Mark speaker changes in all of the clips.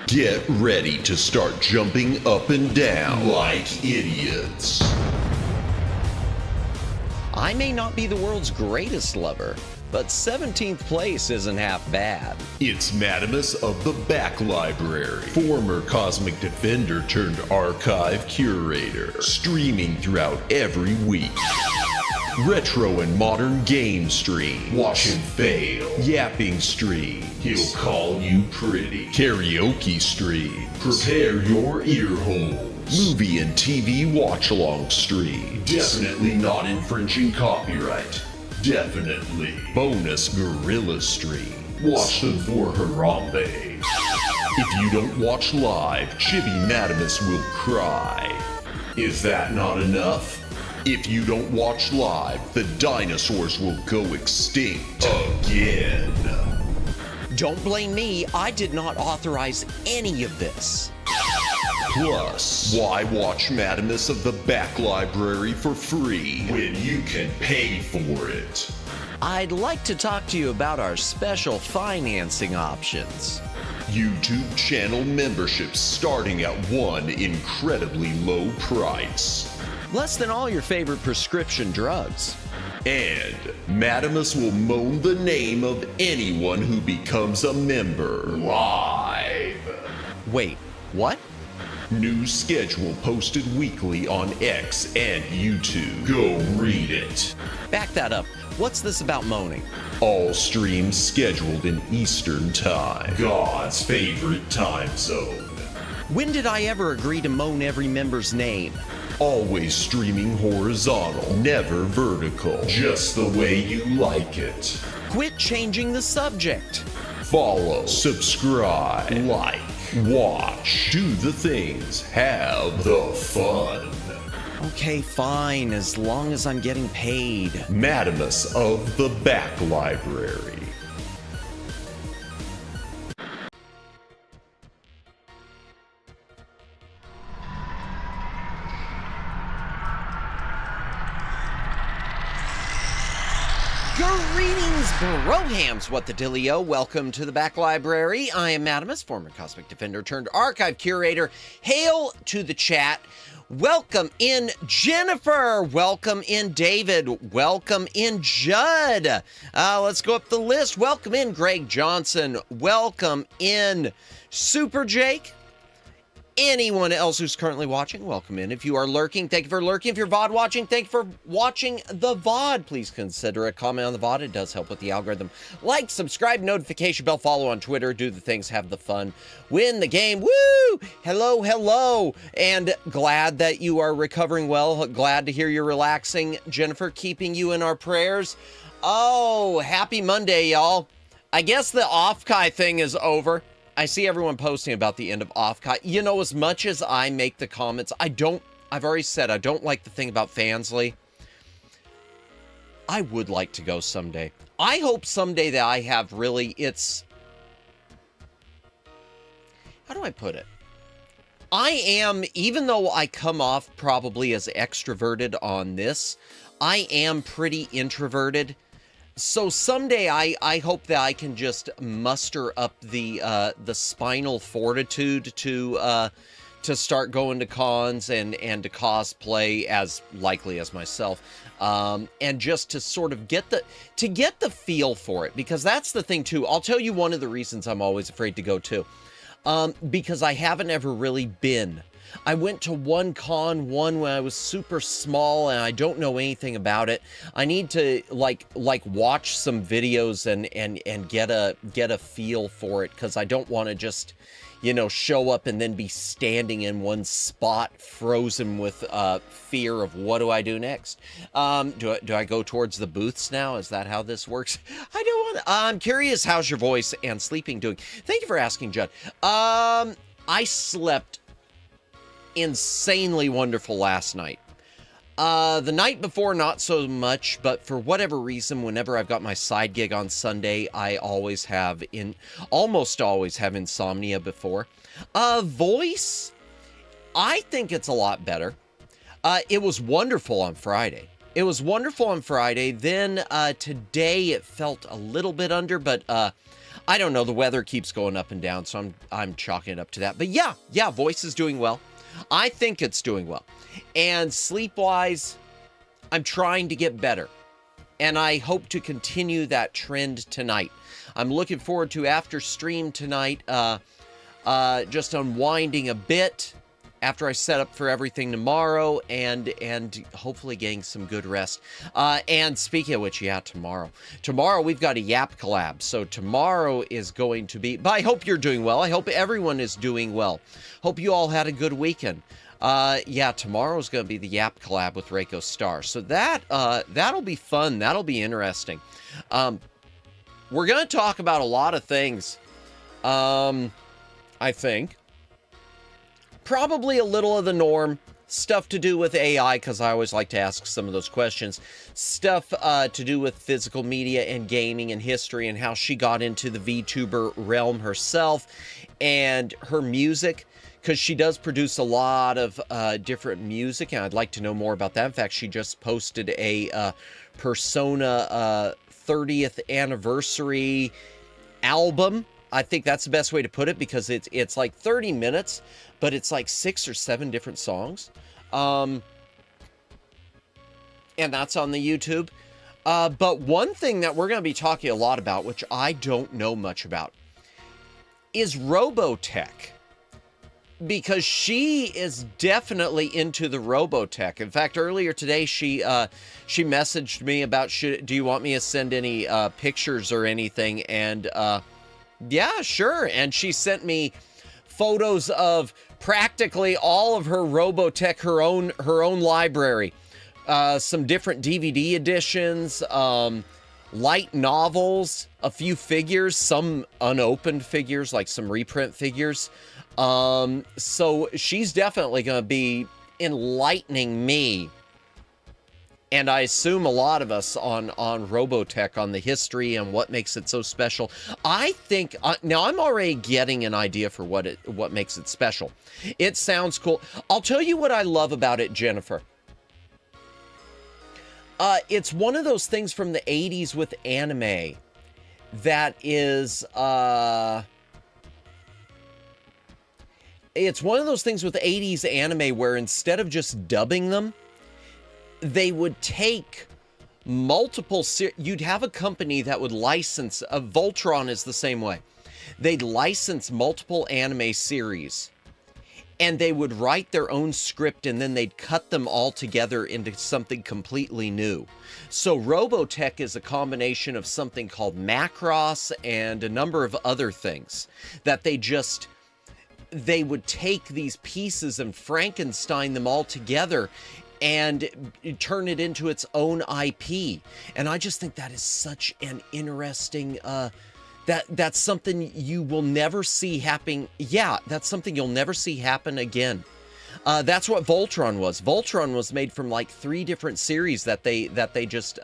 Speaker 1: Get ready to start jumping up and down like idiots.
Speaker 2: I may not be the world's greatest lover, but 17th place isn't half bad.
Speaker 1: It's Madamus of the Back Library, former Cosmic Defender turned archive curator, streaming throughout every week. Retro and modern game stream. Watch him fail. Yapping stream. He'll call you pretty. Karaoke stream. Prepare your ear holes. Movie and TV watch-along stream. Definitely not infringing copyright. Definitely. Bonus gorilla stream. Watch them for Harambe. If you don't watch live, Chibi Madamus will cry. Is that not enough? If you don't watch live, the dinosaurs will go extinct again.
Speaker 2: Don't blame me, I did not authorize any of this.
Speaker 1: Plus, why watch Madamus of the Back Library for free when you can pay for it?
Speaker 2: I'd like to talk to you about our special financing options.
Speaker 1: YouTube channel memberships starting at one incredibly low price.
Speaker 2: Less than all your favorite prescription drugs.
Speaker 1: And Madamus will moan the name of anyone who becomes a member live.
Speaker 2: Wait, what?
Speaker 1: New schedule posted weekly on X and YouTube. Go read it.
Speaker 2: Back that up. What's this about moaning?
Speaker 1: All streams scheduled in Eastern Time, God's favorite time zone.
Speaker 2: When did I ever agree to moan every member's name?
Speaker 1: Always streaming horizontal, never vertical, just the way you like it.
Speaker 2: Quit changing the subject.
Speaker 1: Follow, subscribe, like, watch, do the things, have the fun.
Speaker 2: Okay, fine, as long as I'm getting paid.
Speaker 1: Madamus of the Back Library.
Speaker 2: Greetings, brohams, what the dillio. Welcome to the Back Library. I am Madamus, former Cosmic Defender turned archive curator. Hail to the chat. Welcome in Jennifer. Welcome in David. Welcome in Judd. Let's go up the list. Welcome in Greg Johnson. Welcome in Super Jake. Anyone else who's currently watching, welcome in. If you are lurking, thank you for lurking. If you're VOD watching, thank you for watching the VOD. Please consider a comment on the VOD. It does help with the algorithm. Like, subscribe, notification bell, follow on Twitter, do the things, have the fun, win the game. Woo! Hello, hello. And glad that you are recovering well. Glad to hear you're relaxing. Jennifer, keeping you in our prayers. Oh, happy Monday, y'all. I guess the off-kai thing is over. I see everyone posting about the end of off-kai. You know, as much as I make the comments, I've already said I don't like the thing about Fansly. I would like to go someday. I hope someday that I have really, how do I put it? I am, even though I come off probably as extroverted on this, I am pretty introverted. So someday I hope that I can just muster up the spinal fortitude to start going to cons and to cosplay as likely as myself, and just to sort of get the feel for it, because that's the thing too. I'll tell you one of the reasons I'm always afraid to go too, because I haven't ever really been. I went to one when I was super small and I don't know anything about it. I need to like watch some videos and get a feel for it, because I don't want to just, you know, show up and then be standing in one spot frozen with fear of what do I do next. Do I go towards the booths now? Is that how this works? I don't want. I'm curious. How's your voice and sleeping doing? Thank you for asking, Judd. I slept insanely wonderful last night. The night before, not so much, but for whatever reason, whenever I've got my side gig on Sunday, I almost always have insomnia before. Voice, I think it's a lot better. It was wonderful on Friday. Then today it felt a little bit under, but I don't know. The weather keeps going up and down, so I'm chalking it up to that. But yeah, voice is doing well. I think it's doing well. And sleep-wise, I'm trying to get better. And I hope to continue that trend tonight. I'm looking forward to after stream tonight, just unwinding a bit after I set up for everything tomorrow, and hopefully getting some good rest. And speaking of which, yeah, tomorrow we've got a YAAAP collab. So tomorrow is going to be, but I hope you're doing well. I hope everyone is doing well. Hope you all had a good weekend. Yeah, tomorrow's going to be the YAAAP collab with Reiko Star. So that'll be fun. That'll be interesting. We're going to talk about a lot of things. I think. Probably a little of the norm. Stuff to do with AI, because I always like to ask some of those questions. Stuff to do with physical media and gaming and history, and how she got into the VTuber realm herself and her music, because she does produce a lot of different music, and I'd like to know more about that. In fact, she just posted a Persona 30th anniversary album. I think that's the best way to put it, because it's like 30 minutes, but it's like 6 or 7 different songs. And that's on the YouTube. But one thing that we're going to be talking a lot about, which I don't know much about, is Robotech. Because she is definitely into the Robotech. In fact, earlier today, she messaged me about, do you want me to send any pictures or anything? And yeah, sure. And she sent me photos of practically all of her Robotech, her own library, some different DVD editions, light novels, a few figures, some unopened figures, like some reprint figures. So she's definitely going to be enlightening me, and I assume a lot of us on Robotech, on the history and what makes it so special. I think, now I'm already getting an idea for what makes it special. It sounds cool. I'll tell you what I love about it, Jennifer. It's one of those things from the 80s with anime that is, it's one of those things with 80s anime where instead of just dubbing them, they would take multiple, you'd have a company that would license, Voltron is the same way. They'd license multiple anime series, and they would write their own script and then they'd cut them all together into something completely new. So Robotech is a combination of something called Macross and a number of other things that they would take these pieces and Frankenstein them all together and turn it into its own IP. And I just think that is such an interesting, that's something you will never see happening. Yeah, that's something you'll never see happen again. That's what Voltron was. Voltron was made from like 3 different series that they just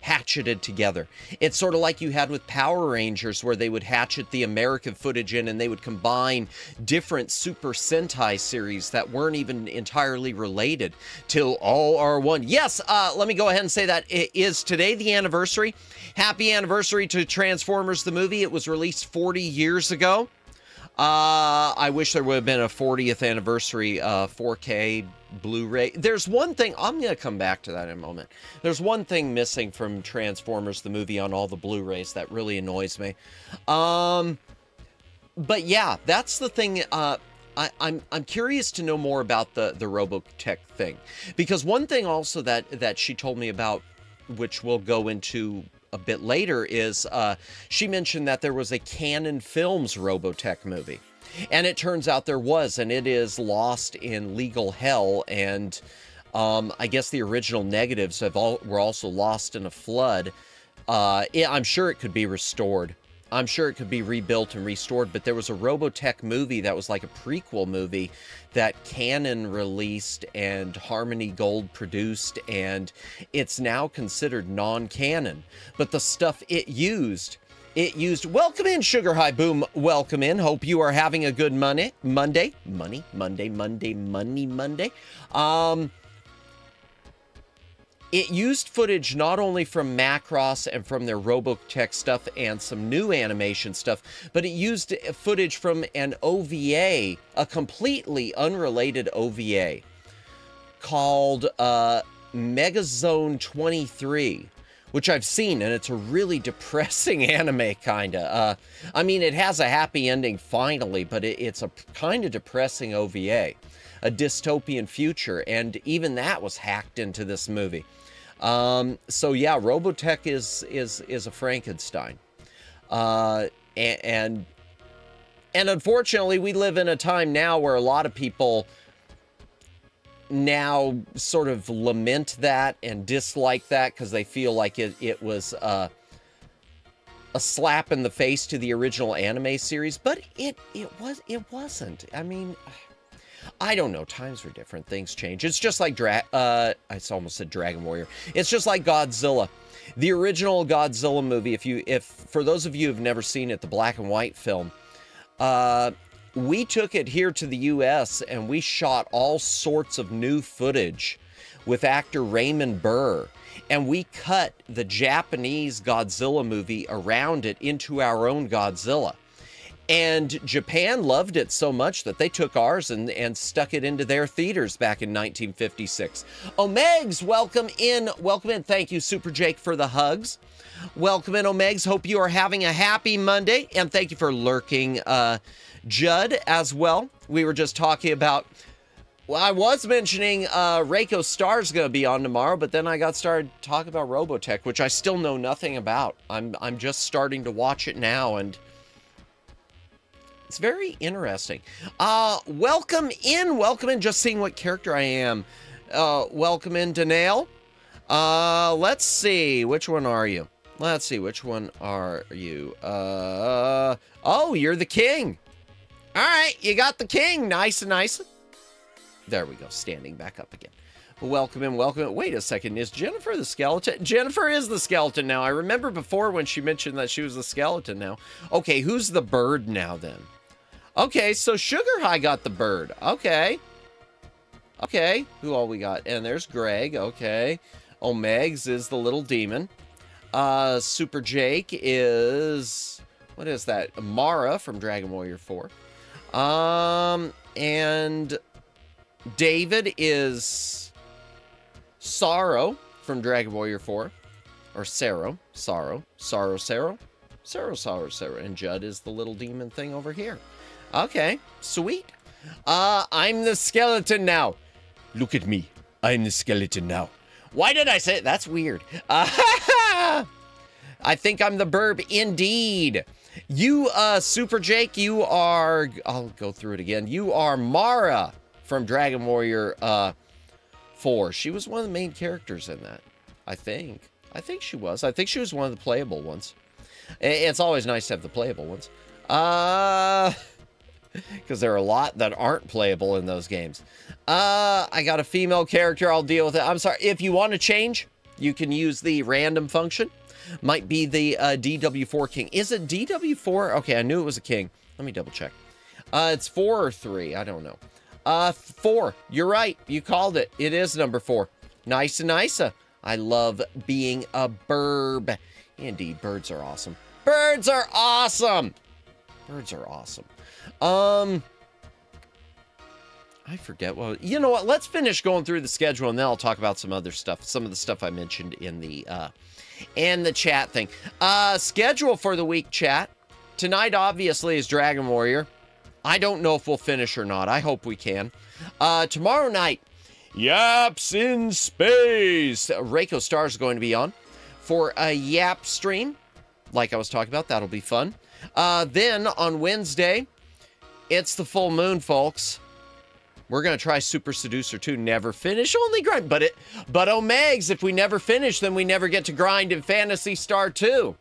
Speaker 2: hatcheted together. It's sort of like you had with Power Rangers, where they would hatchet the American footage in and they would combine different Super Sentai series that weren't even entirely related till all are one. Yes, let me go ahead and say that it is today the anniversary. Happy anniversary to Transformers the movie. It was released 40 years ago. I wish there would have been a 40th anniversary 4K Blu-ray. There's one thing, I'm going to come back to that in a moment. There's one thing missing from Transformers the movie on all the Blu-rays that really annoys me. But yeah, that's the thing. I'm curious to know more about the Robotech thing, because one thing also that she told me about, which we'll go into a bit later, is she mentioned that there was a Canon Films Robotech movie, and it turns out there was, and it is lost in legal hell, and I guess the original negatives were also lost in a flood. I'm sure it could be restored. I'm sure it could be rebuilt and restored, but there was a Robotech movie that was like a prequel movie that Canon released and Harmony Gold produced, and it's now considered non-canon. But the stuff it used, welcome in, Sugar High Boom, welcome in. Hope you are having a good Monday. It used footage not only from Macross and from their Robotech stuff and some new animation stuff, but it used footage from an OVA, a completely unrelated OVA, called Megazone 23, which I've seen, and it's a really depressing anime, kinda. I mean, it has a happy ending finally, but it's a kind of depressing OVA, a dystopian future, and even that was hacked into this movie. So yeah, Robotech is a Frankenstein. And unfortunately, we live in a time now where a lot of people now sort of lament that and dislike that because they feel like it was a slap in the face to the original anime series, but it wasn't. I mean, I don't know. Times were different. Things change. It's just like I almost said Dragon Warrior. It's just like Godzilla. The original Godzilla movie, if for those of you who've never seen it, the black and white film, we took it here to the US and we shot all sorts of new footage with actor Raymond Burr, and we cut the Japanese Godzilla movie around it into our own Godzilla. And Japan loved it so much that they took ours and stuck it into their theaters back in 1956. Omegs, welcome in. Welcome in. Thank you, Super Jake, for the hugs. Welcome in, Omegs. Hope you are having a happy Monday. And thank you for lurking, Judd, as well. We were just talking about, well, I was mentioning Reiko Star's going to be on tomorrow, but then I got started talking about Robotech, which I still know nothing about. I'm just starting to watch it now, and it's very interesting. Welcome in, just seeing what character I am. Welcome in, Danail. Let's see, which one are you? Oh, you're the king. All right, you got the king, nice and nice. There we go, standing back up again. Welcome in. Wait a second, is Jennifer the skeleton? Jennifer is the skeleton now. I remember before when she mentioned that she was the skeleton now. Okay, who's the bird now then? Okay, so Sugar High got the bird. Okay, who all we got? And there's Greg. Okay, Omegs is the little demon. Super Jake is, what is that? Mara from Dragon Warrior 4. And David is Sorrow from Dragon Warrior 4. Or Sorrow. And Judd is the little demon thing over here. Okay, sweet. I'm the skeleton now. Look at me. I'm the skeleton now. Why did I say it? That's weird. I think I'm the burb indeed. You, Super Jake, you are, I'll go through it again. You are Mara from Dragon Warrior 4. She was one of the main characters in that, I think. I think she was. I think she was one of the playable ones. It's always nice to have the playable ones. Because there are a lot that aren't playable in those games. I got a female character. I'll deal with it. I'm sorry. If you want to change, you can use the random function. Might be the DW4 king. Is it DW4? Okay, I knew it was a king. Let me double check. It's 4 or 3. I don't know. 4. You're right. You called it. It is number 4. Nice and nice. I love being a burb. Indeed, birds are awesome. Birds are awesome. Birds are awesome. I forget what, you know what, let's finish going through the schedule and then I'll talk about some other stuff, some of the stuff I mentioned in the chat thing. Schedule for the week, chat. Tonight, obviously, is Dragon Warrior. I don't know if we'll finish or not. I hope we can. Tomorrow night, YAAAP's in Space. Reiko Star is going to be on for a YAAAP stream. Like I was talking about, that'll be fun. Then on Wednesday, it's the full moon, folks. We're going to try Super Seducer 2. Never finish, only grind. But Omegs, if we never finish, then we never get to grind in Phantasy Star 2.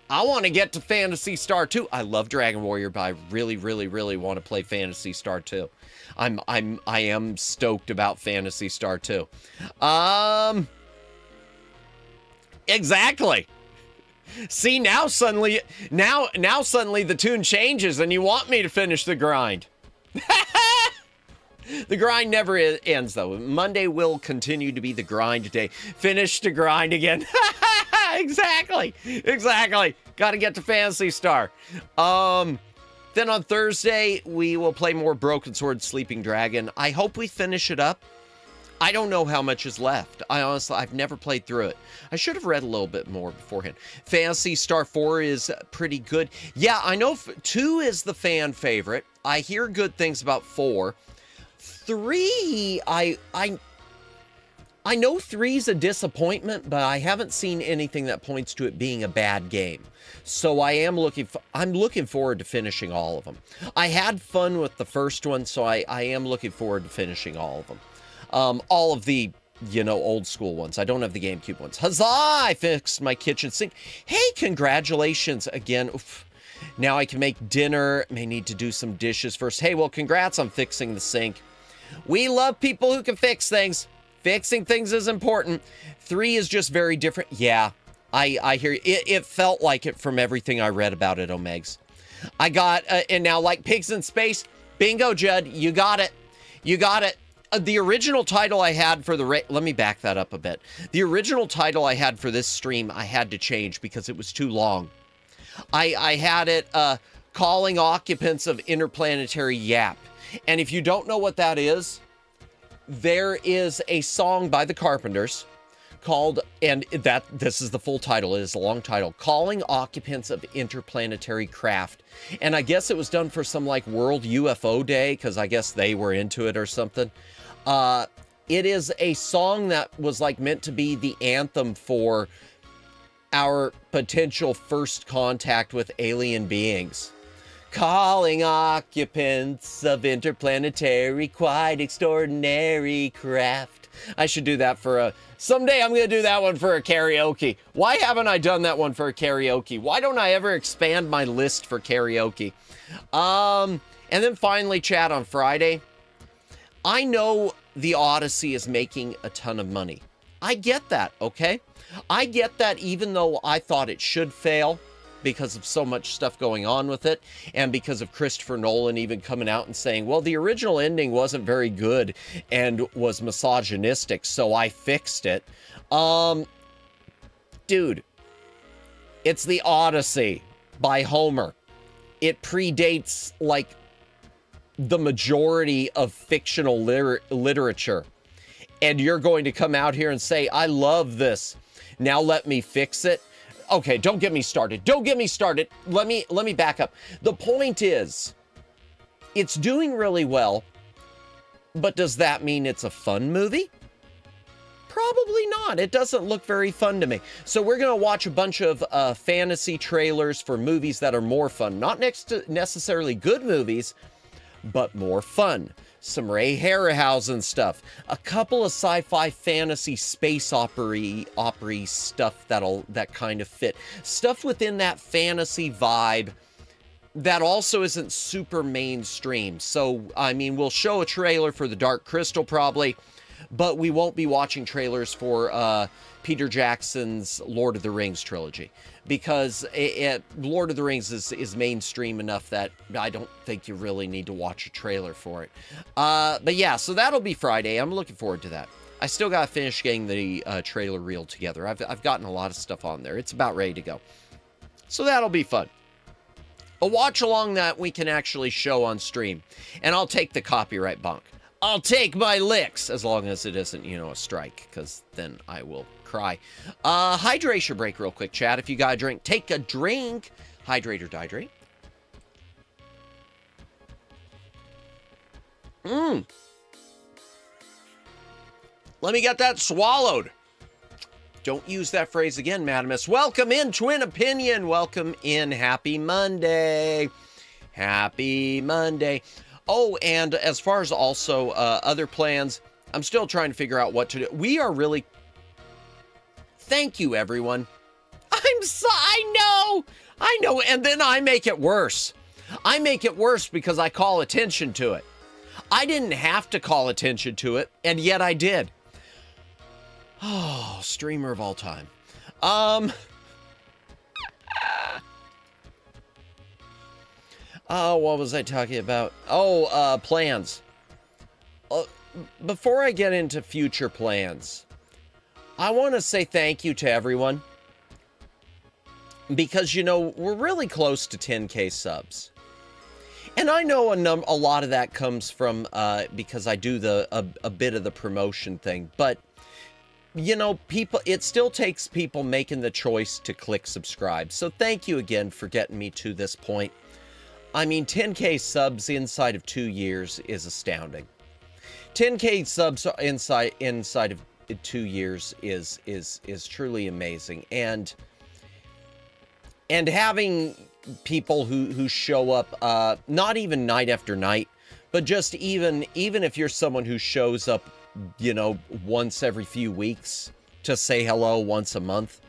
Speaker 2: I want to get to Phantasy Star 2. I love Dragon Warrior, but I really, really, really want to play Phantasy Star 2. I am stoked about Phantasy Star 2. Exactly. See, now suddenly the tune changes and you want me to finish the grind. The grind never ends, though. Monday will continue to be the grind day. Finish the grind again. Exactly. Got to get to Phantasy Star. Then on Thursday, we will play more Broken Sword Sleeping Dragon. I hope we finish it up. I don't know how much is left. I've never played through it. I should have read a little bit more beforehand. Phantasy Star 4 is pretty good. Yeah, I know 2 is the fan favorite. I hear good things about 4. 3, I know 3's a disappointment, but I haven't seen anything that points to it being a bad game. So I'm looking forward to finishing all of them. I had fun with the first one, so I am looking forward to finishing all of them. All of the, old school ones. I don't have the GameCube ones. Huzzah! I fixed my kitchen sink. Hey, congratulations again. Oof. Now I can make dinner. May need to do some dishes first. Hey, well, congrats on fixing the sink. We love people who can fix things. Fixing things is important. 3 is just very different. Yeah, I hear you. It felt like it from everything I read about it, Omegs. I got, and now like Pigs in Space, bingo, Judd, you got it. You got it. The original title I had for let me back that up a bit. The original title I had for this stream, I had to change because it was too long. I had it, Calling Occupants of Interplanetary YAAAP. And if you don't know what that is, there is a song by the Carpenters called, and this is the full title, it is a long title, Calling Occupants of Interplanetary Craft. And I guess it was done for some like World UFO Day, because I guess they were into it or something. It is a song that was like meant to be the anthem for our potential first contact with alien beings. Calling occupants of interplanetary, quite extraordinary craft. I should do that for someday I'm going to do that one for a karaoke. Why haven't I done that one for a karaoke? Why don't I ever expand my list for karaoke? And then finally, chat, on Friday. I know the Odyssey is making a ton of money. I get that, okay? I get that even though I thought it should fail, because of so much stuff going on with it, and because of Christopher Nolan even coming out and saying, well, the original ending wasn't very good and was misogynistic, so I fixed it. Dude, it's the Odyssey by Homer. It predates, like, the majority of fictional literature. And you're going to come out here and say, I love this. Now let me fix it. Okay, don't get me started. Don't get me started. Let me back up. The point is, It's doing really well, but does that mean it's a fun movie? Probably not. It doesn't look very fun to me. So we're going to watch a bunch of fantasy trailers for movies that are more fun. Not necessarily good movies, but more fun. Some Ray Harryhausen stuff. A couple of sci-fi fantasy space opera stuff that kind of fit. Stuff within that fantasy vibe that also isn't super mainstream. So, I mean, we'll show a trailer for The Dark Crystal probably, but we won't be watching trailers for Peter Jackson's Lord of the Rings trilogy, because Lord of the Rings is mainstream enough that I don't think you really need to watch a trailer for it. But yeah, so that'll be Friday. I'm looking forward to that. I still got to finish getting the trailer reel together. I've gotten a lot of stuff on there. It's about ready to go. So that'll be fun. A watch along that we can actually show on stream. And I'll take the copyright bonk. I'll take my licks, as long as it isn't, a strike, because then I will cry. Hydration break real quick, chat. If you got a drink, take a drink. Hydrate or dihydrate. Let me get that swallowed. Don't use that phrase again, Madamus. Welcome in, Twin Opinion. Welcome in. Happy Monday. Happy Monday. Oh, and as far as also other plans, I'm still trying to figure out what to do. We are really... Thank you, everyone. I know, and then I make it worse. I make it worse because I call attention to it. I didn't have to call attention to it, and yet I did. Oh, streamer of all time. Oh, what was I talking about? Oh, plans. Before I get into future plans, I want to say thank you to everyone. Because, we're really close to 10K subs. And I know a lot of that comes from, because I do a bit of the promotion thing. But, people, it still takes people making the choice to click subscribe. So thank you again for getting me to this point. I mean, 10K subs inside of 2 years is astounding. 10K subs inside of 2 years is truly amazing. And having people who show up, not even night after night, but just even if you're someone who shows up, once every few weeks to say hello once a month.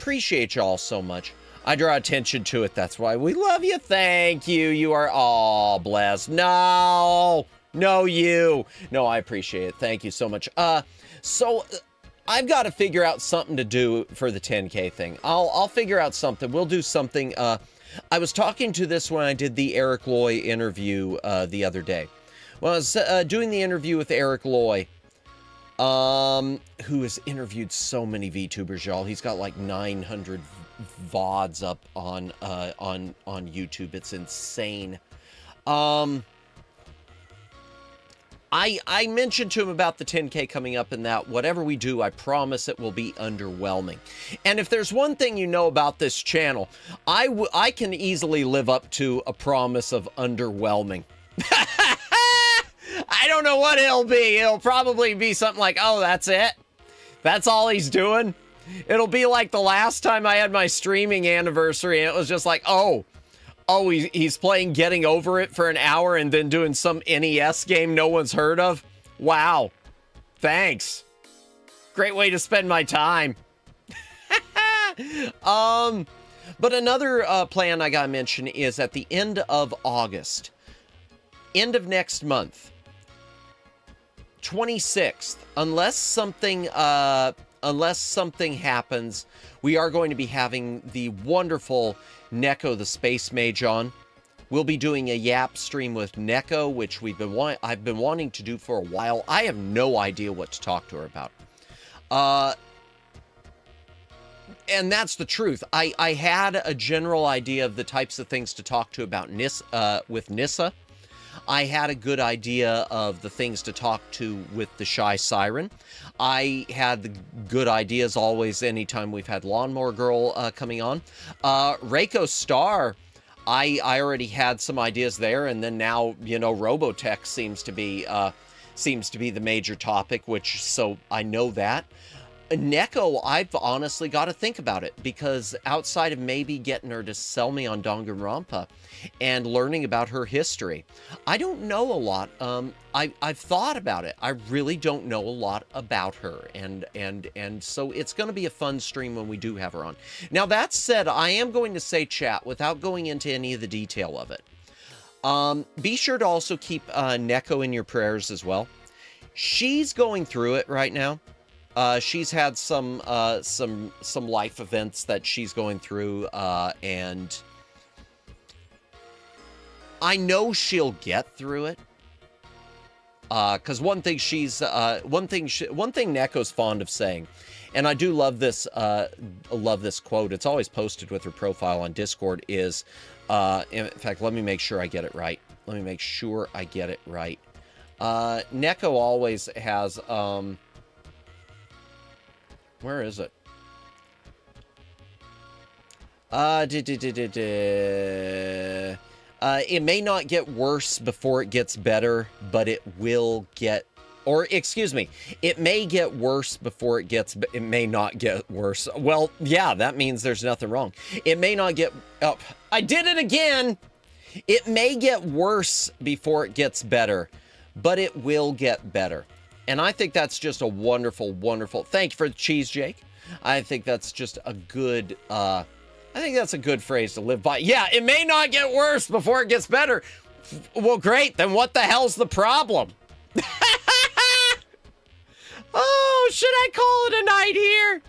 Speaker 2: Appreciate y'all so much. I draw attention to it. That's why we love you. Thank you. You are all blessed. No, you. No, I appreciate it. Thank you so much. So I've got to figure out something to do for the 10K thing. I'll figure out something. We'll do something. I was talking to this when I did the Eric Loy interview the other day. When I was doing the interview with Eric Loy, who has interviewed so many VTubers, y'all. He's got like 900 VODs up on YouTube. It's insane. I mentioned to him about the 10K coming up and that whatever we do, I promise it will be underwhelming. And if there's one thing you know about this channel, I can easily live up to a promise of underwhelming. I don't know what it'll be. It'll probably be something like, oh, that's it? That's all he's doing? It'll be like the last time I had my streaming anniversary, and it was just like, oh, he's playing Getting Over It for an hour and then doing some NES game no one's heard of? Wow. Thanks. Great way to spend my time. But another plan I gotta mention is at the end of August, end of next month, 26th, unless something happens, we are going to be having the wonderful Neko the Space Mage on. We'll be doing a YAAAP stream with Neko, which I've been wanting to do for a while. I have no idea what to talk to her about. And that's the truth. I had a general idea of the types of things to talk to about with Nissa. I had a good idea of the things to talk to with the Shy Siren. I had the good ideas always anytime we've had Lawnmower Girl coming on. Reiko Star, I already had some ideas there, and then now, you know, Robotech seems to be the major topic, which, so I know that. Neko, I've honestly got to think about it, because outside of maybe getting her to sell me on Danganronpa and learning about her history, I don't know a lot. I've thought about it. I really don't know a lot about her, and so it's going to be a fun stream when we do have her on. Now, that said, I am going to say, chat, without going into any of the detail of it, be sure to also keep Neko in your prayers as well. She's going through it right now. She's had some life events that she's going through, and I know she'll get through it. Because one thing Neko's fond of saying, and I do love this quote. It's always posted with her profile on Discord. Is, in fact, let me make sure I get it right. Neko always has, where is it? It may not get worse before it gets better, but it will get, or excuse me, it may get worse before it may not get worse. Well, yeah, that means there's nothing wrong. It may not get, oh, I did it again. It may get worse before it gets better, but it will get better. And I think that's just a wonderful, wonderful, thank you for the cheese, Jake. I think that's just a good, I think that's a good phrase to live by. Yeah, it may not get worse before it gets better. Well, great, then what the hell's the problem? Oh, should I call it a night here?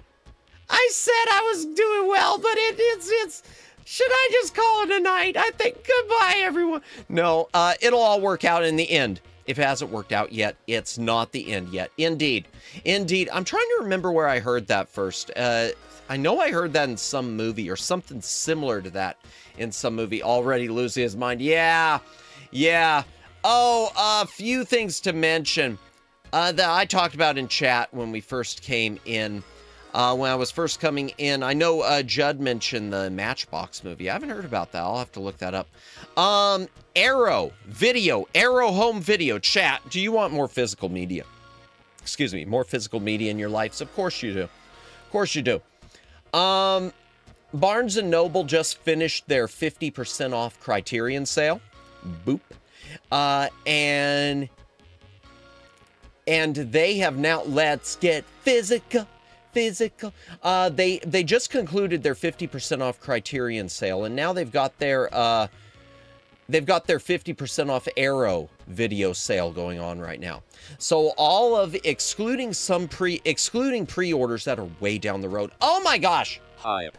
Speaker 2: I said I was doing well, but it's, should I just call it a night? I think goodbye, everyone. No, it'll all work out in the end. If it hasn't worked out yet, it's not the end yet. Indeed. Indeed. I'm trying to remember where I heard that first. I know I heard that in some movie or something similar to that in some movie. Already losing his mind. Yeah. Yeah. Oh, a few things to mention that I talked about in chat when we first came in. When I was first coming in, I know Judd mentioned the Matchbox movie. I haven't heard about that. I'll have to look that up. Arrow home video. Chat, do you want more physical media? Excuse me, more physical media in your lives? Of course you do. Of course you do. Barnes & Noble just finished their 50% off Criterion sale. Boop. And they have now, let's get physical. They just concluded their 50% off Criterion sale, and now they've got their 50% off Arrow video sale going on right now. So all of, excluding pre-orders that are way down the road. Oh my gosh!
Speaker 3: Hype.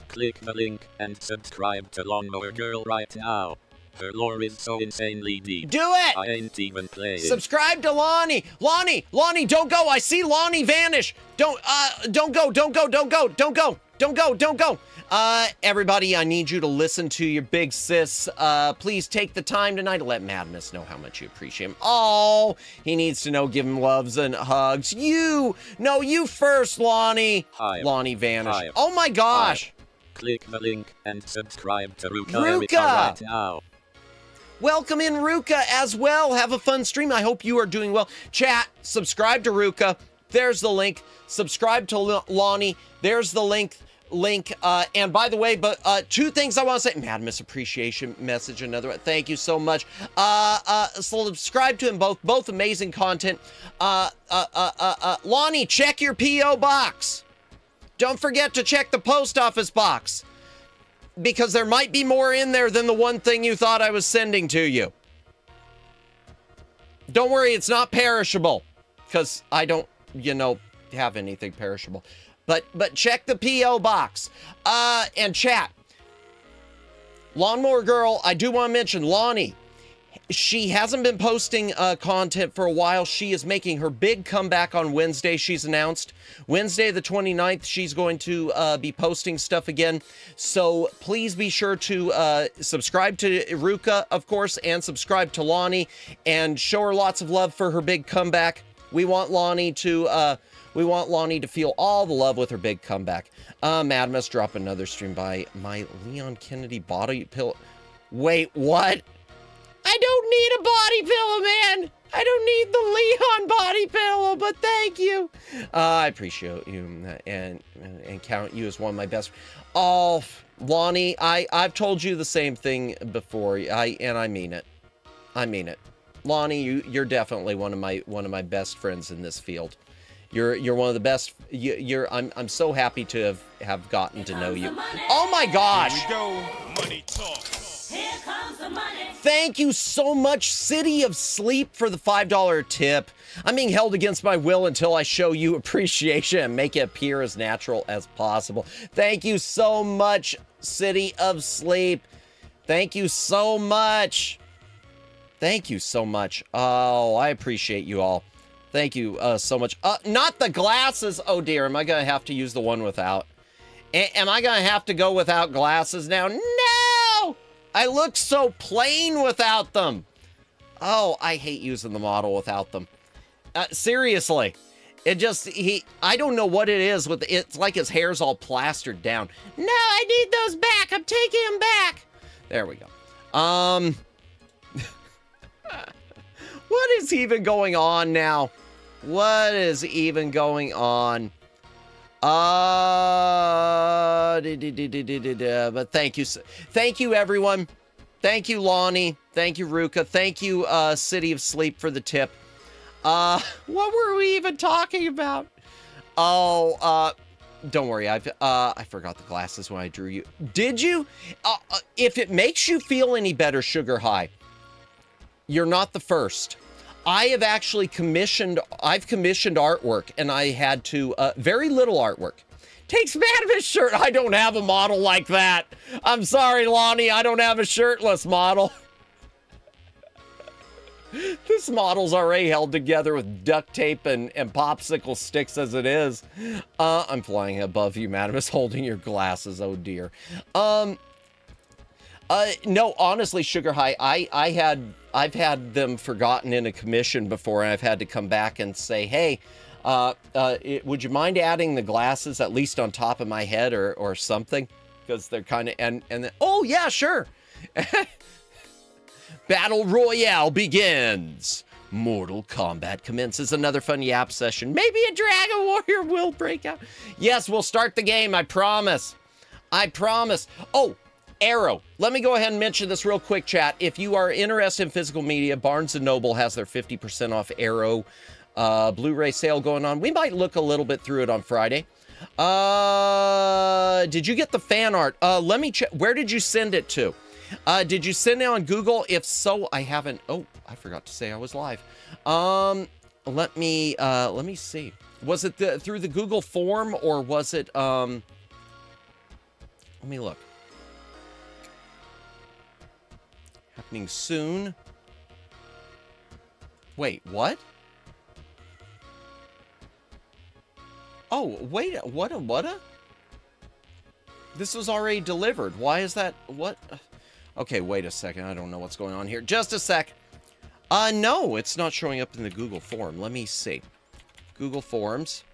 Speaker 3: Click the link and subscribe to Lawnmower Girl right now. Her lore is so insanely deep.
Speaker 2: Do it!
Speaker 3: I ain't even playing.
Speaker 2: Subscribe to Lonnie. Lonnie, don't go. I see Lonnie vanish. Don't go. Everybody, I need you to listen to your big sis. Please take the time tonight to let Madness know how much you appreciate him. Oh, he needs to know. Give him loves and hugs. You first, Lonnie. Lonnie vanished.
Speaker 3: Hype.
Speaker 2: Oh my gosh.
Speaker 3: Hype. Click the link and subscribe to Ruka
Speaker 2: Ruka!
Speaker 3: right now.
Speaker 2: Welcome in, Ruka, as well. Have a fun stream. I hope you are doing well. Chat, subscribe to Ruka. There's the link. Subscribe to Lonnie. There's the link. And by the way, two things I want to say. Madness appreciation message, another one. Thank you so much. Subscribe to him both amazing content. Lonnie, check your P.O. box. Don't forget to check the post office box, because there might be more in there than the one thing you thought I was sending to you. Don't worry, it's not perishable, because I don't, have anything perishable. But check the P.O. box. And chat. Lawnmower Girl, I do want to mention Lonnie. She hasn't been posting content for a while. She is making her big comeback on Wednesday, she's announced. Wednesday the 29th, she's going to be posting stuff again. So please be sure to subscribe to Ruka, of course, and subscribe to Lonnie, and show her lots of love for her big comeback. We want Lonnie to We want Lonnie to feel all the love with her big comeback. Madamus, drop another stream by my Leon Kennedy body pillow. Wait, what? I don't need a body pillow, man. I don't need the Leon body pillow, but thank you. I appreciate you and count you as one of my best. Oh, Lonnie, I've told you the same thing before. I mean it. I mean it. Lonnie, you're definitely one of my best friends in this field. You're one of the best. I'm so happy to have gotten to know you. Oh my gosh!
Speaker 4: Here we go. Money talk.
Speaker 5: Here comes the money.
Speaker 2: Thank you so much, City of Sleep, for the $5 tip. I'm being held against my will until I show you appreciation and make it appear as natural as possible. Thank you so much, City of Sleep. Thank you so much. Thank you so much. Oh, I appreciate you all. Thank you so much. Not the glasses. Oh dear, am I gonna have to use the one without? Am I gonna have to go without glasses now? No! I look so plain without them. Oh, I hate using the model without them. Seriously. I don't know what it is with, it's like his hair's all plastered down. No, I need those back. I'm taking them back. There we go. What is even going on now? What is even going on? But thank you. Thank you, everyone. Thank you, Lonnie. Thank you, Ruka. Thank you, City of Sleep, for the tip. What were we even talking about? Oh, don't worry. I forgot the glasses when I drew you. Did you? If it makes you feel any better, Sugar High, you're not the first. I have actually commissioned artwork, and I had to, very little artwork. Takes Madamus shirt. I don't have a model like that. I'm sorry, Lonnie. I don't have a shirtless model. This model's already held together with duct tape and popsicle sticks as it is. I'm flying above you, Madamus, holding your glasses. Oh, dear. No, honestly, Sugar High, I've had them forgotten in a commission before, and I've had to come back and say, hey, would you mind adding the glasses at least on top of my head or something? Because they're kind of, and then, oh yeah, sure. Battle Royale begins. Mortal Kombat commences. Another fun YAAAP session. Maybe a Dragon Warrior will break out. Yes, we'll start the game, I promise. I promise. Oh, Arrow. Let me go ahead and mention this real quick, chat. If you are interested in physical media, Barnes & Noble has their 50% off Arrow Blu-ray sale going on. We might look a little bit through it on Friday. Did you get the fan art? Let me check. Where did you send it to? Did you send it on Google? If so, I haven't. Oh, I forgot to say I was live. Let me see. Was it through the Google form, or was it, let me look. Happening soon. Wait, what? Oh, wait, what a? This was already delivered. Why is that? What? Okay, wait a second. I don't know what's going on here. Just a sec. No, it's not showing up in the Google form. Let me see. Google Forms.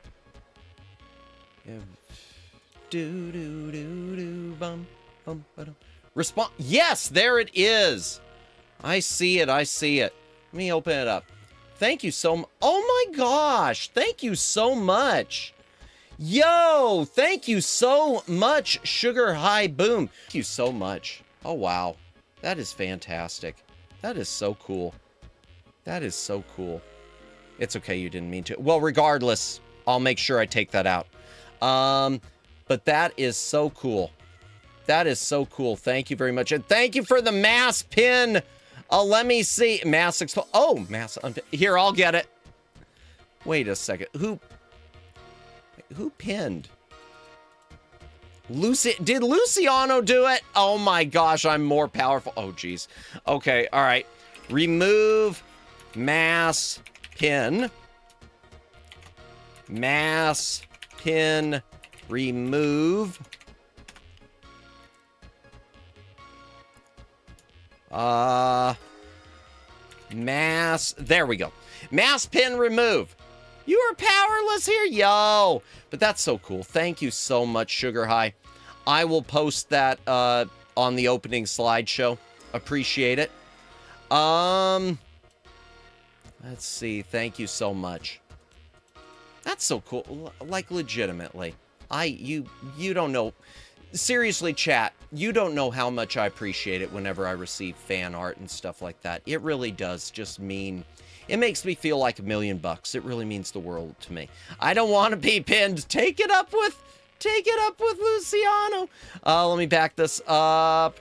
Speaker 2: Respond. Yes, there it is. I see it. I see it. Let me open it up. Thank you so much. Oh my gosh. Thank you so much. Yo, thank you so much, Sugar High Boom. Thank you so much. Oh, wow. That is fantastic. That is so cool. That is so cool. It's okay, you didn't mean to. Well, regardless, I'll make sure I take that out. But that is so cool. That is so cool. Thank you very much. And thank you for the mass pin. Let me see. Mass expo. Oh, mass. Here, I'll get it. Wait a second. Who pinned? Did Luciano do it? Oh my gosh, I'm more powerful. Oh, geez. Okay, all right. Remove mass pin. Mass pin remove. Mass, there we go. Mass pin remove. You are powerless here, yo. But that's so cool. Thank you so much, Sugar High. I will post that on the opening slideshow. Appreciate it. Let's see. Thank you so much. That's so cool. Like, legitimately. You don't know. Seriously, chat, you don't know how much I appreciate it whenever I receive fan art and stuff like that. It really does just mean, it makes me feel like $1 million. It really means the world to me. I don't want to be pinned. Take it up with Luciano. Let me back this up.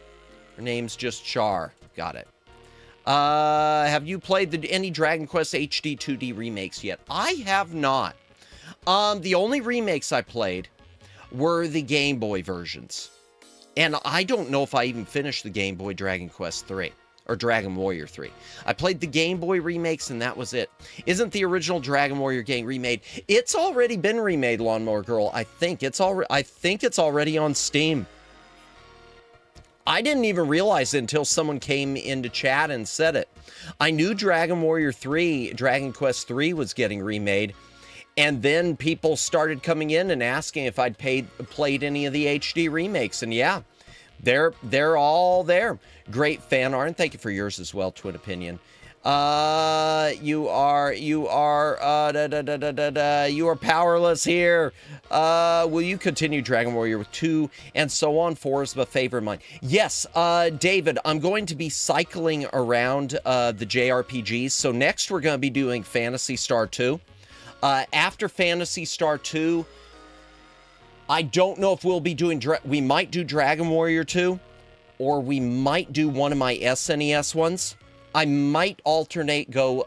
Speaker 2: Her name's just Char. Got it. Have you played any Dragon Quest HD 2D remakes yet? I have not. The only remakes I played were the Game Boy versions. And I don't know if I even finished the Game Boy Dragon Quest 3 or Dragon Warrior 3. I played the Game Boy remakes and that was it. Isn't the original Dragon Warrior game remade? It's already been remade, Lawnmower Girl. I think it's already on Steam. I didn't even realize it until someone came into chat and said it. I knew Dragon Warrior 3, Dragon Quest 3 was getting remade. And then people started coming in and asking if I'd played any of the HD remakes. And yeah, they're all there. Great fan art. And thank you for yours as well, Twin Opinion. You are powerless here. Will you continue Dragon Warrior 2 and so on? 4 is my favorite of mine. Yes, David, I'm going to be cycling around the JRPGs. So next we're going to be doing Phantasy Star 2. After Phantasy Star 2, I don't know if we'll be doing, we might do Dragon Warrior 2, or we might do one of my SNES ones. I might alternate, go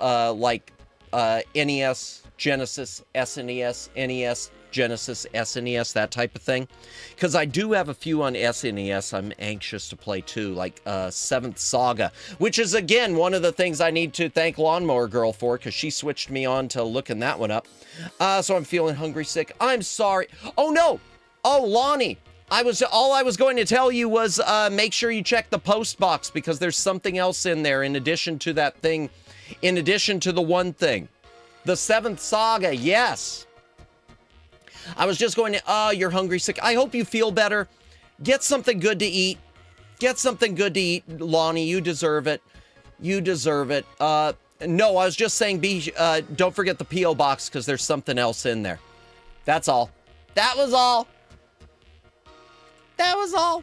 Speaker 2: NES, Genesis, SNES, NES, Genesis, SNES, that type of thing. Because I do have a few on SNES I'm anxious to play too, like Seventh Saga, which is, again, one of the things I need to thank Lawnmower Girl for, because she switched me on to looking that one up. So I'm feeling hungry, sick. I'm sorry. Oh, no. Oh, Lonnie. All I was going to tell you was make sure you check the post box, because there's something else in there in addition to that thing, in addition to the one thing. The Seventh Saga, yes. I was just going to, you're hungry, sick. I hope you feel better. Get something good to eat. Get something good to eat, Lonnie. You deserve it. You deserve it. No, I was just saying, don't forget the P.O. box, because there's something else in there. That's all. That was all. That was all.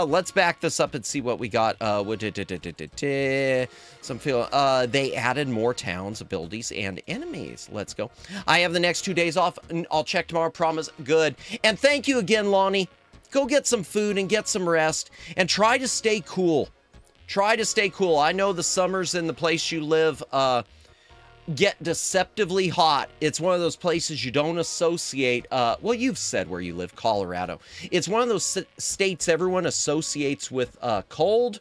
Speaker 2: Let's back this up and see what we got. They added more towns, abilities, and enemies. Let's go. I have the next 2 days off. I'll check tomorrow, promise. Good. And thank you again, Lonnie. Go get some food and get some rest, and try to stay cool. Try to stay cool. I know the summers in the place you live, get deceptively hot. It's one of those places you don't associate, well, you've said where you live, Colorado. It's one of those states everyone associates with cold,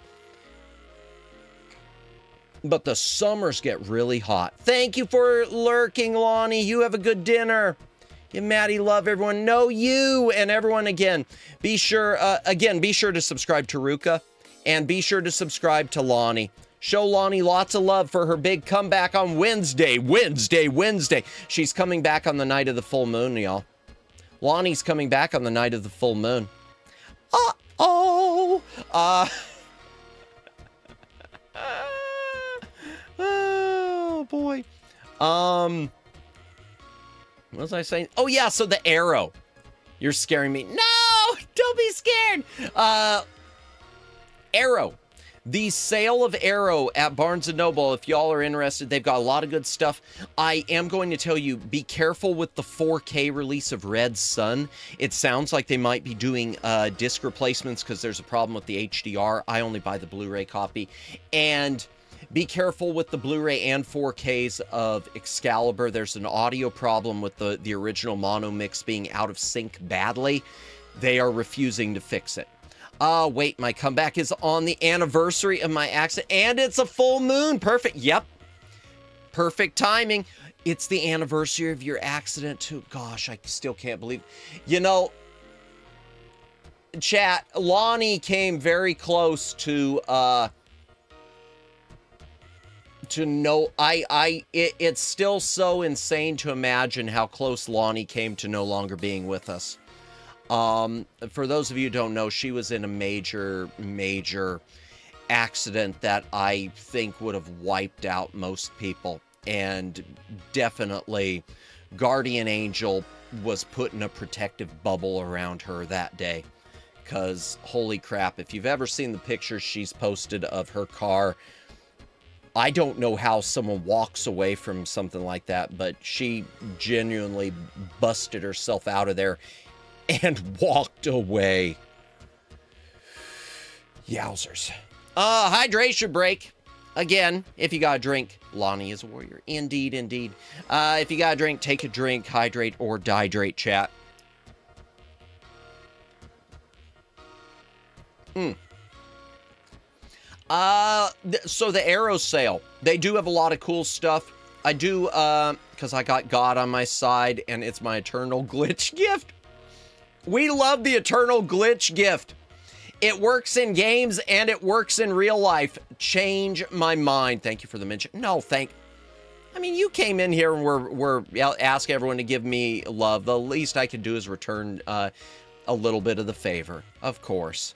Speaker 2: but the summers get really hot. Thank you for lurking, Lonnie. You have a good dinner. Give Maddie love, everyone. Know you and everyone again. Be sure to subscribe to Ruka, and be sure to subscribe to Lonnie. Show Lonnie lots of love for her big comeback on Wednesday. She's coming back on the night of the full moon, y'all. Lonnie's coming back on the night of the full moon. Oh, boy. What was I saying? Oh, yeah, so the arrow. You're scaring me. No, don't be scared. Arrow. The sale of Arrow at Barnes & Noble, if y'all are interested, they've got a lot of good stuff. I am going to tell you, be careful with the 4K release of Red Sun. It sounds like they might be doing disc replacements because there's a problem with the HDR. I only buy the Blu-ray copy. And be careful with the Blu-ray and 4Ks of Excalibur. There's an audio problem with the original mono mix being out of sync badly. They are refusing to fix it. Wait, my comeback is on the anniversary of my accident, and it's a full moon. Perfect. Yep. Perfect timing. It's the anniversary of your accident, too. Gosh, I still can't believe. You know, chat, Lonnie came very close to to know, it's still so insane to imagine how close Lonnie came to no longer being with us. For those of you who don't know, she was in a major accident that I think would have wiped out most people. And definitely, Guardian Angel was putting a protective bubble around her that day. Because, holy crap, if you've ever seen the pictures she's posted of her car, I don't know how someone walks away from something like that, but she genuinely busted herself out of there and walked away. Yowzers. Hydration break. Again, if you got a drink, Lonnie is a warrior. Indeed, indeed. If you got a drink, take a drink, hydrate, or dehydrate, chat. So the Arrow sale, they do have a lot of cool stuff. I do, because I got God on my side, and it's my eternal glitch gift. We love the eternal glitch gift. It works in games, and it works in real life. Change my mind. Thank you for the mention. No, I mean, you came in here and we're asking everyone to give me love. The least I can do is return a little bit of the favor, of course.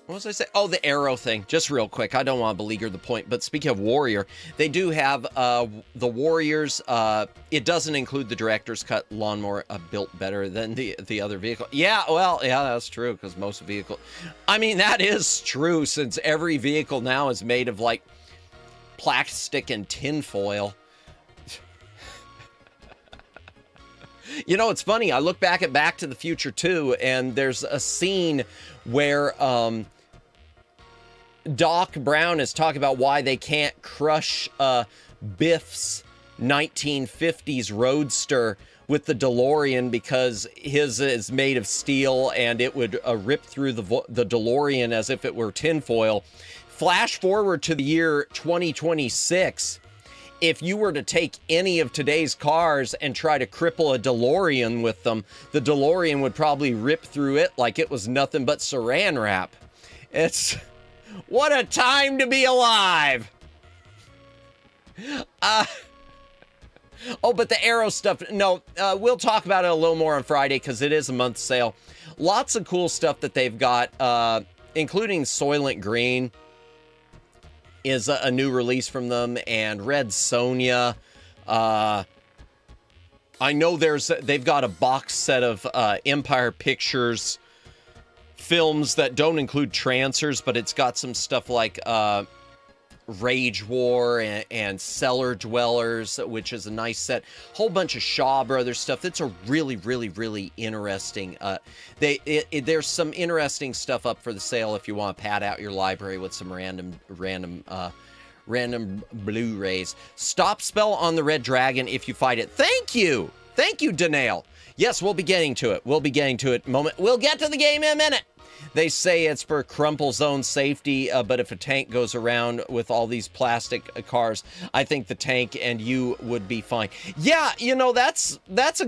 Speaker 2: What was I saying? Oh, the Arrow thing. Just real quick. I don't want to beleaguer the point, but speaking of Warrior, they do have the Warriors. It doesn't include the director's cut lawnmower built better than the other vehicle. Yeah, well, yeah, that's true, because most vehicle... I mean, that is true, since every vehicle now is made of, like, plastic and tinfoil. You know, it's funny. I look back at Back to the Future 2, and there's a scene where Doc Brown is talking about why they can't crush Biff's 1950s Roadster with the DeLorean, because his is made of steel and it would rip through the DeLorean as if it were tinfoil. Flash forward to the year 2026. If you were to take any of today's cars and try to cripple a DeLorean with them, the DeLorean would probably rip through it like it was nothing but saran wrap. It's... What a time to be alive! Oh, but the Arrow stuff, no, we'll talk about it a little more on Friday, because it is a month sale. Lots of cool stuff that they've got, including Soylent Green is a new release from them, and Red Sonja. I know they've got a box set of Empire Pictures films that don't include Trancers, but it's got some stuff like Rage War and Cellar Dwellers, which is a nice set. Whole bunch of Shaw Brothers stuff. That's a really, really, really interesting. There's some interesting stuff up for the sale if you want to pad out your library with some random Blu-rays. Stop spell on the Red Dragon if you fight it. Thank you, Danail. Yes, we'll be getting to it. We'll get to the game in a minute. They say it's for crumple zone safety, but if a tank goes around with all these plastic cars, I think the tank and you would be fine. Yeah, you know, that's a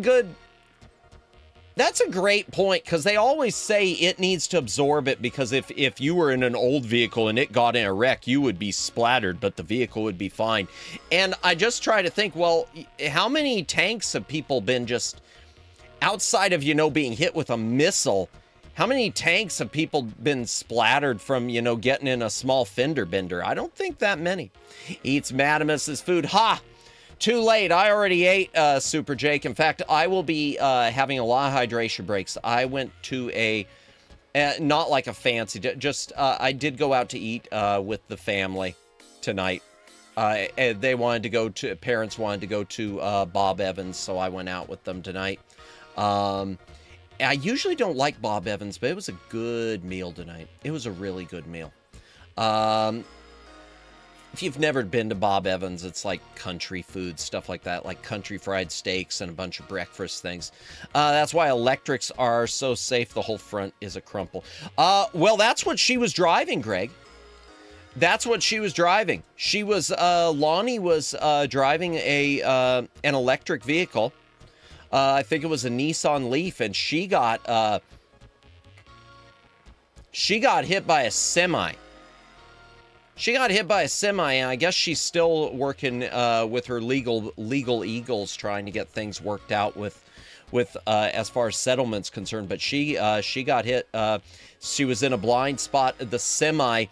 Speaker 2: great point, because they always say it needs to absorb it, because if you were in an old vehicle and it got in a wreck, you would be splattered, but the vehicle would be fine. And I just try to think, well, how many tanks have people been just outside of, being hit with a missile? How many tanks have people been splattered from, getting in a small fender bender? I don't think that many. Eats Madamus's food. Ha! Too late. I already ate, Super Jake. In fact, I will be having a lot of hydration breaks. I went to not like a fancy, just I did go out to eat with the family tonight. Parents wanted to go to Bob Evans, so I went out with them tonight. I usually don't like Bob Evans, but it was a good meal tonight. It was a really good meal. If you've never been to Bob Evans, it's like country food, stuff like that, like country fried steaks and a bunch of breakfast things. That's why electrics are so safe. The whole front is a crumple. Well, that's what she was driving, Greg. That's what she was driving. Lonnie was driving an electric vehicle. I think it was a Nissan Leaf, and she got She got hit by a semi. And I guess she's still working with her legal eagles, trying to get things worked out with as far as settlement's concerned. But she got hit. She was in a blind spot. The semi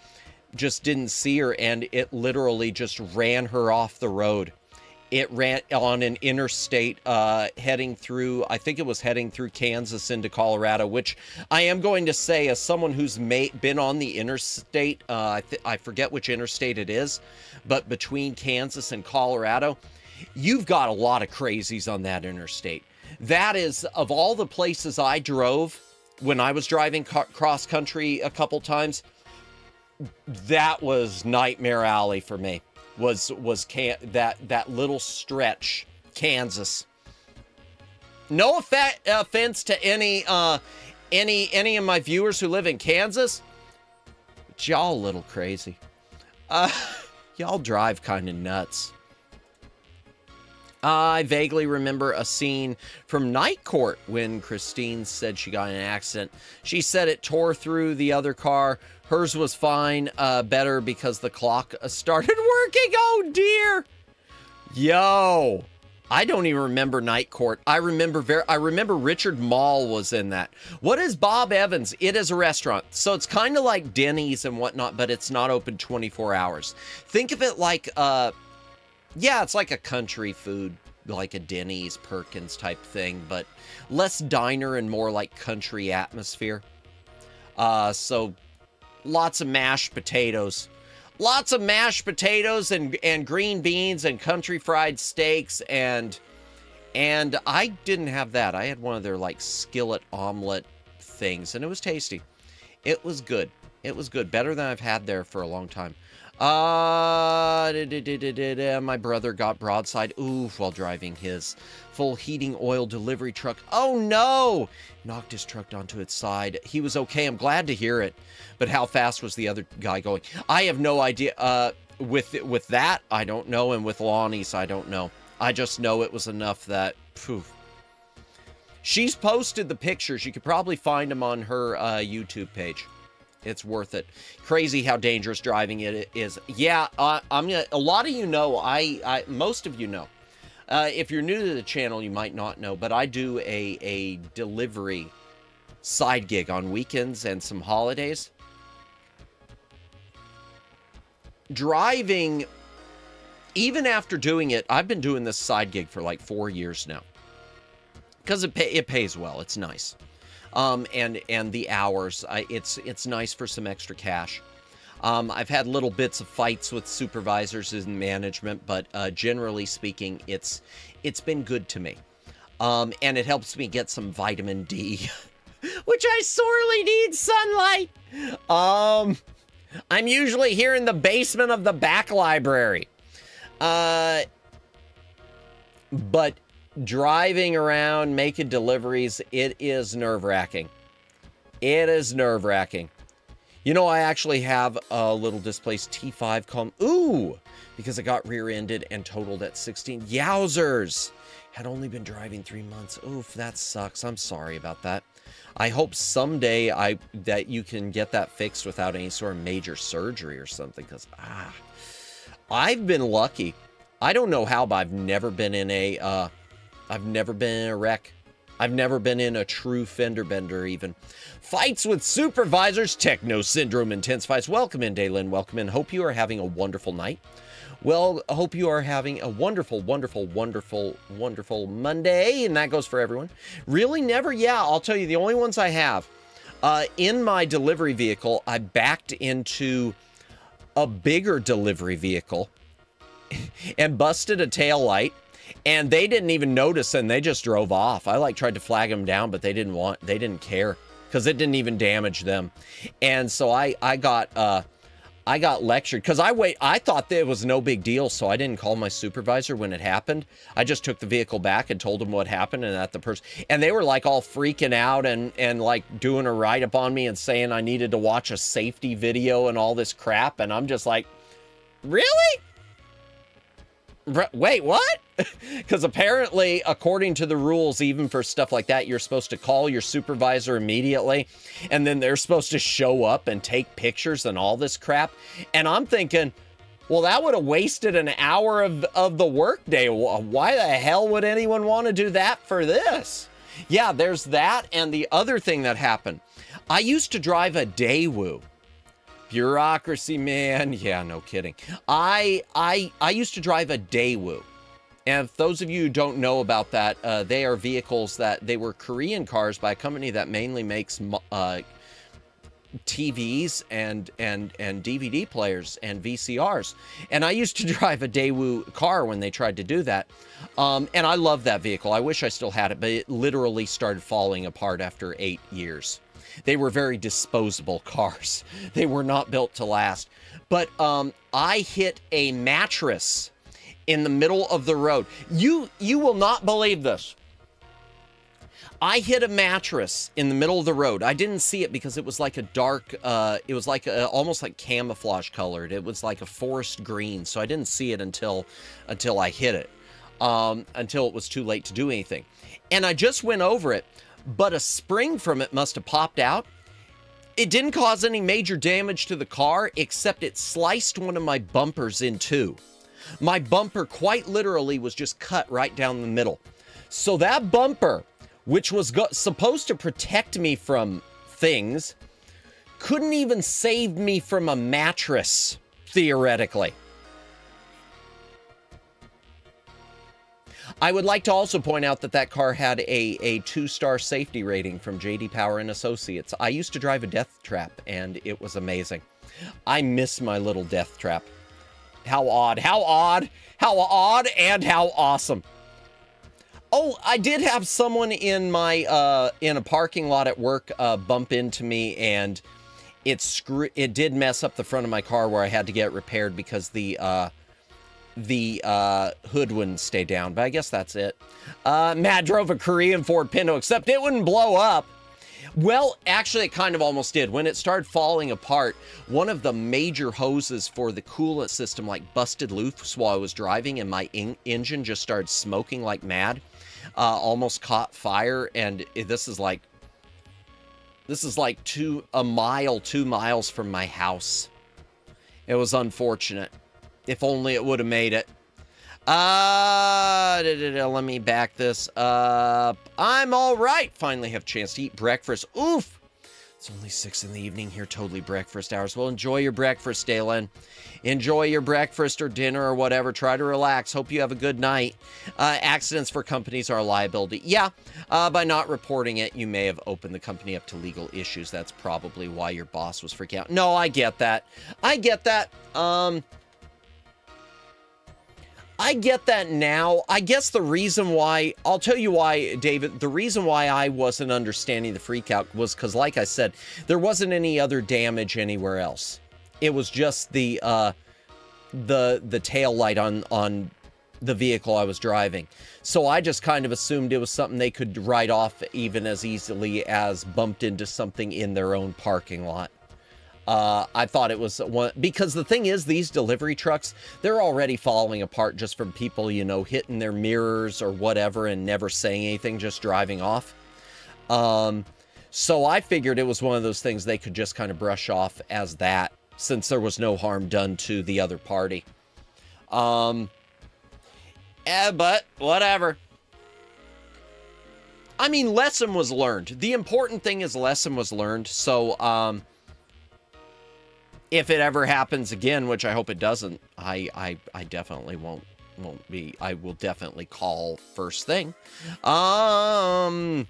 Speaker 2: just didn't see her, and it literally just ran her off the road. It ran on an interstate heading through, I think it was heading through Kansas into Colorado, which I am going to say, as someone who's been on the interstate, I forget which interstate it is, but between Kansas and Colorado, you've got a lot of crazies on that interstate. That is, of all the places I drove when I was driving cross country a couple times, that was Nightmare Alley for me. Was that little stretch, Kansas. No offense to any of my viewers who live in Kansas, but y'all a little crazy. Y'all drive kind of nuts. I vaguely remember a scene from Night Court when Christine said she got in an accident. She said it tore through the other car. Hers was fine, better because the clock started working. Oh, dear. Yo, I don't even remember Night Court. I remember Richard Mall was in that. What is Bob Evans? It is a restaurant. So it's kind of like Denny's and whatnot, but it's not open 24 hours. Think of it like, yeah, it's like a country food, like a Denny's, Perkins type thing, but less diner and more like country atmosphere. So lots of mashed potatoes. Lots of mashed potatoes and green beans and country fried steaks and I didn't have that. I had one of their like skillet omelet things and it was tasty. It was good. It was good. Better than I've had there for a long time. My brother got broadside while driving his full heating oil delivery truck. Oh no! Knocked his truck onto its side. He was okay. I'm glad to hear it. But how fast was the other guy going? I have no idea. With that, I don't know. And with Lonnie's, I don't know. I just know it was enough that, phew. She's posted the pictures. You could probably find them on her YouTube page. It's worth it. Crazy how dangerous driving it is. Yeah, a lot of you know, most of you know. If you're new to the channel, you might not know, but I do a delivery side gig on weekends and some holidays. Driving, even after doing it, I've been doing this side gig for like 4 years now. Because it pays well. It's nice. And the hours, it's nice for some extra cash. I've had little bits of fights with supervisors and management, but generally speaking, it's been good to me. And it helps me get some vitamin D, which I sorely need sunlight. I'm usually here in the basement of the back library. But driving around, making deliveries, it is nerve-wracking. It is nerve-wracking. You know, I actually have a little displaced T5 come. Ooh! Because it got rear-ended and totaled at 16. Yowzers! Had only been driving 3 months. Oof, that sucks. I'm sorry about that. I hope someday that you can get that fixed without any sort of major surgery or something. Because, I've been lucky. I don't know how, but I've never been in a wreck. I've never been in a true fender bender even. Fights with supervisors, techno syndrome, intense fights. Welcome in, Daylin. Welcome in. Hope you are having a wonderful night. Well, hope you are having a wonderful, wonderful, wonderful, wonderful Monday. And that goes for everyone. Really never? Yeah, I'll tell you the only ones I have. In my delivery vehicle, I backed into a bigger delivery vehicle and busted a tail light. And they didn't even notice, and they just drove off. I tried to flag them down, but they didn't care because it didn't even damage them. And so I got lectured because I thought that it was no big deal, so I didn't call my supervisor when it happened. I just took the vehicle back and told them what happened, and that the person, and they were like all freaking out and like doing a write-up on me and saying I needed to watch a safety video and all this crap, and I'm just like, really? Wait, what? Because apparently, according to the rules, even for stuff like that, you're supposed to call your supervisor immediately, and then they're supposed to show up and take pictures and all this crap. And I'm thinking, well, that would have wasted an hour of the workday. Why the hell would anyone want to do that for this? Yeah, there's that. And the other thing that happened, I used to drive a dayo. Bureaucracy, man. Yeah, no kidding. I used to drive a dayo. And if those of you who don't know about that, they are vehicles they were Korean cars by a company that mainly makes TVs and DVD players and VCRs. And I used to drive a daewoo car when they tried to do that. And I love that vehicle. I wish I still had it, but it literally started falling apart after 8 years. They were very disposable cars. They were not built to last. But I hit a mattress in the middle of the road. You will not believe this. I hit a mattress in the middle of the road. I didn't see it because it was like a dark, it was like almost like camouflage colored. It was like a forest green. So I didn't see it until I hit it, until it was too late to do anything. And I just went over it, but a spring from it must have popped out. It didn't cause any major damage to the car, except it sliced one of my bumpers in two. My bumper quite literally was just cut right down the middle. So that bumper, which was supposed to protect me from things, couldn't even save me from a mattress, theoretically. I would like to also point out that car had a 2-star safety rating from J.D. Power and Associates. I used to drive a death trap, and it was amazing. I miss my little death trap. How odd, how odd, how odd, and how awesome. Oh, I did have someone in my in a parking lot at work bump into me, and it did mess up the front of my car where I had to get it repaired because the hood wouldn't stay down. But I guess that's it. Matt drove a Korean Ford Pinto, except it wouldn't blow up. Well, actually, it kind of almost did. When it started falling apart, one of the major hoses for the coolant system busted loose while I was driving, and my engine just started smoking like mad. Almost caught fire, and this is like 2 miles from my house. It was unfortunate. If only it would have made it. Let me back this up. I'm all right. Finally have a chance to eat breakfast. Oof. It's only 6 in the evening here. Totally breakfast hours. Well, enjoy your breakfast, Dalen. Enjoy your breakfast or dinner or whatever. Try to relax. Hope you have a good night. Accidents for companies are a liability. Yeah, by not reporting it, you may have opened the company up to legal issues. That's probably why your boss was freaking out. No, I get that. I get that. I get that now. I guess the reason why, I'll tell you why, David, the reason why I wasn't understanding the freak out was because, like I said, there wasn't any other damage anywhere else. It was just the tail light on the vehicle I was driving. So I just kind of assumed it was something they could write off even as easily as bumped into something in their own parking lot. I thought it was one, because the thing is, these delivery trucks, they're already falling apart just from people, hitting their mirrors or whatever and never saying anything, just driving off. So I figured it was one of those things they could just kind of brush off as that, since there was no harm done to the other party. But whatever. I mean, lesson was learned. The important thing is lesson was learned. So, if it ever happens again, which I hope it doesn't, I definitely won't be. I will definitely call first thing. My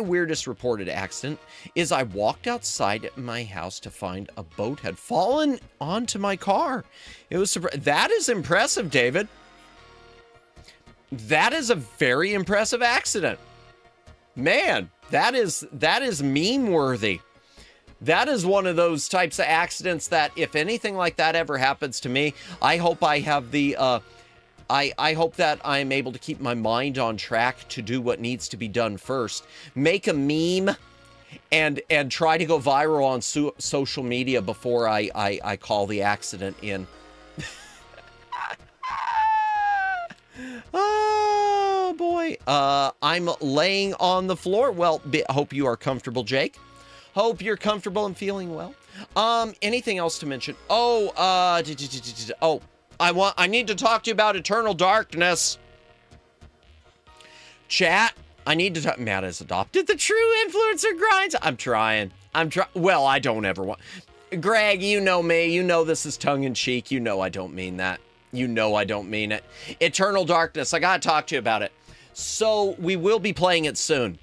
Speaker 2: weirdest reported accident is I walked outside my house to find a boat had fallen onto my car. It was that is impressive, David. That is a very impressive accident. Man, that is meme worthy. That is one of those types of accidents that if anything like that ever happens to me, I hope I have the, I hope that I am able to keep my mind on track to do what needs to be done first. Make a meme and try to go viral on social media before I call the accident in. I'm laying on the floor. Well, hope you are comfortable, Jake. Hope you're comfortable and feeling well. Anything else to mention? I need to talk to you about Eternal Darkness. Chat, I need to talk. Matt has adopted the true influencer grinds. I'm trying. Well, I don't ever want. Greg, you know me. You know this is tongue-in-cheek. You know I don't mean that. You know I don't mean it. Eternal Darkness, I gotta talk to you about it. So, we will be playing it soon.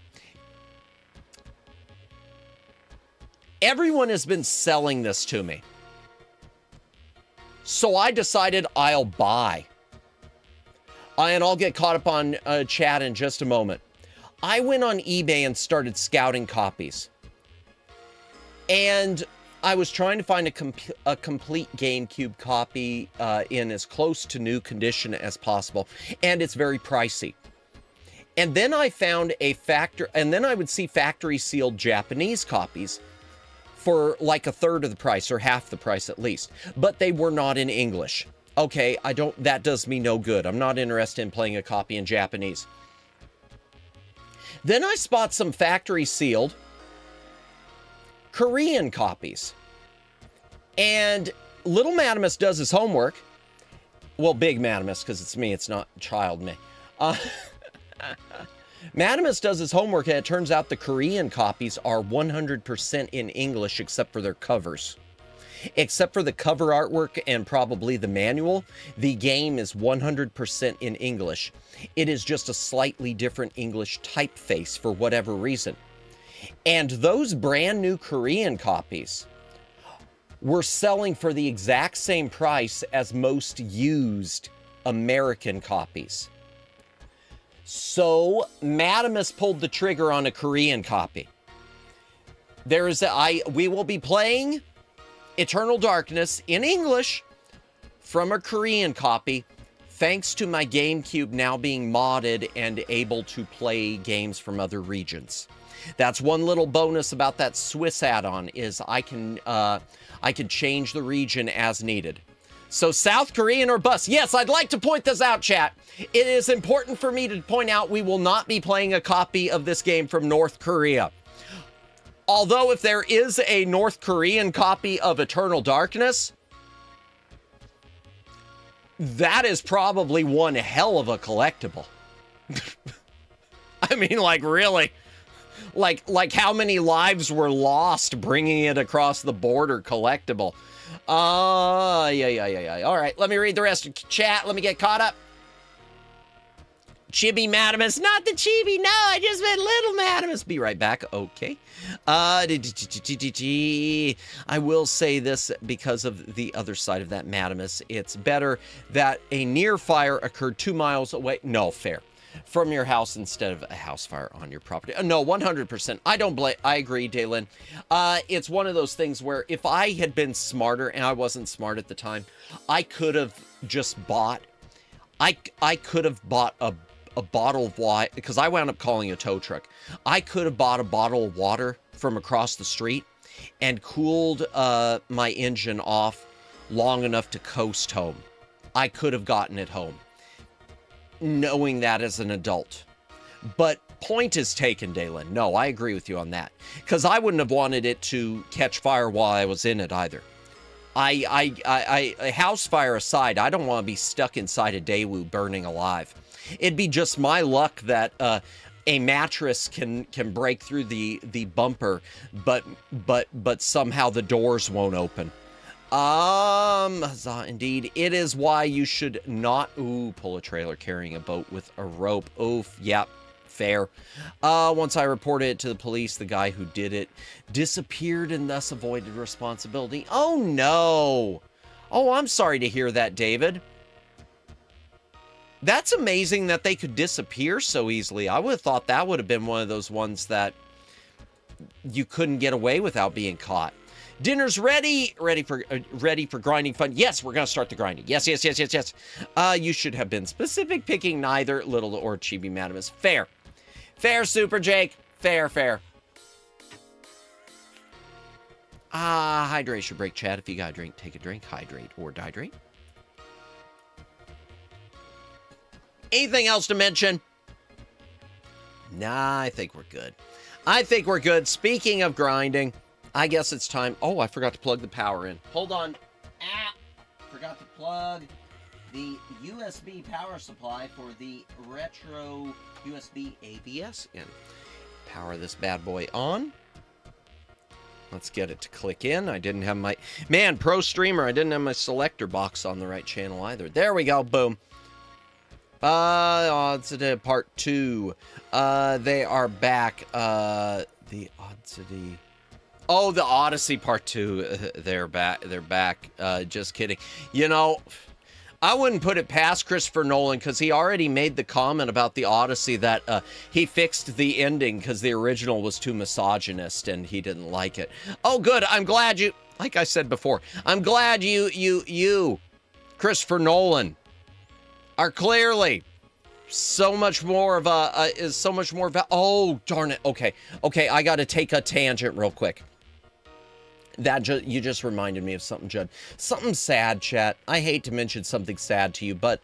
Speaker 2: Everyone has been selling this to me. So I decided I'll buy. And I'll get caught up on chat in just a moment. I went on eBay and started scouting copies. And I was trying to find a complete GameCube copy in as close to new condition as possible. And it's very pricey. And then I found and then I would see factory sealed Japanese copies for like a third of the price or half the price at least, but they were not in English. Okay, that does me no good. I'm not interested in playing a copy in Japanese. Then I spot some factory sealed Korean copies. And little Madamus does his homework. Well, big Madamus, because it's me, it's not child me. Madamus does his homework, and it turns out the Korean copies are 100% in English except for their covers. Except for the cover artwork and probably the manual, the game is 100% in English. It is just a slightly different English typeface for whatever reason. And those brand new Korean copies were selling for the exact same price as most used American copies. So, Madamus pulled the trigger on a Korean copy. We will be playing Eternal Darkness in English from a Korean copy, thanks to my GameCube now being modded and able to play games from other regions. That's one little bonus about that Swiss add-on, is I can change the region as needed. So South Korean or bust. Yes, I'd like to point this out, chat. It is important for me to point out we will not be playing a copy of this game from North Korea. Although if there is a North Korean copy of Eternal Darkness, that is probably one hell of a collectible. I mean, like, really? Like how many lives were lost bringing it across the border collectible? Yeah. All right, let me read the rest of chat. Let me get caught up. Chibi Madamus, not the Chibi. No, I just meant Little Madamus. Be right back. Okay. I will say this because of the other side of that Madamus. It's better that a near fire occurred 2 miles away. No, fair. From your house instead of a house fire on your property. No, 100%. I agree, Daylin. It's one of those things where if I had been smarter, and I wasn't smart at the time, I could have just bought, I could have bought a bottle of water, because I wound up calling a tow truck. I could have bought a bottle of water from across the street and cooled my engine off long enough to coast home. I could have gotten it home, knowing that as an adult. But point is taken, Dalen. No, I agree with you on that. Because I wouldn't have wanted it to catch fire while I was in it either. A house fire aside, I don't want to be stuck inside a Daewoo burning alive. It'd be just my luck that a mattress can break through the bumper, but somehow the doors won't open. Indeed, it is why you should not, pull a trailer carrying a boat with a rope. Oof, yep, fair. Once I reported it to the police, the guy who did it disappeared and thus avoided responsibility. Oh, no. Oh, I'm sorry to hear that, David. That's amazing that they could disappear so easily. I would have thought that would have been one of those ones that you couldn't get away without being caught. Dinner's ready for grinding fun. Yes, we're gonna start the grinding. Yes. You should have been specific, picking neither Little or Chibi Madamus. Fair, Super Jake. Fair. Hydration break, chat. If you got a drink, take a drink. Hydrate or dehydrate. Anything else to mention? Nah, I think we're good. I think we're good. Speaking of grinding, I guess it's time. Oh, I forgot to plug the power in. Hold on. Forgot to plug the USB power supply for the retro USB AVS in. Power this bad boy on. Let's get it to click in. I didn't have my... Man, pro streamer, I didn't have my selector box on the right channel either. There we go. Boom. It's part 2. They are back. The Odyssey. Oh, the Odyssey part 2. They're back. They're back. Just kidding. You know, I wouldn't put it past Christopher Nolan because he already made the comment about the Odyssey that he fixed the ending because the original was too misogynist and he didn't like it. Oh, good. I'm glad you, like I said before, I'm glad you, Christopher Nolan, are clearly so much more of oh, darn it. Okay, I got to take a tangent real quick. You just reminded me of something, Judd. Something sad, chat. I hate to mention something sad to you, but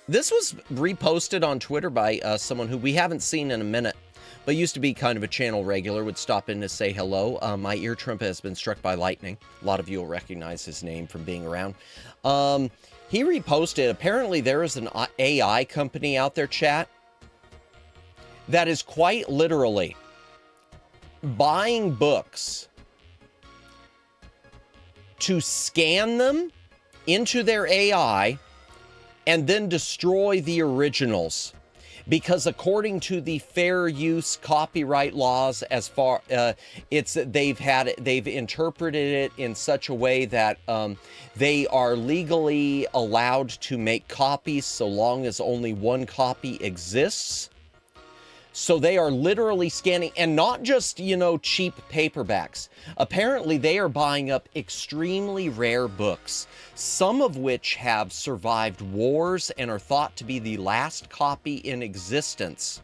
Speaker 2: this was reposted on Twitter by someone who we haven't seen in a minute, but used to be kind of a channel regular, would stop in to say hello. My ear trumpet has been struck by lightning. A lot of you will recognize his name from being around. He reposted, apparently there is an AI company out there, chat, that is quite literally buying books to scan them into their AI and then destroy the originals, because according to the fair use copyright laws, as far they've interpreted it in such a way that they are legally allowed to make copies so long as only one copy exists. So they are literally scanning, and not just, you know, cheap paperbacks. Apparently they are buying up extremely rare books, some of which have survived wars and are thought to be the last copy in existence.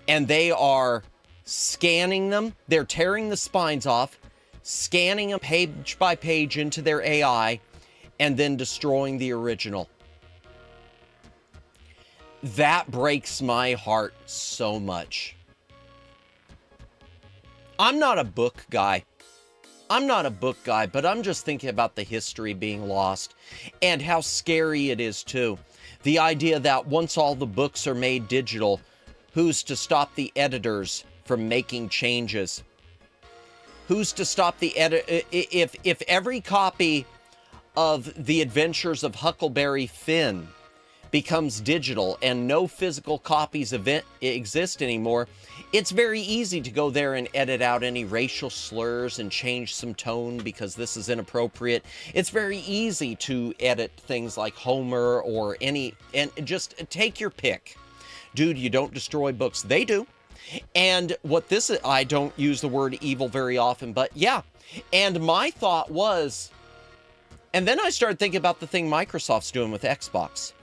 Speaker 2: And they are scanning them. They're tearing the spines off, scanning them page by page into their AI, and then destroying the original. That breaks my heart so much. I'm not a book guy, but I'm just thinking about the history being lost and how scary it is too. The idea that once all the books are made digital, who's to stop the editors from making changes? Who's to stop the if every copy of The Adventures of Huckleberry Finn becomes digital and no physical copies exist anymore, it's very easy to go there and edit out any racial slurs and change some tone because this is inappropriate. It's very easy to edit things like Homer or and just take your pick. Dude, you don't destroy books. They do. And what this is, I don't use the word evil very often, but yeah. And my thought was, and then I started thinking about the thing Microsoft's doing with Xbox.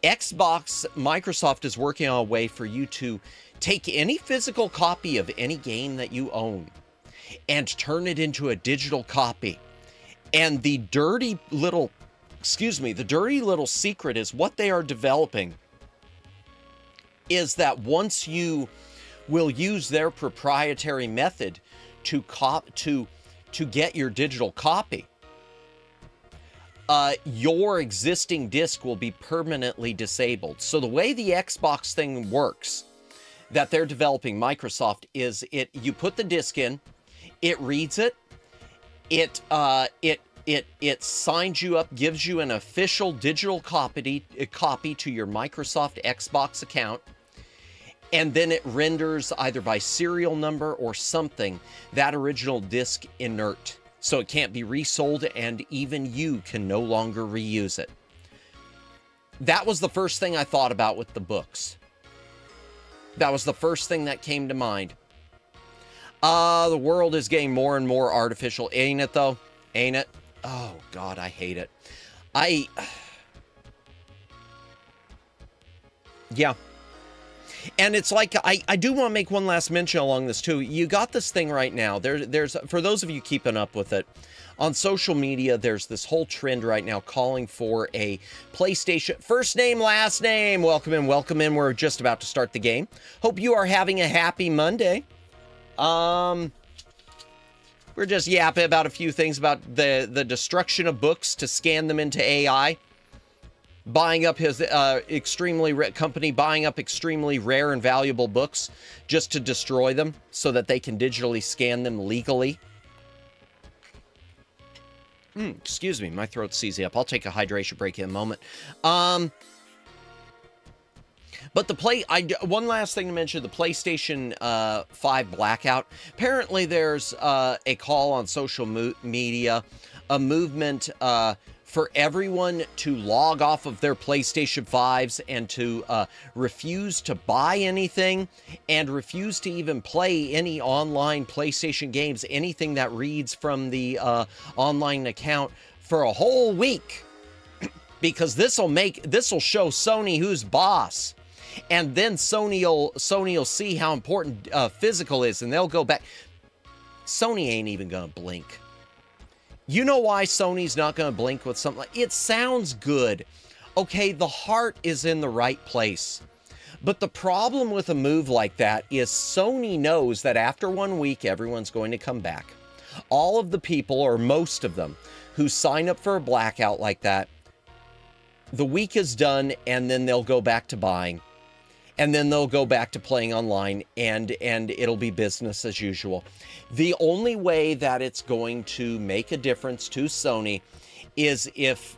Speaker 2: Microsoft is working on a way for you to take any physical copy of any game that you own and turn it into a digital copy. And the dirty little secret is what they are developing is that once you will use their proprietary method to get your digital copy, your existing disc will be permanently disabled. So the way the Xbox thing works that they're developing, Microsoft, is you put the disc in, it reads it, it signs you up, gives you an official digital copy to your Microsoft Xbox account, and then it renders either by serial number or something that original disc inert. So it can't be resold, and even you can no longer reuse it. That was the first thing I thought about with the books. That was the first thing that came to mind. The world is getting more and more artificial. Ain't it, though? Ain't it? Oh, God, I hate it. Yeah. And it's like, I do want to make one last mention along this too. You got this thing right now. There's for those of you keeping up with it, on social media, there's this whole trend right now calling for a PlayStation first name, last name. Welcome in, welcome in. We're just about to start the game. Hope you are having a happy Monday. We're just yapping about a few things about the destruction of books to scan them into AI. Buying up his company buying up extremely rare and valuable books just to destroy them so that they can digitally scan them legally. Excuse me, my throat's seizing up. I'll take a hydration break in a moment. But one last thing to mention, the PlayStation 5 blackout. Apparently there's a call on social media, a movement for everyone to log off of their PlayStation 5s and to refuse to buy anything and refuse to even play any online PlayStation games, anything that reads from the online account for a whole week. Because this will show Sony who's boss. And then Sony will see how important physical is, and they'll go back. Sony ain't even gonna blink. You know why Sony's not going to blink with something like it? Sounds good. Okay, the heart is in the right place. But the problem with a move like that is Sony knows that after 1 week, everyone's going to come back. All of the people, or most of them, who sign up for a blackout like that, the week is done, and then they'll go back to buying. And then they'll go back to playing online, and it'll be business as usual. The only way that it's going to make a difference to Sony is if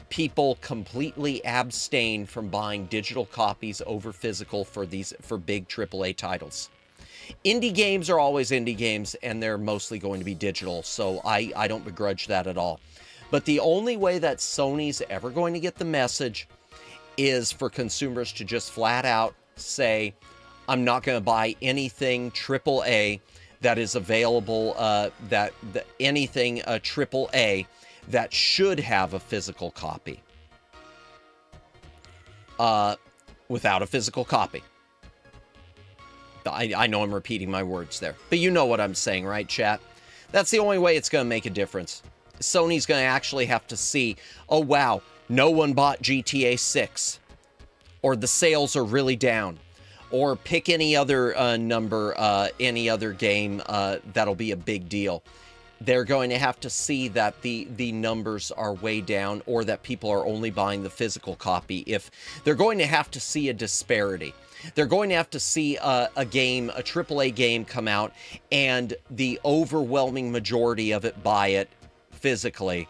Speaker 2: people completely abstain from buying digital copies over physical for big AAA titles. Indie games are always indie games, and they're mostly going to be digital, so I don't begrudge that at all. But the only way that Sony's ever going to get the message is for consumers to just flat out say, I'm not going to buy anything AAA that is available, anything AAA that should have a physical copy. Without a physical copy. I know I'm repeating my words there, but you know what I'm saying, right, chat? That's the only way it's going to make a difference. Sony's going to actually have to see, oh wow, no one bought GTA 6. Or the sales are really down. Or pick any other number, any other game that'll be a big deal. They're going to have to see that the numbers are way down, or that people are only buying the physical copy. If they're going to have to see a disparity. They're going to have to see a AAA game come out, and the overwhelming majority of it buy it physically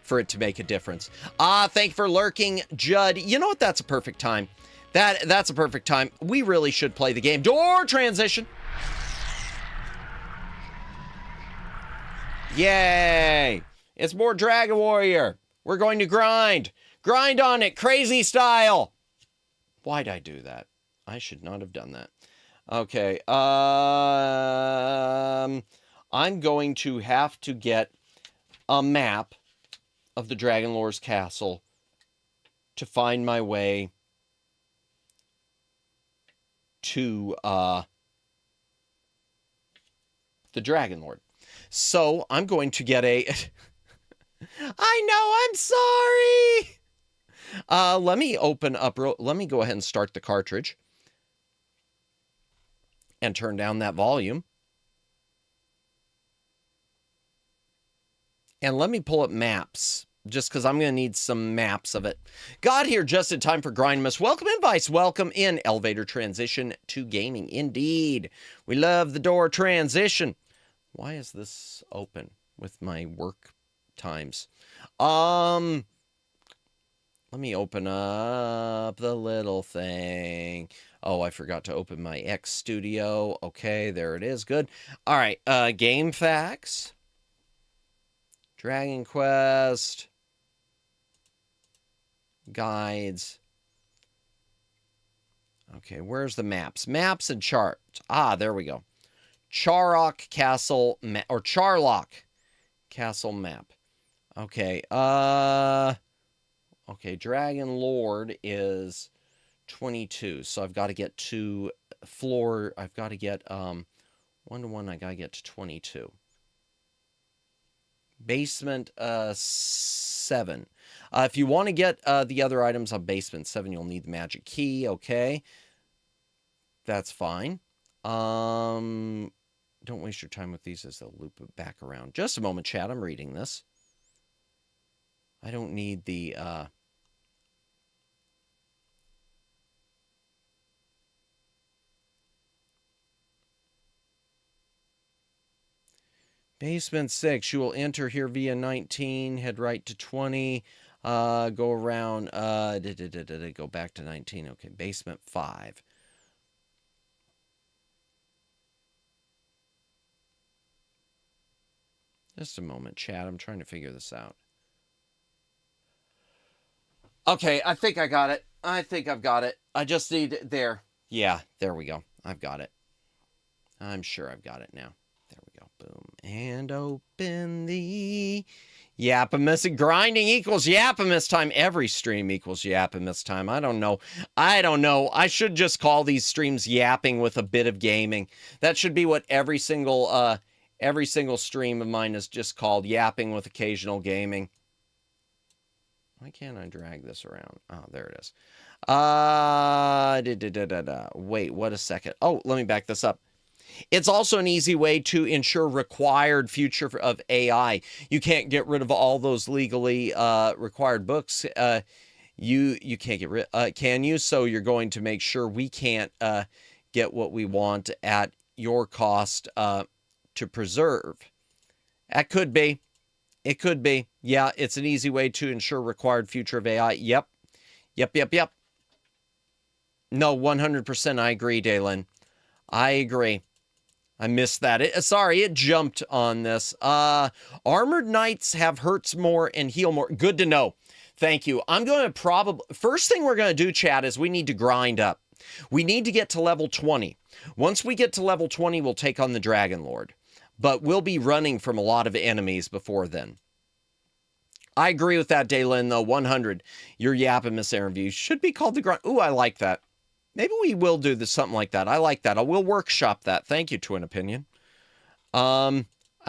Speaker 2: for it to make a difference. Thank you for lurking, Judd. You know what? That's a perfect time. That's a perfect time. We really should play the game. Door transition. Yay! It's more Dragon Warrior. We're going to grind. Grind on it, crazy style. Why'd I do that? I should not have done that. Okay. I'm going to have to get a map of the Dragon Lord's castle to find my way to the Dragon Lord. So I'm going to get a I know, I'm sorry. Let me open up let me go ahead and start the cartridge and turn down that volume. And let me pull up maps, just because I'm going to need some maps of it. Got here just in time for Grindmas. Welcome in, Vice. Welcome in. Elevator transition to gaming. Indeed. We love the door transition. Why is this open with my work times? Let me open up the little thing. Oh, I forgot to open my X Studio. Okay, there it is. Good. All right. Game facts. Dragon Quest. Guides. Okay, where's the maps? Maps and charts. There we go. Charlock Castle or Charlock Castle map. Okay. Okay, Dragon Lord is 22. So I've got to get to floor. I've got to get 1 to 1. I got to get to 22. Basement 7. If you want to get the other items on basement 7, you'll need the magic key. Okay. That's fine. Don't waste your time with these as they'll loop it back around. Just a moment, chat. I'm reading this. I don't need the... Basement 6, you will enter here via 19, head right to 20, go around, go back to 19. Okay, basement 5. Just a moment, chat. I'm trying to figure this out. Okay, I think I got it. I think I've got it. I just need there. Yeah, there we go. I've got it. I'm sure I've got it now. There we go. Boom. And open the YAAAAP. Grinding equals YAAAAP time. Every stream equals YAAAAP time. I don't know. I should just call these streams yapping with a bit of gaming. That should be what every single stream of mine is just called, yapping with occasional gaming. Why can't I drag this around? Oh, there it is. Wait, what a second. Oh, let me back this up. It's also an easy way to ensure required future of AI. You can't get rid of all those legally required books. You can't get rid, can you? So you're going to make sure we can't get what we want at your cost to preserve. That could be. It could be. Yeah, it's an easy way to ensure required future of AI. Yep. No, 100% I agree, Dalen. I agree. I missed that. Sorry, it jumped on this. Armored Knights have hurts more and heal more. Good to know. Thank you. I'm going to probably... First thing we're going to do, chat, is we need to grind up. We need to get to level 20. Once we get to level 20, we'll take on the Dragon Lord. But we'll be running from a lot of enemies before then. I agree with that, Daylin, though. 100. Your YAAAAP interview should be called the grind. Ooh, I like that. Maybe we will do this, something like that. I like that. I will workshop that. Thank you, Twin Opinion. I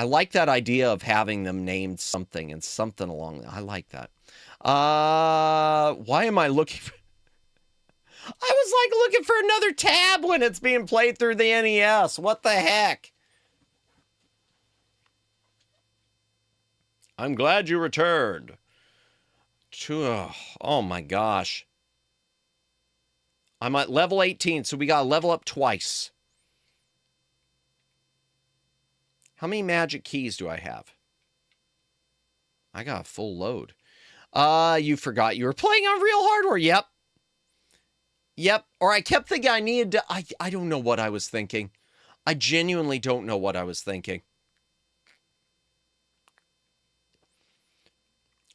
Speaker 2: like that idea of having them named something and something along that. I like that. Why am I looking for... I was like looking for another tab when it's being played through the NES. What the heck? I'm glad you returned. Oh my gosh. I'm at level 18, so we got to level up twice. How many magic keys do I have? I got a full load. You forgot you were playing on real hardware. Yep. Or I kept thinking I needed to... I don't know what I was thinking. I genuinely don't know what I was thinking.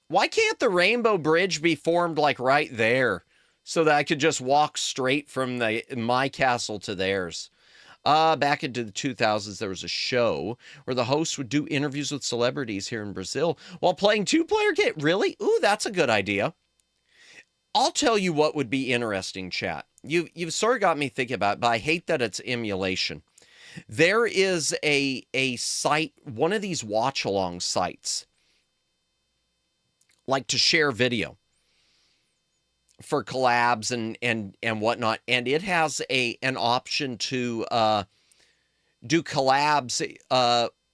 Speaker 2: Why can't the Rainbow Bridge be formed like right there? So that I could just walk straight from my castle to theirs. Back into the 2000s, there was a show where the host would do interviews with celebrities here in Brazil while playing two-player game. Really? Ooh, that's a good idea. I'll tell you what would be interesting, chat. You've sort of got me thinking about it, but I hate that it's emulation. There is a site, one of these watch-along sites, like to share video for collabs and whatnot, and it has an option to do collabs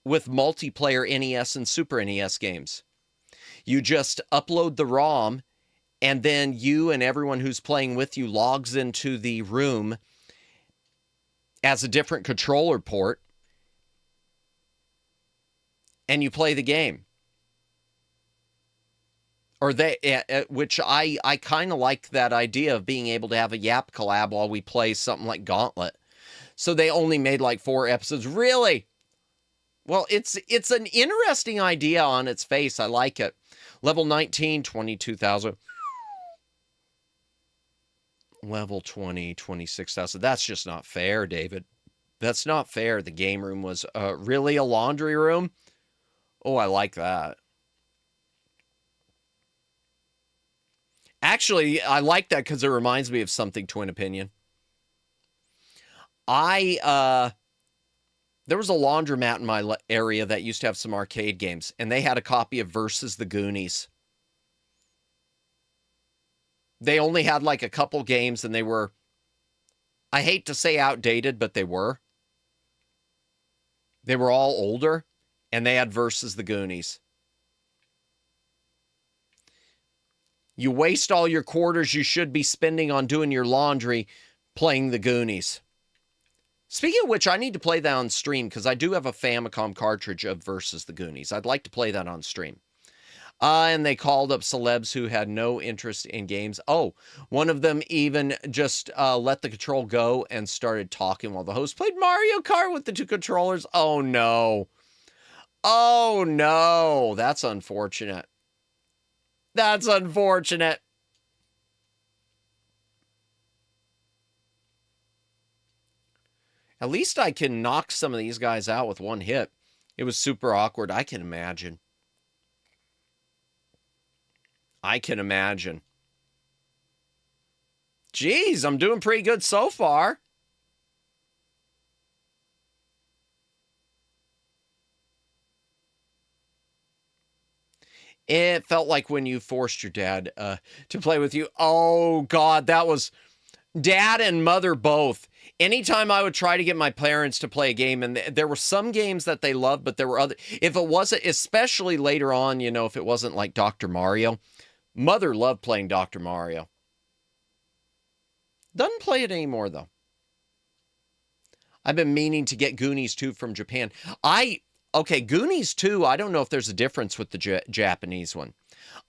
Speaker 2: with multiplayer NES and Super NES games. You just upload the ROM, and then you and everyone who's playing with you logs into the room as a different controller port, and you play the game. Or which I kind of like that idea of being able to have a YAAAP collab while we play something like Gauntlet. So they only made like 4 episodes. Really? Well, it's an interesting idea on its face. I like it. Level 19, 22,000. Level 20, 26,000. That's just not fair, David. That's not fair. The game room was really a laundry room. Oh, I like that. Actually, I like that because it reminds me of something, Twin Opinion. There was a laundromat in my area that used to have some arcade games, and they had a copy of Versus the Goonies. They only had like a couple games, and they were, I hate to say outdated, but they were. They were all older, and they had Versus the Goonies. You waste all your quarters you should be spending on doing your laundry playing the Goonies. Speaking of which, I need to play that on stream because I do have a Famicom cartridge of Versus the Goonies. I'd like to play that on stream. And they called up celebs who had no interest in games. Oh, one of them even just let the control go and started talking while the host played Mario Kart with the two controllers. Oh, no. Oh, no. That's unfortunate. That's unfortunate. At least I can knock some of these guys out with one hit. It was super awkward. I can imagine. I can imagine. Jeez, I'm doing pretty good so far. It felt like when you forced your dad to play with you. Oh, God, that was dad and mother both. Anytime I would try to get my parents to play a game, and there were some games that they loved, but there were other, if it wasn't, especially later on, you know, if it wasn't like Dr. Mario, mother loved playing Dr. Mario. Doesn't play it anymore, though. I've been meaning to get Goonies 2 from Japan. Okay, Goonies 2, I don't know if there's a difference with the Japanese one.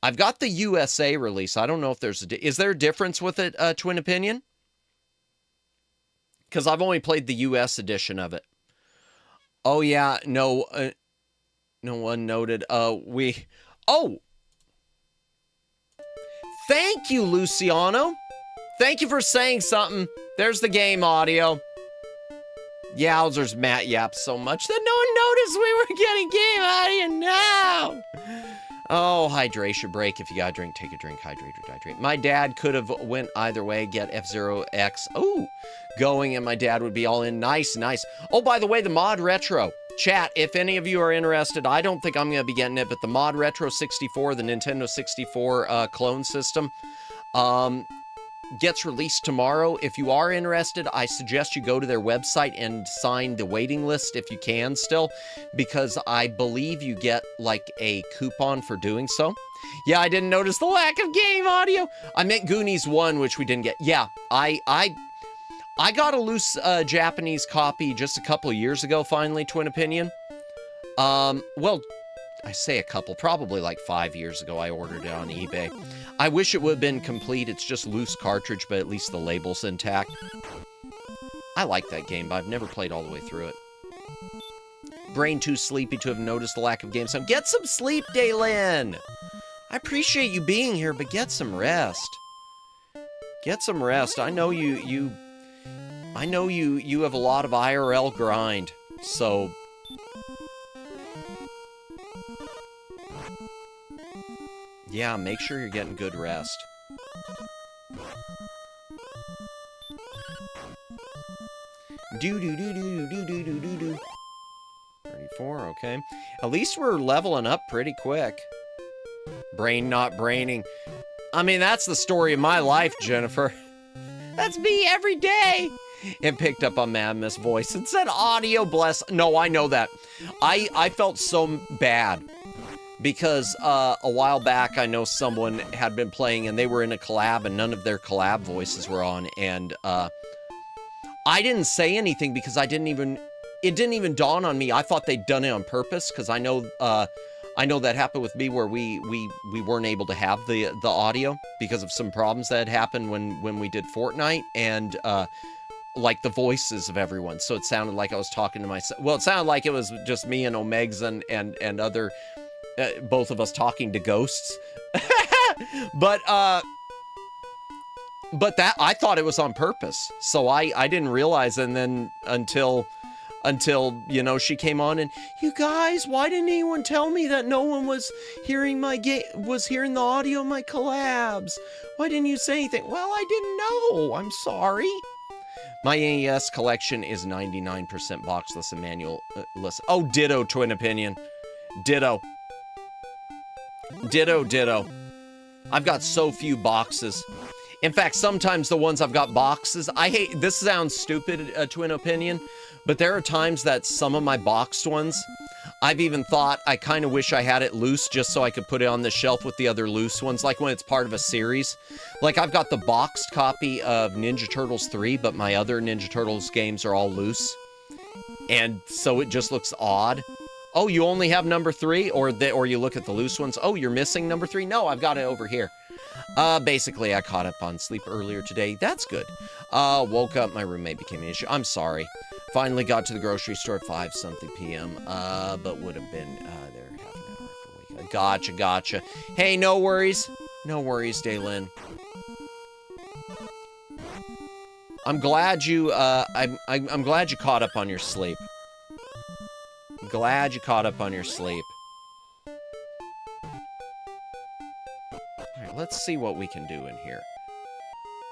Speaker 2: I've got the USA release. I don't know if there's is there a difference with it, Twin Opinion? Because I've only played the US edition of it. Oh, yeah, no one noted. Oh, thank you, Luciano. Thank you for saying something. There's the game audio. Yowzers, Matt yaps so much that no one noticed we were getting game audio now. Oh, hydration break. If you got a drink, take a drink. Hydrate or dehydrate. My dad could have went either way. Get F-Zero X. Oh, going, and my dad would be all in. Nice, nice. Oh, by the way, the Mod Retro. Chat, if any of you are interested, I don't think I'm going to be getting it, but the Mod Retro 64, the Nintendo 64 clone system, gets released tomorrow. If you are interested, I suggest you go to their website and sign the waiting list if you can still, because I believe you get like a coupon for doing so. Yeah, I didn't notice the lack of game audio. I meant Goonies 1, which we didn't get. Yeah, I got a loose Japanese copy just a couple years ago, finally, Twin Opinion. Well, I say a couple, probably like 5 years ago I ordered it on eBay. I wish it would have been complete. It's just loose cartridge, but at least the label's intact. I like that game, but I've never played all the way through it. Brain too sleepy to have noticed the lack of game sound. Get some sleep, Daylin! I appreciate you being here, but get some rest. Get some rest. I know you have a lot of IRL grind, so yeah, make sure you're getting good rest. Do do do do do do do do do. 34, okay. At least we're leveling up pretty quick. Brain not braining. I mean, that's the story of my life, Jennifer. That's me every day. It picked up on Madness' voice and said audio bless. No, I know that. I felt so bad. Because a while back, I know someone had been playing and they were in a collab and none of their collab voices were on. And I didn't say anything because it didn't even dawn on me. I thought they'd done it on purpose because I know that happened with me where we weren't able to have the audio because of some problems that had happened when we did Fortnite and like the voices of everyone. So it sounded like I was talking to myself. Well, it sounded like it was just me and Omegs and other... both of us talking to ghosts. but that I thought it was on purpose, so I didn't realize, and then until Until, you know, she came on and, you guys, why didn't anyone tell me that no one was hearing hearing the audio of my collabs? Why didn't you say anything? Well, I didn't know. I'm sorry. My NES collection is 99% boxless and manual-less. Oh, ditto, Twin Opinion. Ditto. Ditto, ditto. I've got so few boxes. In fact, sometimes the ones I've got boxes, I hate, this sounds stupid, Twin Opinion, but there are times that some of my boxed ones, I've even thought I kind of wish I had it loose just so I could put it on the shelf with the other loose ones, like when it's part of a series. Like I've got the boxed copy of Ninja Turtles 3, but my other Ninja Turtles games are all loose. And so it just looks odd. Oh, you only have number 3? Or you look at the loose ones. Oh, you're missing number 3? No, I've got it over here. Basically, I caught up on sleep earlier today. That's good. Woke up, my roommate became an issue. I'm sorry. Finally got to the grocery store at 5-something p.m., but would have been there half an hour for a week. Gotcha, gotcha. Hey, no worries. No worries, Daylin. I'm glad you, I'm glad you caught up on your sleep. Glad you caught up on your sleep. Alright, let's see what we can do in here.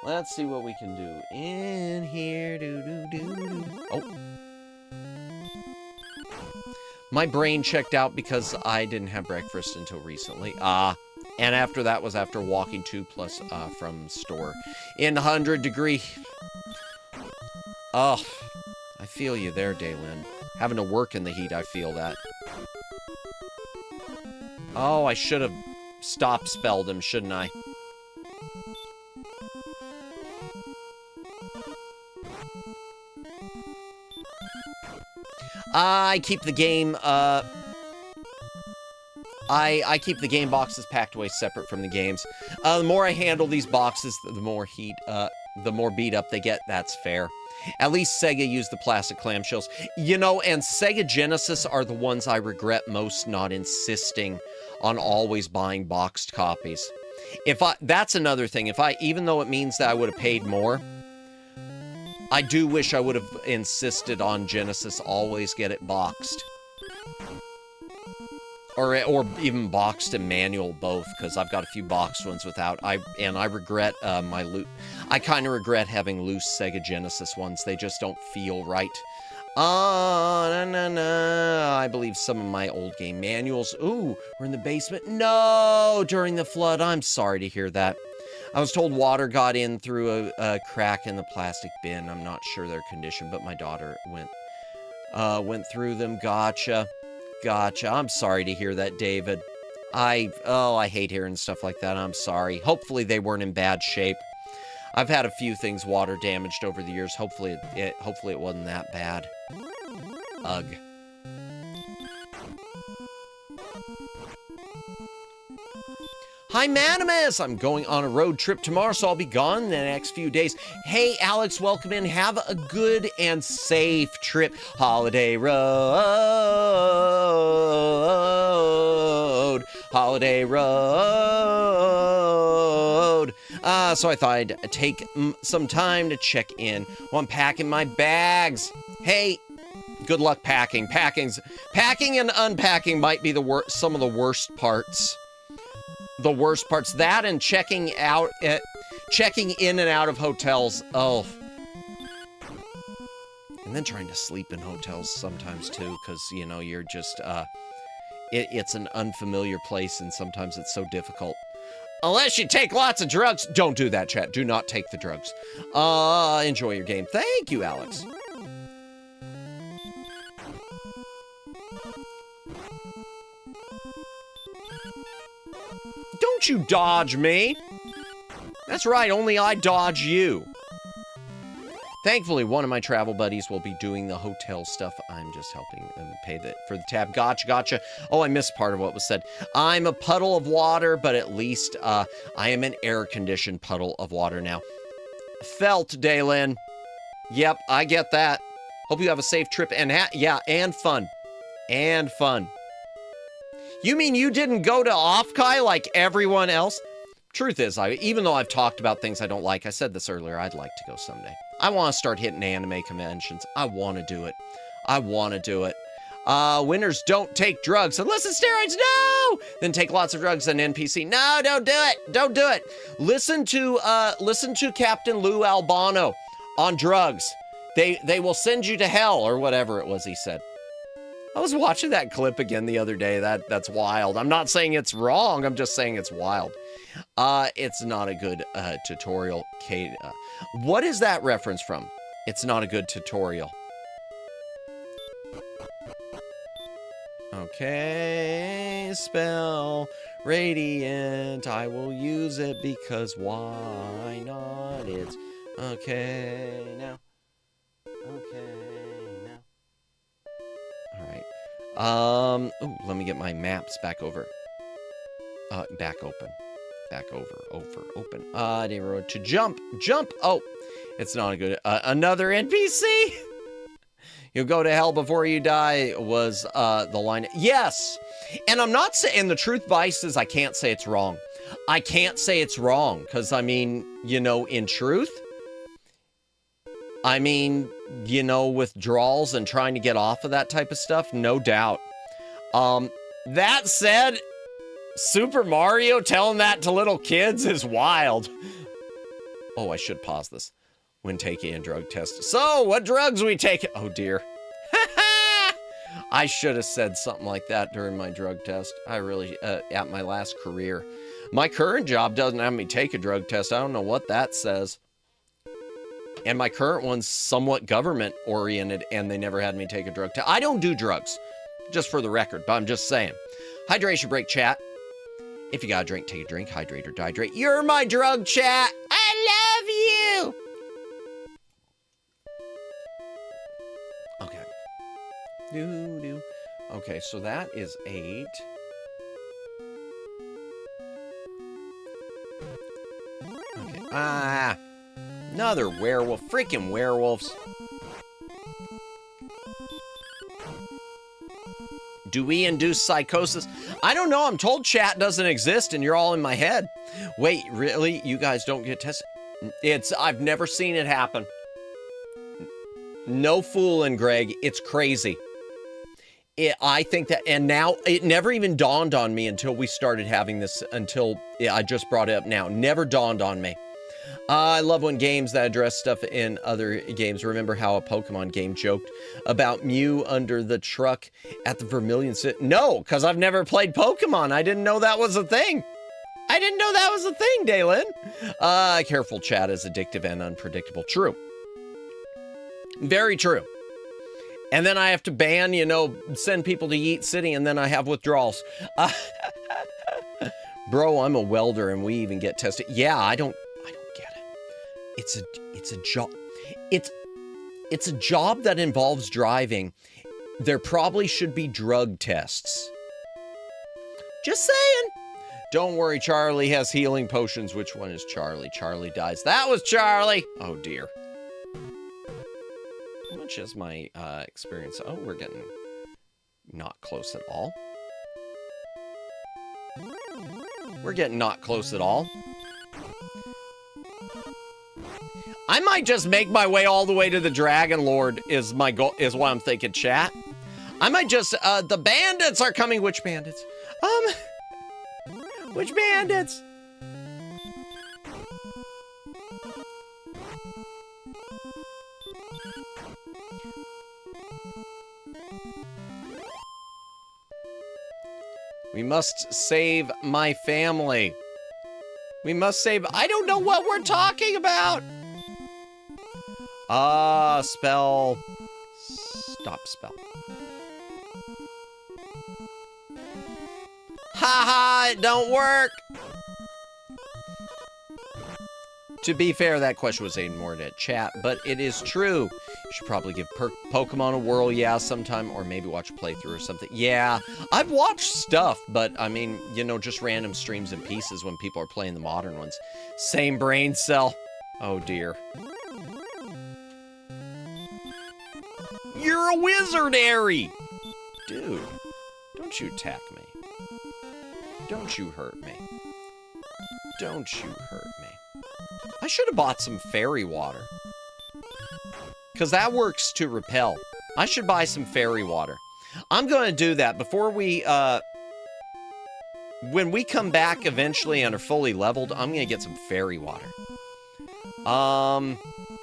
Speaker 2: Let's see what we can do in here. Oh. My brain checked out because I didn't have breakfast until recently. And after that was after walking 2+ from store in 100-degree. Oh, I feel you there, Daylin. Having to work in the heat, I feel that. Oh, I should have spelled him, shouldn't I? I keep the game, I keep the game boxes packed away separate from the games. The more I handle these boxes, the more the more beat up they get. That's fair. At least Sega used the plastic clamshells. You know, and Sega Genesis are the ones I regret most not insisting on always buying boxed copies. That's another thing. Even though it means that I would have paid more, I do wish I would have insisted on Genesis always get it boxed. Or even boxed and manual, both, because I've got a few boxed ones without. I regret my loot. I kind of regret having loose Sega Genesis ones. They just don't feel right. I believe some of my old game manuals. Ooh, we're in the basement. No, during the flood. I'm sorry to hear that. I was told water got in through a crack in the plastic bin. I'm not sure their condition, but my daughter went through them. Gotcha. Gotcha. I'm sorry to hear that, David. I hate hearing stuff like that. I'm sorry. Hopefully they weren't in bad shape. I've had a few things water damaged over the years. Hopefully it wasn't that bad. Ugh. Hi, Manimus! I'm going on a road trip tomorrow, so I'll be gone the next few days. Hey, Alex, welcome in. Have a good and safe trip. Holiday Road. Holiday Road. So I thought I'd take some time to check in while I'm packing my bags. Hey, good luck packing. Packing and unpacking might be some of the worst parts. The worst parts. That and checking in and out of hotels. Oh. And then trying to sleep in hotels sometimes too, because, you know, you're just, it's an unfamiliar place and sometimes it's so difficult. Unless you take lots of drugs. Don't do that, chat. Do not take the drugs. Enjoy your game. Thank you, Alex. Don't you dodge me. That's right, only I dodge you. Thankfully, one of my travel buddies will be doing the hotel stuff. I'm just helping them pay for the tab. Gotcha. Oh, I missed part of what was said. I'm a puddle of water, but at least I am an air-conditioned puddle of water now. Felt, Daylin. Yep, I get that. Hope you have a safe trip and and fun. And fun. You mean you didn't go to Offkai like everyone else? Truth is, even though I've talked about things I don't like, I said this earlier, I'd like to go someday. I want to start hitting anime conventions. I want to do it. I want to do it. Winners don't take drugs unless it's steroids. No! Then take lots of drugs. An NPC. No, don't do it. Don't do it. Listen to Captain Lou Albano on drugs. They will send you to hell, or whatever it was he said. I was watching that clip again the other day. That's wild. I'm not saying it's wrong. I'm just saying it's wild. It's not a good tutorial. Kate, what is that reference from? It's not a good tutorial. Okay, spell radiant. I will use it because why not? It's okay now. Okay now. All right. Ooh, let me get my maps back over. Back open. Back over, open. To jump. Oh, it's not a good. Another NPC. You'll go to hell before you die was the line. Yes, and I'm not saying the truth, Vice, is I can't say it's wrong. I can't say it's wrong because I mean, you know, in truth. I mean, you know, withdrawals and trying to get off of that type of stuff, no doubt. That said, Super Mario telling that to little kids is wild. Oh, I should pause this. When taking a drug test. So, what drugs we take? Oh, dear. I should have said something like that during my drug test. I really, at my last career. My current job doesn't have me take a drug test. I don't know what that says. And my current one's somewhat government-oriented, and they never had me take a drug test. I don't do drugs, just for the record, but I'm just saying. Hydration break, chat. If you got a drink, take a drink. Hydrate or dihydrate. You're my drug, chat. I love you. Okay. Okay, so that is 8. Okay. Another werewolf. Freaking werewolves. Do we induce psychosis? I don't know. I'm told chat doesn't exist and you're all in my head. Wait, really? You guys don't get tested? I've never seen it happen. No fooling, Greg. It's crazy. I think that, and now it never even dawned on me until we started having this, until I just brought it up now. Never dawned on me. I love when games that address stuff in other games. Remember how a Pokemon game joked about Mew under the truck at the Vermilion City? No, because I've never played Pokemon. I didn't know that was a thing. I didn't know that was a thing, Daylin. Careful, chat is addictive and unpredictable. True. Very true. And then I have to ban, send people to Yeet City, and then I have withdrawals. Bro, I'm a welder, and we even get tested. Yeah, I don't get it. It's a job. It's a job that involves driving. There probably should be drug tests. Just saying. Don't worry, Charlie has healing potions. Which one is Charlie? Charlie dies. That was Charlie. Oh, dear. How much is my experience? Oh, we're getting not close at all. We're getting not close at all. I might just make my way all the way to the Dragon Lord is my goal, is what I'm thinking, chat. I might just, the bandits are coming. Which bandits? Which bandits? We must save my family. We must save... I don't know what we're talking about. Spell. Stop spell. Ha, it don't work. To be fair, that question was aimed more at chat, but it is true. You should probably give Pokemon a whirl, yeah, sometime, or maybe watch a playthrough or something. Yeah, I've watched stuff, but I mean, just random streams and pieces when people are playing the modern ones. Same brain cell. Oh, dear. You're a wizard, Airy! Dude, don't you attack me. Don't you hurt me. Don't you hurt me. I should have bought some fairy water. Because that works to repel. I should buy some fairy water. I'm going to do that before we, when we come back eventually and are fully leveled, I'm going to get some fairy water.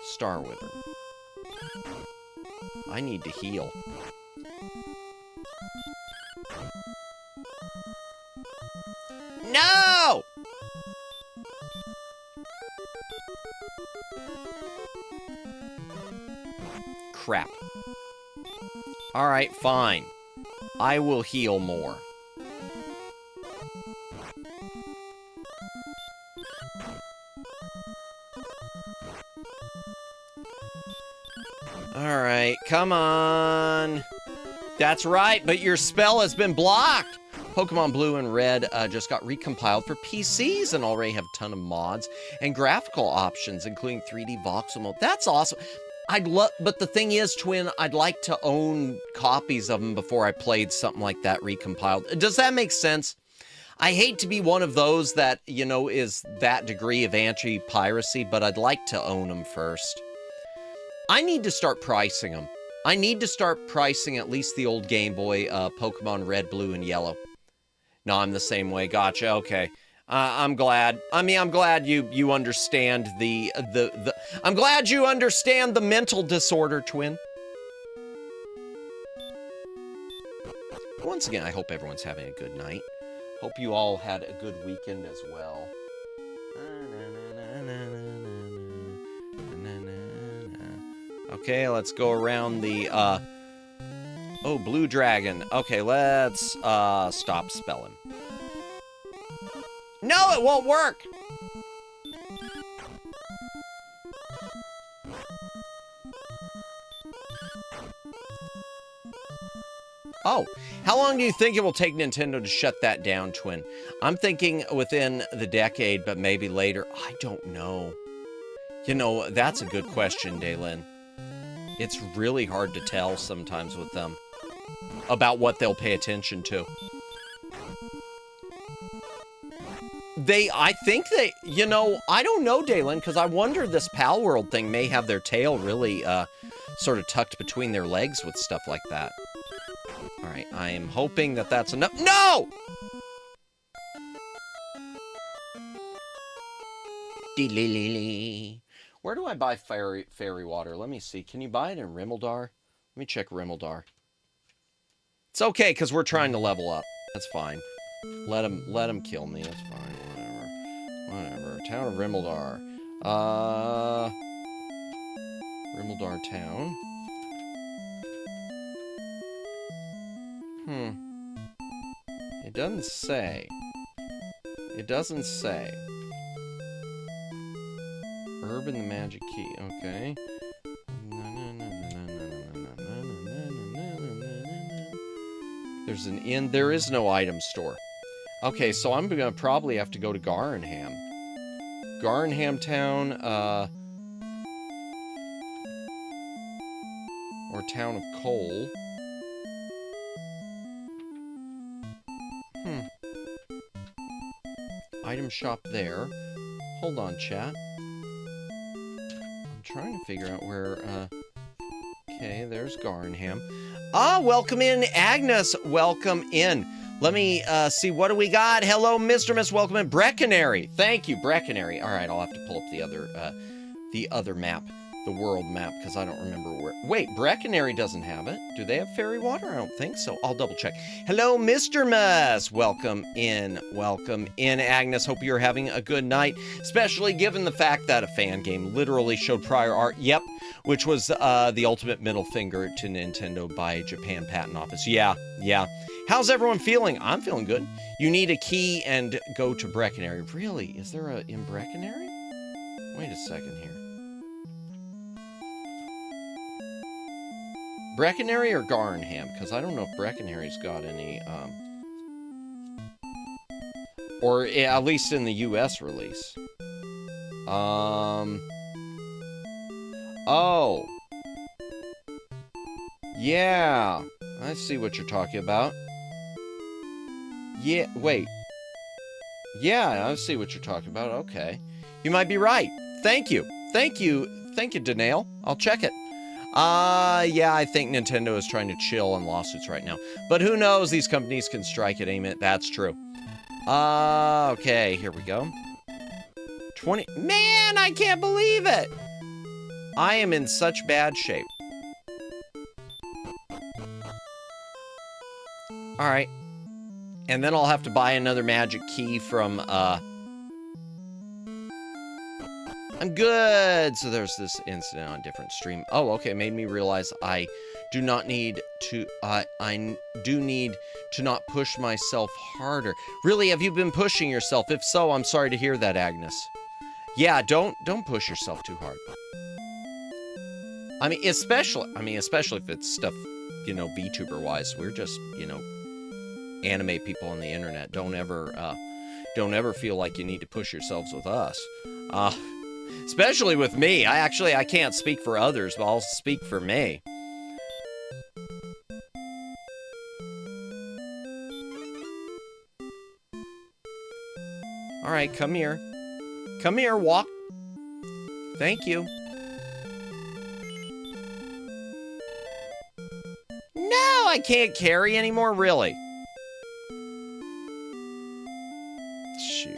Speaker 2: Star Wither. I need to heal. No! Crap. Alright, fine. I will heal more. Alright, come on. That's right, but your spell has been blocked. Pokemon Blue and Red just got recompiled for PCs and already have a ton of mods and graphical options, including 3D voxel mode. That's awesome. But the thing is, Twin, I'd like to own copies of them before I played something like that recompiled. Does that make sense? I hate to be one of those that, you know, is that degree of anti-piracy, but I'd like to own them first. I need to start pricing them. I need to start pricing at least the old Game Boy Pokemon Red, Blue, and Yellow. No, I'm the same way. Gotcha. Okay. I'm glad. I mean, I'm glad you understand I'm glad you understand the mental disorder, Twin. Once again, I hope everyone's having a good night. Hope you all had a good weekend as well. Okay, let's go around the, oh, Blue Dragon. Okay, let's, stop spelling. No, it won't work! Oh, how long do you think it will take Nintendo to shut that down, Twin? I'm thinking within the decade, but maybe later. I don't know. You know, that's a good question, Daylin. It's really hard to tell sometimes with them about what they'll pay attention to. I think they, you know, I don't know, Daylin, because I wonder this Pal World thing may have their tail really sort of tucked between their legs with stuff like that. All right, I am hoping that that's enough. No! Where do I buy fairy water? Let me see. Can you buy it in Rimeldar? Let me check Rimeldar. It's okay, because we're trying to level up. That's fine. Let him kill me. That's fine. Whatever. Town of Rimeldar. Rimeldar town. It doesn't say. It doesn't say. Urban the Magic Key. Okay. There's an inn. There is no item store. Okay, so I'm gonna probably have to go to Garenham. Garenham town, or Town of Coal. Item shop there. Hold on, chat. I'm trying to figure out where, okay, there's Garenham. Ah, welcome in, Agnes. Welcome in. Let me see, what do we got? Hello, Mr. Miss. Welcome in. Breckenary. Thank you, Breckenary. All right, I'll have to pull up the other map, the world map, because I don't remember where. Wait, Breckenary doesn't have it. Do they have fairy water? I don't think so. I'll double check. Hello, Mr. Miss. Welcome in. Welcome in, Agnes. Hope you're having a good night, especially given the fact that a fan game literally showed prior art. Yep. Which was the ultimate middle finger to Nintendo by Japan Patent Office. Yeah. How's everyone feeling? I'm feeling good. You need a key and go to Breckenary. Really? Is there a in Breckenary? Wait a second here. Breckenary or Garenham? Because I don't know if Breckenary's got any, or at least in the US release. Oh. Yeah. I see what you're talking about. Yeah, wait. Yeah, I see what you're talking about. Okay. You might be right. Thank you. Thank you, Danail. I'll check it. Yeah, I think Nintendo is trying to chill on lawsuits right now. But who knows? These companies can strike at any minute. That's true. Okay, here we go. 20. Man, I can't believe it. I am in such bad shape. All right. And then I'll have to buy another magic key from, I'm good. So there's this incident on a different stream. Oh, okay. Made me realize I do not need to, I do need to not push myself harder. Really, have you been pushing yourself? If so, I'm sorry to hear that, Agnes. Yeah, don't push yourself too hard. I mean, especially if it's stuff, you know, VTuber wise. We're just, you know, anime people on the internet. Don't ever feel like you need to push yourselves with us. Especially with me. I can't speak for others, but I'll speak for me. All right, come here. Come here, walk. Thank you. No, I can't carry anymore, really. Shoot.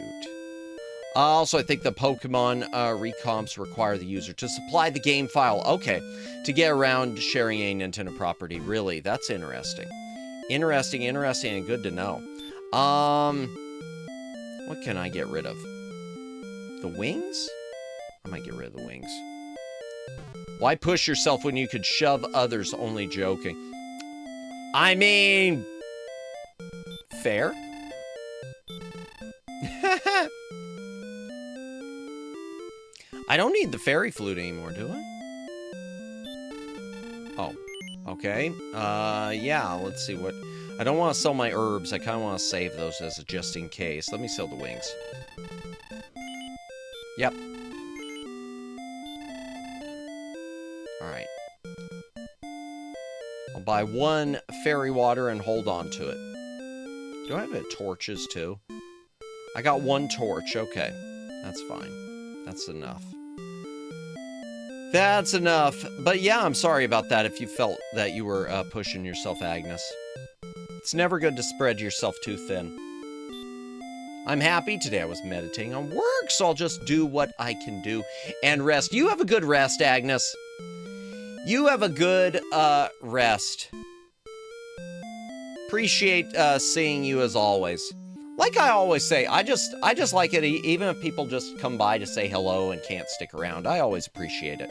Speaker 2: Also, I think the Pokemon recomps require the user to supply the game file. Okay, to get around sharing a Nintendo property. Really, that's interesting. Interesting, and good to know. What can I get rid of? The wings? I might get rid of the wings. Why push yourself when you could shove others? Only joking. I mean... fair? I don't need the fairy flute anymore, do I? Oh, okay. Yeah, let's see what... I don't want to sell my herbs. I kind of want to save those as a just in case. Let me sell the wings. Yep. Alright. I'll buy one fairy water and hold on to it. Do I have torches too? I got one torch. Okay. That's fine. That's enough. That's enough. But yeah, I'm sorry about that if you felt that you were pushing yourself, Agnes. It's never good to spread yourself too thin. I'm happy today. I was meditating on work, so I'll just do what I can do and rest. You have a good rest, Agnes. You have a good rest. Appreciate seeing you as always. Like I always say, I just like it even if people just come by to say hello and can't stick around. I always appreciate it.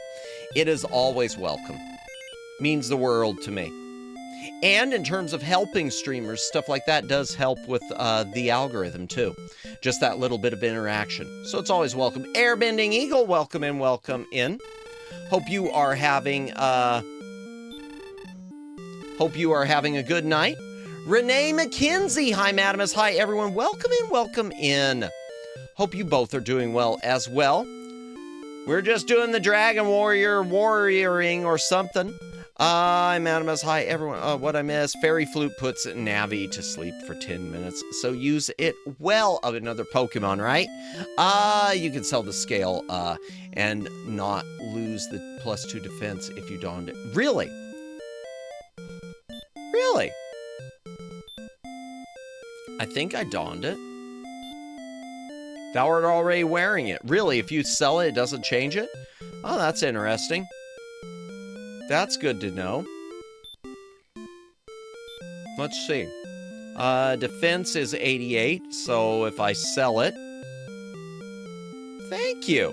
Speaker 2: It is always welcome. Means the world to me. And in terms of helping streamers, stuff like that does help with the algorithm too. Just that little bit of interaction. So it's always welcome. Airbending Eagle, welcome in, welcome in. Hope you are having a good night. Renee McKenzie, hi Madamus, hi everyone. Welcome in, welcome in. Hope you both are doing well as well. We're just doing the Dragon warrioring or something. Hi, Madamus. Hi, everyone. What I miss. Fairy Flute puts Navi to sleep for 10 minutes, so use it well. Of another Pokemon, right? You can sell the scale, and not lose the +2 defense if you donned it. Really? Really? I think I donned it. Thou art already wearing it. Really? If you sell it, it doesn't change it? Oh, that's interesting. That's good to know. Let's see. Defense is 88, so if I sell it... Thank you!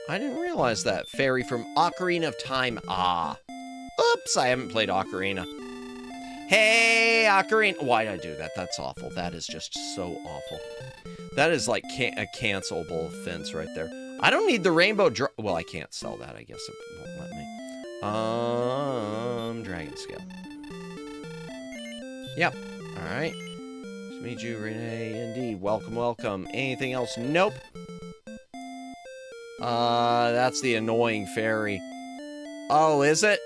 Speaker 2: I didn't realize that. Fairy from Ocarina of Time. Ah. Oops, I haven't played Ocarina. Hey, Ocarina... Why did I do that? That's awful. That is just so awful. That is like a cancelable offense right there. I don't need the rainbow well, I can't sell that, I guess it won't let me. Dragon scale. Yep. Alright. Nice to meet you, Renee. Indeed. Welcome, welcome. Anything else? Nope. That's the annoying fairy. Oh, is it?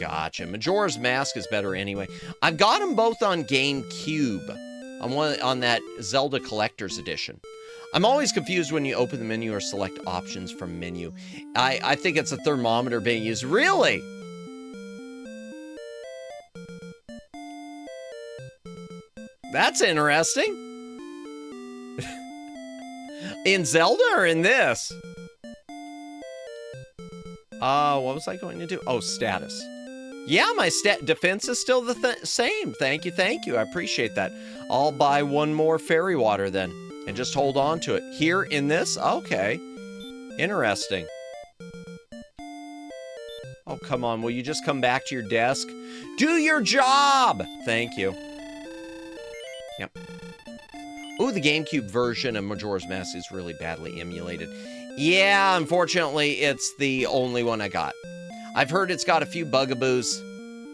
Speaker 2: Gotcha. Majora's Mask is better anyway. I've got them both on GameCube. On that Zelda Collector's Edition. I'm always confused when you open the menu or select options from menu. I think it's a thermometer being used. Really? That's interesting. In Zelda or in this? What was I going to do? Oh, status. Yeah, my defense is still the same. Thank you. I appreciate that. I'll buy one more fairy water then and just hold on to it. Here in this? Okay. Interesting. Oh, come on. Will you just come back to your desk? Do your job! Thank you. Yep. Ooh, the GameCube version of Majora's Mask is really badly emulated. Yeah, unfortunately, it's the only one I got. I've heard it's got a few bugaboos.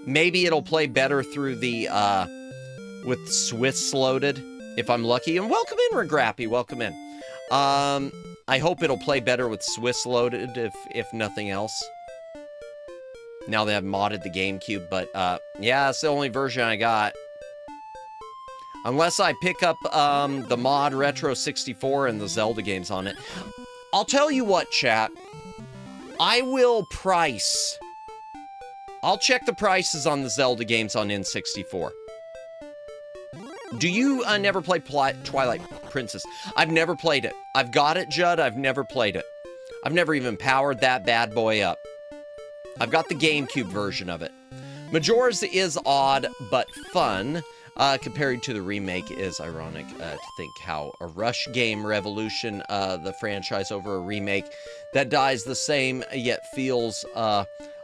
Speaker 2: Maybe it'll play better through the, with Swiss loaded, if I'm lucky. And welcome in, Regrappy, welcome in. I hope it'll play better with Swiss loaded, if nothing else. Now that I've modded the GameCube, but, yeah, it's the only version I got. Unless I pick up, the mod Retro 64 and the Zelda games on it. I'll tell you what, chat. I will price. I'll check the prices on the Zelda games on N64. Do you never play Twilight Princess? I've never played it. I've got it, Judd. I've never played it. I've never even powered that bad boy up. I've got the GameCube version of it. Majora's is odd, but fun. Compared to the remake, is ironic to think how a rush game revolution the franchise over a remake that dies the same yet feels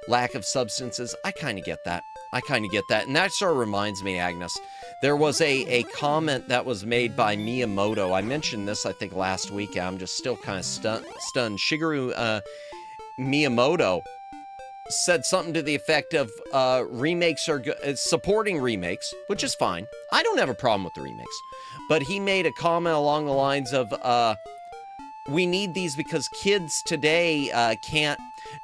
Speaker 2: lack of substances. I kind of get that. And that sort of reminds me, Agnes, there was a comment that was made by Miyamoto. I mentioned this, I think, last week. I'm just still kind of stunned. Shigeru Miyamoto said something to the effect of remakes are supporting remakes, which is fine. I don't have a problem with the remakes. But he made a comment along the lines of, we need these because kids today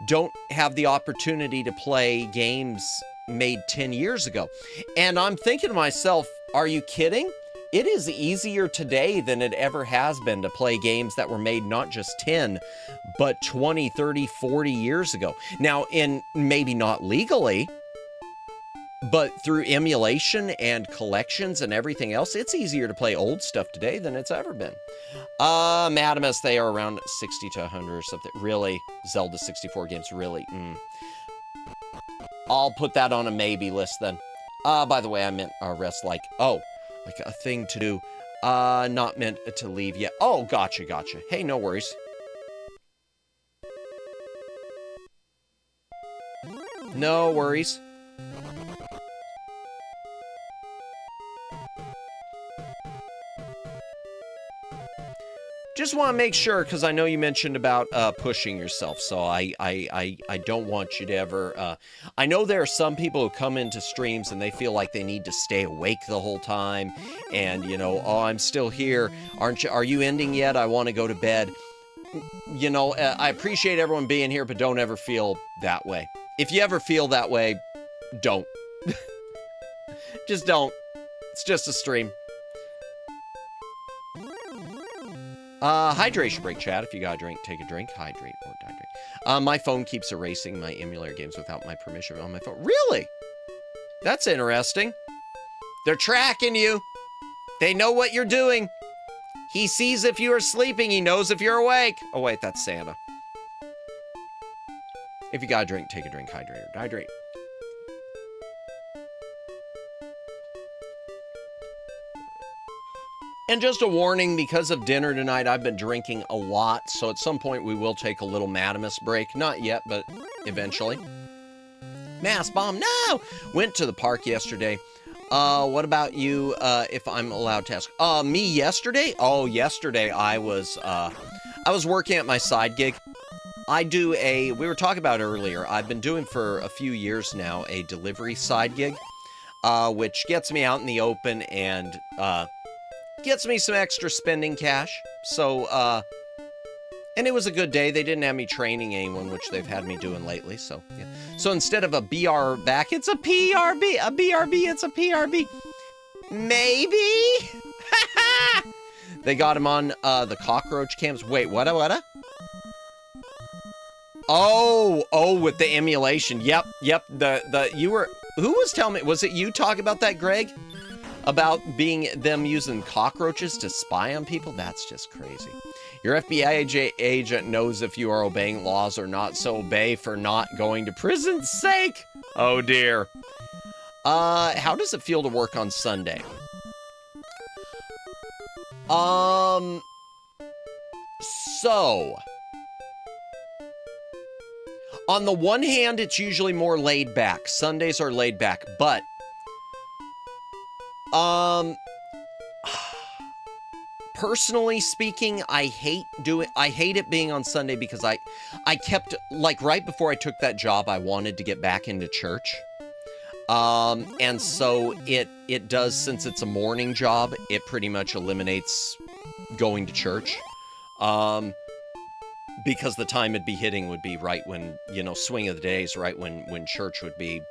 Speaker 2: don't have the opportunity to play games made 10 years ago. And I'm thinking to myself, are you kidding? It is easier today than it ever has been to play games that were made not just 10, but 20, 30, 40 years ago. Now, maybe not legally, but through emulation and collections and everything else, it's easier to play old stuff today than it's ever been. Madamus, they are around 60 to 100 or something. Really? Zelda 64 games, really? I'll put that on a maybe list then. By the way, I meant rest like a thing to do, not meant to leave yet. Oh, gotcha. Hey, no worries. No worries. Just want to make sure, because I know you mentioned about pushing yourself, so I don't want you to ever... I know there are some people who come into streams and they feel like they need to stay awake the whole time, and, you know, oh, I'm still here. Are you ending yet? I want to go to bed. You know, I appreciate everyone being here, but don't ever feel that way. If you ever feel that way, don't. Just don't. It's just a stream. Hydration break, chat. If you gotta drink, take a drink. Hydrate or dehydrate. My phone keeps erasing my emulator games without my permission on my phone. Really? That's interesting. They're tracking you. They know what you're doing. He sees if you are sleeping. He knows if you're awake. Oh, wait, that's Santa. If you gotta drink, take a drink. Hydrate or dehydrate. And just a warning, because of dinner tonight, I've been drinking a lot, so at some point we will take a little Madamus break. Not yet, but eventually. Mass bomb, no! Went to the park yesterday. What about you, if I'm allowed to ask? Me yesterday? Oh, yesterday I was working at my side gig. We were talking about it earlier, I've been doing for a few years now a delivery side gig, which gets me out in the open and, gets me some extra spending cash. So, and it was a good day. They didn't have me training anyone, which they've had me doing lately. So, yeah. So instead of a BR back, it's a PRB. A BRB, it's a PRB. Maybe? They got him on the cockroach cams. Wait, what? Oh, with the emulation. Yep. Who was telling me? Was it you talking about that, Greg? about them using cockroaches to spy on people? That's just crazy. Your FBI agent knows if you are obeying laws or not, so obey for not going to prison's sake. Oh dear. How does it feel to work on Sunday? So, on the one hand, it's usually more laid back. Sundays are laid back, but personally speaking, I hate it being on Sunday because I kept, like, right before I took that job, I wanted to get back into church. And so it does, since it's a morning job, it pretty much eliminates going to church. Because the time it'd be hitting would be right when, swing of the days, right when church would be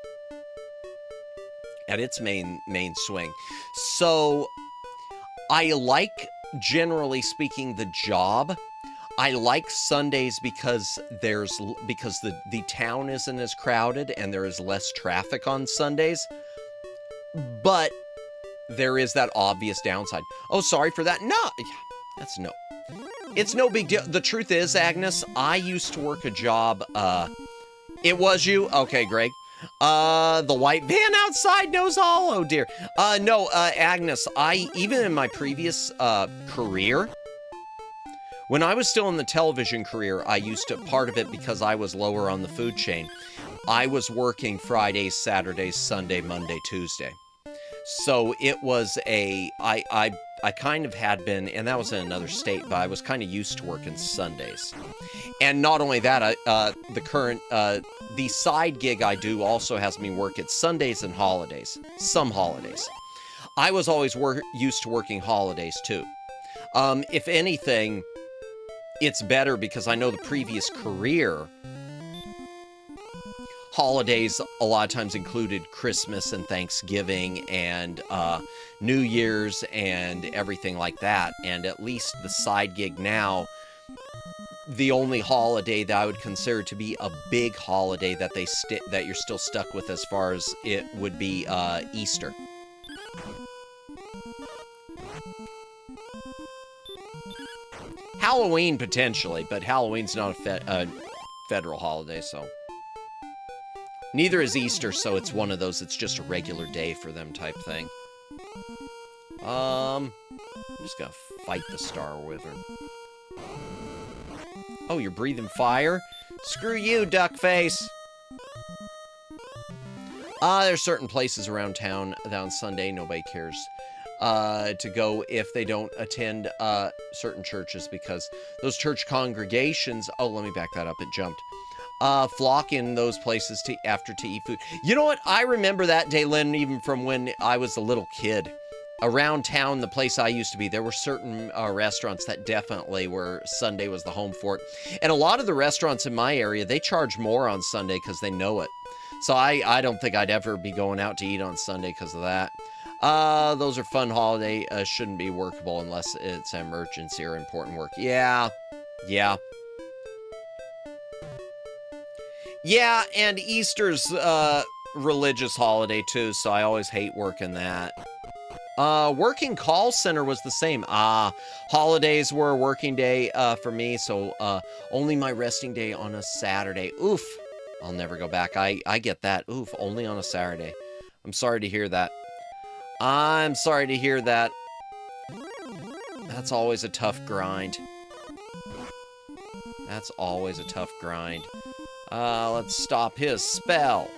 Speaker 2: at its main swing. So I like, generally speaking, the job. I like Sundays because the town isn't as crowded and there is less traffic on Sundays. But there is that obvious downside. Oh, sorry for that. No, it's no big deal. The truth is, Agnes, I used to work a job. It was you? Okay, Greg. The white van outside knows all. Oh dear. No, Agnes, even in my previous career, when I was still in the television career, I used to, part of it because I was lower on the food chain, I was working Fridays, Saturdays, Sunday, Monday, Tuesday. So it was I kind of had been, and that was in another state, but I was kind of used to working Sundays. And not only that, the side gig I do also has me work at Sundays and holidays, some holidays. I was always used to working holidays too. If anything, it's better because I know the previous career, holidays a lot of times included Christmas and Thanksgiving and New Year's and everything like that. And at least the side gig now, the only holiday that I would consider to be a big holiday that that you're still stuck with as far as it would be Easter. Halloween potentially, but Halloween's not a federal holiday, so. Neither is Easter, so it's one of those, it's just a regular day for them type thing. I'm just gonna fight the Star Wizard. Oh, you're breathing fire? Screw you, Duckface! There's certain places around town that on Sunday nobody cares to go if they don't attend certain churches, because those church congregations, oh, let me back that up, it jumped. Flock in those places to eat food. You know what? I remember that day, Lynn, even from when I was a little kid. Around town, the place I used to be, there were certain restaurants that definitely were, Sunday was the home for it. And a lot of the restaurants in my area, they charge more on Sunday because they know it. So I don't think I'd ever be going out to eat on Sunday because of that. Those are fun holiday, shouldn't be workable unless it's an emergency or important work. Yeah. Yeah, and Easter's religious holiday too, so I always hate working that. Working call center was the same. Holidays were a working day for me, so only my resting day on a Saturday. Oof, I'll never go back. I get that. Oof, only on a Saturday. I'm sorry to hear that. I'm sorry to hear that. That's always a tough grind. That's always a tough grind. Let's stop his spell.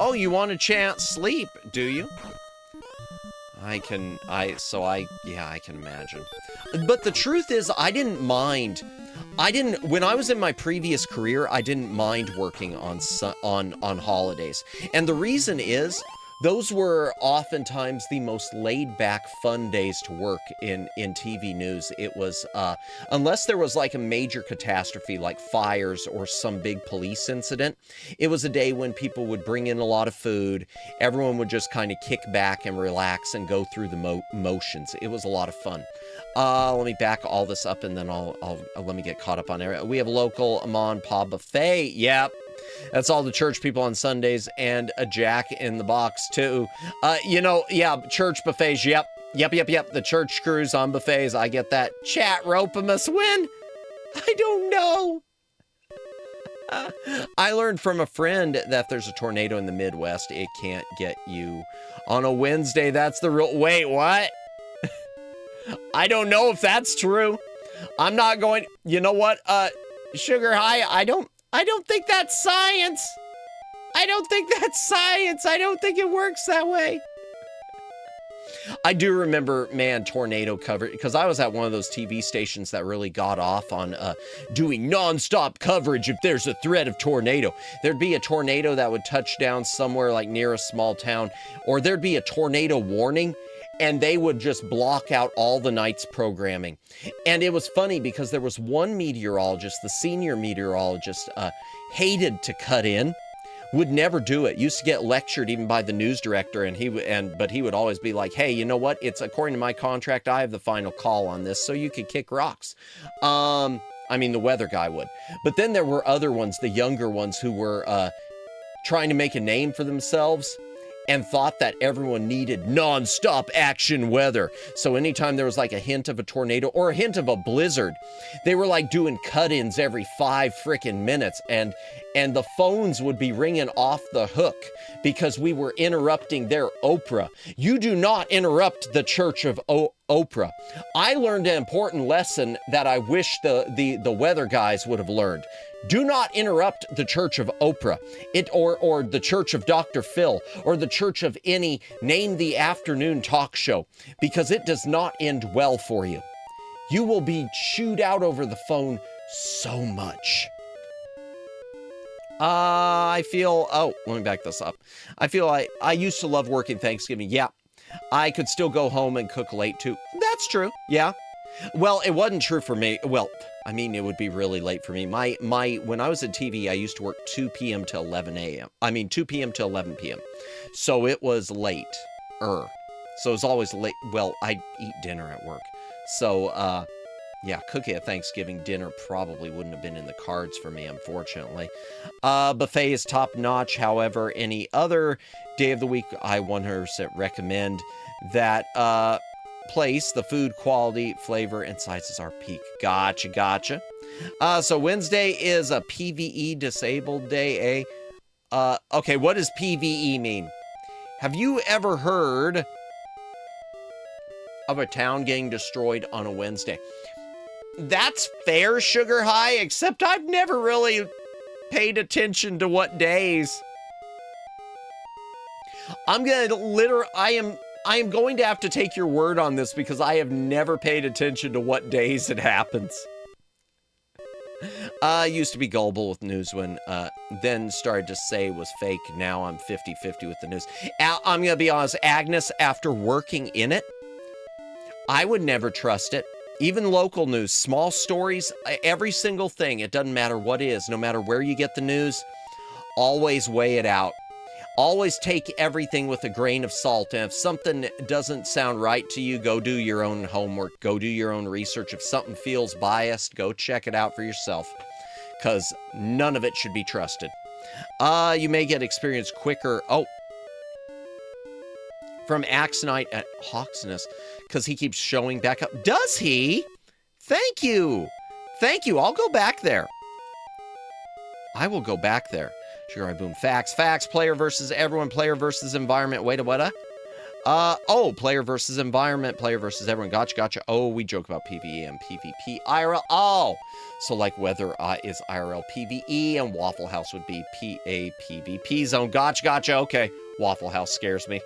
Speaker 2: Oh, you want to chant sleep, do you? I can imagine. But the truth is, I didn't mind. When I was in my previous career, I didn't mind working on holidays. And the reason is, those were oftentimes the most laid-back, fun days to work in TV news. It was, unless there was like a major catastrophe like fires or some big police incident, it was a day when people would bring in a lot of food, everyone would just kind of kick back and relax and go through the motions. It was a lot of fun. Let me back all this up and then I'll let me get caught up on it. We have local Amon Pa Buffet. Yep. That's all the church people on Sundays and a Jack in the Box too. Yeah, church buffets. Yep. The church screws on buffets. I get that. Chat Ropimus win? I don't know. I learned from a friend that if there's a tornado in the Midwest, it can't get you on a Wednesday. That's the real. Wait, what? I don't know if that's true. I'm not going. You know what? Sugar High. I don't think that's science. I don't think it works that way. I do remember, man, tornado coverage, because I was at one of those TV stations that really got off on doing nonstop coverage if there's a threat of tornado. There'd be a tornado that would touch down somewhere like near a small town, or there'd be a tornado warning, and they would just block out all the night's programming. And it was funny because there was one meteorologist, the senior meteorologist, hated to cut in. Would never do it. Used to get lectured even by the news director, but he would always be like, "Hey, you know what? It's according to my contract, I have the final call on this, so you could kick rocks." The weather guy would. But then there were other ones, the younger ones, who were trying to make a name for themselves and thought that everyone needed non-stop action weather. So anytime there was like a hint of a tornado or a hint of a blizzard, they were like doing cut-ins every 5 freaking minutes, and the phones would be ringing off the hook because we were interrupting their Oprah. You do not interrupt the church of Oprah. I learned an important lesson that I wish the weather guys would have learned. Do not interrupt the church of Oprah, or the church of Dr. Phil, or the church of any name the afternoon talk show, because it does not end well for you. You will be chewed out over the phone so much. Let me back this up. I feel I used to love working Thanksgiving. Yeah, I could still go home and cook late too. That's true. Yeah. Well, it wasn't true for me. Well, it would be really late for me. When I was in TV, I used to work 2 p.m. to 11 a.m. 2 p.m. to 11 p.m. So it was late. So it was always late. Well, I'd eat dinner at work. So, cooking a Thanksgiving dinner probably wouldn't have been in the cards for me, unfortunately. Buffet is top notch. However, any other day of the week, I 100% recommend that, place. The food quality, flavor, and sizes are peak. Gotcha. So Wednesday is a PvE disabled day, eh? Okay, what does PvE mean? Have you ever heard of a town getting destroyed on a Wednesday? That's fair, Sugar High, except I've never really paid attention to what days. I am going to have to take your word on this because I have never paid attention to what days it happens. I used to be gullible with news when then started to say it was fake. Now I'm 50-50 with the news. I'm going to be honest, Agnes, after working in it, I would never trust it. Even local news, small stories, every single thing, it doesn't matter what it is, no matter where you get the news, always weigh it out. Always take everything with a grain of salt, and if something doesn't sound right to you, go do your own homework, go do your own research. If something feels biased, go check it out for yourself, because none of it should be trusted. You may get experience quicker. From Axonite at Hawksness, because he keeps showing back up. Does he? Thank you. I'll go back there. I will go back there. Sugar Eye Boom. Facts, player versus everyone, player versus environment. Wait, what? Player versus environment, player versus everyone. Gotcha. Oh, we joke about PvE and PvP. IRL. Oh, so like weather is IRL PvE and Waffle House would be PA PvP zone. Gotcha. Okay. Waffle House scares me.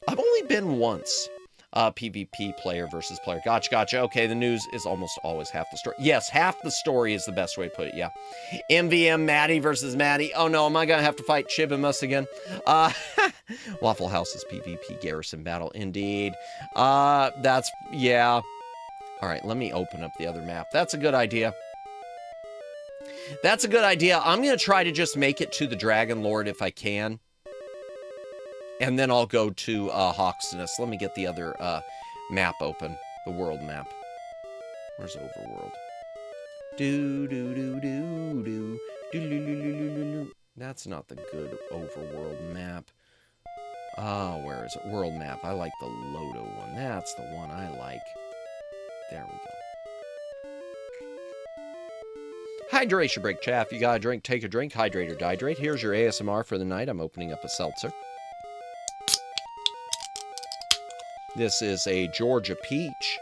Speaker 2: I've only been once. PvP player versus player. Gotcha. Okay, the news is almost always half the story. Yes, half the story is the best way to put it, yeah. MVM Maddie versus Maddie. Oh no, am I gonna have to fight Chibimus again? Waffle House's PvP Garrison Battle, indeed. Yeah. Alright, let me open up the other map. That's a good idea. I'm gonna try to just make it to the Dragon Lord if I can. And then I'll go to Hawksness. Let me get the other map open. The world map. Where's Overworld? That's not the good overworld map. Where is it? World map. I like the Loto one. That's the one I like. There we go. Hydration break, chaff. You got a drink, take a drink. Hydrate or dihydrate. Here's your ASMR for the night. I'm opening up a seltzer. This is a Georgia peach.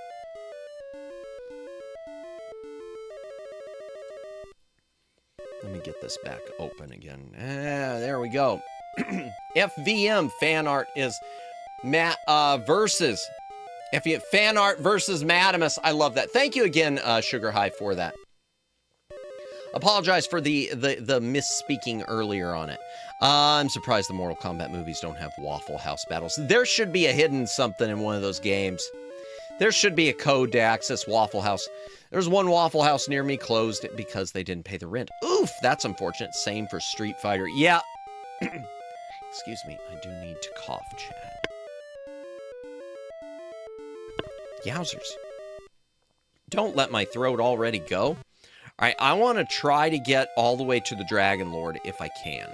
Speaker 2: Let me get this back open again. There we go. FVM fan art is versus fan art versus Madamus. I love that. Thank you again, Sugar High, for that. Apologize for the misspeaking earlier on it. I'm surprised the Mortal Kombat movies don't have Waffle House battles. There should be a hidden something in one of those games. There should be a code to access Waffle House. There's one Waffle House near me, closed because they didn't pay the rent. Oof, that's unfortunate. Same for Street Fighter. Yeah. Excuse me, I do need to cough, Chad. Yowzers. Don't let my throat already go. All right, I want to try to get all the way to the Dragon Lord if I can.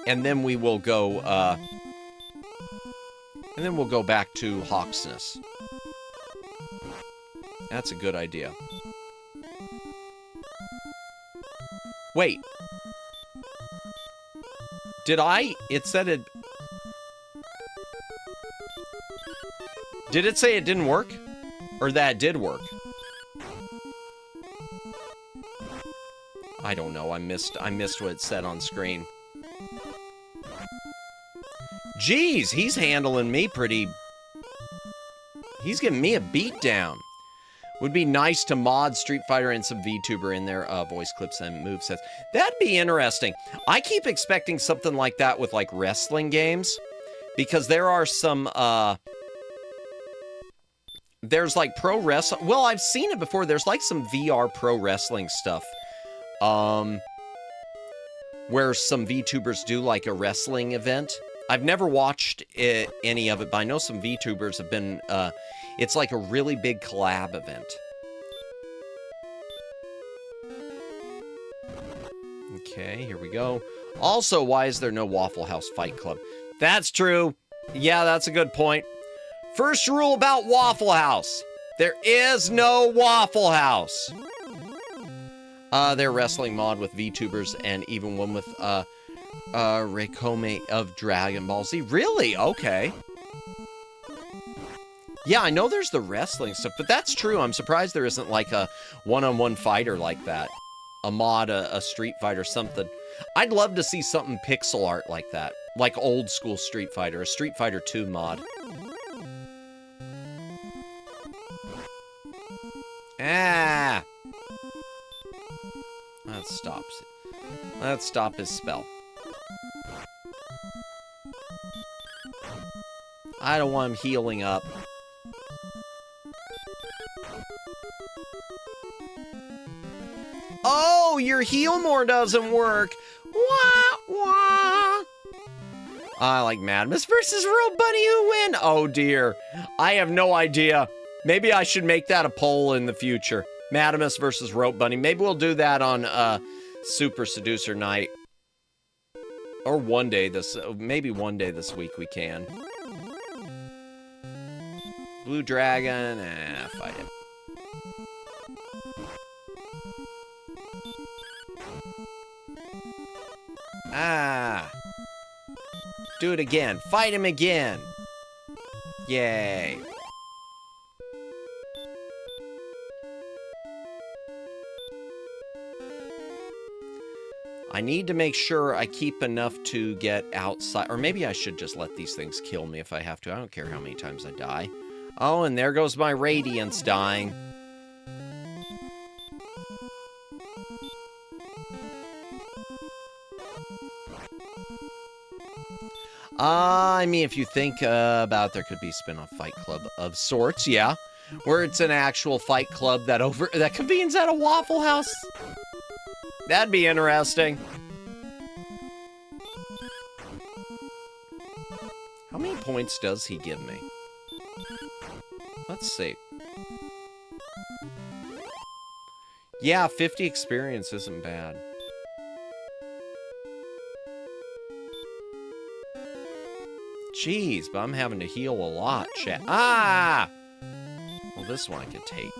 Speaker 2: And then we will go, back to Hawksness. That's a good idea. Wait. It said it... Did it say it didn't work? Or that it did work? I don't know. I missed what it said on screen. Jeez, he's handling me pretty... He's giving me a beat down. Would be nice to mod Street Fighter and some VTuber in their voice clips and movesets. That'd be interesting. I keep expecting something like that with, like, wrestling games. Because there are some, there's, like, pro wrestling... Well, I've seen it before. There's, like, some VR pro wrestling stuff. Where some VTubers do, like, a wrestling event. I've never watched any of it, but I know some VTubers have been... It's like a really big collab event. Okay, here we go. Also, why is there no Waffle House Fight Club? That's true. Yeah, that's a good point. First rule about Waffle House. There is no Waffle House. They're wrestling mod with VTubers and even one with Reikome of Dragon Ball Z. Really? Okay. Yeah, I know there's the wrestling stuff, but that's true. I'm surprised there isn't like a one-on-one fighter like that. A mod, a Street Fighter, something. I'd love to see something pixel art like that. Like old school Street Fighter, a Street Fighter 2 mod. Ah! That stops it. Let's stop his spell. I don't want him healing up. Oh, your heal more doesn't work. Wah, wah. I like Madamus versus Real Bunny. Who win? Oh, dear. I have no idea. Maybe I should make that a poll in the future. Madamus versus Rope Bunny. Maybe we'll do that on Super Seducer Night. Or maybe one day this week we can. Blue Dragon. Fight it. Ah. Do it again. Fight him again. Yay. I need to make sure I keep enough to get outside. Or maybe I should just let these things kill me if I have to. I don't care how many times I die. Oh, and there goes my Radiance dying. I mean, if you think about it, there could be a spin-off Fight Club of sorts, yeah. Where it's an actual fight club that convenes at a Waffle House. That'd be interesting. How many points does he give me? Let's see. Yeah, 50 experience isn't bad. Jeez, but I'm having to heal a lot, chat. Ah! Well, this one I could take.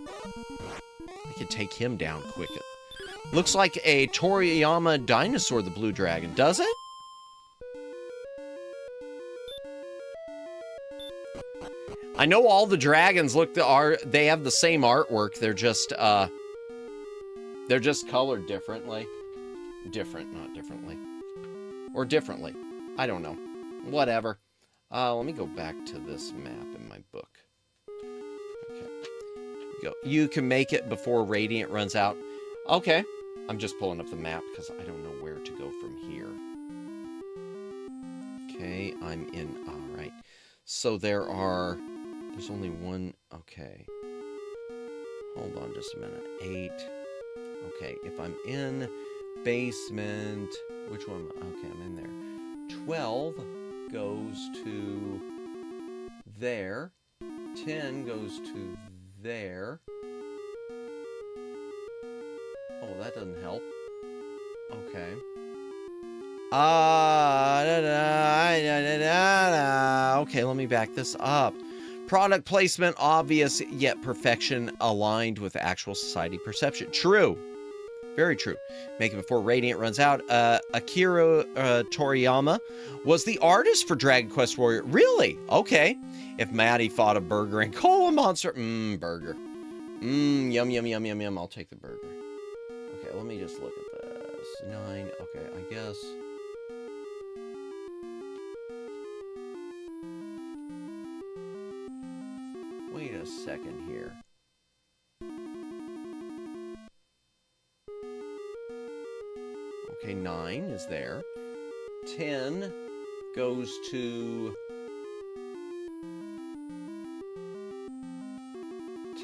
Speaker 2: I could take him down quick. Looks like a Toriyama dinosaur, the blue dragon. Does it? I know all the dragons they have the same artwork. They're just colored differently. Not differently. Or differently. I don't know. Whatever. Let me go back to this map in my book. Okay. Go. You can make it before Radiant runs out. Okay. I'm just pulling up the map because I don't know where to go from here. Okay, I'm in. All right. So there's only one. Okay. Hold on just a minute. 8. Okay, if I'm in basement, which one? Okay, I'm in there. 12 goes to there. 10 goes to there. Oh, that doesn't help. Okay. Okay, let me back this up. Product placement, obvious, yet perfection aligned with actual society perception. True. Very true. Make it before Radiant runs out. Akira Toriyama was the artist for Dragon Quest Warrior. Really? Okay. If Maddie fought a burger and cola monster. Burger. Yum, yum, yum, yum, yum. I'll take the burger. Okay, let me just look at this. 9. Okay, I guess. Wait a second here. Okay, 9 is there. 10 goes to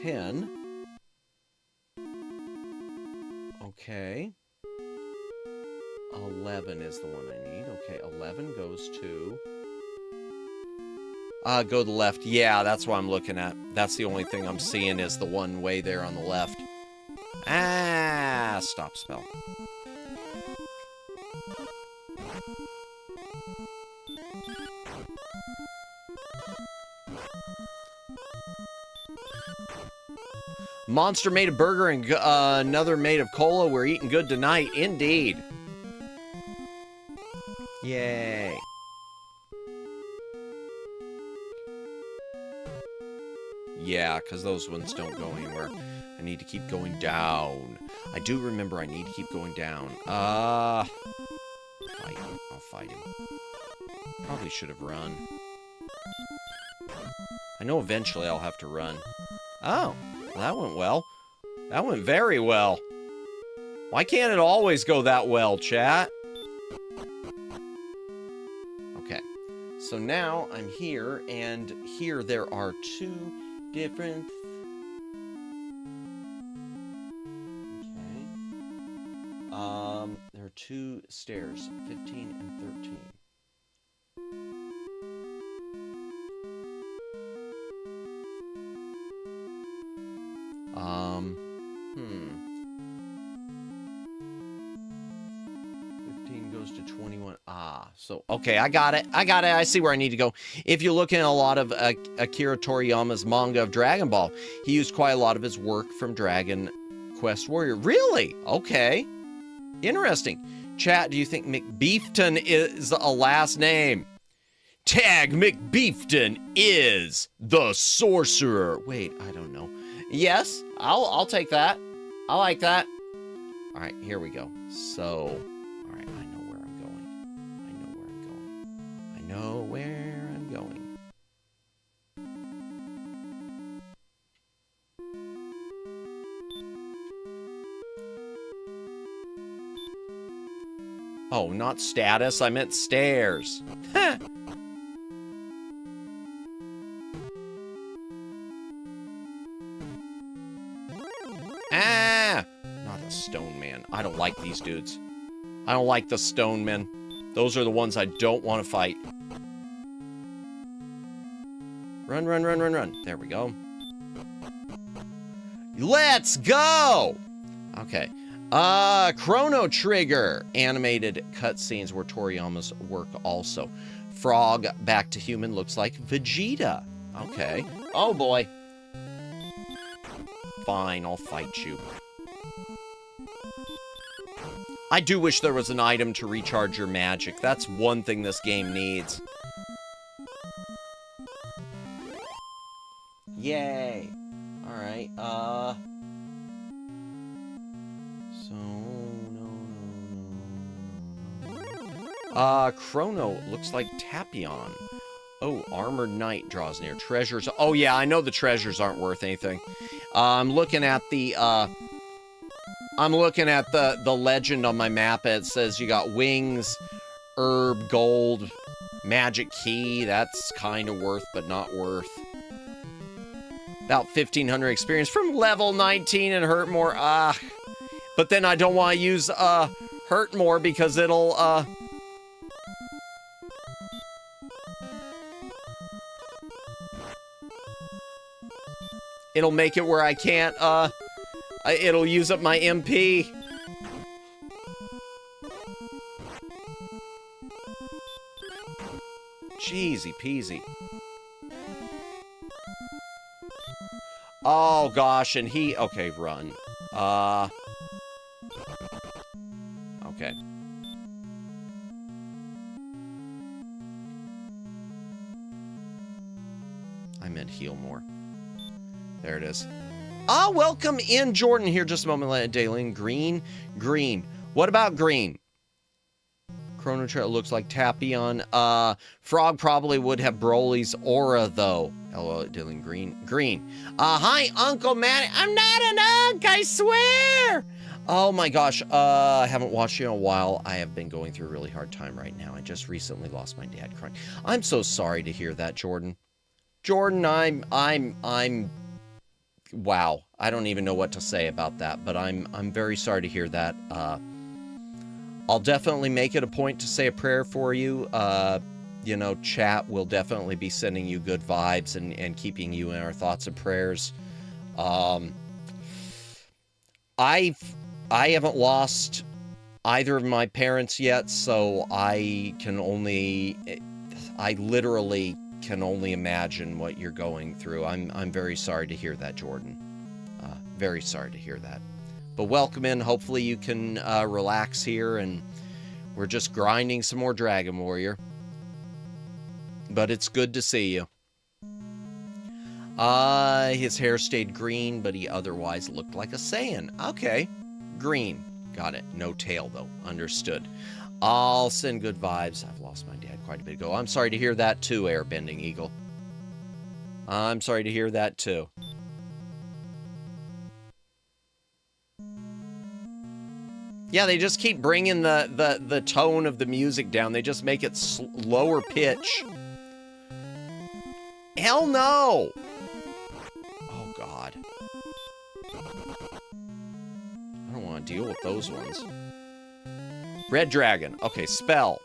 Speaker 2: 10. Okay. 11 is the one I need. Okay, 11 goes to... go to the left. Yeah, that's what I'm looking at. That's the only thing I'm seeing is the one way there on the left. Stop spell. Monster made a burger and another made of cola. We're eating good tonight. Indeed. Yay. Yeah, because those ones don't go anywhere. I need to keep going down. I do remember I need to keep going down. Fight him. I'll fight him. Probably should have run. I know eventually I'll have to run. Oh, well, that went well. That went very well. Why can't it always go that well, chat? Okay. So now I'm here, and here there are 2 different... Okay. There are 2 stairs, 15 and 13. Goes to 21. So, okay, I got it. I see where I need to go. If you look in a lot of Akira Toriyama's manga of Dragon Ball, he used quite a lot of his work from Dragon Quest Warrior. Really? Okay. Interesting. Chat, do you think McBeefton is a last name? Tag McBeefton is the sorcerer. Wait, I don't know. Yes, I'll take that. I like that. All right, here we go. So, all right, I know where I'm going. I know where I'm going. Oh, not status. I meant stairs. Not a stone man. I don't like these dudes. I don't like the stone men. Those are the ones I don't want to fight. Run, run, run, run, run. There we go. Let's go! Okay. Chrono Trigger. Animated cutscenes where Toriyama's work also. Frog back to human looks like Vegeta. Okay. Oh boy. Fine, I'll fight you. I do wish there was an item to recharge your magic. That's one thing this game needs. Yay. Alright, Chrono looks like Tapion. Oh, Armored Knight draws near. Treasures. Oh, yeah, I know the treasures aren't worth anything. I'm looking at the legend on my map. It says you got wings, herb, gold, magic key. That's kind of worth, but not worth. About 1,500 experience from level 19 and hurt more. But then I don't want to use hurt more because it'll it'll make it where I can't it'll use up my MP. Jeezy peasy. Oh gosh, and he okay, run. Okay. I meant heal more. There it is. Welcome in, Jordan. Here just a moment later. Daylin. Green. What about green? Chrono Trigger looks like Tapion. Frog probably would have Broly's aura, though. LOL, Dylan. Green. Hi, Uncle Matt. I'm not an unk, I swear! Oh my gosh, I haven't watched you in a while. I have been going through a really hard time right now. I just recently lost my dad crying. I'm so sorry to hear that, Jordan. Jordan, I'm wow. I don't even know what to say about that, but I'm very sorry to hear that. I'll definitely make it a point to say a prayer for you. You know, chat will definitely be sending you good vibes and keeping you in our thoughts and prayers. I haven't lost either of my parents yet, so I literally can only imagine what you're going through. I'm very sorry to hear that, Jordan. Very sorry to hear that. But welcome in. Hopefully you can relax here, and we're just grinding some more Dragon Warrior. But it's good to see you. His hair stayed green, but he otherwise looked like a Saiyan. Okay. Green. Got it. No tail, though. Understood. I'll send good vibes. I've lost my dad quite a bit ago. I'm sorry to hear that, too, Airbending Eagle. I'm sorry to hear that, too. Yeah, they just keep bringing the tone of the music down. They just make it lower pitch. Hell no! Oh, God. I don't want to deal with those ones. Red Dragon. Okay, spell.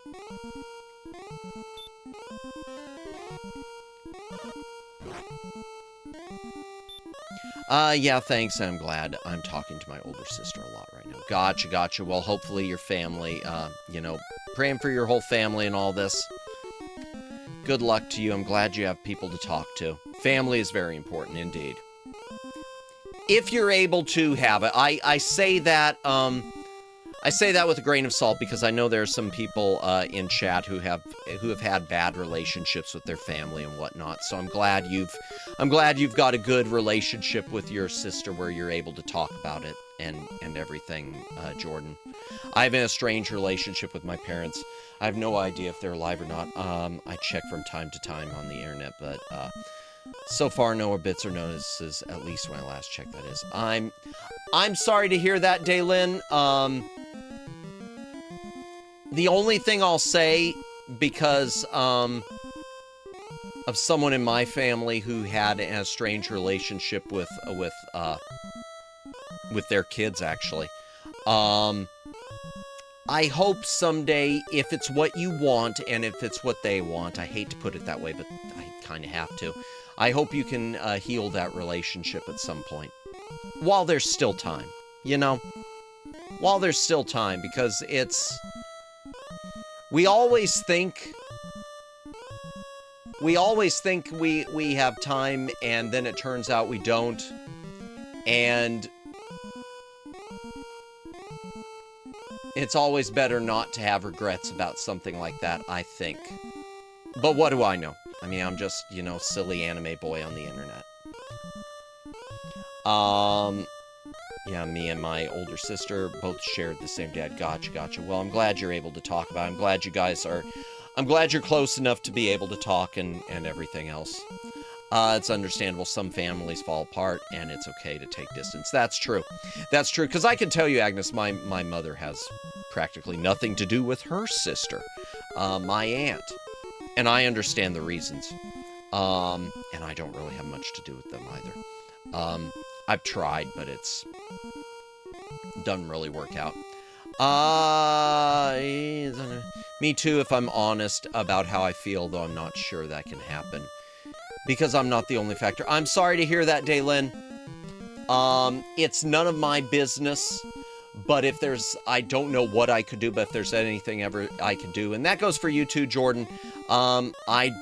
Speaker 2: Yeah, thanks. I'm glad. I'm talking to my older sister a lot right now. Gotcha. Well, hopefully your family, you know, praying for your whole family and all this. Good luck to you. I'm glad you have people to talk to. Family is very important indeed. If you're able to have it, I say that with a grain of salt because I know there are some people in chat who have had bad relationships with their family and whatnot. So I'm glad you've got a good relationship with your sister where you're able to talk about it and everything, Jordan. I have an estranged relationship with my parents. I have no idea if they're alive or not. I check from time to time on the internet, but so far no bits or notices, at least when I last checked, that is. I'm sorry to hear that, Daylin. The only thing I'll say, because of someone in my family who had an estranged relationship with their kids, actually. I hope someday, if it's what you want and if it's what they want, I hate to put it that way, but I kind of have to. I hope you can heal that relationship at some point, while there's still time. you know, while there's still time, because we always think we have time, and then it turns out we don't, and it's always better not to have regrets about something like that, I think. But what do I know? I mean, I'm just, you know, silly anime boy on the internet. Yeah, me and my older sister both shared the same dad. Gotcha. Well, I'm glad you're able to talk about it. I'm glad you're close enough to be able to talk and everything else. It's understandable. Some families fall apart, and it's okay to take distance. That's true. That's true, because I can tell you, Agnes, my mother has practically nothing to do with her sister, my aunt. And I understand the reasons. And I don't really have much to do with them either. I've tried, but it's doesn't really work out. Me too, if I'm honest about how I feel, though I'm not sure that can happen. Because I'm not the only factor. I'm sorry to hear that, Daylin. It's none of my business. But if there's, I don't know what I could do, but if there's anything ever I could do, and that goes for you too, Jordan. I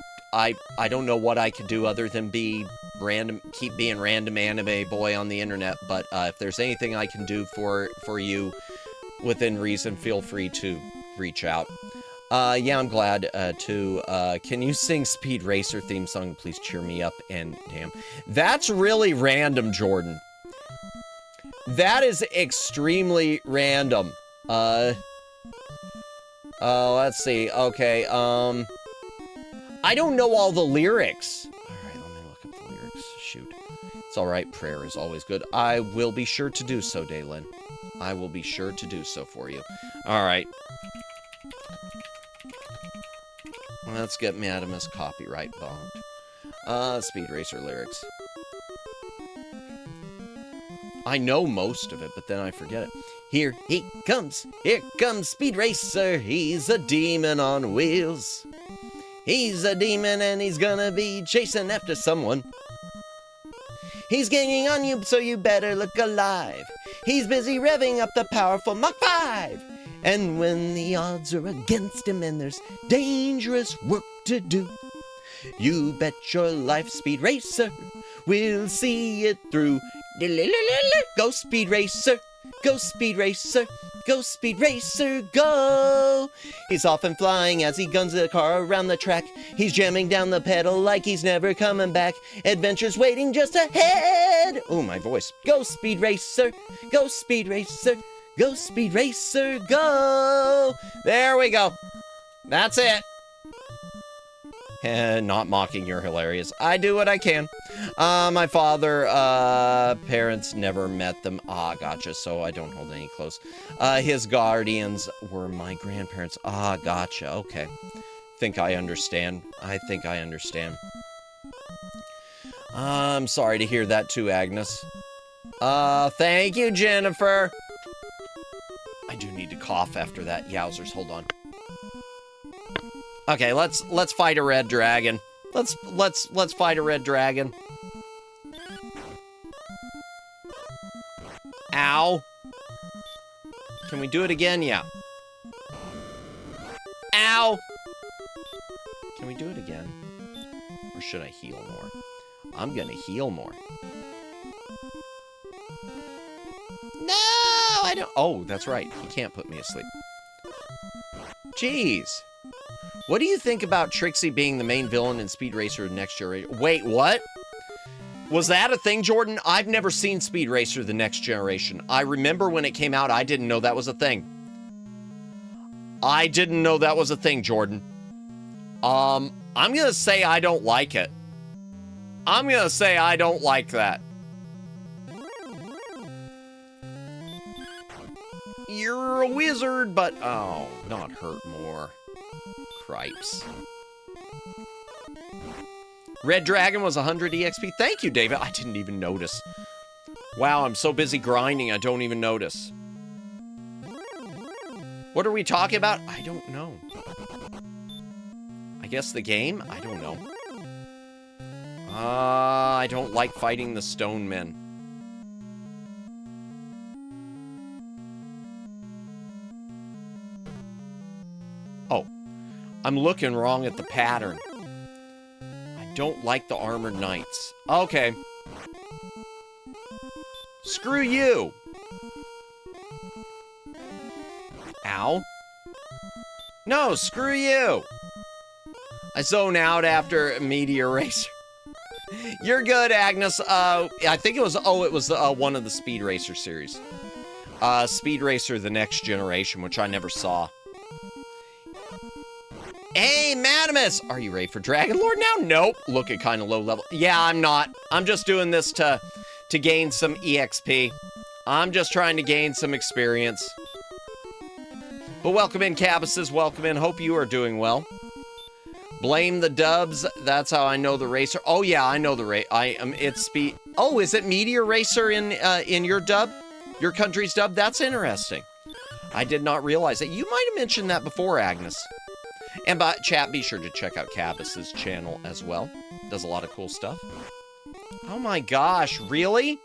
Speaker 2: don't know what I could do other than keep being random anime boy on the internet. But if there's anything I can do for you within reason, feel free to reach out. Yeah, I'm glad to. Can you sing Speed Racer theme song? Please cheer me up. And damn, that's really random, Jordan. That is extremely random. Let's see. Okay, I don't know all the lyrics. Alright, let me look up the lyrics. Shoot. It's alright, prayer is always good. I will be sure to do so, Daylin. I will be sure to do so for you. Alright. Let's get Madamus copyright bombed. Speed Racer lyrics. I know most of it, but then I forget it. Here comes Speed Racer. He's a demon on wheels. He's a demon and he's gonna be chasing after someone. He's ganging on you, so you better look alive. He's busy revving up the powerful Mach 5. And when the odds are against him and there's dangerous work to do, you bet your life, Speed Racer, will see it through. Go Speed Racer, go Speed Racer, go Speed Racer, go! He's off and flying as he guns the car around the track. He's jamming down the pedal like he's never coming back. Adventure's waiting just ahead. Oh, my voice. Go Speed Racer, go Speed Racer, go Speed Racer, go! There we go. That's it. Not mocking, you're hilarious. I do what I can. My father, parents never met them. Ah, gotcha, so I don't hold any close. His guardians were my grandparents. Ah, gotcha, okay. Think I understand. I think I understand. I'm sorry to hear that too, Agnes. Thank you, Jennifer. I do need to cough after that. Yowzers, hold on. Okay, let's fight a red dragon. Let's fight a red dragon. Ow. Can we do it again? Yeah. Ow. Can we do it again? Or should I heal more? I'm gonna heal more. No, I don't. Oh, that's right. He can't put me asleep. Jeez. What do you think about Trixie being the main villain in Speed Racer Next Generation? Wait, what? Was that a thing, Jordan? I've never seen Speed Racer The Next Generation. I remember when it came out, I didn't know that was a thing. I didn't know that was a thing, Jordan. I'm gonna say I don't like it. I'm gonna say I don't like that. You're a wizard, but... Oh, not hurt more. Cripes. Red Dragon was 100 EXP. Thank you, David. I didn't even notice. Wow, I'm so busy grinding, I don't even notice. What are we talking about? I don't know. I guess the game? I don't know. I don't like fighting the stone men. I'm looking wrong at the pattern. I don't like the armored knights. Okay. Screw you. Ow. No, screw you. I zone out after Meteor Racer. You're good, Agnes. I think it was one of the Speed Racer series. Speed Racer The Next Generation, which I never saw. Hey, Madamus! Are you ready for Dragon Lord now? Nope. Looking kind of low level. Yeah, I'm not. I'm just doing this to gain some EXP. I'm just trying to gain some experience. But welcome in, Cabbases. Welcome in. Hope you are doing well. Blame the dubs. That's how I know the racer. Oh, yeah, I know the race. It's Speed. Oh, is it Meteor Racer in your dub? Your country's dub? That's interesting. I did not realize that. You might have mentioned that before, Agnes. And by chat, be sure to check out Cabbas's channel as well. Does a lot of cool stuff. Oh my gosh, really?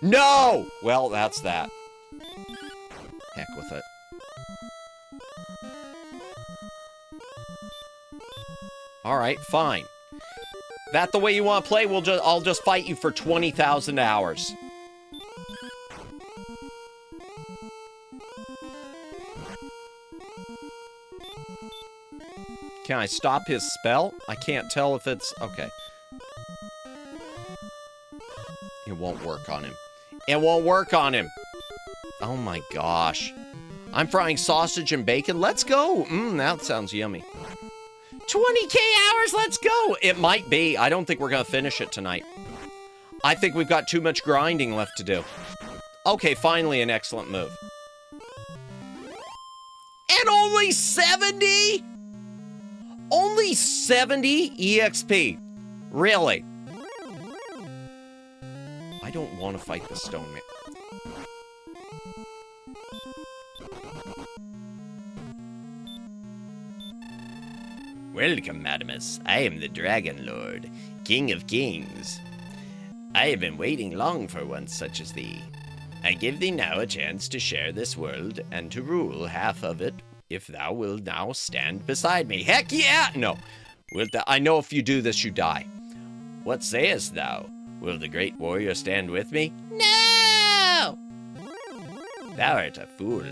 Speaker 2: No! Well, that's that. Heck with it. All right, fine. That the way you want to play? I'll just fight you for 20,000 hours. Can I stop his spell? I can't tell if it's... Okay. It won't work on him. It won't work on him. Oh my gosh. I'm frying sausage and bacon. Let's go. That sounds yummy. 20k hours, let's go. It might be. I don't think we're going to finish it tonight. I think we've got too much grinding left to do. Okay, finally an excellent move. And only 70? Only 70 EXP. Really? I don't want to fight the stone man. Welcome, Madamus. I am the Dragon Lord, King of Kings. I have been waiting long for one such as thee. I give thee now a chance to share this world and to rule half of it, if thou wilt now stand beside me. Heck yeah! No. I know if you do this, you die. What sayest thou? Will the great warrior stand with me? No! Thou art a fool.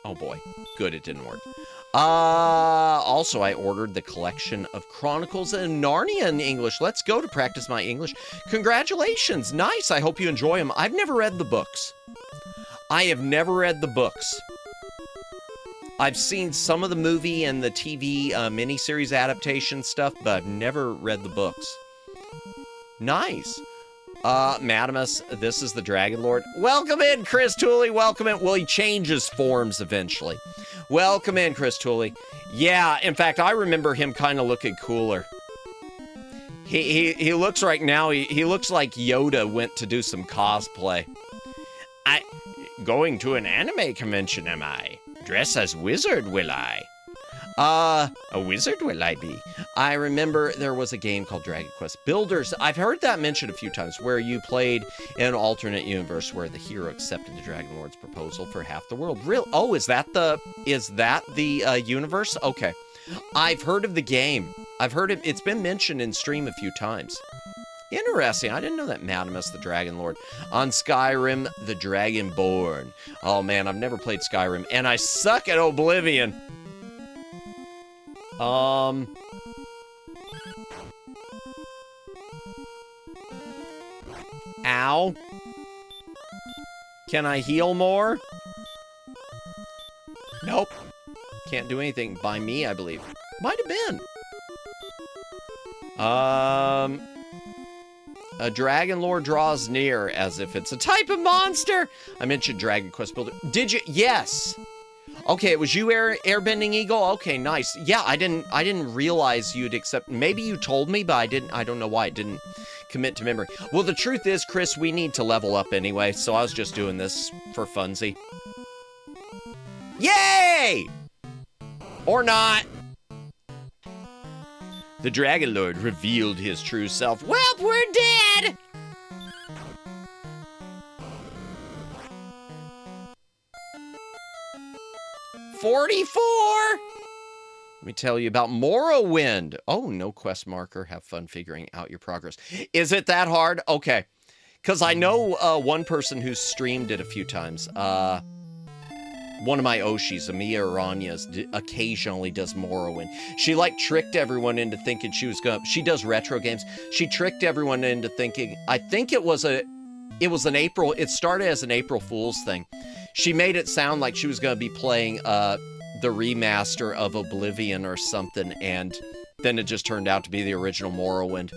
Speaker 2: Oh boy. Good, it didn't work. Also, I ordered the collection of Chronicles of Narnia in English. Let's go to practice my English. Congratulations. Nice. I hope you enjoy them. I've never read the books. I have never read the books. I've seen some of the movie and the TV miniseries adaptation stuff, but I've never read the books. Nice. Madamus, this is the Dragon Lord. Welcome in, Chris Tooley. Welcome in. Well, he changes forms eventually. Welcome in, Chris Tooley. Yeah, in fact, I remember him kind of looking cooler. He looks right now, he looks like Yoda went to do some cosplay. Going to an anime convention, am I? Dress as wizard, will I? A wizard will I be? I remember there was a game called Dragon Quest Builders. I've heard that mentioned a few times, where you played in an alternate universe where the hero accepted the Dragon Lord's proposal for half the world. Real? Oh, is that the universe? Okay. I've heard of the game. I've heard it. It's been mentioned in stream a few times. Interesting. I didn't know that Madamus the Dragon Lord. On Skyrim, the Dragonborn. Oh man, I've never played Skyrim, and I suck at Oblivion. Ow. Can I heal more? Nope. Can't do anything by me, I believe. Might have been. A Dragon Lord draws near as if it's a type of monster. I mentioned Dragon Quest Builder. Did you? Yes. Okay, it was you, Airbending Eagle. Okay, nice. Yeah, I didn't realize you'd accept. Maybe you told me, but I don't know why it didn't commit to memory. Well, the truth is, Chris, we need to level up anyway, so I was just doing this for funsies. Yay! Or not. The Dragon Lord revealed his true self. Well, we're dead! 44. Let me tell you about Morrowind. Oh, no quest marker. Have fun figuring out your progress. Is it that hard? Okay. Because I know one person who's streamed it a few times. One of my Oshis, Amia Aranyas, occasionally does Morrowind. She like tricked everyone into thinking she was gonna. She does retro games. She tricked everyone into thinking. I think it was an April. It started as an April Fool's thing. She made it sound like she was gonna be playing the remaster of Oblivion or something, and then it just turned out to be the original Morrowind.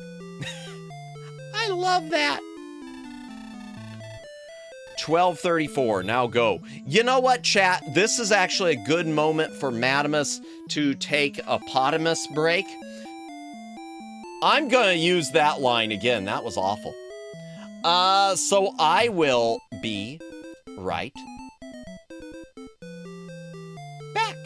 Speaker 2: I love that. 12:34, now go. You know what, chat? This is actually a good moment for Madamus to take a potamus break. I'm gonna use that line again. That was awful. So I will be right back.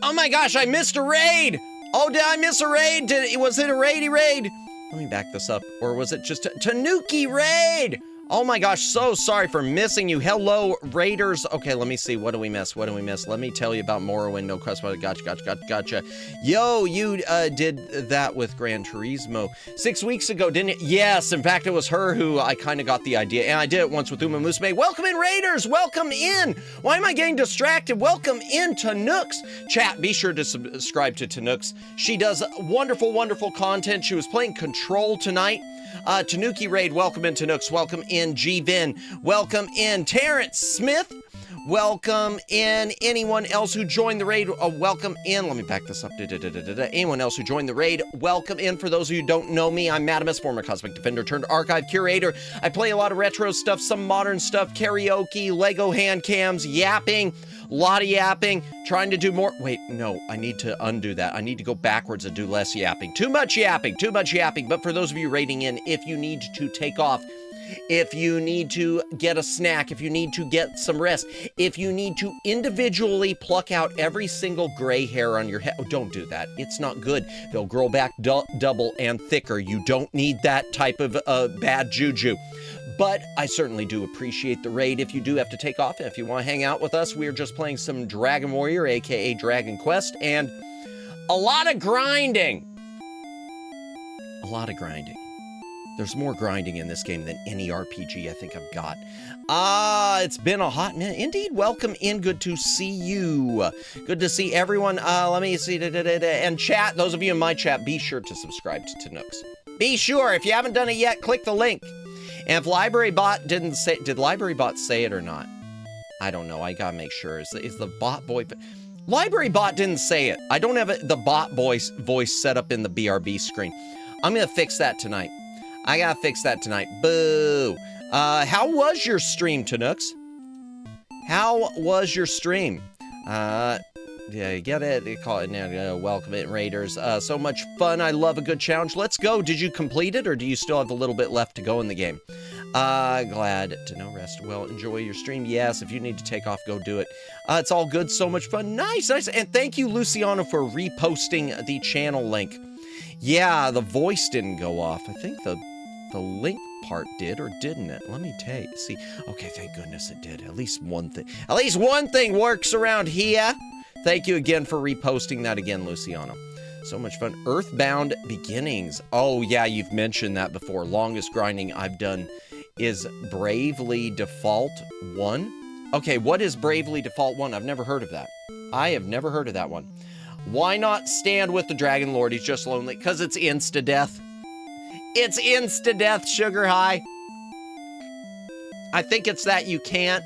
Speaker 2: Oh my gosh, I missed a raid! Oh, did I miss a raid? Was it a raidy raid? Let me back this up. Or was it just a Tanuki raid? Oh my gosh, so sorry for missing you. Hello, raiders. Okay, let me see. What do we miss? What do we miss? Let me tell you about Morrowind. No quest, but gotcha. Yo, you did that with Gran Turismo 6 weeks ago, didn't it? Yes, in fact, it was her who I kind of got the idea. And I did it once with Uma Musume. Welcome in, raiders. Welcome in. Why am I getting distracted? Welcome in to Nooks. Chat, be sure to subscribe to Nooks. She does wonderful, wonderful content. She was playing Control tonight. Tanuki Raid, welcome into Nooks. Welcome in. in G-Vin. Welcome in Terrence Smith. Welcome in anyone else who joined the raid. Welcome in. Let me back this up. Anyone else who joined the raid, welcome in. For those of you who don't know me, I'm Madamus, former Cosmic Defender turned archive curator. I play a lot of retro stuff, some modern stuff, karaoke, Lego hand cams, yapping, a lot of yapping, trying to do more. Wait, no, I need to undo that. I need to go backwards and do less yapping. Too much yapping. But for those of you raiding in, if you need to take off, if you need to get a snack, if you need to get some rest, if you need to individually pluck out every single gray hair on your head, oh, don't do that. It's not good. They'll grow back double and thicker. You don't need that type of bad juju. But I certainly do appreciate the raid if you do have to take off. If you want to hang out with us, we're just playing some Dragon Warrior, aka Dragon Quest, and a lot of grinding. A lot of grinding. There's more grinding in this game than any RPG I think I've got. It's been a hot minute. Indeed, welcome in. Good to see you. Good to see everyone. Let me see. And chat, those of you in my chat, be sure to subscribe to Tanooks. Be sure. If you haven't done it yet, click the link. And if Library Bot didn't say, did Library Bot say it or not? I don't know. I gotta make sure. Is the bot boy... Library Bot didn't say it. I don't have the bot voice set up in the BRB screen. I'm gonna fix that tonight. I gotta fix that tonight. Boo. How was your stream, Tanooks? How was your stream? Yeah, you get it. You call it now. Welcome it, Raiders. So much fun. I love a good challenge. Let's go. Did you complete it, or do you still have a little bit left to go in the game? Glad to know. Rest well. Enjoy your stream. Yes, if you need to take off, go do it. It's all good. So much fun. Nice. And thank you, Luciano, for reposting the channel link. Yeah, the voice didn't go off. I think the link part did, or didn't it? Let me see. Okay, thank goodness it did. At least one thing works around here. Thank you again for reposting that again, Luciano. So much fun. Earthbound Beginnings. Oh yeah, you've mentioned that before. Longest grinding I've done is Bravely Default 1. Okay, what is Bravely Default 1? I've never heard of that. I have never heard of that one. Why not stand with the Dragon Lord? He's just lonely. Because it's insta-death. It's insta-death, Sugar High. I think it's that you can't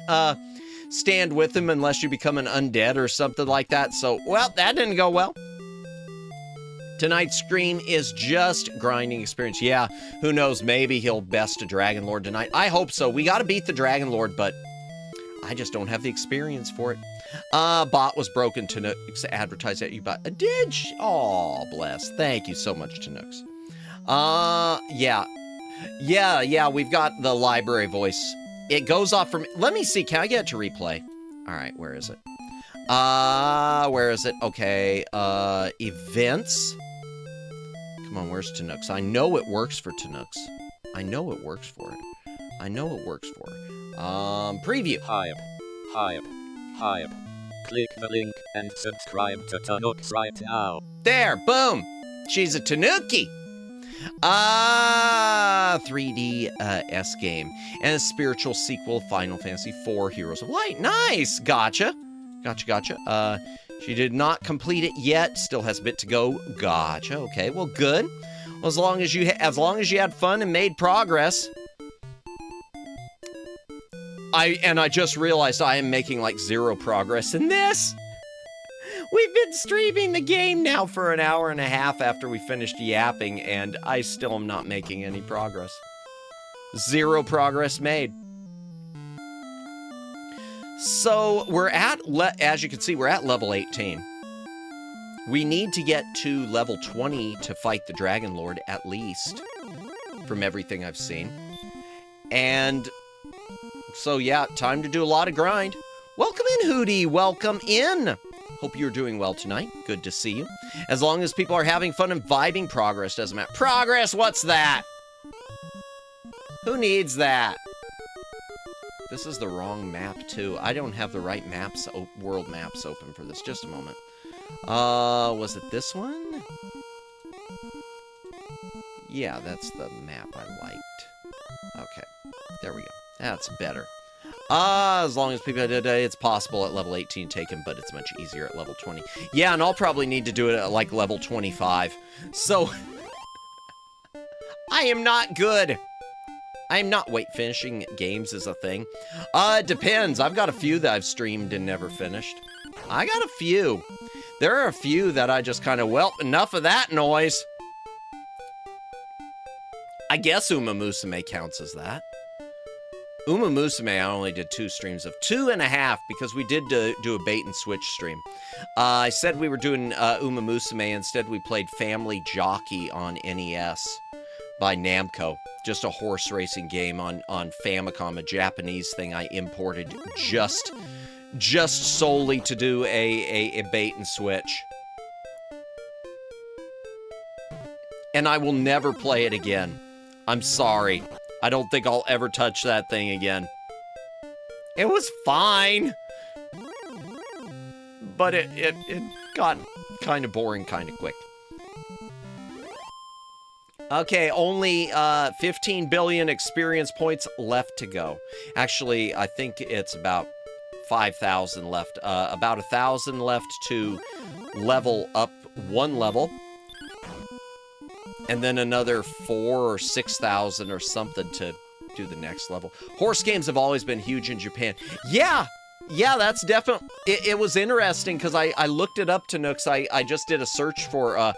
Speaker 2: stand with him unless you become an undead or something like that. So, well, that didn't go well. Tonight's stream is just grinding experience. Yeah, who knows? Maybe he'll best a Dragon Lord tonight. I hope so. We got to beat the Dragon Lord, but I just don't have the experience for it. Bot was broken. Tanooks advertise that you bought. Did she? Aw, bless. Thank you so much, Tanooks. Yeah, we've got the library voice. It goes off from... Let me see. Can I get it to replay? All right, where is it? Where is it? Okay, events. Come on, where's Tanooks? I know it works for Tanooks. I know it works for it. Preview.
Speaker 3: Hype. Click the link and subscribe to Tanooks right now.
Speaker 2: There, boom. She's a Tanuki. 3DS game and a spiritual sequel, Final Fantasy IV Heroes of Light. Nice. Gotcha. She did not complete it yet. Still has a bit to go. Gotcha. Okay. Well, good. Well, as long as you had fun and made progress. I just realized I am making like 0 progress in this. We've been streaming the game now for an hour and a half after we finished yapping, and I still am not making any progress. 0 progress made. So we're at, as you can see, we're at level 18. We need to get to level 20 to fight the Dragon Lord, at least, from everything I've seen. And so yeah, time to do a lot of grind. Welcome in, Hootie. Welcome in. Hope you're doing well tonight. Good to see you. As long as people are having fun and vibing, progress doesn't matter. Progress? What's that? Who needs that? This is the wrong map, too. I don't have the right maps, world maps open for this. Just a moment. Was it this one? Yeah, that's the map I liked. Okay. There we go. That's better. As long as people did it's possible at level 18 take him, but it's much easier at level 20. Yeah, and I'll probably need to do it at like level 25. So I am not good. I'm not finishing games is a thing. It depends. I've got a few that I've streamed and never finished. I got a few. There are a few that I just kind of, well, enough of that noise. I guess Uma Musume counts as that. Uma Musume, I only did 2 streams of 2.5 because we did do a bait and switch stream. I said we were doing Uma Musume. Instead, we played Family Jockey on NES by Namco. Just a horse racing game on Famicom, a Japanese thing I imported just solely to do a bait and switch. And I will never play it again. I'm sorry. I don't think I'll ever touch that thing again. It was fine. But it got kind of boring kind of quick. Okay, only 15 billion experience points left to go. Actually, I think it's about 5,000 left. About 1,000 left to level up 1 level. And then another 4,000 or 6,000 or something to do the next level. Horse games have always been huge in Japan. Yeah, that's definitely... It was interesting because I looked it up to Nooks. I just did a search for a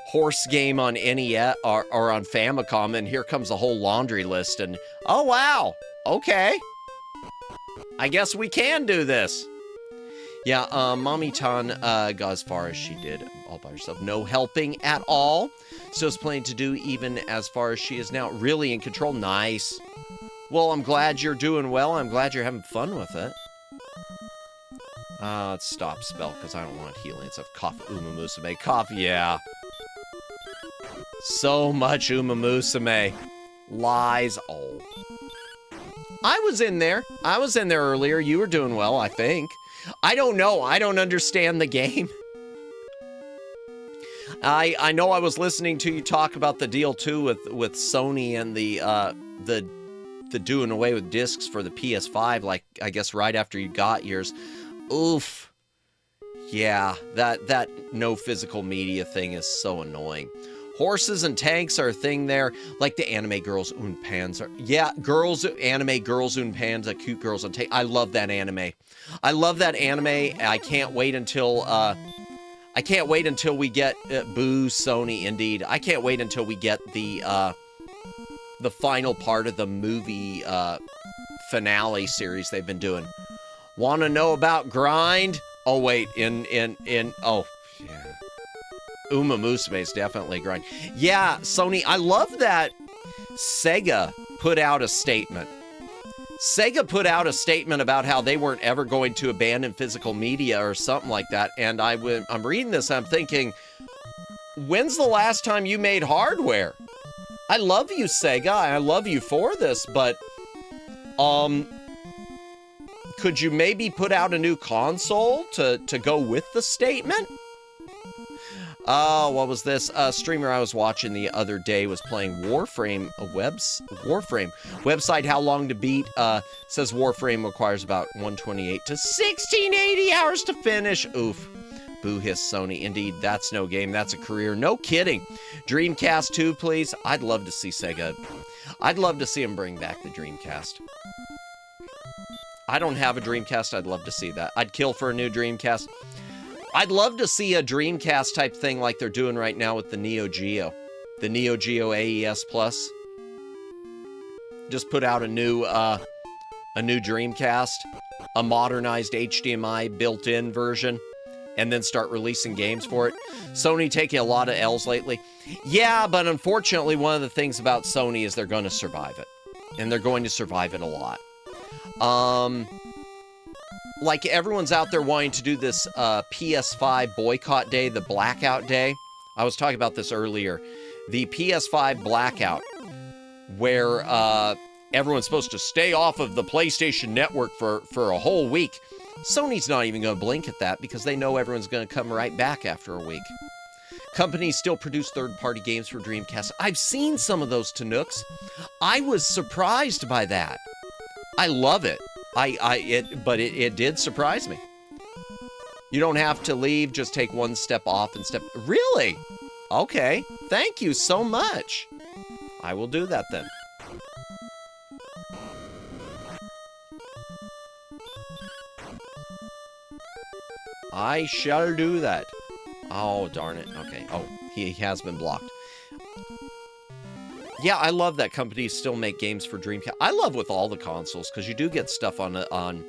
Speaker 2: horse game on NES or on Famicom, and here comes a whole laundry list. And, oh, wow. Okay. I guess we can do this. Yeah, Mommy Tan got as far as she did all by herself. No helping at all. So it's planning to do even as far as she is now. Really in control. Nice. Well, I'm glad you're doing well. I'm glad you're having fun with it. Let's stop spell because I don't want healing stuff. Cough, Uma Musume. Cough, yeah. So much Uma Musume. Lies. Oh. I was in there. I was in there earlier. You were doing well, I think. I don't know. I don't understand the game. I know I was listening to you talk about the deal too with Sony and the doing away with discs for the PS5, like I guess right after you got yours. Oof. Yeah, that no physical media thing is so annoying. Horses and tanks are a thing there, like the anime girls und Panzer. Yeah, anime girls und Panzer, cute girls on tank. I love that anime. I love that anime. I can't wait until we get boo Sony indeed. I can't wait until we get the final part of the movie finale series they've been doing. Want to know about Grind? Oh wait, oh yeah. Uma Musume is definitely Grind. Yeah, Sony, I love that Sega put out a statement. Sega put out a statement about how they weren't ever going to abandon physical media or something like that. And I'm reading this, I'm thinking, when's the last time you made hardware? I love you, Sega. I love you for this, but could you maybe put out a new console to go with the statement? What was this? A streamer I was watching the other day was playing Warframe, Warframe. Website How Long to Beat says Warframe requires about 128 to 1680 hours to finish. Oof. Boo hiss Sony. Indeed, that's no game. That's a career. No kidding. Dreamcast 2, please. I'd love to see Sega. I'd love to see them bring back the Dreamcast. I don't have a Dreamcast. I'd love to see that. I'd kill for a new Dreamcast. I'd love to see a Dreamcast type thing like they're doing right now with the Neo Geo. The Neo Geo AES Plus. Just put out a new Dreamcast, a modernized HDMI built-in version, and then start releasing games for it. Sony taking a lot of L's lately. Yeah, but unfortunately, one of the things about Sony is they're going to survive it. And they're going to survive it a lot. Like everyone's out there wanting to do this PS5 boycott day, the blackout day. I was talking about this earlier. The PS5 blackout, where everyone's supposed to stay off of the PlayStation Network for a whole week. Sony's not even going to blink at that because they know everyone's going to come right back after a week. Companies still produce third-party games for Dreamcast. I've seen some of those Tanooks. I was surprised by that. I love it. But it did surprise me. You don't have to leave, just take one step off and step... Really? Okay. Thank you so much. I will do that then. I shall do that. Oh, darn it. Okay. Oh, he has been blocked. Yeah, I love that companies still make games for Dreamcast. I love with all the consoles, because you do get stuff on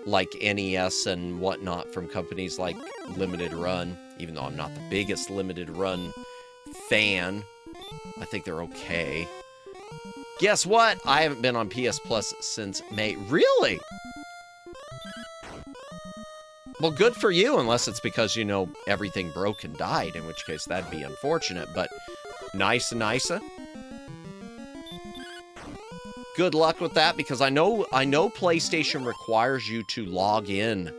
Speaker 2: like NES and whatnot from companies like Limited Run, even though I'm not the biggest Limited Run fan. I think they're okay. Guess what? I haven't been on PS Plus since May. Really? Well, good for you, unless it's because, you know, everything broke and died, in which case that'd be unfortunate, but nice. Good luck with that, because I know PlayStation requires you to log in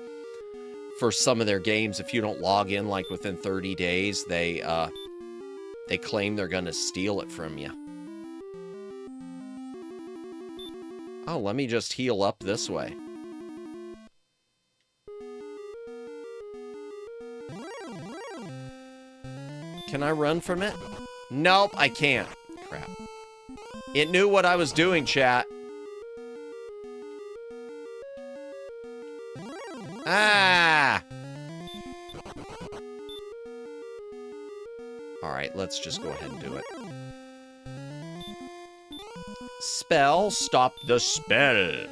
Speaker 2: for some of their games. If you don't log in, like, within 30 days, they claim they're gonna steal it from you. Oh, let me just heal up this way. Can I run from it? Nope, I can't. Crap. It knew what I was doing, chat. Ah! Alright, let's just go ahead and do it. Spell, stop the spell.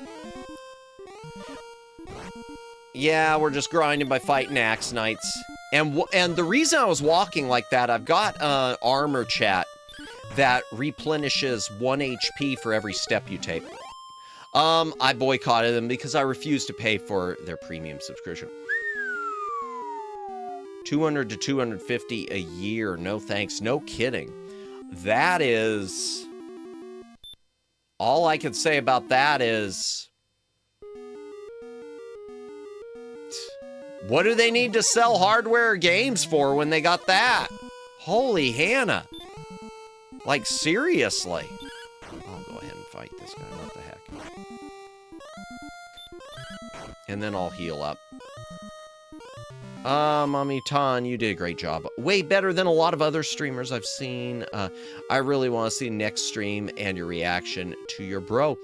Speaker 2: Yeah, we're just grinding by fighting Axe Knights. And the reason I was walking like that, I've got armor chat that replenishes 1 HP for every step you take. I boycotted them because I refused to pay for their premium subscription. 200 to 250 a year, no thanks, no kidding. That is... All I can say about that is... What do they need to sell hardware games for when they got that? Holy Hannah. Like, seriously. I'll go ahead and fight this guy. What the heck? And then I'll heal up. Mommy Tan, you did a great job. Way better than a lot of other streamers I've seen. I really want to see next stream and your reaction to your bro.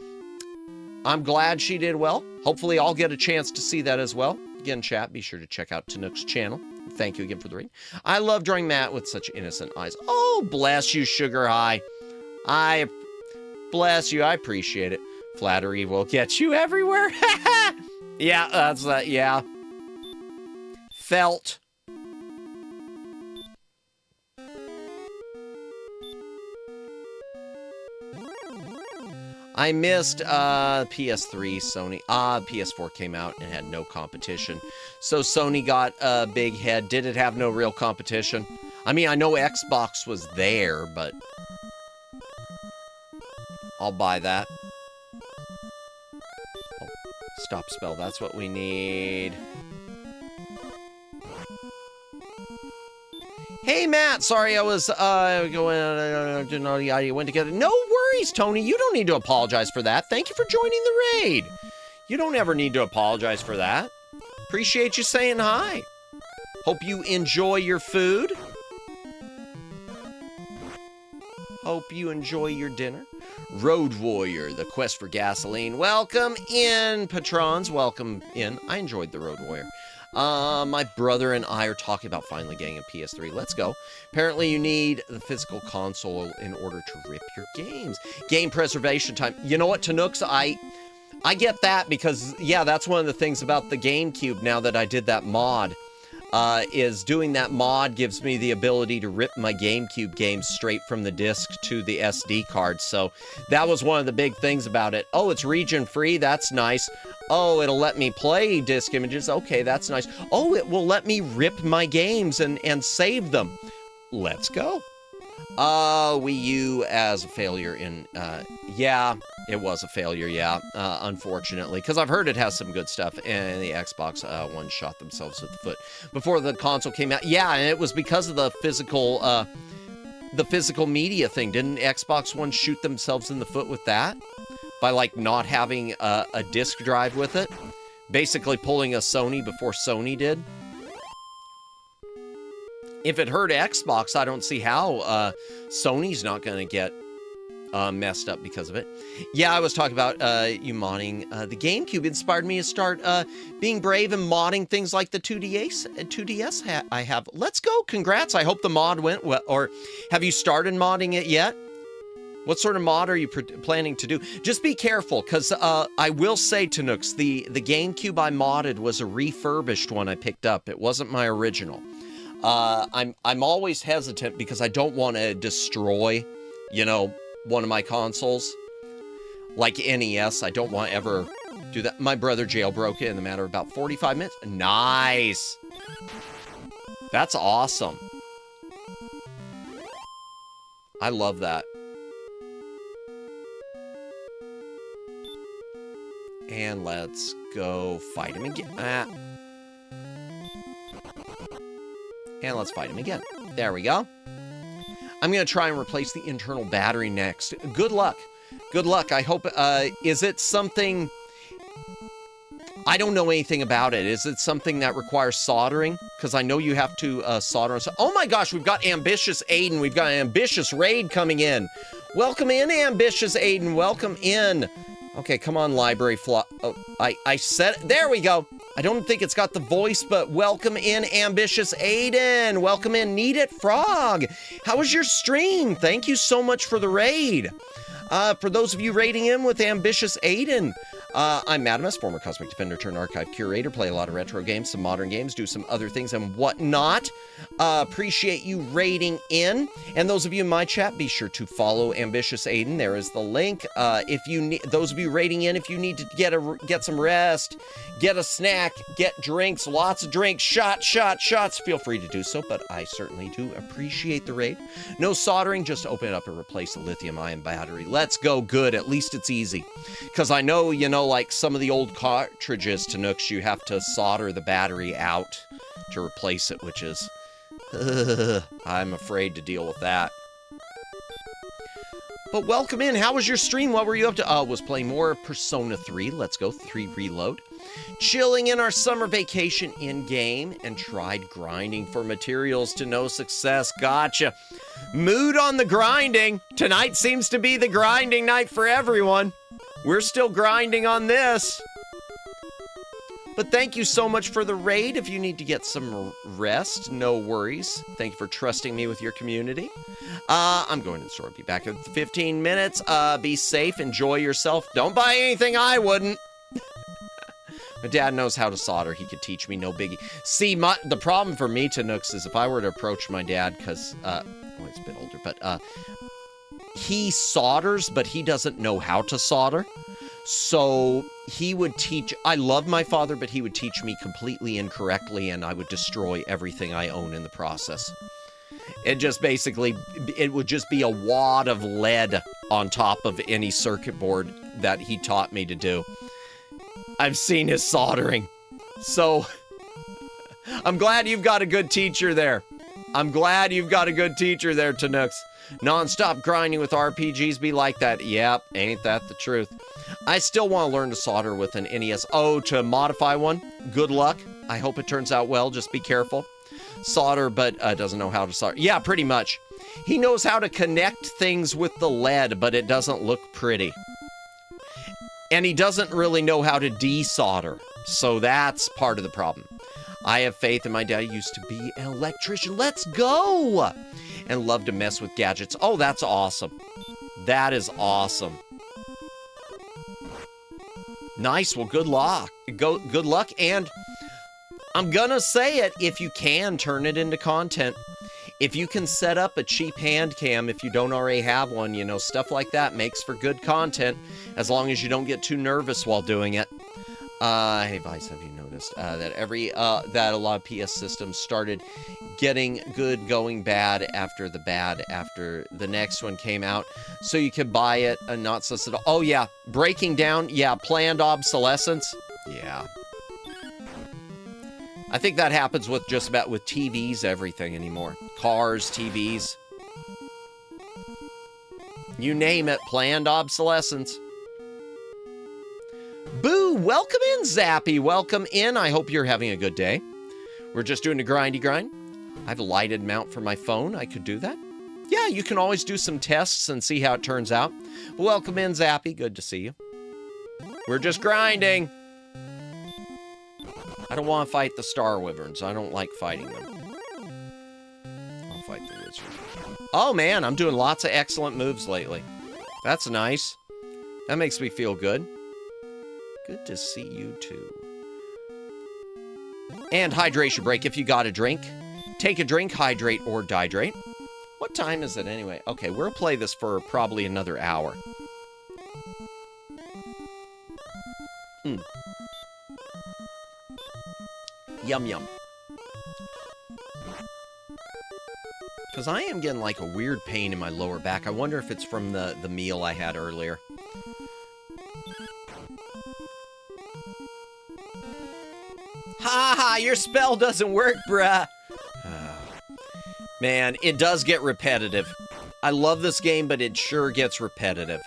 Speaker 2: I'm glad she did well. Hopefully I'll get a chance to see that as well. Again, chat, be sure to check out Tanook's channel. Thank you again for the read. I love drawing Matt with such innocent eyes. Oh, bless you, Sugar High. I bless you. I appreciate it. Flattery will get you everywhere. Yeah, that's that. Yeah. Felt. I missed PS3, Sony. PS4 came out and had no competition. So Sony got a big head. Did it have no real competition? I mean, I know Xbox was there, but I'll buy that. Oh, stop spell. That's what we need. Hey, Matt. Sorry, I was going. Didn't know the idea went together. No worries, Tony. You don't need to apologize for that. Thank you for joining the raid. You don't ever need to apologize for that. Appreciate you saying hi. Hope you enjoy your food. Hope you enjoy your dinner. Road Warrior, the quest for gasoline. Welcome in, patrons. Welcome in. I enjoyed the Road Warrior. My brother and I are talking about finally getting a PS3. Let's go. Apparently you need the physical console in order to rip your games. Game preservation time. You know what, Tanooks? I get that because, yeah, that's one of the things about the GameCube now that I did that mod. Is doing that mod gives me the ability to rip my GameCube games straight from the disc to the SD card. So that was one of the big things about it. Oh, it's region free. That's nice. Oh, it'll let me play disc images. Okay, that's nice. Oh, it will let me rip my games and save them. Let's go. Wii U as a failure in, yeah, it was a failure, yeah, unfortunately, because I've heard it has some good stuff, and the Xbox One shot themselves with the foot before the console came out. Yeah, and it was because of the physical media thing. Didn't Xbox One shoot themselves in the foot with that? By, like, not having a disc drive with it? Basically pulling a Sony before Sony did? If it hurt Xbox, I don't see how Sony's not going to get messed up because of it. Yeah, I was talking about you modding the GameCube. Inspired me to start being brave and modding things like the 2DS I have. Let's go. Congrats. I hope the mod went well. Or have you started modding it yet? What sort of mod are you planning to do? Just be careful, because I will say, Tanooks, the GameCube I modded was a refurbished one I picked up. It wasn't my original. I'm always hesitant because I don't want to destroy, you know, one of my consoles. Like NES, I don't want to ever do that. My brother jailbroke it in a matter of about 45 minutes. Nice. That's awesome. I love that. And let's go fight him again. And let's fight him again. There we go. I'm going to try and replace the internal battery next. Good luck. Good luck. I hope, is it something... I don't know anything about it. Is it something that requires soldering? Because I know you have to solder. Oh my gosh, we've got Ambitious Aiden. We've got an ambitious raid coming in. Welcome in, Ambitious Aiden. Welcome in. Okay, come on, library flaw. Oh, I said, there we go. I don't think it's got the voice, but welcome in, Ambitious Aiden. Welcome in, Need It Frog. How was your stream? Thank you so much for the raid. For those of you raiding in with Ambitious Aiden, I'm Madamus, former Cosmic Defender turned archive curator, play a lot of retro games, some modern games, do some other things and whatnot. Appreciate you raiding in. And those of you in my chat, be sure to follow Ambitious Aiden. There is the link. If you need, those of you raiding in, if you need to get some rest, get a snack, get drinks, lots of drinks, shots, feel free to do so, but I certainly do appreciate the raid. No soldering, just open it up and replace the lithium-ion battery. Let's go. Good. At least it's easy. Because I know, you know, like some of the old cartridges, Tanooks, you have to solder the battery out to replace it, which is... I'm afraid to deal with that. But welcome in. How was your stream? What were you up to? Was playing more Persona 3. Let's go. 3 reload. Chilling in our summer vacation in-game and tried grinding for materials to no success. Gotcha. Mood on the grinding. Tonight seems to be the grinding night for everyone. We're still grinding on this. But thank you so much for the raid. If you need to get some rest, no worries. Thank you for trusting me with your community. I'm going to the store. Be back in 15 minutes. Be safe. Enjoy yourself. Don't buy anything I wouldn't. My dad knows how to solder. He could teach me, no biggie. See, the problem for me, Tanooks, is if I were to approach my dad, because, well, he's a bit older, but he solders, but he doesn't know how to solder. So he would teach, I love my father, but he would teach me completely incorrectly, and I would destroy everything I own in the process. It just basically, it would just be a wad of lead on top of any circuit board that he taught me to do. I've seen his soldering. So, I'm glad you've got a good teacher there. I'm glad you've got a good teacher there, Tanooks. Non-stop grinding with RPGs be like that. Yep, ain't that the truth. I still want to learn to solder with an NES. Oh, to modify one? Good luck. I hope it turns out well. Just be careful. Solder, but doesn't know how to solder. Yeah, pretty much. He knows how to connect things with the lead, but it doesn't look pretty. And he doesn't really know how to desolder. So that's part of the problem. I have faith in my dad. He used to be an electrician. Let's go! And love to mess with gadgets. Oh, that's awesome. That is awesome. Nice. Well, good luck. Good luck. And I'm gonna say it, if you can turn it into content. If you can set up a cheap hand cam, if you don't already have one, you know, stuff like that makes for good content, as long as you don't get too nervous while doing it. Hey, Vice, have you noticed that that a lot of PS systems started getting good, going bad after the next one came out, so you could buy it and not suss it all. Oh yeah, breaking down, yeah, planned obsolescence, yeah. I think that happens with just about with TVs, everything anymore. Cars, TVs. You name it, planned obsolescence. Boo! Welcome in, Zappy. Welcome in. I hope you're having a good day. We're just doing a grindy grind. I have a lighted mount for my phone. I could do that. yeah, you can always do some tests and see how it turns out. Welcome in, Zappy. Good to see you. We're just grinding. I don't want to fight the Star Wyverns. I don't like fighting them. I'll fight the wizards. Oh, man, I'm doing lots of excellent moves lately. That's nice. That makes me feel good. Good to see you, too. And hydration break if you got a drink. Take a drink, hydrate, or dihydrate. What time is it anyway? Okay, we'll play this for probably another hour. Yum, yum. Because I am getting like a weird pain in my lower back. I wonder if it's from the meal I had earlier. Ha ha, your spell doesn't work, bruh. Man, it does get repetitive. I love this game, but it sure gets repetitive.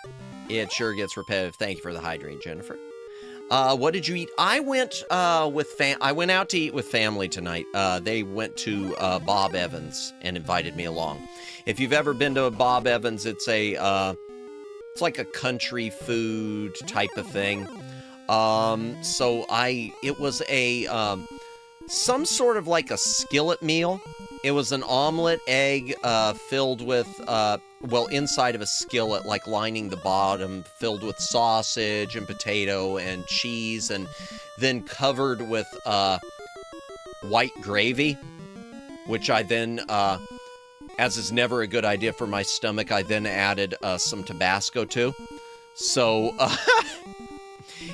Speaker 2: It sure gets repetitive. Thank you for the hydrate, Jennifer. What did you eat? I went I went out to eat with family tonight. They went to Bob Evans and invited me along. If you've ever been to Bob Evans, it's it's like a country food type of thing. It was some sort of like a skillet meal. It was an omelet, egg, filled with, inside of a skillet, like lining the bottom, filled with sausage and potato and cheese, and then covered with, white gravy, which I then, as is never a good idea for my stomach, I then added, some Tabasco to. So,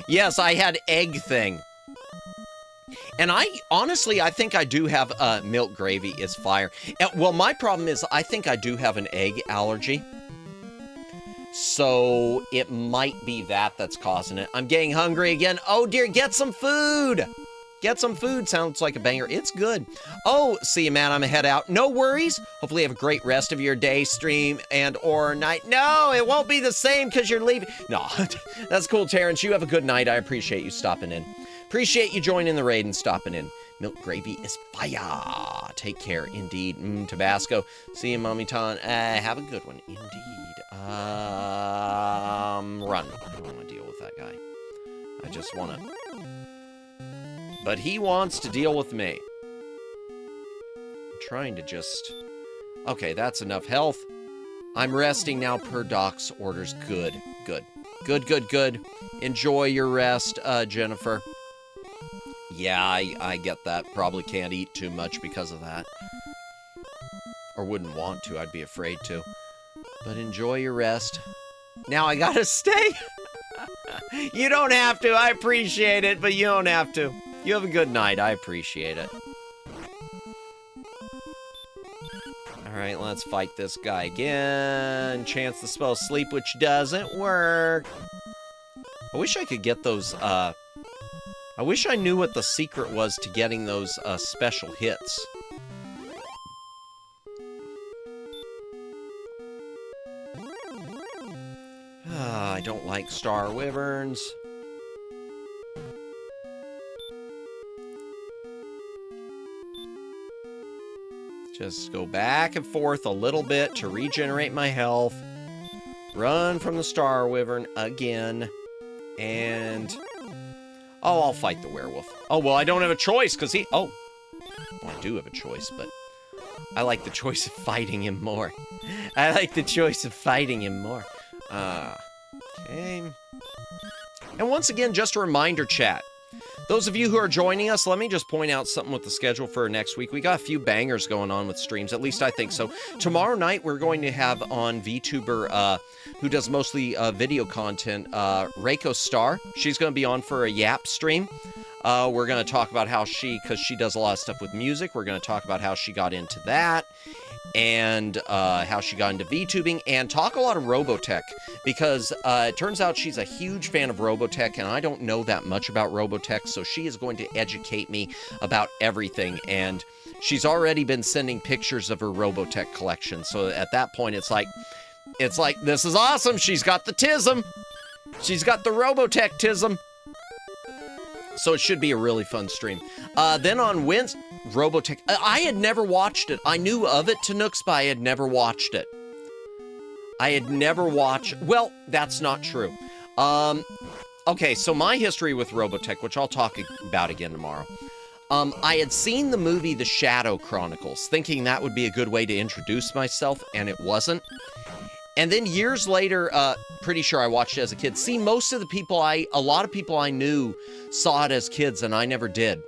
Speaker 2: yes, I had egg thing. And I think I do have milk gravy is fire. Well, my problem is I think I do have an egg allergy. So it might be that's causing it. I'm getting hungry again. Oh dear, get some food. Get some food. Sounds like a banger. It's good. Oh, see you, man. I'm head out. No worries. Hopefully you have a great rest of your day, stream, and or night. No, it won't be the same because you're leaving. No, that's cool, Terrence. You have a good night. I appreciate you stopping in. Appreciate you joining the raid and stopping in. Milk gravy is fire. Take care, indeed. Tabasco. See you, Mommy Ton. Have a good one, indeed. Run. I don't want to deal with that guy. I just want to... But he wants to deal with me. I'm trying to just... Okay, that's enough health. I'm resting now per Doc's orders. Good, good. Good, good, good. Enjoy your rest, Jennifer. Yeah, I get that. Probably can't eat too much because of that. Or wouldn't want to. I'd be afraid to. But enjoy your rest. Now I gotta stay. You don't have to. I appreciate it, but you don't have to. You have a good night. I appreciate it. Alright, let's fight this guy again. Chance the spell sleep, which doesn't work. I wish I could get those, I wish I knew what the secret was to getting those, special hits. I don't like Star Wyverns. Just go back and forth a little bit to regenerate my health. Run from the Star Wyvern again. And... Oh, I'll fight the werewolf. Oh, well, I don't have a choice, because he... Oh. Well, I do have a choice, but... I like the choice of fighting him more. I like the choice of fighting him more. Okay. And once again, just a reminder, chat. Those of you who are joining us, let me just point out something with the schedule for next week. We got a few bangers going on with streams, at least I think so. Tomorrow night, we're going to have on VTuber, who does mostly video content, Reiko Star. She's going to be on for a YAAAP stream. We're going to talk about how because she does a lot of stuff with music, we're going to talk about how she got into that. And how she got into VTubing, and talk a lot of Robotech, because it turns out she's a huge fan of Robotech, and I don't know that much about Robotech, so she is going to educate me about everything, and she's already been sending pictures of her Robotech collection, so at that point, it's like, this is awesome, she's got the tism, she's got the Robotech tism. So it should be a really fun stream. Then on Wednesday, Robotech. I had never watched it. I knew of it, Tanooks, but I had never watched it. I had never watched... Well, that's not true. Okay, so my history with Robotech, which I'll talk about again tomorrow. I had seen the movie The Shadow Chronicles, thinking that would be a good way to introduce myself, and it wasn't. And then years later, pretty sure I watched it as a kid. See, most of the people a lot of people I knew saw it as kids, and I never did.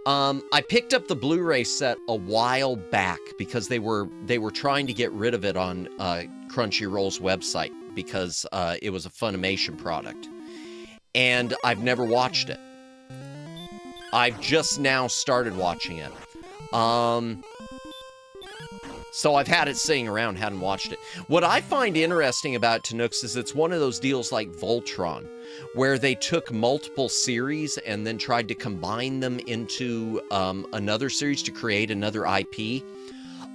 Speaker 2: I picked up the Blu-ray set a while back because they were trying to get rid of it on Crunchyroll's website because it was a Funimation product. And I've never watched it. I've just now started watching it. So I've had it sitting around, hadn't watched it. What I find interesting about Tanooks is it's one of those deals like Voltron, where they took multiple series and then tried to combine them into another series to create another IP.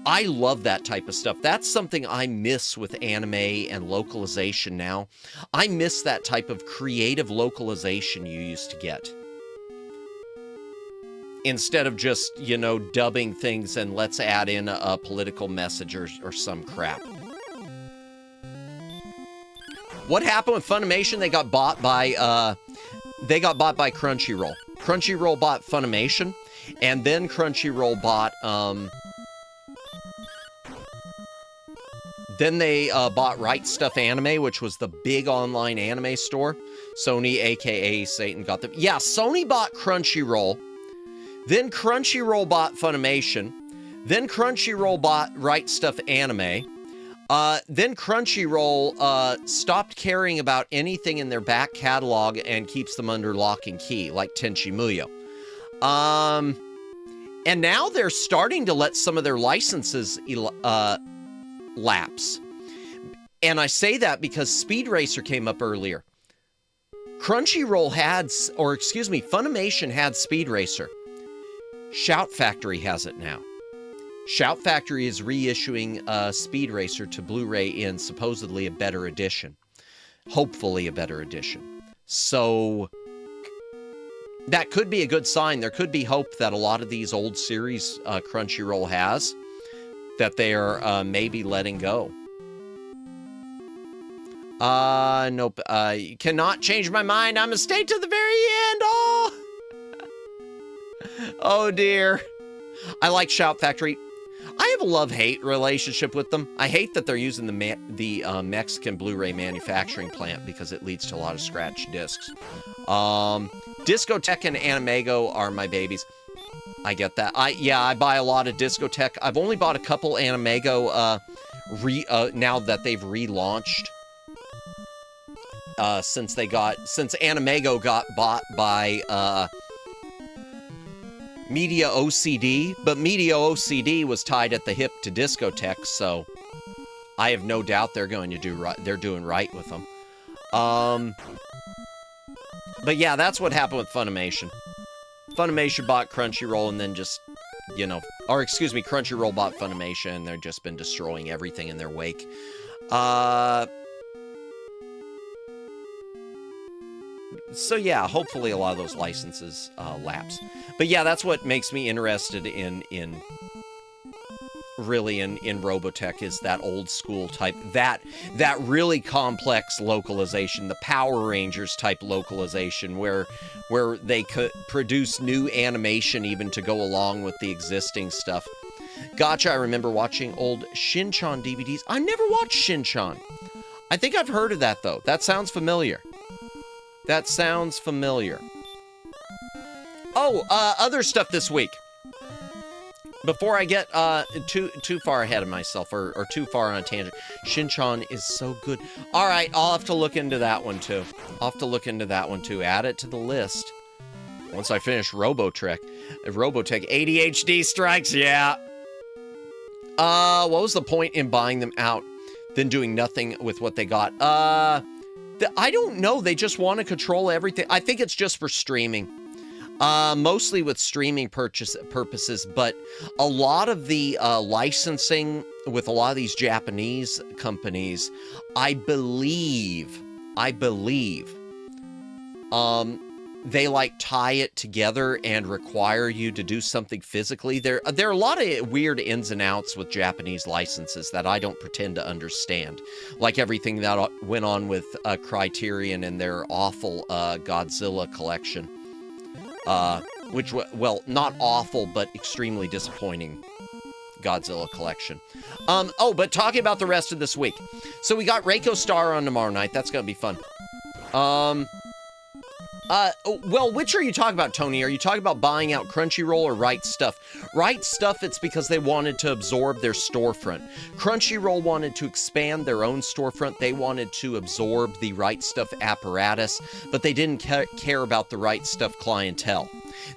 Speaker 2: I love that type of stuff. That's something I miss with anime and localization now. I miss that type of creative localization you used to get. Instead of just, you know, dubbing things and let's add in a political message or some crap. What happened with Funimation? They got bought by Crunchyroll. Crunchyroll bought Funimation, and then Crunchyroll bought, then they bought Right Stuff Anime, which was the big online anime store. Sony, aka Satan, got them. Yeah, Sony bought Crunchyroll. Then Crunchyroll bought Funimation. Then Crunchyroll bought Right Stuff Anime. Then Crunchyroll stopped caring about anything in their back catalog and keeps them under lock and key, like Tenchi Muyo. And now they're starting to let some of their licenses lapse. And I say that because Speed Racer came up earlier. Funimation had Speed Racer. Shout Factory has it now. Shout Factory is reissuing Speed Racer to Blu-ray in supposedly a better edition. Hopefully a better edition. So that could be a good sign. There could be hope that a lot of these old series Crunchyroll has, that they are maybe letting go. Nope. You cannot change my mind. I'm gonna stay to the very end. Oh! Oh dear. I like Shout Factory. I have a love-hate relationship with them. I hate that they're using the Mexican Blu-ray manufacturing plant because it leads to a lot of scratched discs. Discotech and Animego are my babies. I get that. I buy a lot of Discotech. I've only bought a couple Animego now that they've relaunched. Since Animego got bought by Media OCD, but Media OCD was tied at the hip to Discotech, so I have no doubt they're going to do right. They're doing right with them. But yeah, that's what happened with Funimation. Funimation bought Crunchyroll and then just, you know, or excuse me, Crunchyroll bought Funimation and they've just been destroying everything in their wake. So yeah, hopefully a lot of those licenses lapse. But yeah, that's what makes me interested in Robotech, is that old school type, that really complex localization, the Power Rangers type localization, where they could produce new animation even to go along with the existing stuff. Gotcha, I remember watching old Shin-Chan DVDs. I never watched Shin-Chan. I think I've heard of that though. That sounds familiar. That sounds familiar. Oh, other stuff this week. Before I get too far ahead of myself or too far on a tangent, Shin-Chan is so good. All right, I'll have to look into that one too. Add it to the list. Once I finish Robotech ADHD strikes, yeah. What was the point in buying them out, then doing nothing with what they got? I don't know. They just want to control everything. I think it's just for streaming. Mostly with streaming purposes, but a lot of the licensing with a lot of these Japanese companies, I believe, they like tie it together and require you to do something physically. There are a lot of weird ins and outs with Japanese licenses that I don't pretend to understand. Like everything that went on with Criterion and their awful Godzilla collection. Which, well, not awful, but extremely disappointing Godzilla collection. But talking about the rest of this week. So we got Reiko Star on tomorrow night. That's going to be fun. Well, which are you talking about, Tony? Are you talking about buying out Crunchyroll or Right Stuff? Right Stuff, it's because they wanted to absorb their storefront. Crunchyroll wanted to expand their own storefront. They wanted to absorb the Right Stuff apparatus, but they didn't care about the Right Stuff clientele.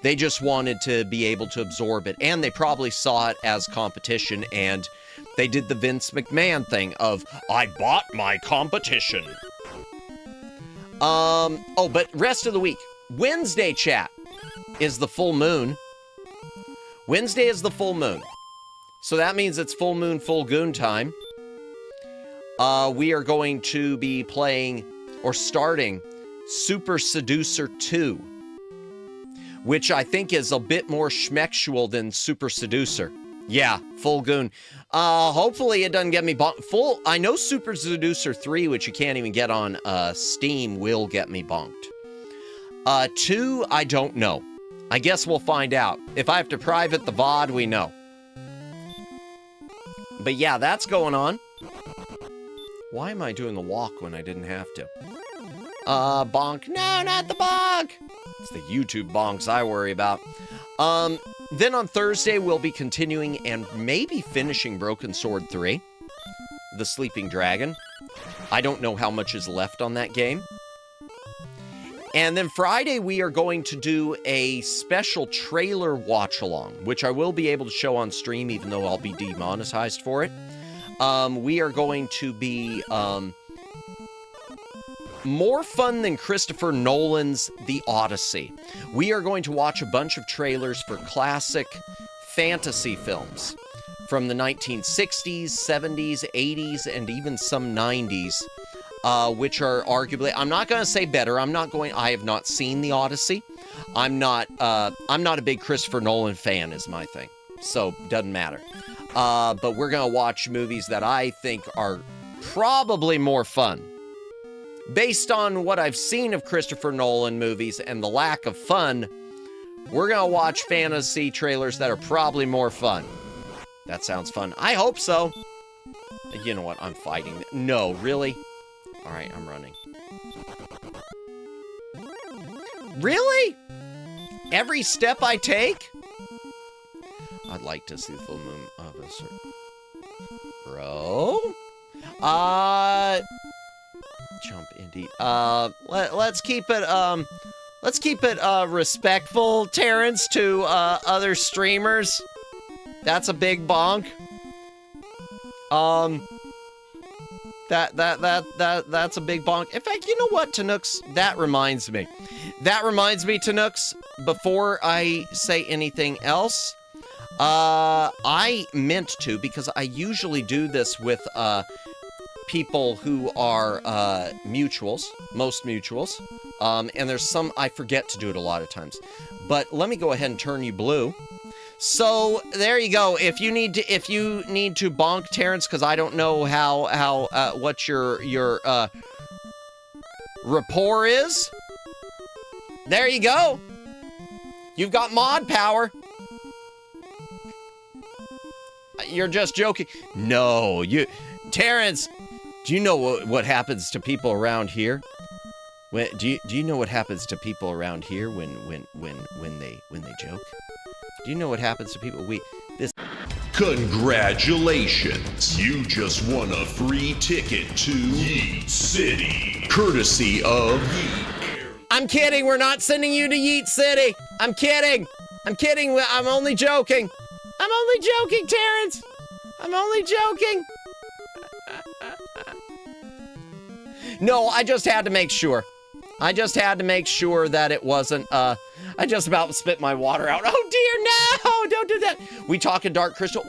Speaker 2: They just wanted to be able to absorb it, and they probably saw it as competition, and they did the Vince McMahon thing of, I bought my competition. But rest of the week. Wednesday, chat, is the full moon. Wednesday is the full moon. So that means it's full moon, full goon time. We are going to be playing, or starting, Super Seducer 2. Which I think is a bit more schmexual than Super Seducer. Yeah, full goon. Hopefully it doesn't get me full. I know Super Seducer 3, which you can't even get on Steam, will get me bonked. 2, I don't know. I guess we'll find out. If I have to private the VOD, we know. But yeah, that's going on. Why am I doing the walk when I didn't have to? Bonk. No, not the bonk. It's the YouTube bonks I worry about. Then on Thursday, we'll be continuing and maybe finishing Broken Sword 3. The Sleeping Dragon. I don't know how much is left on that game. And then Friday, we are going to do a special trailer watch-along, which I will be able to show on stream, even though I'll be demonetized for it. We are going to be more fun than Christopher Nolan's The Odyssey. We are going to watch a bunch of trailers for classic fantasy films from the 1960s, 70s, 80s, and even some 90s, which are arguably, I'm not going to say better. I have not seen The Odyssey. I'm not a big Christopher Nolan fan is my thing. So, doesn't matter. But we're going to watch movies that I think are probably more fun. Based on what I've seen of Christopher Nolan movies and the lack of fun, we're going to watch fantasy trailers that are probably more fun. That sounds fun. I hope so. You know what? I'm fighting. No, really? All right, I'm running. Really? Every step I take? I'd like to see the full moon of a certain... Bro? Jump indeed. Let's keep it respectful, Terrence, to other streamers. That's a big bonk. That's a big bonk. In fact, you know what, Tanooks? That reminds me, Tanooks, before I say anything else, I meant to, because I usually do this with, people who are mutuals, most mutuals, and there's some I forget to do it a lot of times. But let me go ahead and turn you blue. So there you go. If you need to bonk Terrence, because I don't know how what your rapport is. There you go. You've got mod power. You're just joking. No, Terrence. Do you know what happens to people around here? Do you know what happens to people around here when they joke? Do you know what happens to people?
Speaker 1: Congratulations! You just won a free ticket to Yeet City, courtesy of Yeet.
Speaker 2: I'm kidding. We're not sending you to Yeet City. I'm kidding. I'm only joking. Terrence. I'm only joking. No, I just had to make sure. That it wasn't, I just about spit my water out. Oh dear, no, don't do that. We talking Dark Crystal?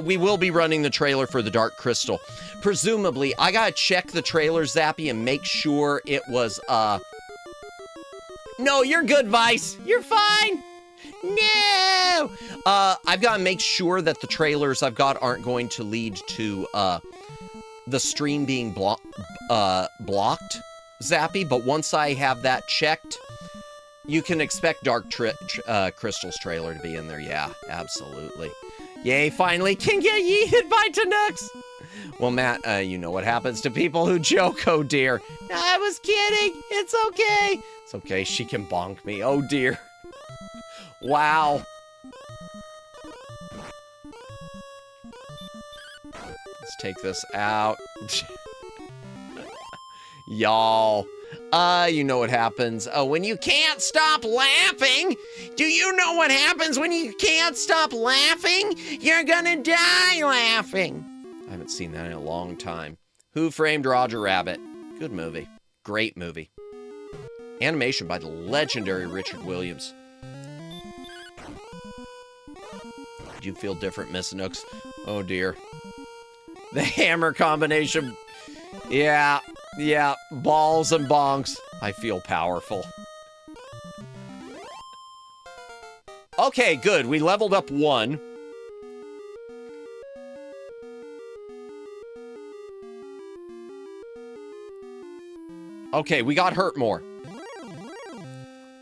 Speaker 2: We will be running the trailer for the Dark Crystal. Presumably, I gotta check the trailer, Zappy, and make sure it was, No, you're good, Vice. You're fine. No. I've got to make sure that the trailers I've got aren't going to lead to the stream being blocked, Zappy. But once I have that checked, you can expect Dark Crystal's trailer to be in there. Yeah, absolutely. Yay, finally can get yeeted by Tanooks. Well, Matt, you know what happens to people who joke, oh dear. I was kidding. It's okay. It's okay, she can bonk me. Oh dear. Wow. Let's take this out. Y'all. You know what happens when you can't stop laughing. Do you know what happens when you can't stop laughing? You're gonna die laughing. I haven't seen that in a long time. Who Framed Roger Rabbit? Good movie. Great movie. Animation by the legendary Richard Williams. Did you feel different, Miss Nooks? Oh dear. The hammer combination. Yeah, balls and bonks. I feel powerful. Okay, good. We leveled up 1. Okay, we got hurt more.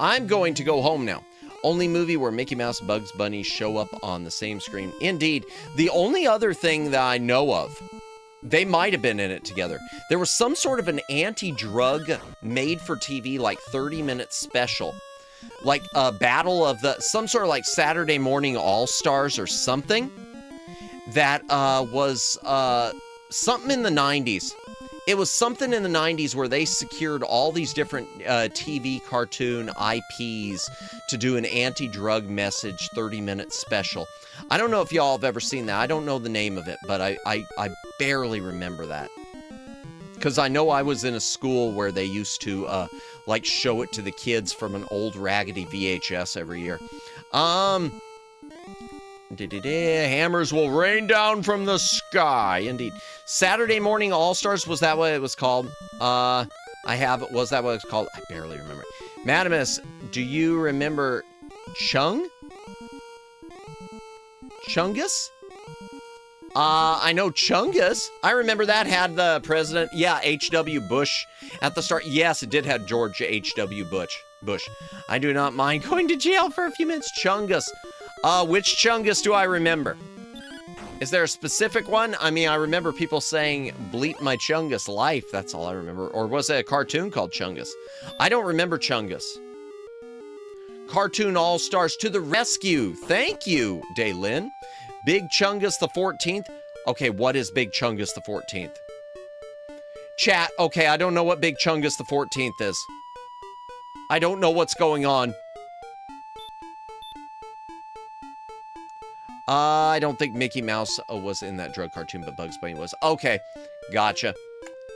Speaker 2: I'm going to go home now. Only movie where Mickey Mouse and Bugs Bunny show up on the same screen. Indeed, the only other thing that I know of, they might have been in it together. There was some sort of an anti-drug made-for-TV, like 30-minute special. Like a battle of some sort of like Saturday Morning All-Stars or something. That was something in the 90s. It was something in the 90s where they secured all these different TV cartoon IPs to do an anti-drug message 30-minute special. I don't know if y'all have ever seen that. I don't know the name of it, but I barely remember that. Because I know I was in a school where they used to, like, show it to the kids from an old raggedy VHS every year. Hammers will rain down from the sky. Indeed. Saturday Morning All-Stars, was that what it was called? Was that what it was called? I barely remember. Madamus, do you remember Chungus? I know Chungus. I remember that had the president, H.W. Bush at the start. Yes, it did have George H.W. Bush. I do not mind going to jail for a few minutes. Chungus. Which Chungus do I remember? Is there a specific one? I mean, I remember people saying, bleep my Chungus life. That's all I remember. Or was it a cartoon called Chungus? I don't remember Chungus. Cartoon All-Stars to the rescue. Thank you, Daylin. Big Chungus the 14th. Okay, what is Big Chungus the 14th? Chat, okay, I don't know what Big Chungus the 14th is. I don't know what's going on. I don't think Mickey Mouse was in that drug cartoon, but Bugs Bunny was. Okay, gotcha.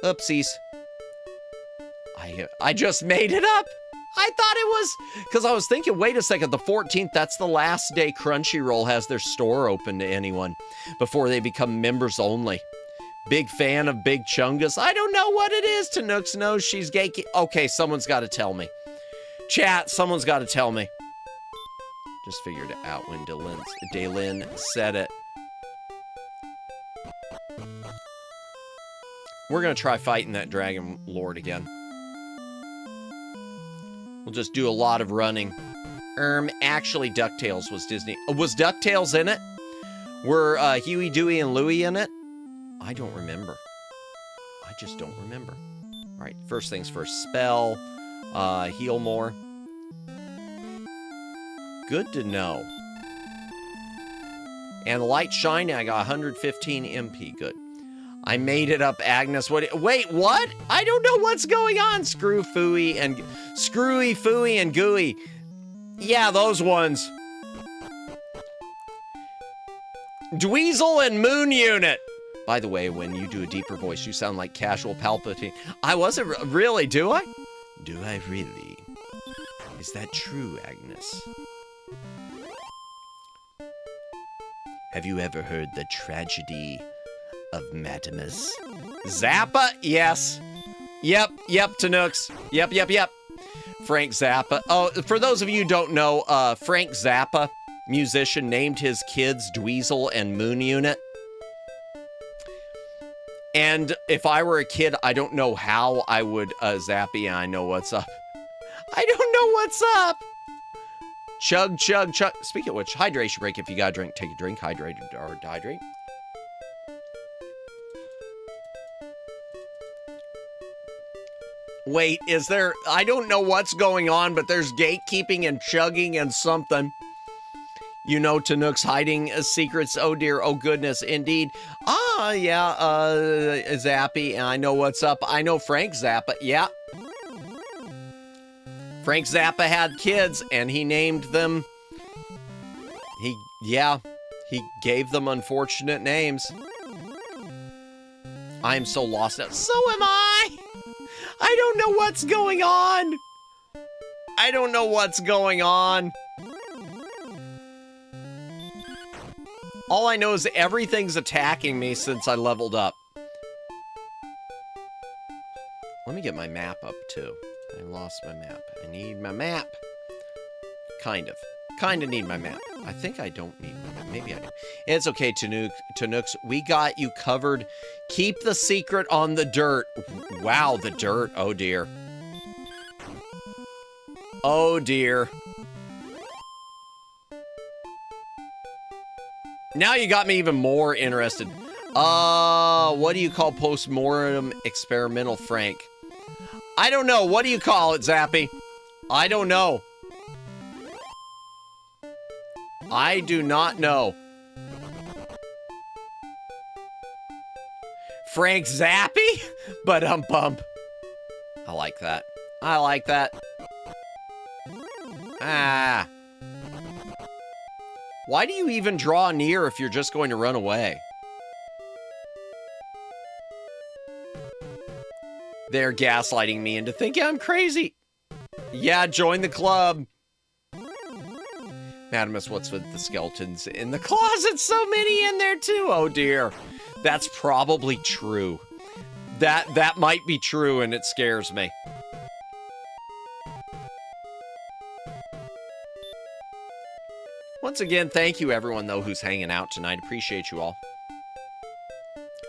Speaker 2: Oopsies. I just made it up. I thought it was, because I was thinking, wait a second, the 14th, that's the last day Crunchyroll has their store open to anyone before they become members only. Big fan of Big Chungus. I don't know what it is. Tanooks knows she's gay. Okay, someone's got to tell me. Chat, someone's got to tell me. Just figured it out when Daylin said it. We're going to try fighting that Dragon Lord again. We'll just do a lot of running. Actually, DuckTales was Disney. Was DuckTales in it? Were Huey, Dewey, and Louie in it? I don't remember. I just don't remember. All right, first things first. Spell. Heal more. Good to know. And Light Shine, I got 115 MP. Good. I made it up, Agnes. Wait, what? I don't know what's going on. Screwy, Fooey, and Gooey. Yeah, those ones. Dweezil and Moon Unit. By the way, when you do a deeper voice, you sound like Casual Palpatine. I wasn't really, do I? Do I really? Is that true, Agnes? Have you ever heard the tragedy of Madamus? Zappa? Yes. Yep, Tanooks. Yep. Frank Zappa. Oh, for those of you who don't know, Frank Zappa, musician, named his kids Dweezil and Moon Unit. And if I were a kid, I don't know how I would Zappy, and I know what's up. I don't know what's up. Chug, chug, chug. Speaking of which, hydration break. If you got a drink, take a drink. Hydrated or dehydrate. Wait, is there... I don't know what's going on, but there's gatekeeping and chugging and something. You know, Tanook's hiding secrets. Oh dear, oh goodness, indeed. Ah, yeah, Zappy, and I know what's up. I know Frank Zappa, yeah. Frank Zappa had kids, and he named them... He gave them unfortunate names. I am so lost now. So am I! I don't know what's going on! I don't know what's going on. All I know is everything's attacking me since I leveled up. Let me get my map up, too. I lost my map. I need my map. Kind of. Kind of need my map. I think I don't need my map. Maybe I do. It's okay, Tanooks. We got you covered. Keep the secret on the dirt. Wow, the dirt. Oh, dear. Oh, dear. Now you got me even more interested. What do you call post-mortem experimental Frank? I don't know. What do you call it, Zappy? I don't know. I do not know. Frank Zappy? But bump. I like that. I like that. Ah. Why do you even draw near if you're just going to run away? They're gaslighting me into thinking I'm crazy. Yeah, join the club. Madamus, what's with the skeletons in the closet? So many in there too. Oh dear. That's probably true. That might be true, and it scares me. Once again, thank you everyone, though, who's hanging out tonight. Appreciate you all.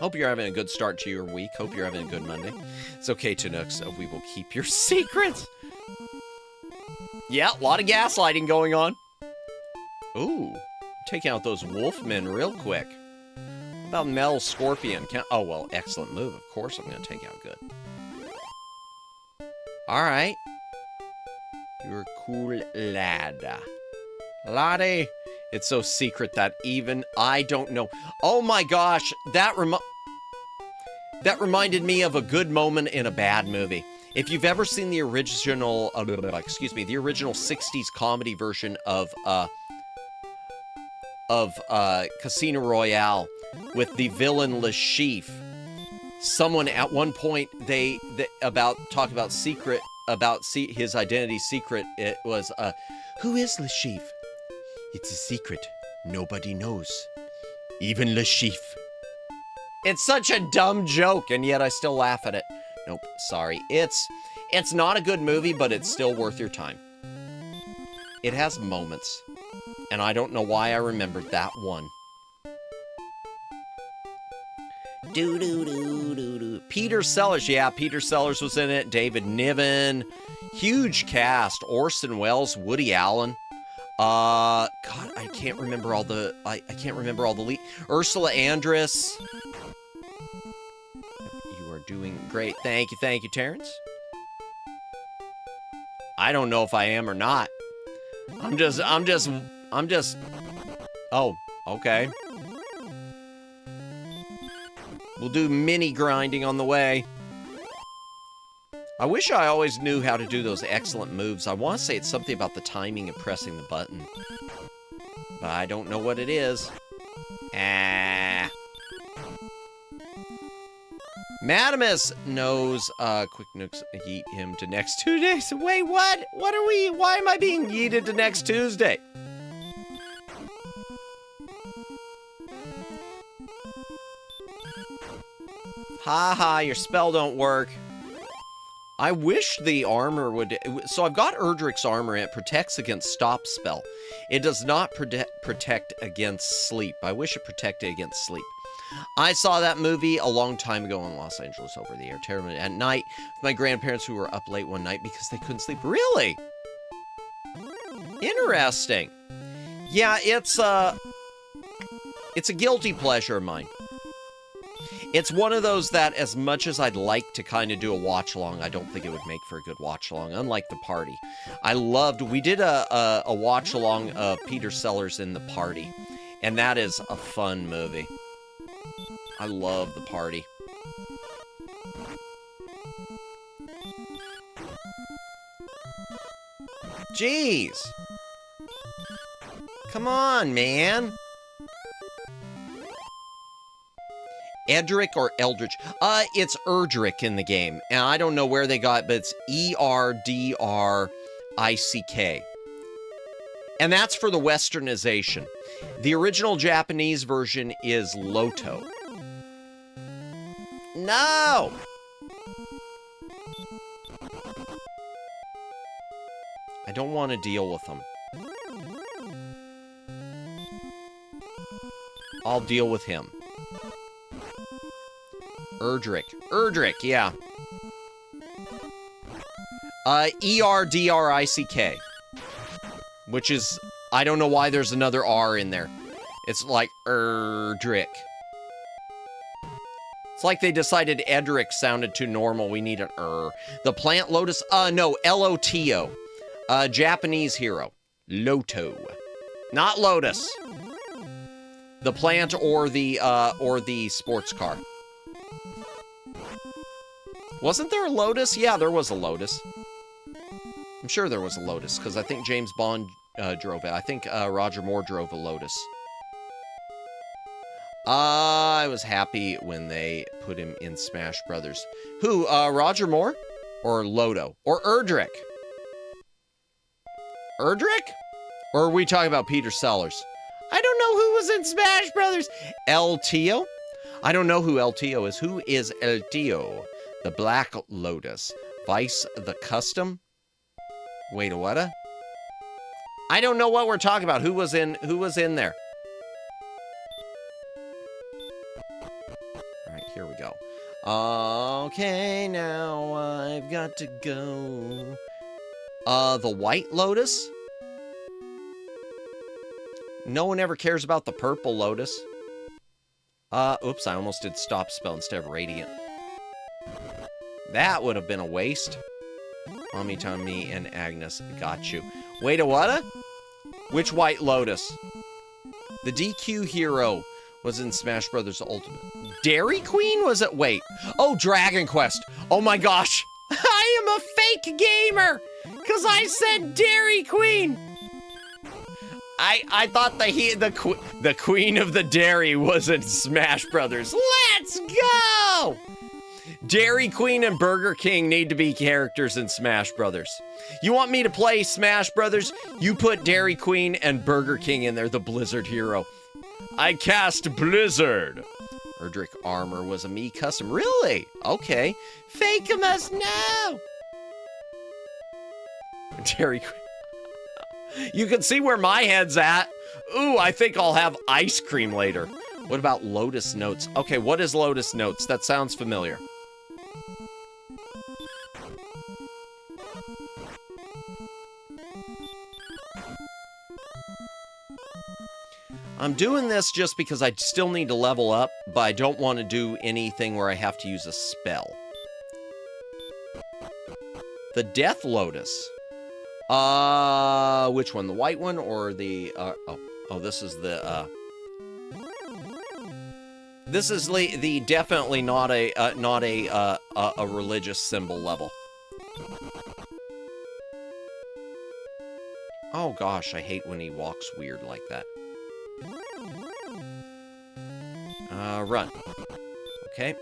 Speaker 2: Hope you're having a good start to your week. Hope you're having a good Monday. It's okay, Tanooks. We will keep your secrets. Yeah, a lot of gaslighting going on. Ooh, taking out those wolfmen real quick. What about Mel Scorpion? Oh, well, excellent move. Of course I'm going to take out good. All right. You're a cool lad. Laddie. It's so secret that even I don't know. Oh my gosh, that reminded me of a good moment in a bad movie. If you've ever seen the original, the original 60s comedy version of Casino Royale with the villain Le Chiffre, someone at one point talk about secret about his identity secret. It was who is Le Chiffre? It's a secret. Nobody knows. Even Le Chiffre. It's such a dumb joke, and yet I still laugh at it. Nope, sorry. It's not a good movie, but it's still worth your time. It has moments, and I don't know why I remembered that one. Do. Peter Sellers, yeah, Peter Sellers was in it. David Niven, huge cast. Orson Welles, Woody Allen. God, I can't remember all the. I can't remember all the lead. Ursula Andress. You are doing great. Thank you, Terrence. I don't know if I am or not. I'm just. Oh, okay. We'll do mini grinding on the way. I wish I always knew how to do those excellent moves. I want to say it's something about the timing of pressing the button. But I don't know what it is. Madamus knows Quick Nooks yeet him to next Tuesday. So wait, what? Why am I being yeeted to next Tuesday? Ha, your spell don't work. I wish the armor would... So I've got Erdrick's armor, and it protects against stop spell. It does not protect against sleep. I wish it protected against sleep. I saw that movie a long time ago in Los Angeles over the air. Terrible. At night, with my grandparents who were up late one night because they couldn't sleep. Really? Interesting. Yeah, it's a guilty pleasure of mine. It's one of those that, as much as I'd like to kind of do a watch-along, I don't think it would make for a good watch-along, unlike The Party. We did a watch-along of Peter Sellers in The Party, and that is a fun movie. I love The Party. Jeez. Come on, man. Edric or Eldritch? It's Erdrick in the game. And I don't know where they got it, but it's E-R-D-R-I-C-K. And that's for the westernization. The original Japanese version is Loto. No! I don't want to deal with them. I'll deal with him. Erdrick, yeah. E-R-D-R-I-C-K. Which is, I don't know why there's another R in there. It's like Erdrick. It's like they decided Edric sounded too normal. We need an The plant lotus, no, L-O-T-O. Japanese hero. Loto. Not Lotus. The plant or the sports car. Wasn't there a Lotus? Yeah, there was a Lotus. I'm sure there was a Lotus, because I think James Bond drove it. I think Roger Moore drove a Lotus. I was happy when they put him in Smash Brothers. Who, Roger Moore? Or Loto? Or Erdrick? Erdrick? Or are we talking about Peter Sellers? I don't know who was in Smash Brothers. El Tio? I don't know who El Tio is. Who is El Tio? The Black Lotus. Vice the Custom? Wait, what? I don't know what we're talking about. Who was in there? Alright, here we go. Okay, now I've got to go. The White Lotus? No one ever cares about the Purple Lotus. Oops, I almost did Stop Spell instead of Radiant. That would have been a waste. Mommy, Tommy, and Agnes got you. Wait, a what? Which White Lotus? The DQ hero was in Smash Brothers Ultimate. Dairy Queen was it? Wait. Oh, Dragon Quest. Oh my gosh. I am a fake gamer. Because I said Dairy Queen. I thought the Queen of the Dairy was in Smash Brothers. Let's go! Dairy Queen and Burger King need to be characters in Smash Brothers. You want me to play Smash Brothers? You put Dairy Queen and Burger King in there, the Blizzard hero. I cast Blizzard. Erdrick armor was a me custom. Really? Okay. Fakemas, no! Dairy Queen. You can see where my head's at. Ooh, I think I'll have ice cream later. What about Lotus Notes? Okay, what is Lotus Notes? That sounds familiar. I'm doing this just because I still need to level up, but I don't want to do anything where I have to use a spell. The Death Lotus. Which one? The white one or the, oh, this is the, this is the definitely not a religious symbol level. Oh gosh, I hate when he walks weird like that. Run. Okay.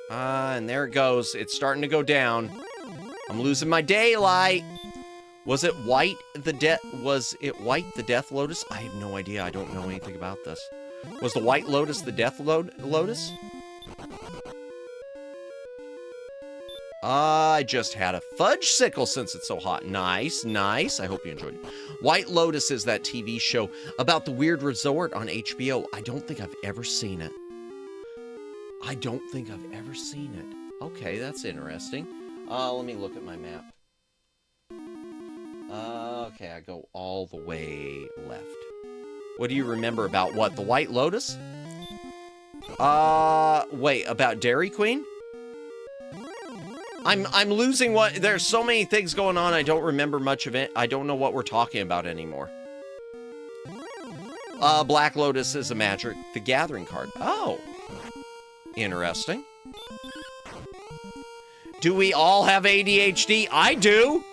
Speaker 2: And there it goes. It's starting to go down. I'm losing my daylight. Was it white the Death Lotus? I have no idea. I don't know anything about this. Was the White Lotus the Death Lotus? I just had a fudge sickle since it's so hot. Nice, nice. I hope you enjoyed it. White Lotus is that TV show about the weird resort on HBO. I don't think I've ever seen it. I don't think I've ever seen it. Okay, that's interesting. Let me look at my map. Okay, I go all the way left. What do you remember about what? The White Lotus? Wait, about Dairy Queen? I'm losing what... There's so many things going on, I don't remember much of it. I don't know what we're talking about anymore. Black Lotus is a Magic the Gathering card. Oh. Interesting. Do we all have ADHD? I do.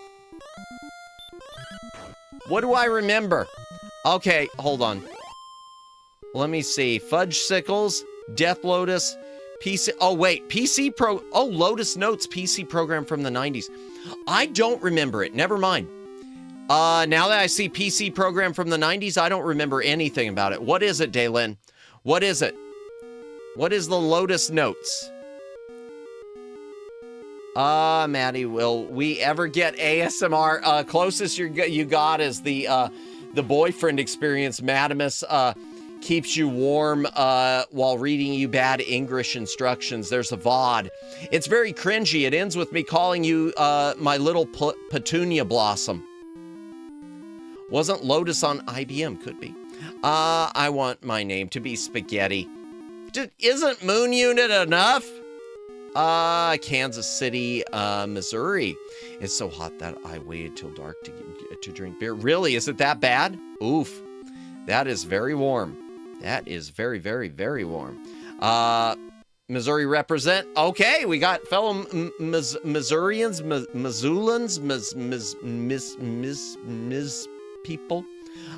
Speaker 2: What do I remember? Okay, hold on. Let me see. Fudge Sickles, Death Lotus, PC... Oh, wait. PC Pro... Oh, Lotus Notes PC program from the 90s. I don't remember it. Never mind. Now that I see PC program from the 90s, I don't remember anything about it. What is it, Daylin? What is it? What is the Lotus Notes? Maddie, will we ever get ASMR? Closest you got is the boyfriend experience. Madamus keeps you warm while reading you bad English instructions. There's a VOD. It's very cringy. It ends with me calling you my little petunia blossom. Wasn't Lotus on IBM? Could be. I want my name to be Spaghetti. Isn't Moon Unit enough? Kansas City, Missouri. It's so hot that I waited till dark to drink beer. Really? Is it that bad? Oof. That is very warm. That is very, very, very warm. Missouri represent. Okay, we got fellow Missourians, Missoulans, Miss people.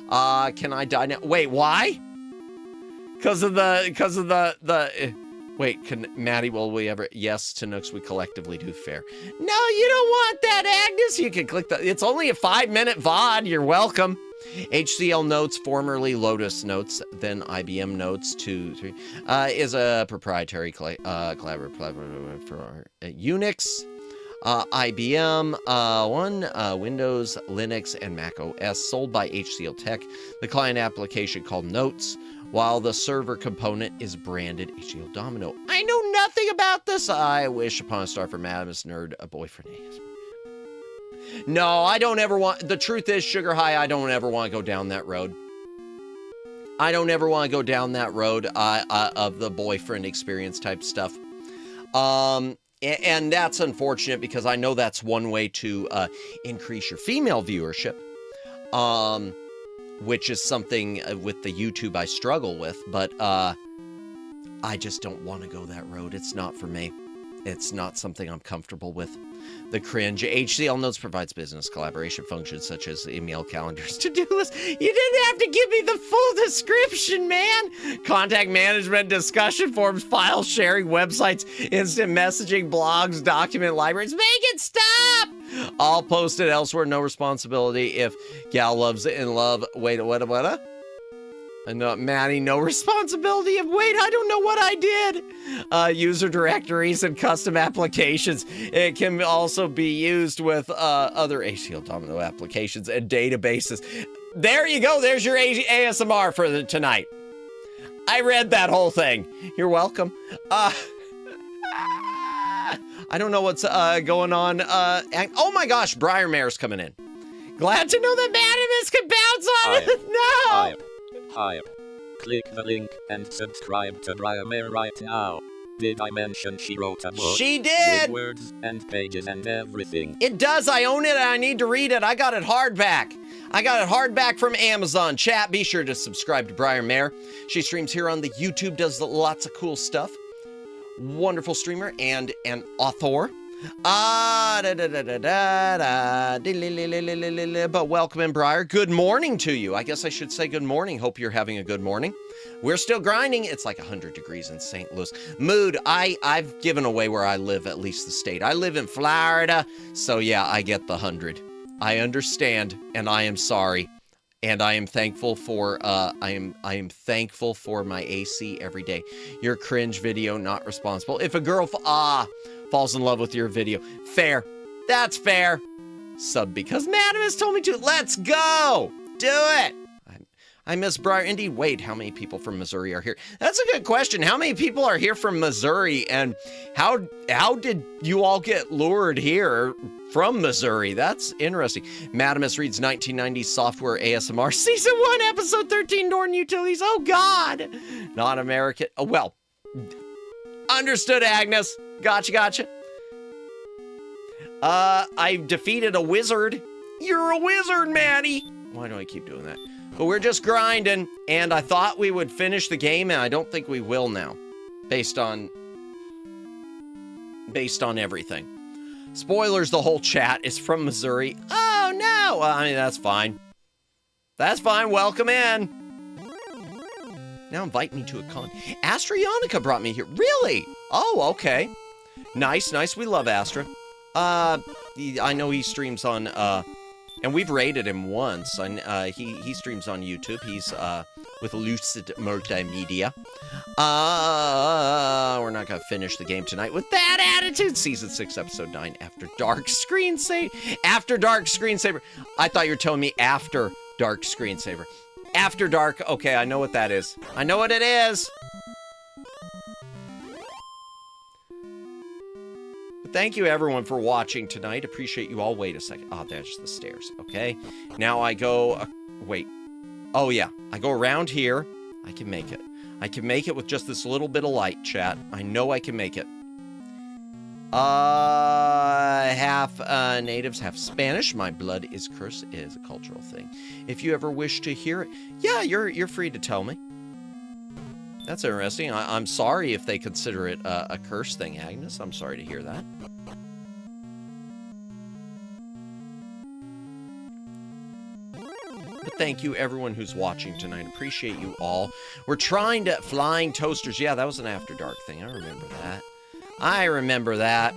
Speaker 2: Can I die now? Wait, why? Because of the wait, Maddie, will we ever? Yes, to Nooks, we collectively do fair. No, you don't want that, Agnes. You can click the, it's only a 5-minute VOD. You're welcome. HCL Notes, formerly Lotus Notes, then IBM Notes 2, 3, is a proprietary collaborative for Unix, IBM, Windows, Linux, and Mac OS, sold by HCL Tech. The client application called Notes, while the server component is branded HCL Domino. I know nothing about this. I wish upon a star for Madamus Nerd, a boyfriend. No, I don't ever want... The truth is, Sugar High, I don't ever want to go down that road. I don't ever want to go down that road of the boyfriend experience type stuff. And that's unfortunate because I know that's one way to increase your female viewership. Which is something with the YouTube I struggle with, but I just don't want to go that road. It's not for me. It's not something I'm comfortable with. The cringe. HCL Notes provides business collaboration functions such as email calendars, to-do lists. You didn't have to give me the full description, man. Contact management, discussion forums, file sharing, websites, instant messaging, blogs, document libraries. Make it stop! All posted elsewhere, no responsibility if gal loves it in love. Wait, what? No, Maddie, no responsibility of, wait, I don't know what I did. User directories and custom applications. It can also be used with other HCL Domino applications and databases. There you go. There's your ASMR for tonight. I read that whole thing. You're welcome. I don't know what's going on. Oh my gosh, Briarmare's coming in. Glad to know that Madamus can bounce on it. No!
Speaker 3: Hi. Click the link and subscribe to Briarmare right now. Did I mention she wrote a book?
Speaker 2: She did!
Speaker 3: With words and pages and everything.
Speaker 2: It does. I own it and I need to read it. I got it hardback. I got it hardback from Amazon. Chat, be sure to subscribe to Briarmare. She streams here on the YouTube, does lots of cool stuff. Wonderful streamer and an author. But welcome in, Briar. Good morning to you. I guess I should say good morning. Hope you're having a good morning. We're still grinding. It's like 100 degrees in St. Louis. Mood, I've given away where I live, at least the state. I live in Florida, so yeah, I get the 100. I understand, and I am sorry. And I am thankful for I am thankful for my AC every day. Your cringe video not responsible. If a girl falls in love with your video, fair. That's fair. Sub because Madam has told me to. Let's go. Do it. I miss Briar. Indeed. Wait, how many people from Missouri are here? That's a good question. How many people are here from Missouri, and how did you all get lured here from Missouri? That's interesting. Madamus reads 1990s software ASMR season 1 episode 13 Norton Utilities. Oh God, not American. Oh, well, understood, Agnes. Gotcha. I defeated a wizard. You're a wizard, Maddie. Why do I keep doing that? But we're just grinding, and I thought we would finish the game, and I don't think we will now, based on everything. Spoilers, the whole chat is from Missouri. Oh, no! Well, I mean, that's fine. That's fine. Welcome in. Now invite me to a con. Astrionica brought me here. Really? Oh, okay. Nice. We love Astra. I know he streams on, and we've rated him once. He streams on YouTube. He's with Lucid Multimedia. We're not gonna finish the game tonight with that attitude. Season 6, episode 9, After Dark Screensaver. After Dark Screensaver. I thought you were telling me After Dark Screensaver. After Dark. Okay, I know what that is. I know what it is. Thank you, everyone, for watching tonight. Appreciate you all. Wait a second. Oh, there's the stairs. Okay. Now I go... wait. Oh, yeah. I go around here. I can make it. I can make it with just this little bit of light, chat. I know I can make it. Half natives, half Spanish. My blood is cursed. It is a cultural thing. If you ever wish to hear it, yeah, you're free to tell me. That's interesting. I'm sorry if they consider it a curse thing, Agnes. I'm sorry to hear that. But thank you, everyone who's watching tonight. Appreciate you all. We're trying to... Flying Toasters. Yeah, that was an After Dark thing. I remember that.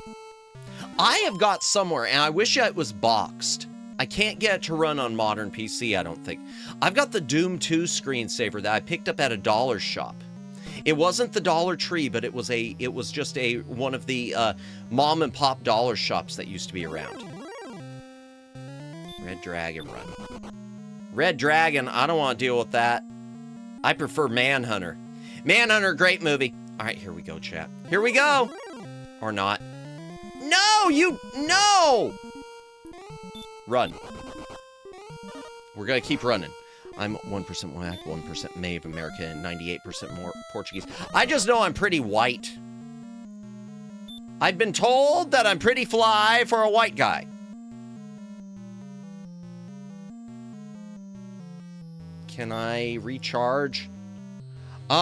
Speaker 2: I have got somewhere, and I wish it was boxed. I can't get it to run on modern PC, I don't think. I've got the Doom 2 screensaver that I picked up at a dollar shop. It wasn't the Dollar Tree, but it was just one of the mom and pop dollar shops that used to be around. Red Dragon Run. Red Dragon, I don't want to deal with that. I prefer Manhunter. Manhunter, great movie. All right, here we go, chat. Here we go. Or not. No! Run. We're gonna keep running. I'm 1% black, 1% Native American, and 98% more Portuguese. I just know I'm pretty white. I've been told that I'm pretty fly for a white guy. Can I recharge? We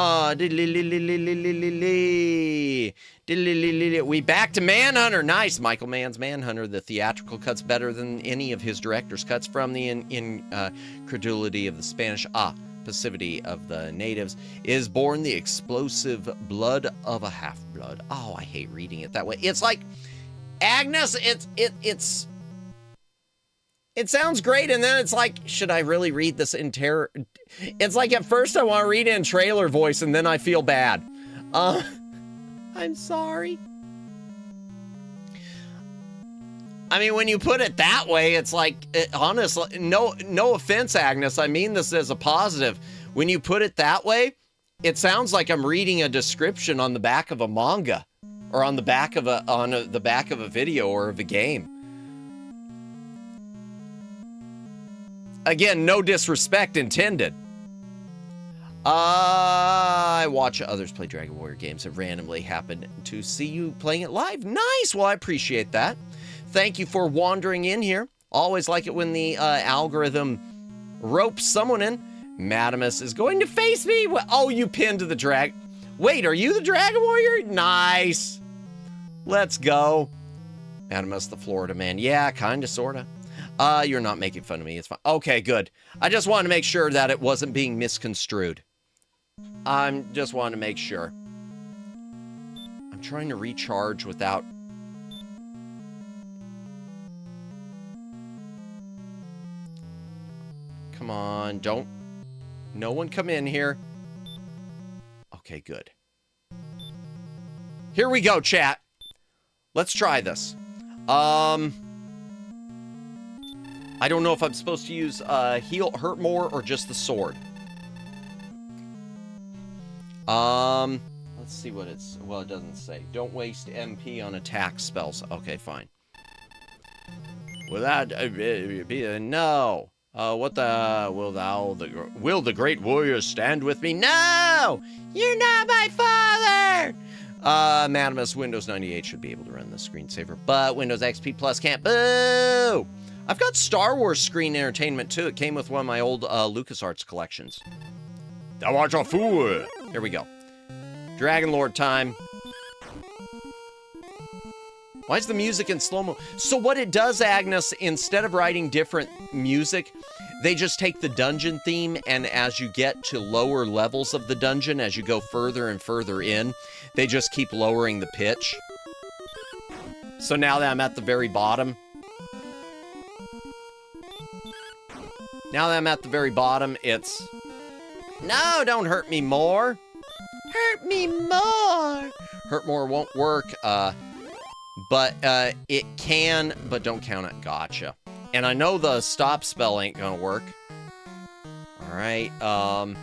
Speaker 2: back to Manhunter. Nice. Michael Mann's Manhunter. The theatrical cut's better than any of his director's cuts from the incredulity of the Spanish. Passivity of the natives is born the explosive blood of a half-blood. Oh, I hate reading it that way. It's like, Agnes, it sounds great, and then it's like, should I really read this entire... It's like, at first I want to read it in trailer voice, and then I feel bad. I'm sorry. I mean, when you put it that way, it's like, honestly, no offense, Agnes, I mean this as a positive. When you put it that way, it sounds like I'm reading a description on the back of a manga, or on the back of the back of a video or of a game. Again, no disrespect intended. I watch others play Dragon Warrior games and randomly happen to see you playing it live. Nice! Well, I appreciate that. Thank you for wandering in here. Always like it when the algorithm ropes someone in. Madamus is going to face me. Oh, you pinned to the drag. Wait, are you the Dragon Warrior? Nice. Let's go. Madamus, the Florida man. Yeah, kinda, sorta. You're not making fun of me. It's fine. Okay, good. I just wanted to make sure that it wasn't being misconstrued. I'm just wanting to make sure. I'm trying to recharge without... Come on, don't. No one come in here. Okay, good. Here we go, chat. Let's try this. I don't know if I'm supposed to use hurt more or just the sword. Let's see what it's, well, it doesn't say. Don't waste MP on attack spells. Okay, fine. Without, no. What the, will the great warriors stand with me? No! You're not my father! Madamus, Windows 98 should be able to run the screensaver, but Windows XP Plus can't. Boo! I've got Star Wars screen entertainment too. It came with one of my old LucasArts collections. That was a fool! Here we go. Dragon Lord time. Why is the music in slow-mo? So what it does, Agnes, instead of writing different music, they just take the dungeon theme, and as you get to lower levels of the dungeon, as you go further and further in, they just keep lowering the pitch. So now that I'm at the very bottom, it's... No, don't hurt me more. Hurt me more. Hurt more won't work, but it can, but don't count it. Gotcha. And I know the stop spell ain't gonna work. All right. I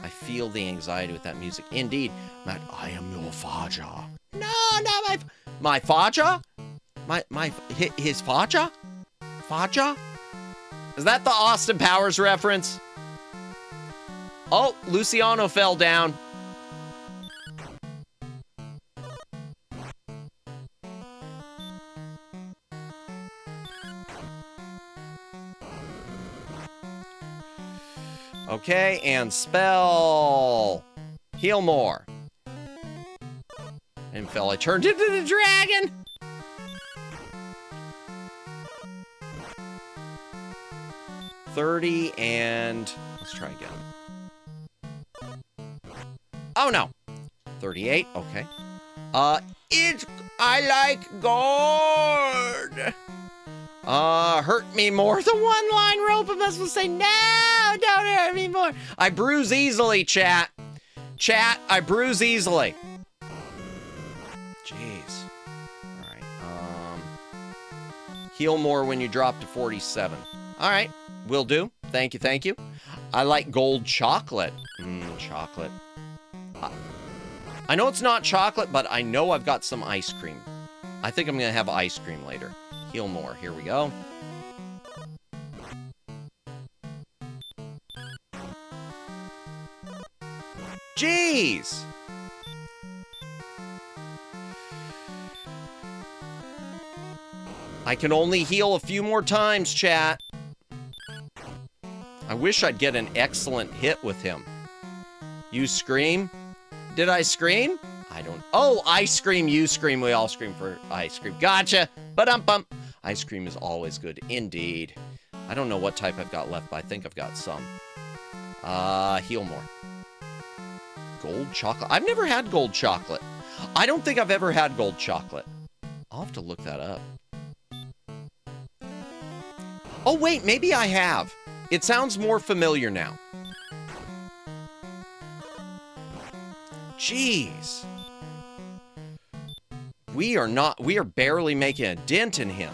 Speaker 2: feel the anxiety with that music. Indeed, Matt, I am your father. No, not my father? His father? Father? Is that the Austin Powers reference? Oh, Luciano fell down. Okay, and spell. Heal more. And fell. I turned into the dragon. $30 and let's try again. Oh no. 38, okay. I like gold. Hurt me more. The one-line rope must say, no, don't hurt me more. I bruise easily, chat. Chat, I bruise easily. Jeez. All right. Heal more when you drop to 47. All right, will do. Thank you, thank you. I like gold chocolate. Chocolate. I know it's not chocolate, but I know I've got some ice cream. I think I'm gonna have ice cream later. Heal more. Here we go. Jeez! I can only heal a few more times, chat. I wish I'd get an excellent hit with him. You scream? Did I scream? I don't... Oh, I scream, you scream, we all scream for ice cream. Gotcha! Ba-dum-bum! Ice cream is always good, indeed. I don't know what type I've got left, but I think I've got some. Heal more. Gold chocolate? I've never had gold chocolate. I don't think I've ever had gold chocolate. I'll have to look that up. Oh, wait, maybe I have. It sounds more familiar now. Jeez. We are barely making a dent in him.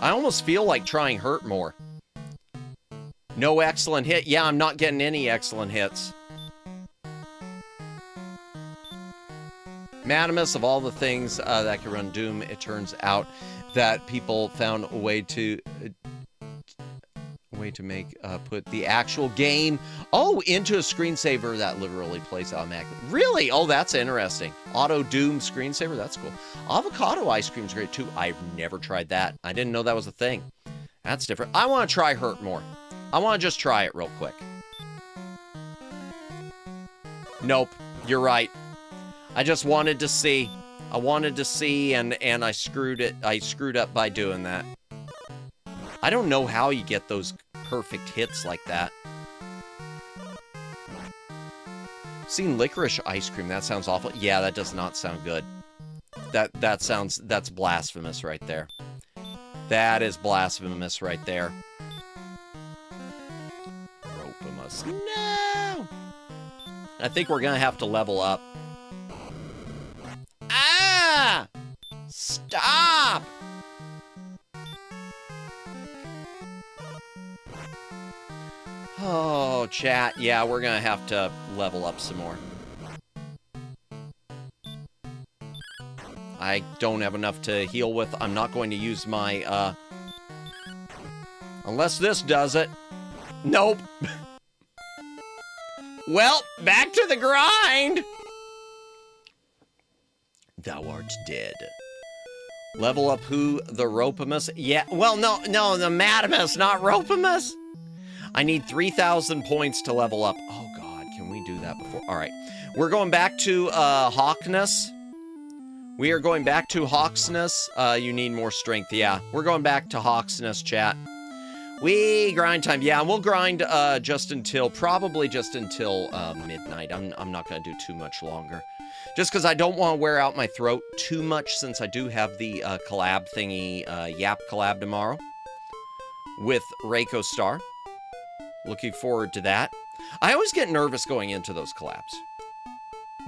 Speaker 2: I almost feel like trying hurt more. No excellent hit. Yeah, I'm not getting any excellent hits. Madamus, of all the things that can run Doom, it turns out that people found a way to make put the actual game into a screensaver that literally plays automatically. Really? Oh, that's interesting. Auto Doom screensaver, that's cool. Avocado ice cream's great too. I've never tried that. I didn't know that was a thing. That's different. I want to try hurt more. I want to just try it real quick. Nope, you're right. I just wanted to see. I wanted to see, and I screwed it. I screwed up by doing that. I don't know how you get those perfect hits like that. Seen licorice ice cream. That sounds awful. Yeah, that does not sound good. That's blasphemous right there. That is blasphemous right there. Ropimus. No! I think we're gonna have to level up. Ah! Stop! Oh, chat. Yeah, we're gonna have to level up some more. I don't have enough to heal with. I'm not going to use my, unless this does it. Nope. Well, back to the grind. Thou art dead. Level up who? The Ropimus? Yeah, well, no, the Madamus, not Ropimus. I need 3,000 points to level up. Oh, God, can we do that before? All right. We're going back to, Hawkness. We are going back to Hawksness. You need more strength. Yeah, we're going back to Hawksness, chat. We grind time. Yeah, we'll grind probably just until midnight. I'm not going to do too much longer. Just because I don't want to wear out my throat too much since I do have the collab thingy, YAAAP collab tomorrow with Reiko Star. Looking forward to that. I always get nervous going into those collabs.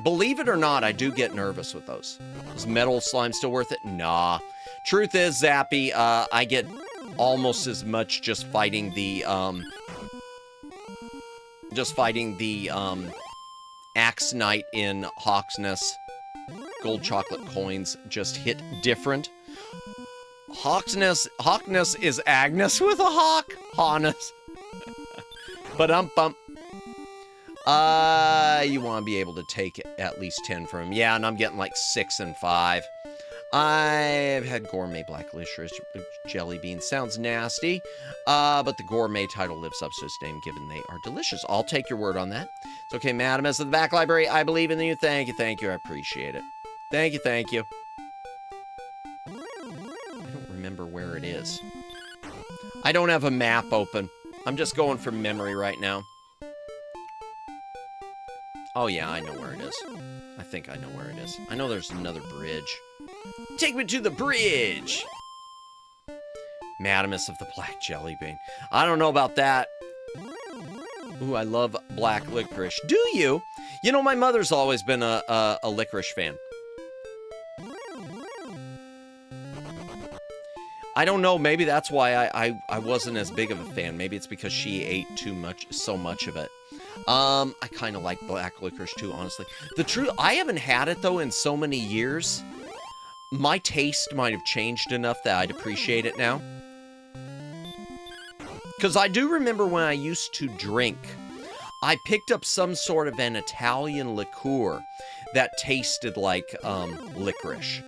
Speaker 2: Believe it or not, I do get nervous with those. Is metal slime still worth it? Nah. Truth is, Zappy, I get almost as much just fighting the Axe Knight in Hawksness. Gold chocolate coins just hit different. Hawkness is Agnes with a hawk. Hawkness. Bump. You want to be able to take at least 10 from him. Yeah, and I'm getting like 6 and 5. I've had gourmet black licorice jelly beans. Sounds nasty, but the gourmet title lives up to its name given they are delicious. I'll take your word on that. It's okay, Madam S of the Back Library. I believe in you. Thank you. I appreciate it. Thank you. I don't remember where it is. I don't have a map open. I'm just going from memory right now. Oh, yeah, I know where it is. I think I know where it is. I know there's another bridge. Take me to the bridge! Madamus of the Black Jelly Bean. I don't know about that. Ooh, I love black licorice. Do you? You know, my mother's always been a licorice fan. I don't know, maybe that's why I wasn't as big of a fan. Maybe it's because she ate so much of it. I kind of like black licorice too, honestly. I haven't had it though in so many years. My taste might have changed enough that I'd appreciate it now. Because I do remember when I used to drink, I picked up some sort of an Italian liqueur that tasted like licorice.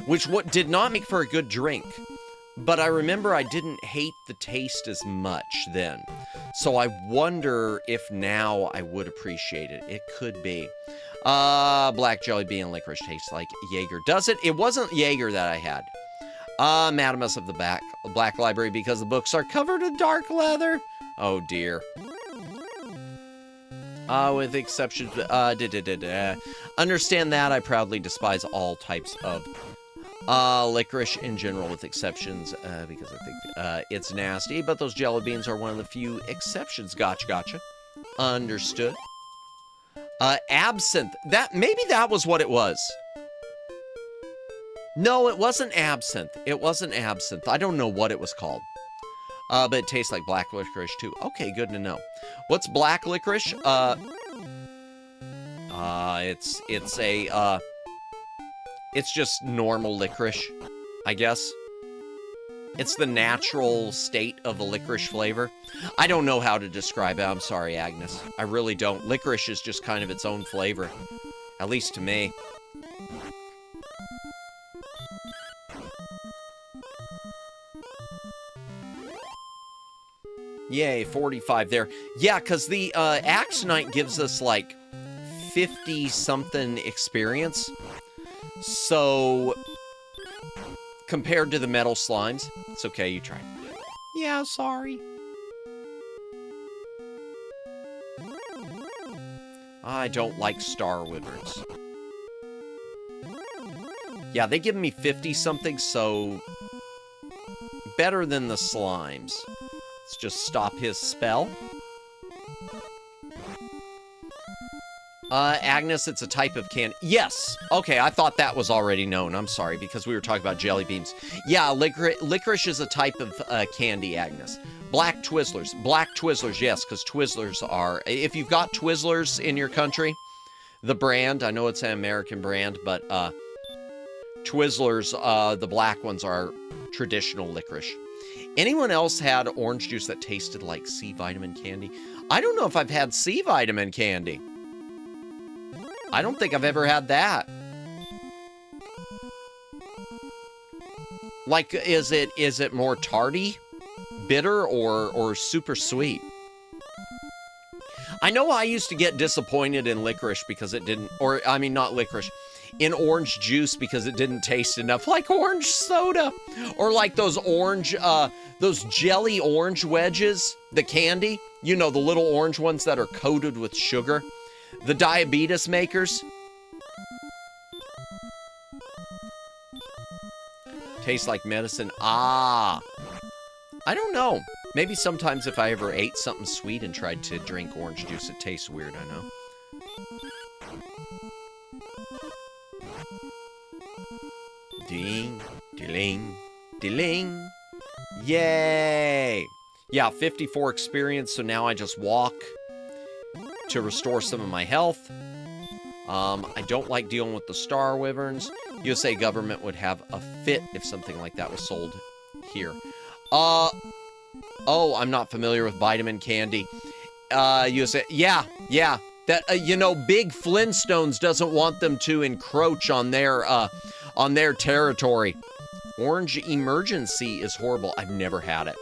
Speaker 2: Which did not make for a good drink. But I remember I didn't hate the taste as much then. So I wonder if now I would appreciate it. It could be. Black jelly bean and licorice tastes like Jaeger. Does it? It wasn't Jaeger that I had. Madamus of the Black Library because the books are covered in dark leather. Oh dear. With exceptions, understand that I proudly despise all types of licorice in general with exceptions, because I think it's nasty, but those jelly beans are one of the few exceptions. Gotcha. Understood. Absinthe. Maybe that was what it was. No, it wasn't absinthe. I don't know what it was called. But it tastes like black licorice too. Okay, good to know. What's black licorice? It's just normal licorice, I guess. It's the natural state of the licorice flavor. I don't know how to describe it. I'm sorry, Agnes. I really don't. Licorice is just kind of its own flavor. At least to me. Yay, 45 there. Yeah, because the Axe Knight gives us like 50-something experience. So, compared to the metal slimes, it's okay, you tried. Yeah, sorry. I don't like star wyverns. Yeah, they give me 50 something, so better than the slimes. Let's just stop his spell. Agnes, it's a type of candy. Yes. Okay, I thought that was already known. I'm sorry, because we were talking about jelly beans. Yeah, licorice is a type of candy, Agnes. Black Twizzlers. Black Twizzlers, yes, because Twizzlers are... If you've got Twizzlers in your country, the brand, I know it's an American brand, but Twizzlers, the black ones are traditional licorice. Anyone else had orange juice that tasted like C vitamin candy? I don't know if I've had C vitamin candy. I don't think I've ever had that. Like, is it more tarty, bitter, or super sweet? I know I used to get disappointed in licorice because it didn't, or I mean not licorice, in orange juice because it didn't taste enough like orange soda, or like those orange, those jelly orange wedges, the candy, you know, the little orange ones that are coated with sugar. The diabetes makers. Tastes like medicine. Ah. I don't know. Maybe sometimes if I ever ate something sweet and tried to drink orange juice, it tastes weird, I know. Ding, ding, ding. Yay! Yeah, 54 experience, so now I just walk to restore some of my health. I don't like dealing with the star wyverns. USA government would have a fit if something like that was sold here. Oh, I'm not familiar with vitamin candy. USA, yeah. That, you know, Big Flintstones doesn't want them to encroach on their territory. Orange Emergency is horrible. I've never had it.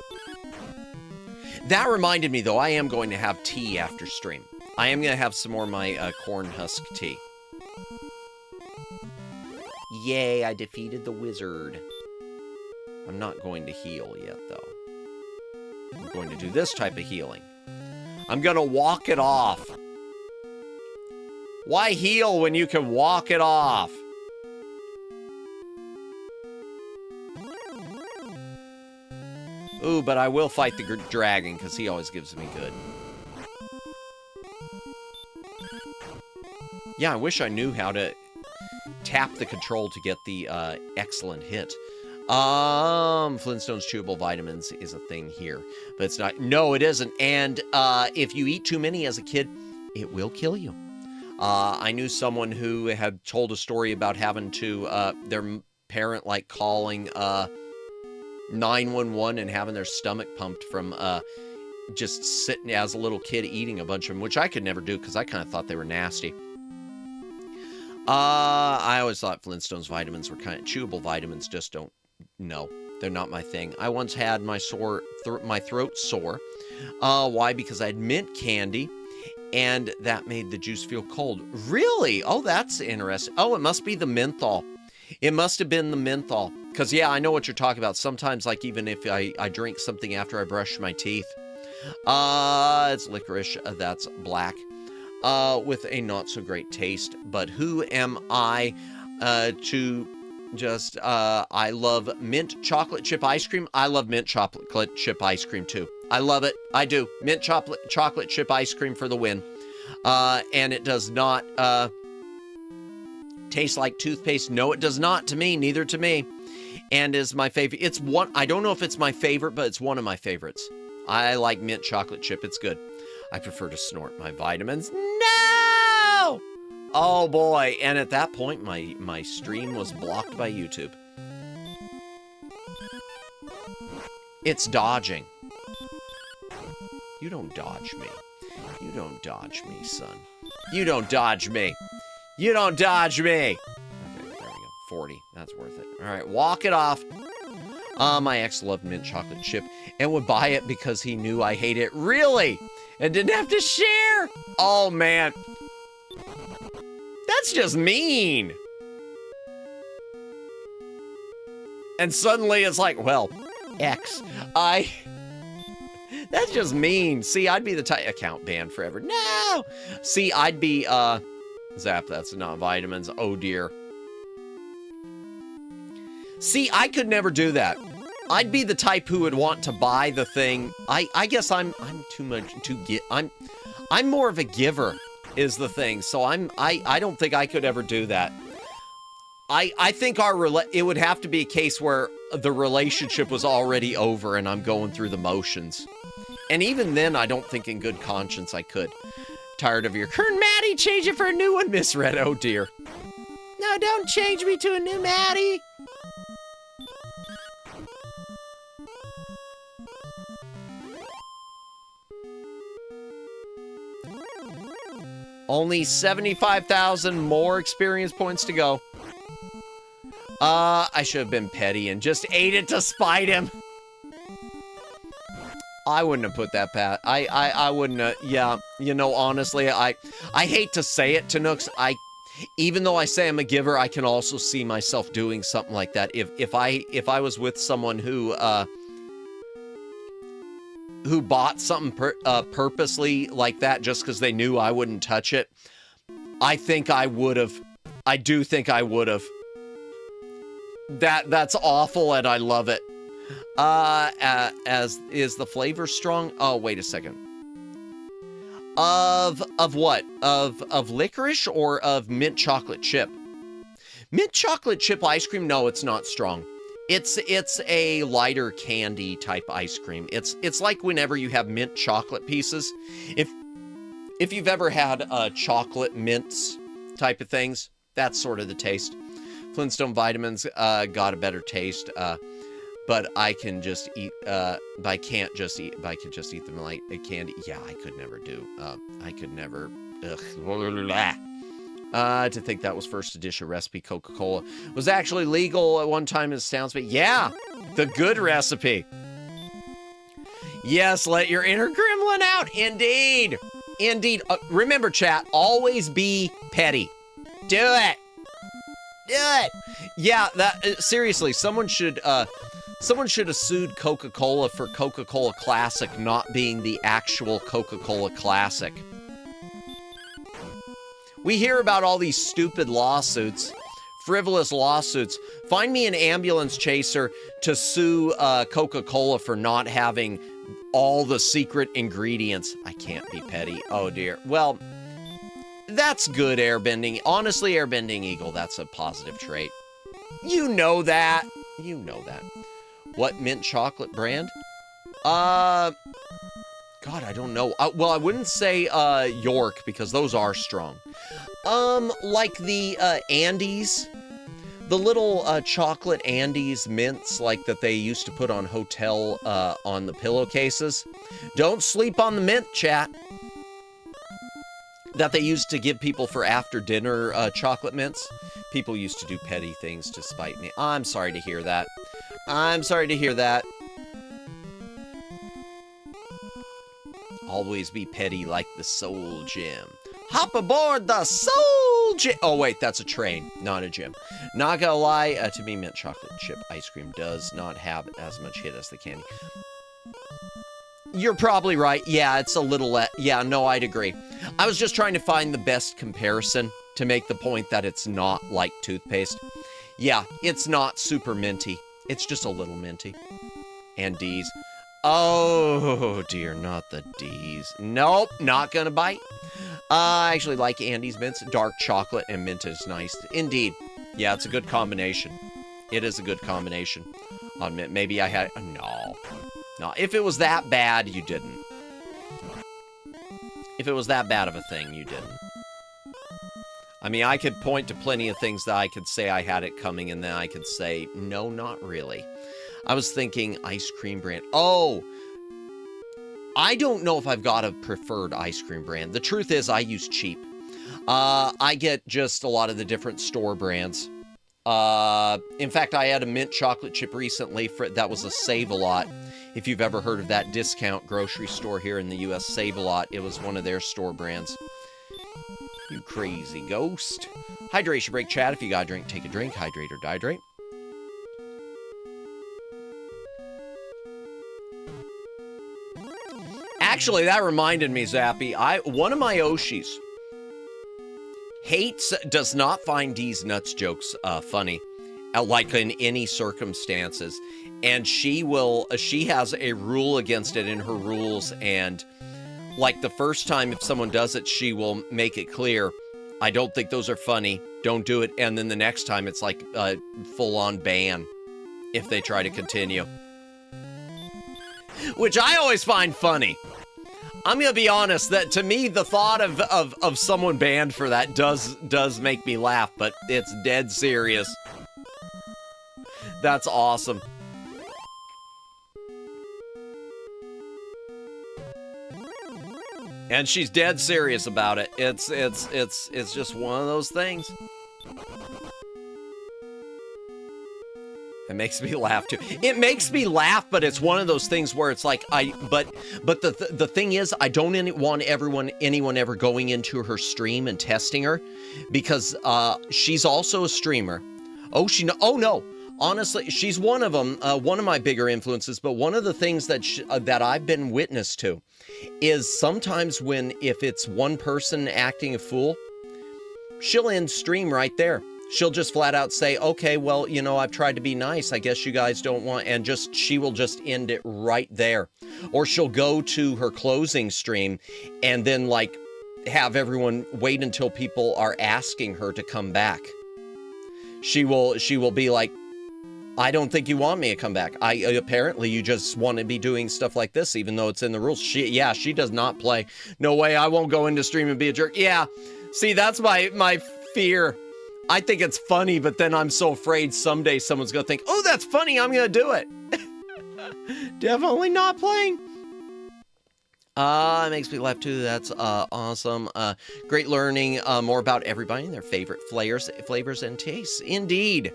Speaker 2: That reminded me, though, I am going to have tea after stream. I am going to have some more of my corn husk tea. Yay, I defeated the wizard. I'm not going to heal yet, though. I'm going to do this type of healing. I'm going to walk it off. Why heal when you can walk it off? Ooh, but I will fight the dragon, because he always gives me good. Yeah, I wish I knew how to tap the control to get the excellent hit. Flintstones chewable vitamins is a thing here, but it's not. No, it isn't. And if you eat too many as a kid, it will kill you. I knew someone who had told a story about having to, their parent, like, calling 911 and having their stomach pumped from just sitting as a little kid eating a bunch of them, which I could never do because I kind of thought they were nasty. I always thought Flintstones vitamins were kind of chewable vitamins. Just don't. No, they're not my thing. I once had my throat sore. Why? Because I had mint candy, and that made the juice feel cold. Really? Oh, that's interesting. Oh, it must be the menthol. It must have been the menthol. Because, yeah, I know what you're talking about. Sometimes, like, even if I drink something after I brush my teeth. It's licorice. That's black. With a not-so-great taste. But who am I to just... I love mint chocolate chip ice cream. I love mint chocolate chip ice cream, too. I love it. I do. Mint chocolate chip ice cream for the win. And it does not taste like toothpaste. No, it does not to me. Neither to me. And is my favorite. It's one... I don't know if it's my favorite, but it's one of my favorites. I like mint chocolate chip. It's good. I prefer to snort my vitamins. No! Oh, boy. And at that point, my stream was blocked by YouTube. It's dodging. You don't dodge me. You don't dodge me, son. You don't dodge me. You don't dodge me. Okay, there we go. 40. That's worth it. All right, walk it off. My ex loved mint chocolate chip and would buy it because he knew I hate it. Really? And didn't have to share. Oh, man. That's just mean. And suddenly it's like, well, X. That's just mean. See, I'd be the type... Account banned forever. No! See, I'd be, Zap, that's not vitamins. Oh, dear. See, I could never do that. I'd be the type who would want to buy the thing. I guess I'm more of a giver is the thing. So I don't think I could ever do that. I think it would have to be a case where the relationship was already over and I'm going through the motions. And even then, I don't think in good conscience I could. Tired of your current Maddie, change it for a new one, Miss Red. Oh dear. No, don't change me to a new Maddie. Only 75,000 more experience points to go. I should have been petty and just ate it to spite him. I wouldn't have put that past. I wouldn't have, yeah. You know, honestly, I hate to say it to Nooks. Even though I say I'm a giver, I can also see myself doing something like that. If I was with someone who bought something purposely like that just because they knew I wouldn't touch it, I think I would have. I do think I would have. That's awful, and I love it. As is the flavor strong? Oh, wait a second. Of what? Of licorice or of mint chocolate chip? Mint chocolate chip ice cream? No, it's not strong. It's a lighter candy type ice cream. It's like whenever you have mint chocolate pieces. If you've ever had chocolate mints type of things, that's sort of the taste. Flintstone vitamins got a better taste, but I can just eat. But I can't just eat. But I could just eat them like a candy. Yeah, I could never do. I could never. To think that was first edition recipe Coca-Cola was actually legal at one time in Sounds, but yeah, the good recipe. Yes, let your inner gremlin out. Indeed, indeed. Remember, chat. Always be petty. Do it. Do it. Yeah, that seriously, someone should have sued Coca-Cola for Coca-Cola Classic not being the actual Coca-Cola Classic. We hear about all these stupid lawsuits, frivolous lawsuits. Find me an ambulance chaser to sue Coca-Cola for not having all the secret ingredients. I can't be petty. Oh dear. Well, that's good airbending. Honestly, airbending eagle, that's a positive trait. You know that. You know that. What mint chocolate brand? God, I don't know. Well, I wouldn't say York because those are strong. Like the Andes, the little chocolate Andes mints like that they used to put on hotel on the pillowcases. Don't sleep on the mint, chat. That they used to give people for after dinner chocolate mints. People used to do petty things to spite me. I'm sorry to hear that. I'm sorry to hear that. Always be petty like the Soul Gym. Hop aboard the Soul Gym. Oh, wait, that's a train, not a gym. Not gonna lie, to me, mint chocolate chip ice cream does not have as much hit as the candy. You're probably right. Yeah, it's a little... yeah, no, I'd agree. I was just trying to find the best comparison to make the point that it's not like toothpaste. Yeah, it's not super minty. It's just a little minty. And D's. Oh, dear, not the D's. Nope, not gonna bite. I actually like Andes mints. Dark chocolate and mint is nice. Indeed. Yeah, it's a good combination. It is a good combination. On mint. Maybe I had... no. No, if it was that bad, you didn't. If it was that bad of a thing, you didn't. I mean, I could point to plenty of things that I could say I had it coming, and then I could say, no, not really. I was thinking ice cream brand. Oh, I don't know if I've got a preferred ice cream brand. The truth is, I use cheap. I get just a lot of the different store brands. In fact, I had a mint chocolate chip recently that was a Save-A-Lot. If you've ever heard of that discount grocery store here in the U.S., Save-A-Lot, it was one of their store brands. You crazy ghost. Hydration break, chat. If you got a drink, take a drink. Hydrate or dihydrate. Actually, that reminded me, Zappy. One of my Oshis does not find D's nuts jokes funny. like in any circumstances. And she has a rule against it in her rules. And like the first time if someone does it, she will make it clear, I don't think those are funny. Don't do it. And then the next time it's like a full-on ban if they try to continue. Which I always find funny. I'm gonna be honest, that to me, the thought of someone banned for that does make me laugh, but it's dead serious. That's awesome. And she's dead serious about it. It's just one of those things. It makes me laugh too. It makes me laugh, but it's one of those things where it's like but the thing is, I don't want anyone ever going into her stream and testing her, because she's also a streamer. Oh no. Honestly, she's one of them, one of my bigger influences, but one of the things that I've been witness to is sometimes if it's one person acting a fool, she'll end stream right there. She'll just flat out say, okay, well, I've tried to be nice. I guess you guys don't want, and she will just end it right there. Or she'll go to her closing stream and then like have everyone wait until people are asking her to come back. She will be like, I don't think you want me to come back. Apparently you just want to be doing stuff like this, even though it's in the rules. She does not play. No way, I won't go into stream and be a jerk. Yeah, see, that's my fear. I think it's funny, but then I'm so afraid someday someone's going to think, oh, that's funny, I'm going to do it. Definitely not playing. It makes me laugh too. That's awesome. Great learning more about everybody and their favorite flavors and tastes. Indeed.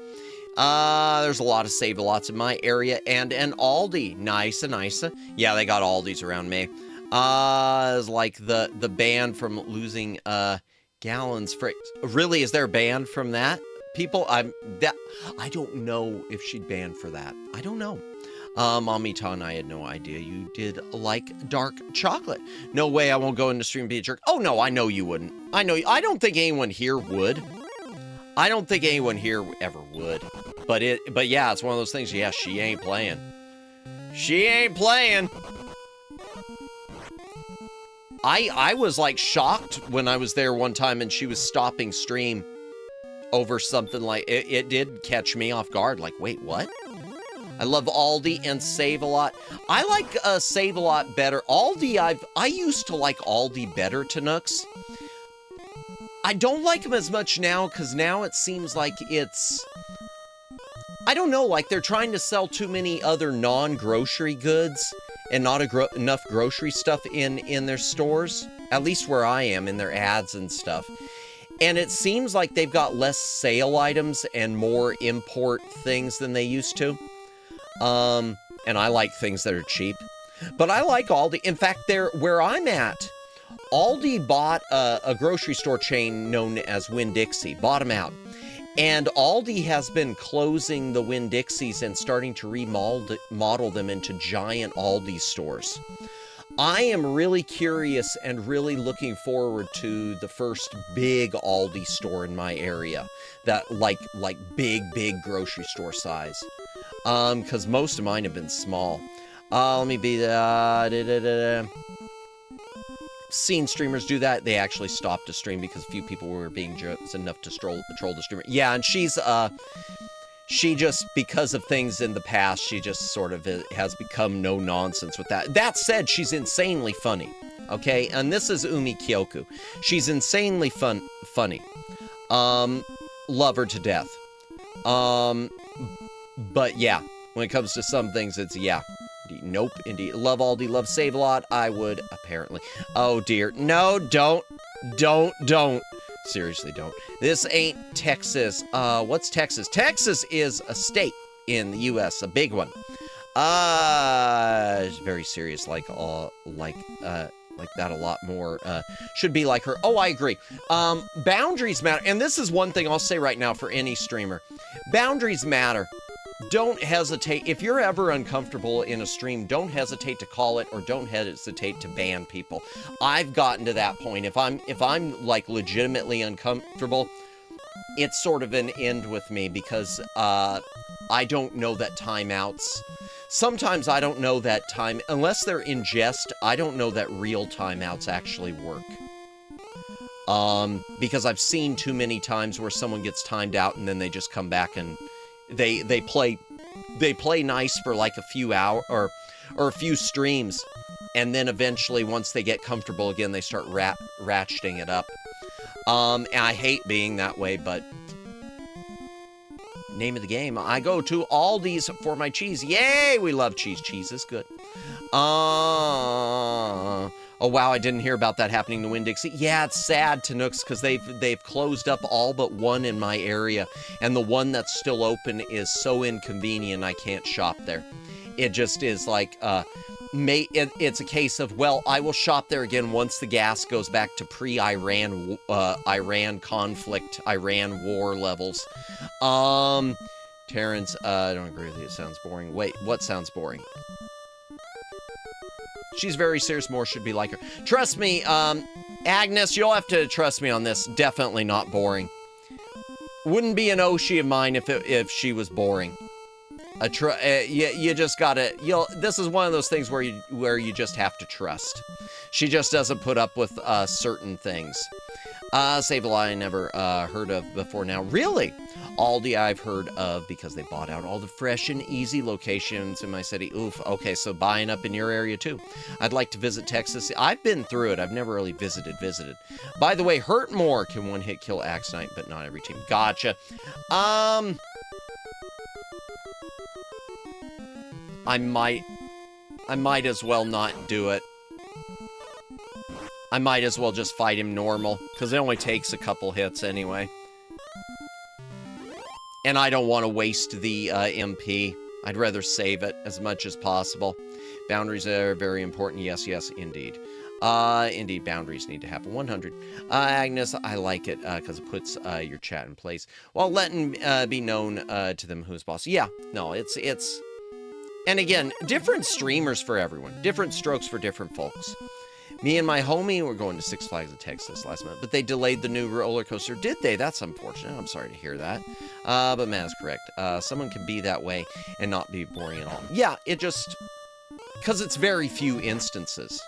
Speaker 2: There's a lot of Save-A-Lots in my area and an Aldi. Nice. Yeah, they got Aldis around me. It's like the ban from losing gallons for, really, is there a ban from that? People, I don't know if she'd ban for that. I don't know. Mommy Ton, I had no idea you did like dark chocolate. No way, I won't go into stream and be a jerk. Oh no, I know you wouldn't. I don't think anyone here would. I don't think anyone here ever would. But yeah, it's one of those things. Yeah, she ain't playing. She ain't playing. I was like shocked when I was there one time and she was stopping stream over something like it did catch me off guard. Like, wait, what? I love Aldi and Save-A-Lot. I like Save-A-Lot better. Aldi, I used to like Aldi better, Tanooks. I don't like them as much now because now it seems like it's, I don't know, like they're trying to sell too many other non-grocery goods and not enough grocery stuff in their stores, at least where I am, in their ads and stuff. And it seems like they've got less sale items and more import things than they used to. And I like things that are cheap. But I like Aldi. In fact, where I'm at, Aldi bought a grocery store chain known as Winn-Dixie, bought them out. And Aldi has been closing the Winn-Dixies and starting to remodel them into giant Aldi stores. I am really curious and really looking forward to the first big Aldi store in my area. That like big grocery store size. Because most of mine have been small. Let me be seen streamers do that. They actually stopped a stream because a few people were being jerks enough to troll the streamer. Yeah, and she just, because of things in the past, she just sort of has become no nonsense with that. That said, she's insanely funny. Okay, and this is Umi Kyoku. She's insanely funny. Love her to death. But yeah, when it comes to some things, it's yeah. Nope, indeed. Love Aldi, love Save-A-Lot. I would, apparently. Oh, dear. No, don't. Seriously, don't. This ain't Texas. What's Texas? Texas is a state in the U.S., a big one. Very serious, like that a lot more. Should be like her. Oh, I agree. Boundaries matter. And this is one thing I'll say right now for any streamer. Boundaries matter. Don't hesitate. If you're ever uncomfortable in a stream, don't hesitate to call it or don't hesitate to ban people. I've gotten to that point. If I'm like legitimately uncomfortable, it's sort of an end with me because I don't know that timeouts. Sometimes I don't know that unless they're in jest, I don't know that real timeouts actually work. Because I've seen too many times where someone gets timed out and then they just come back and they play nice for like a few hours or a few streams, and then eventually once they get comfortable again, they start ratcheting it up. And I hate being that way, but name of the game. I go to Aldi's for my cheese. Yay! We love cheese. Cheese is good. Oh wow, I didn't hear about that happening to Winn-Dixie. Yeah, it's sad, Tanooks, because they've closed up all but one in my area, and the one that's still open is so inconvenient I can't shop there. It just is like, it's a case of, well, I will shop there again once the gas goes back to pre-Iran conflict, Iran war levels. Terrence, I don't agree with you. It sounds boring. Wait, what sounds boring? She's very serious. More should be like her. Trust me, Agnes, you'll have to trust me on this. Definitely not boring. Wouldn't be an Oshi of mine if she was boring. You just gotta. This is one of those things where you just have to trust. She just doesn't put up with certain things. Save a Lie I never heard of before now. Really? Aldi I've heard of because they bought out all the fresh and easy locations in my city. Oof. Okay, so buying up in your area too. I'd like to visit Texas. I've been through it. I've never really visited. By the way, Hurt More can one-hit kill Axe Knight, but not every team. Gotcha. I might as well not do it. I might as well just fight him normal, because it only takes a couple hits anyway. And I don't want to waste the MP. I'd rather save it as much as possible. Boundaries are very important. Yes, indeed. Indeed, boundaries need to happen. 100. Agnes, I like it because it puts your chat in place while letting be known to them who's boss. Yeah, no, it's... And again, different streamers for everyone. Different strokes for different folks. Me and my homie were going to Six Flags in Texas last month, but they delayed the new roller coaster. Did they? That's unfortunate. I'm sorry to hear that. But Matt is correct. Someone can be that way and not be boring at all. Yeah, it just... Because it's very few instances.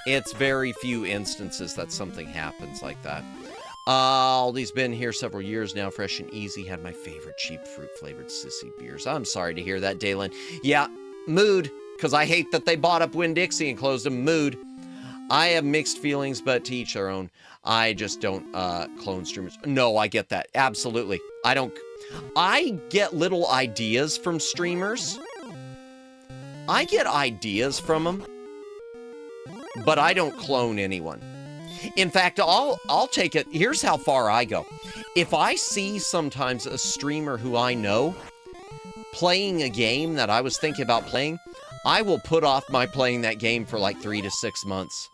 Speaker 2: It's very few instances that something happens like that. Aldi's been here several years now. Fresh and Easy had my favorite cheap fruit-flavored sissy beers. I'm sorry to hear that, Dalen. Yeah, mood. Because I hate that they bought up Winn-Dixie and closed them. Mood. I have mixed feelings, but to each their own. I just don't clone streamers. No, I get that. Absolutely. I get little ideas from streamers. I get ideas from them. But I don't clone anyone. In fact, I'll take it. Here's how far I go. If I see sometimes a streamer who I know playing a game that I was thinking about playing, I will put off my playing that game for like 3 to 6 months.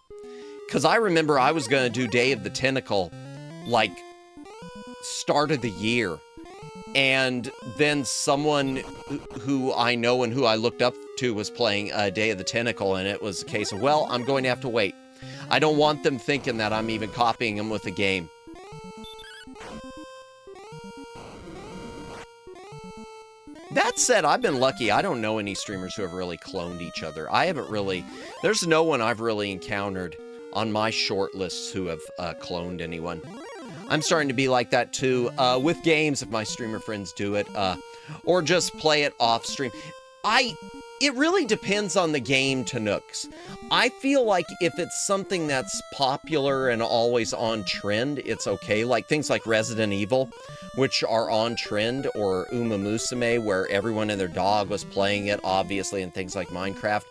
Speaker 2: Because I remember I was going to do Day of the Tentacle, like, start of the year. And then someone who I know and who I looked up to was playing Day of the Tentacle, and it was a case of, well, I'm going to have to wait. I don't want them thinking that I'm even copying them with the game. That said, I've been lucky. I don't know any streamers who have really cloned each other. There's no one I've really encountered on my short lists who have cloned anyone. I'm starting to be like that too, with games if my streamer friends do it, or just play it off stream. It really depends on the game, Tanooks. I feel like if it's something that's popular and always on trend, it's okay. Like things like Resident Evil, which are on trend, or Uma Musume, where everyone and their dog was playing it, obviously, and things like Minecraft.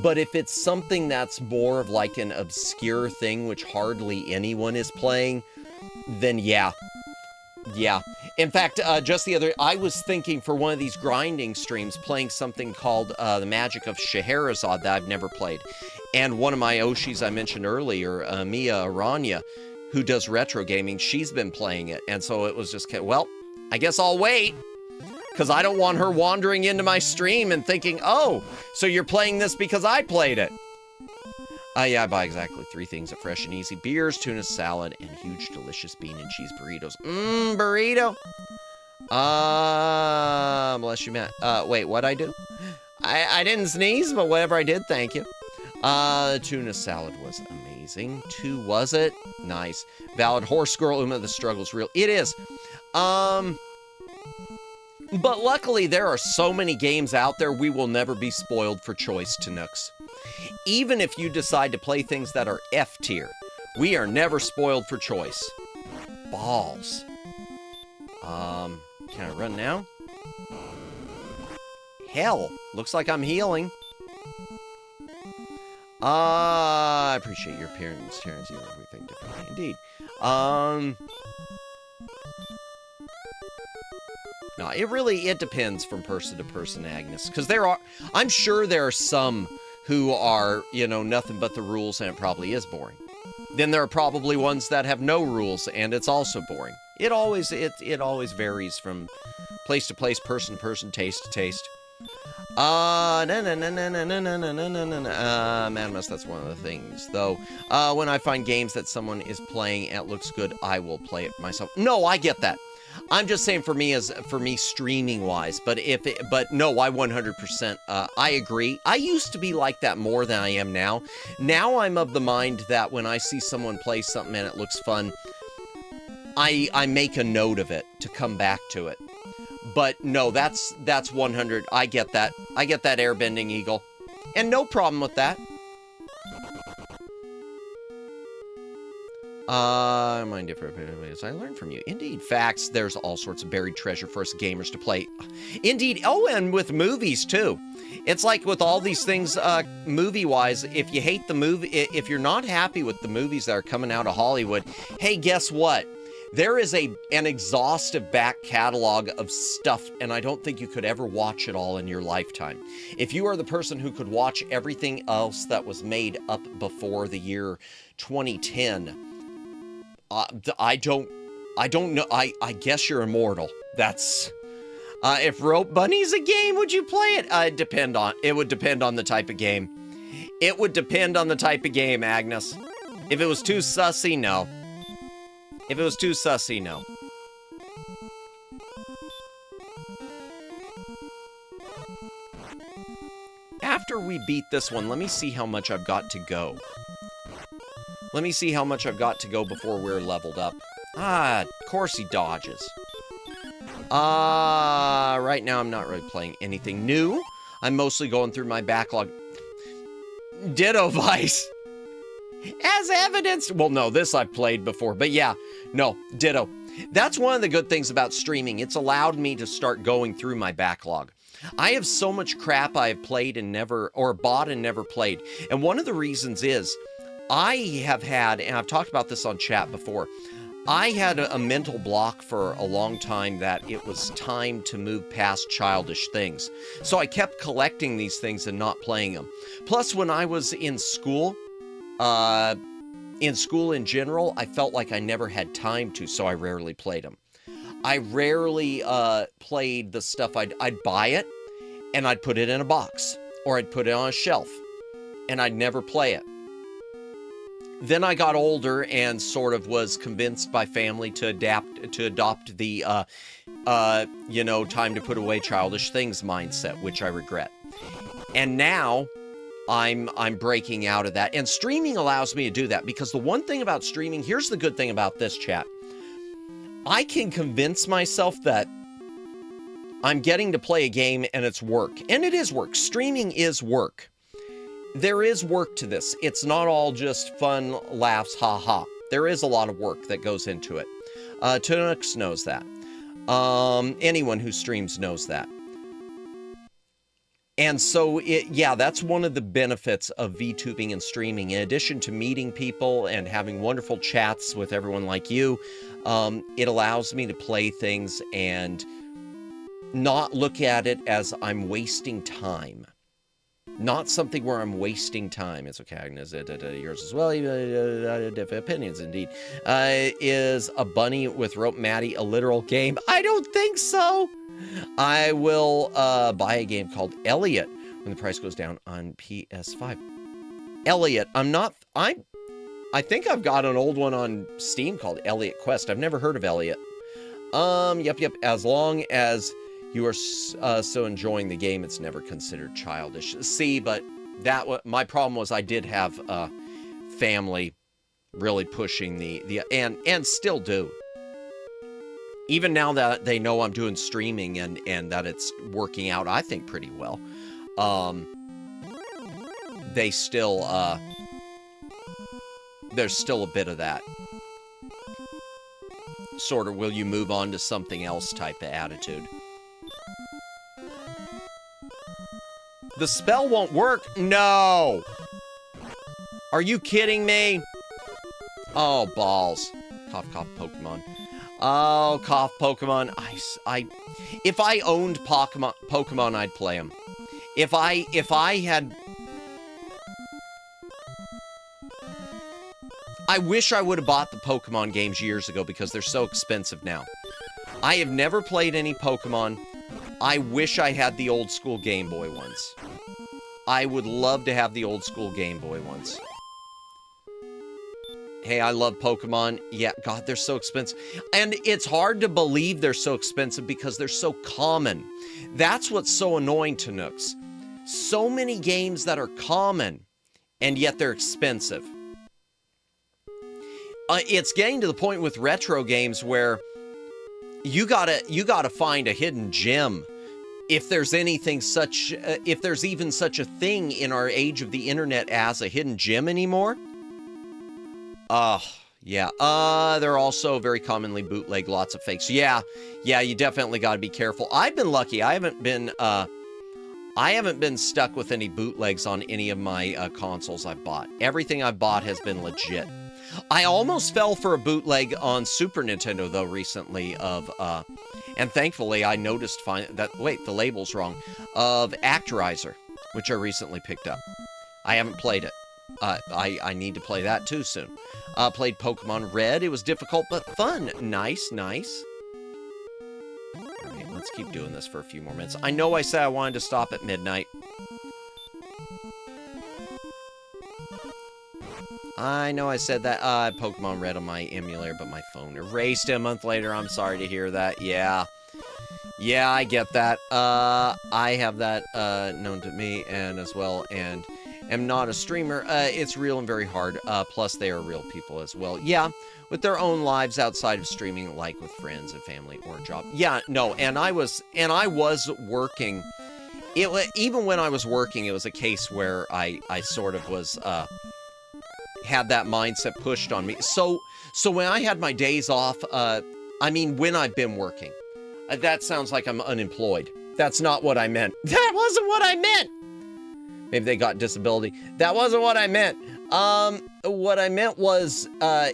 Speaker 2: But if it's something that's more of like an obscure thing, which hardly anyone is playing, then yeah. Yeah. In fact, just the other... I was thinking for one of these grinding streams, playing something called The Magic of Scheherazade that I've never played. And one of my Oshis I mentioned earlier, Mia Aranya, who does retro gaming, she's been playing it. And so it was just, well, I guess I'll wait. Because I don't want her wandering into my stream and thinking, oh, so you're playing this because I played it. Yeah, I buy exactly 3 things at Fresh and Easy. Beers, tuna salad, and huge delicious bean and cheese burritos. Burrito. Bless you, Matt. Wait, what'd I do? I didn't sneeze, but whatever I did, thank you. Tuna salad was amazing. 2, was it? Nice. Valid. Horse Girl, Uma, the struggle's real. It is. But luckily, there are so many games out there, we will never be spoiled for choice, Tanooks. Even if you decide to play things that are F tier, we are never spoiled for choice. Balls. Can I run now? Hell, looks like I'm healing. I appreciate your appearance, Terrence. You know everything differently, indeed. No, it depends from person to person, Agnes. Because I'm sure there are some who are, nothing but the rules, and it probably is boring. Then there are probably ones that have no rules, and it's also boring. It always varies from place to place, person to person, taste to taste. Madness, that's one of the things, though. When I find games that someone is playing and it looks good, I will play it myself. No, I get that. I'm just saying for me streaming wise, but no, I 100%, I agree. I used to be like that more than I am now. Now I'm of the mind that when I see someone play something and it looks fun, I make a note of it to come back to it. But no, that's 100. I get that. I get that airbending eagle. And no problem with that. Mine different ways. I learned from you. Indeed. Facts, there's all sorts of buried treasure for us gamers to play. Indeed. Oh, and with movies, too. It's like with all these things, movie-wise, if you hate the movie, if you're not happy with the movies that are coming out of Hollywood, hey, guess what? There is an exhaustive back catalog of stuff, and I don't think you could ever watch it all in your lifetime. If you are the person who could watch everything else that was made up before the year 2010, I don't know. I guess you're immortal. That's if Rope Bunny's a game, would you play it? It would depend on the type of game. It would depend on the type of game, Agnes. If it was too sussy, no. If it was too sussy, no. After we beat this one, let me see how much I've got to go. Let me see how much I've got to go before we're leveled up. Of course he dodges. Right now I'm not really playing anything new. I'm mostly going through my backlog. Ditto Vice. As evidenced. Well, no, this I've played before, but yeah, no, ditto. That's one of the good things about streaming. It's allowed me to start going through my backlog. I have so much crap I have played and never, or bought and never played. And one of the reasons is I have had, and I've talked about this on chat before, I had a mental block for a long time that it was time to move past childish things. So I kept collecting these things and not playing them. Plus, when I was in school in general, I felt like I never had time to, so I rarely played them. I rarely played the stuff. I'd buy it, and I'd put it in a box, or I'd put it on a shelf, and I'd never play it. Then I got older and sort of was convinced by family to adopt the, time to put away childish things mindset, which I regret. And now I'm breaking out of that. And streaming allows me to do that, because the one thing about streaming, here's the good thing about this, chat. I can convince myself that I'm getting to play a game and it's work. And it is work. Streaming is work. There is work to this. It's not all just fun, laughs, ha-ha. There is a lot of work that goes into it. Tunux knows that. Anyone who streams knows that. And so, that's one of the benefits of VTubing and streaming. In addition to meeting people and having wonderful chats with everyone like you, it allows me to play things and not look at it as I'm wasting time. Not something where I'm wasting time. It's okay, Agnes. Yours as well. Different opinions, indeed. Is a bunny with Rope Maddie a literal game? I don't think so. I will buy a game called Elliot when the price goes down on PS5. Elliot. I think I've got an old one on Steam called Elliot Quest. I've never heard of Elliot. Yep. As long as you are so enjoying the game, it's never considered childish. See, but my problem was I did have family really pushing and still do. Even now that they know I'm doing streaming and that it's working out, I think, pretty well. They still, there's still a bit of that sort of will you move on to something else type of attitude. The spell won't work? No! Are you kidding me? Oh, balls. Cough, cough, Pokemon. Oh, cough, Pokemon. If I owned Pokemon, I'd play them. If I had... I wish I would have bought the Pokemon games years ago because they're so expensive now. I have never played any Pokemon. I wish I had the old school Game Boy ones. I would love to have the old school Game Boy ones. Hey, I love Pokemon. Yeah, God, they're so expensive. And it's hard to believe they're so expensive because they're so common. That's what's so annoying to Nooks. So many games that are common, and yet they're expensive. It's getting to the point with retro games where you gotta find a hidden gem. If there's anything such, if there's even such a thing in our age of the internet as a hidden gem anymore. Yeah. They're also very commonly bootleg, lots of fakes. Yeah, you definitely gotta be careful. I've been lucky. I haven't been stuck with any bootlegs on any of my consoles I've bought. Everything I've bought has been legit. I almost fell for a bootleg on Super Nintendo, though, recently and thankfully I noticed the label's wrong, of Actorizer, which I recently picked up. I haven't played it. I need to play that, too, soon. Played Pokemon Red. It was difficult, but fun. Nice. All right, let's keep doing this for a few more minutes. I know I said I wanted to stop at midnight. I know I said that. I had Pokemon Red on my emulator, but my phone erased it a month later. I'm sorry to hear that. Yeah, I get that. I have that known to me and as well, and am not a streamer. It's real and very hard. Plus, they are real people as well. Yeah, with their own lives outside of streaming, like with friends and family or a job. Yeah, no, and I was working. Even when I was working, it was a case where I sort of was had that mindset pushed on me. So when I had my days off, when I've been working, that sounds like I'm unemployed. That's not what I meant. That wasn't what I meant. Maybe they got disability. That wasn't what I meant. What I meant was,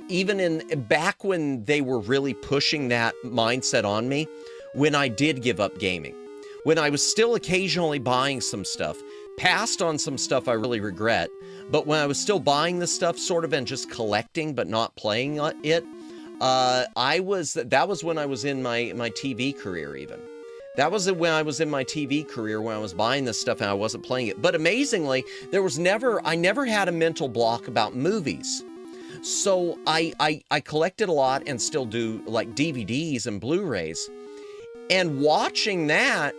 Speaker 2: even back when they were really pushing that mindset on me, when I did give up gaming, when I was still occasionally buying some stuff, passed on some stuff I really regret, but when I was still buying this stuff sort of and just collecting but not playing it, that was when I was in my TV career even. That was when I was in my TV career when I was buying this stuff and I wasn't playing it. But amazingly, I never had a mental block about movies. So I collected a lot and still do, like, DVDs and Blu-rays. And watching that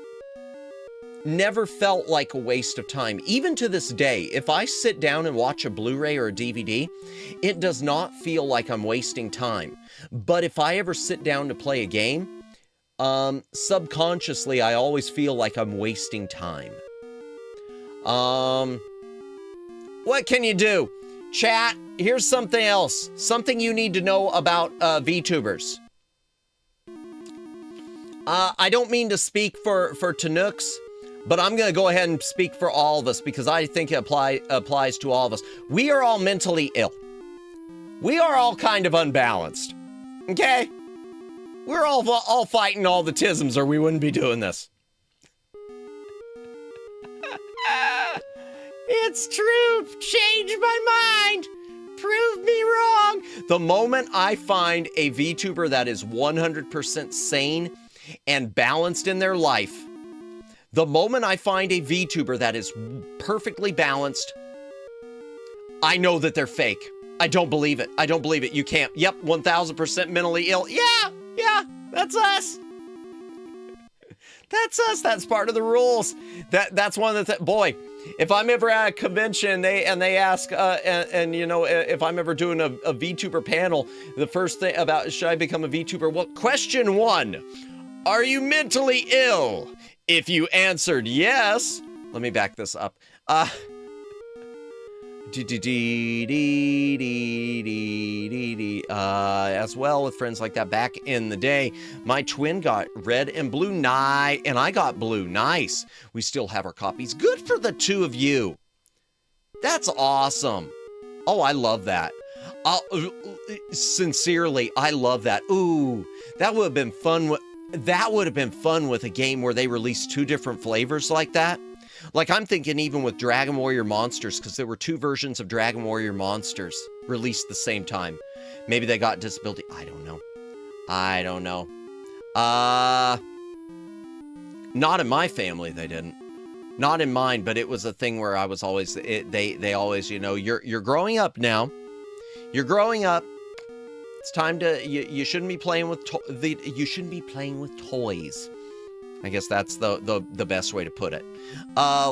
Speaker 2: never felt like a waste of time. Even to this day, if I sit down and watch a Blu-ray or a DVD, it does not feel like I'm wasting time. But if I ever sit down to play a game, subconsciously, I always feel like I'm wasting time. What can you do? Chat, here's something else. Something you need to know about VTubers. I don't mean to speak for Tanooks, but I'm going to go ahead and speak for all of us because I think it applies to all of us. We are all mentally ill. We are all kind of unbalanced. Okay? We're all fighting all the tisms or we wouldn't be doing this. It's true. Change my mind. Prove me wrong. The moment I find a VTuber that is 100% sane and balanced in their life, the moment I find a VTuber that is perfectly balanced, I know that they're fake. I don't believe it. I don't believe it. You can't. Yep, 1000% mentally ill. Yeah, that's us. That's us. That's part of the rules. That's one of the boy. If I'm ever at a convention, they ask, you know, if I'm ever doing a VTuber panel, the first thing about should I become a VTuber? Well, question 1: are you mentally ill? If you answered yes, let me back this up. As well with friends like that back in the day. My twin got red and blue, and I got blue. Nice. We still have our copies. Good for the two of you. That's awesome. Oh, I love that. Sincerely, I love that. Ooh, that would have been fun. That would have been fun with a game where they released 2 different flavors like that. Like, I'm thinking even with Dragon Warrior Monsters, because there were 2 versions of Dragon Warrior Monsters released the same time. Maybe they got disability. I don't know. Not in my family, they didn't. Not in mine, but it was a thing where I was always, they always, you know, you're growing up now. You're growing up. It's time to, you shouldn't be playing with, you shouldn't be playing with toys. I guess that's the best way to put it.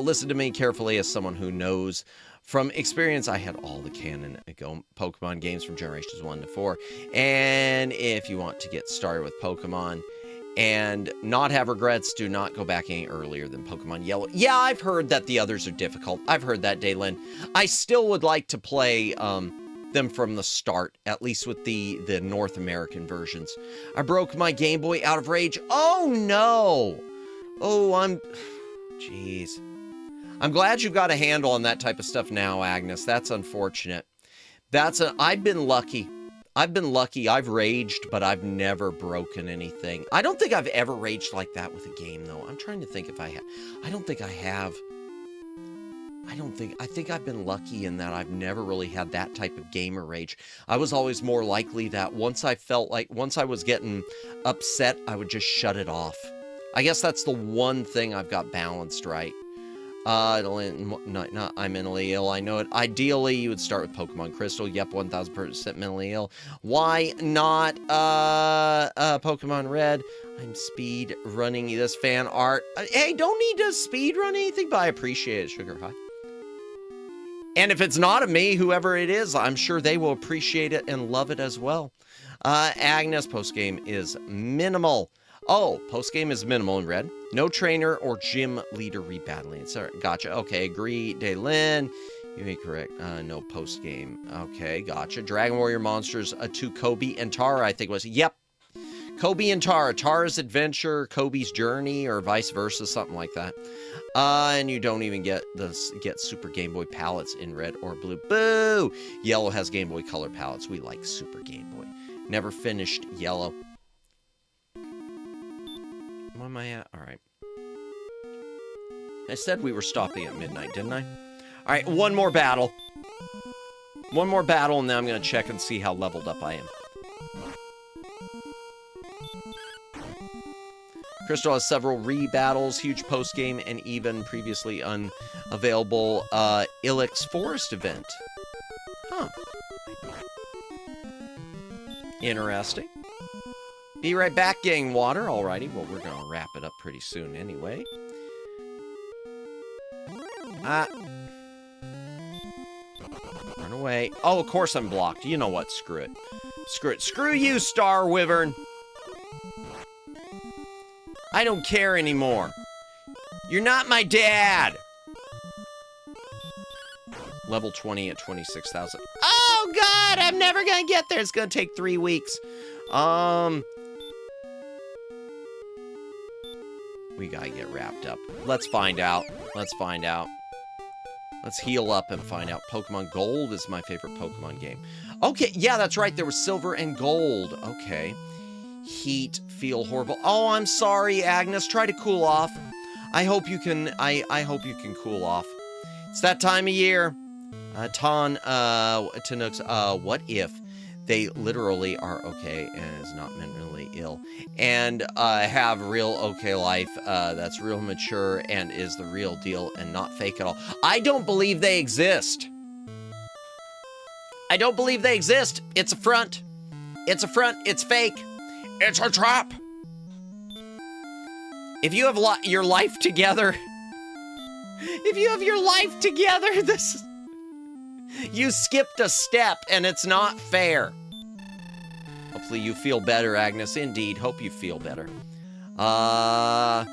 Speaker 2: Listen to me carefully as someone who knows from experience. I had all the canon Pokemon games from generations 1 to 4. And if you want to get started with Pokemon and not have regrets, do not go back any earlier than Pokemon Yellow. Yeah, I've heard that the others are difficult. I've heard that, Daylin. I still would like to play them from the start, at least with the North American versions. I broke my Game Boy out of rage. Oh no! Oh, jeez. I'm glad you've got a handle on that type of stuff now, Agnes. That's unfortunate. I've been lucky. I've raged, but I've never broken anything. I don't think I've ever raged like that with a game, though. I'm trying to think if I have. I don't think I have. I think I've been lucky in that I've never really had that type of gamer rage. I was always more likely that once I was getting upset, I would just shut it off. I guess that's the one thing I've got balanced right. I'm mentally ill. I know it. Ideally, you would start with Pokemon Crystal. Yep, 1000% mentally ill. Why not Pokemon Red? I'm speed running this fan art. Hey, don't need to speed run anything, but I appreciate it, Sugar High. And if it's not of me, whoever it is, I'm sure they will appreciate it and love it as well. Agnes, postgame is minimal. Oh, postgame is minimal in red. No trainer or gym leader rebattling. Sorry, gotcha. Okay, agree. Daylin, you ain't correct. No postgame. Okay, gotcha. Dragon Warrior Monsters to Kobe and Tara, I think it was. Yep. Kobe and Tara. Tara's adventure, Kobe's journey, or vice versa, something like that. And you don't even get Super Game Boy palettes in red or blue. Boo! Yellow has Game Boy Color palettes. We like Super Game Boy. Never finished Yellow. Where am I at? All right. I said we were stopping at midnight, didn't I? All right, one more battle. One more battle, and then I'm going to check and see how leveled up I am. Crystal has several re-battles, huge post-game, and even previously unavailable Ilex Forest event. Huh. Interesting. Be right back, gang water. Alrighty, well, we're going to wrap it up pretty soon anyway. Run away. Oh, of course I'm blocked. You know what? Screw it. Screw it. Screw you, Star Wyvern. I don't care anymore. You're not my dad. Level 20 at 26,000. Oh, God, I'm never going to get there. It's going to take 3 weeks. We got to get wrapped up. Let's find out. Let's find out. Let's heal up and find out. Pokemon Gold is my favorite Pokemon game. Okay, yeah, that's right. There was Silver and Gold. Okay. Heat, feel horrible. Oh, I'm sorry, Agnes. Try to cool off. I hope you can. I hope you can cool off. It's that time of year. Tanooks. What if they literally are okay and is not mentally ill and have real okay life that's real mature and is the real deal and not fake at all? I don't believe they exist. I don't believe they exist. It's a front. It's a front. It's fake. It's a trap. If you have your life together, you skipped a step and it's not fair. Hopefully you feel better, Agnes. Indeed, hope you feel better. Hope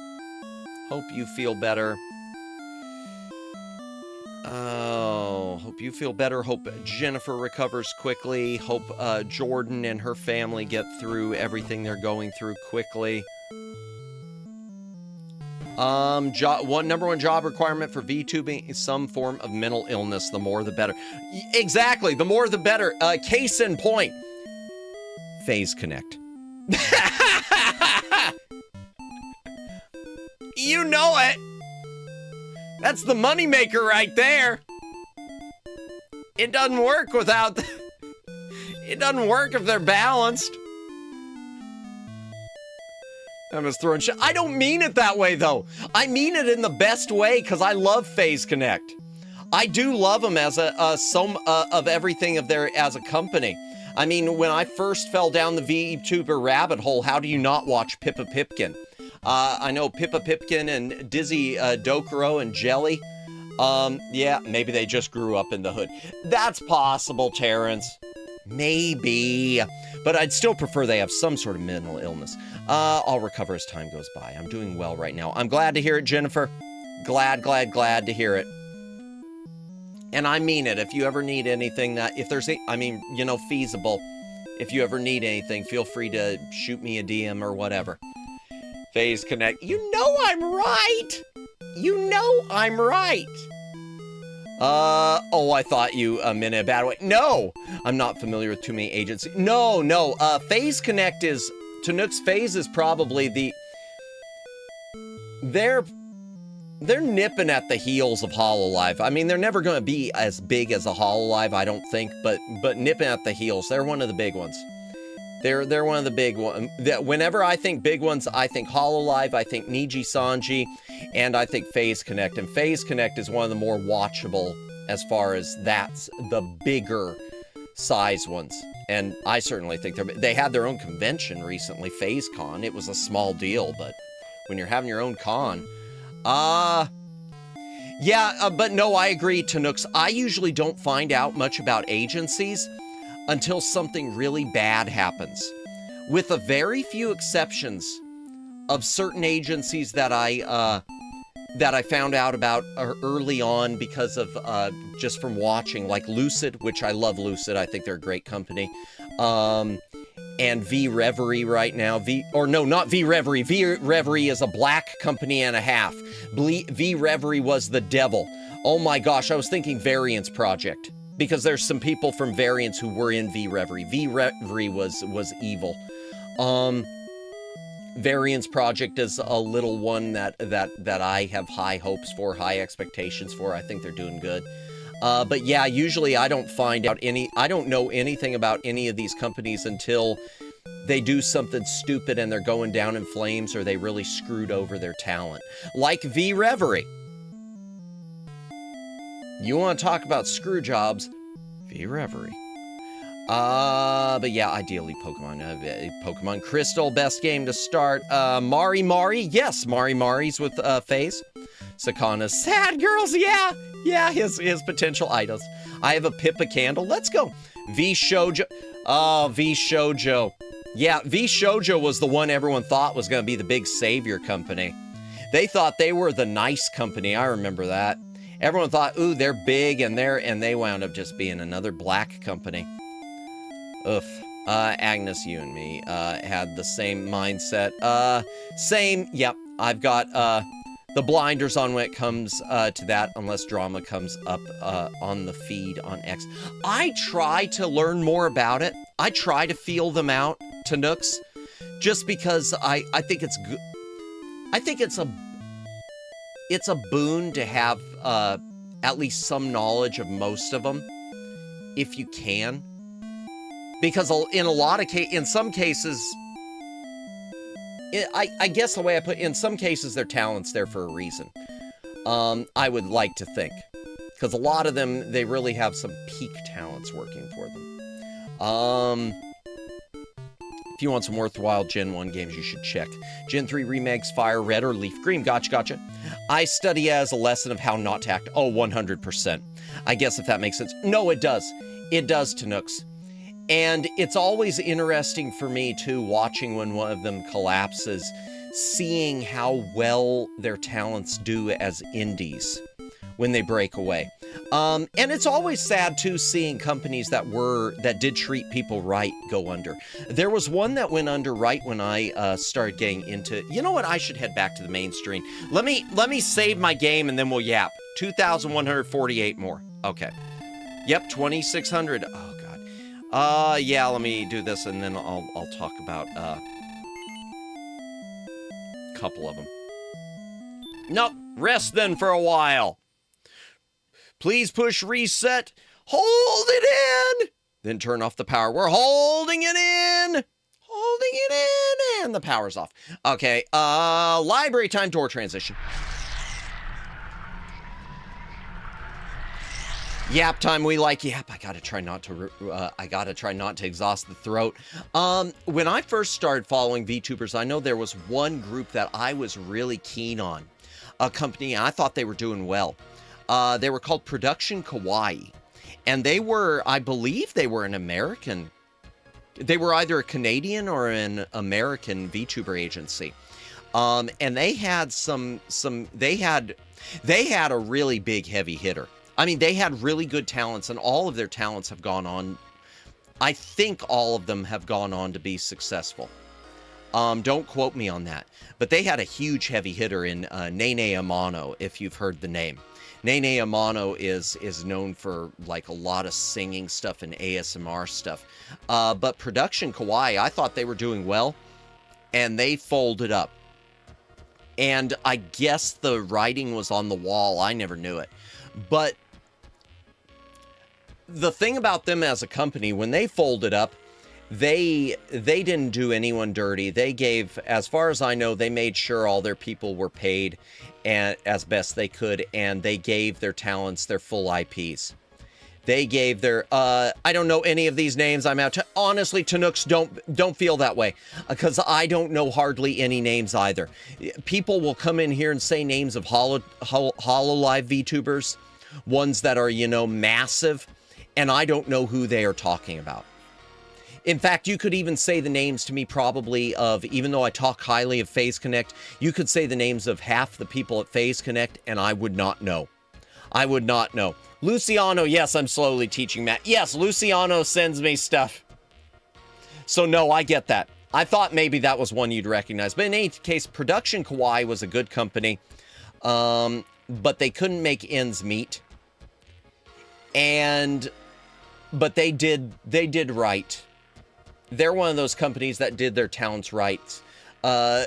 Speaker 2: you feel better. Oh, hope you feel better. Hope Jennifer recovers quickly. Hope Jordan and her family get through everything they're going through quickly. Number one job requirement for VTubing is some form of mental illness. The more, the better. Exactly. The more, the better. Case in point. Phase Connect. You know it. That's the moneymaker right there. It doesn't work without... It doesn't work if they're balanced. I'm just throwing shit. I don't mean it that way, though. I mean it in the best way, because I love Phase Connect. I do love them as some of everything of their as a company. I mean, when I first fell down the vtuber rabbit hole, how do you not watch Pippa Pipkin? I know Pippa Pipkin and Dizzy Dokuro and Jelly. Yeah, maybe they just grew up in the hood. That's possible, Terrence. Maybe. But I'd still prefer they have some sort of mental illness. I'll recover as time goes by. I'm doing well right now. I'm glad to hear it, Jennifer. Glad to hear it. And I mean it. If you ever need anything if there's, feasible. If you ever need anything, feel free to shoot me a DM or whatever. Phase Connect. You know I'm right. Oh, I thought you meant in a bad way. No, I'm not familiar with too many agencies. No. Phase Connect is, Tanook's Phase is probably they're nipping at the heels of HoloLive. I mean, they're never going to be as big as a HoloLive, I don't think, but nipping at the heels. They're one of the big ones. They're one of the big ones. Whenever I think big ones, I think HoloLive, I think Niji Sanji, and I think Phase Connect. And Phase Connect is one of the more watchable as far as that's the bigger size ones. And I certainly think they had their own convention recently, FazeCon. It was a small deal, but when you're having your own con, but no, I agree, Tanooks. I usually don't find out much about agencies until something really bad happens. With a very few exceptions of certain agencies that I found out about early on because of just from watching, like Lucid, which I love Lucid. I think they're a great company. And vReverie right now. Not vReverie. vReverie is a black company and a half. vReverie was the devil. Oh my gosh, I was thinking Variance Project, because there's some people from Variance who were in vReverie. vReverie was evil. Variance Project is a little one that I have high hopes for, high expectations for. I think they're doing good. But yeah, usually I don't know anything about any of these companies until they do something stupid and they're going down in flames, or they really screwed over their talent. Like vReverie. You want to talk about screw jobs? vReverie. But yeah, ideally Pokemon. Pokemon Crystal, best game to start. Mari. Yes, Mari's with Phase. Sakana's Sad Girls, yeah, his potential idols. I have a Pippa candle. Let's go. V-Shoujo. Oh, V-Shoujo. Yeah, V-Shoujo was the one everyone thought was going to be the big savior company. They thought they were the nice company. I remember that. Everyone thought, ooh, they're big, and they wound up just being another black company. Oof. Agnes, you and me had the same mindset. Same, yep. I've got the blinders on when it comes to that, unless drama comes up on the feed on X. I try to learn more about it. I try to feel them out, Tanooks, just because I think it's good. I think it's a boon to have at least some knowledge of most of them, if you can. Because in some cases, I guess the way I put it, in some cases, their talent's there for a reason. I would like to think. Because a lot of them, they really have some peak talents working for them. If you want some worthwhile Gen 1 games, you should check Gen 3 remakes, Fire Red or Leaf Green. Gotcha. I study as a lesson of how not to act. Oh, 100%. I guess if that makes sense. No, it does. It does, Tanooks. And it's always interesting for me, too, watching when one of them collapses, seeing how well their talents do as indies when they break away. And it's always sad, too, seeing companies that did treat people right go under. There was one that went under right when I started getting into... You know what? I should head back to the main stream. Let me save my game, and then we'll yap. 2,148 more. Okay. Yep, 2,600. Oh, God. Yeah, let me do this, and then I'll talk about a couple of them. Nope. Rest then for a while. Please push reset. Hold it in. Then turn off the power. We're holding it in. Holding it in. And the power's off. Okay. Library time door transition. Yap time, we like yap. I gotta try not to exhaust the throat. When I first started following VTubers, I know there was one group that I was really keen on. A company, I thought they were doing well. They were called Production Kawaii. And they were, I believe they were an American. They were either a Canadian or an American VTuber agency. And they had they had a really big heavy hitter. I mean, they had really good talents, and all of their talents have gone on. I think all of them have gone on to be successful. Don't quote me on that. But they had a huge heavy hitter in Nene Amano, if you've heard the name. Nene Amano is known for like a lot of singing stuff and ASMR stuff. But Production Kawaii, I thought they were doing well, and they folded up. And I guess the writing was on the wall. I never knew it. But the thing about them as a company, when they folded up, they didn't do anyone dirty. They gave, as far as I know, they made sure all their people were paid and as best they could, and they gave their talents their full IPs. They gave their, I don't know any of these names. I'm out to, honestly, Tanooks, don't feel that way, because I don't know hardly any names either. People will come in here and say names of Hololive VTubers, ones that are, you know, massive, and I don't know who they are talking about. In fact, you could even say the names to me probably of, even though I talk highly of FaZe Connect, you could say the names of half the people at FaZe Connect, and I would not know. I would not know. Luciano, yes, I'm slowly teaching Matt. Yes, Luciano sends me stuff. So no, I get that. I thought maybe that was one you'd recognize. But in any case, Production Kawaii was a good company. But they couldn't make ends meet. But they did right. They're one of those companies that did their talents right.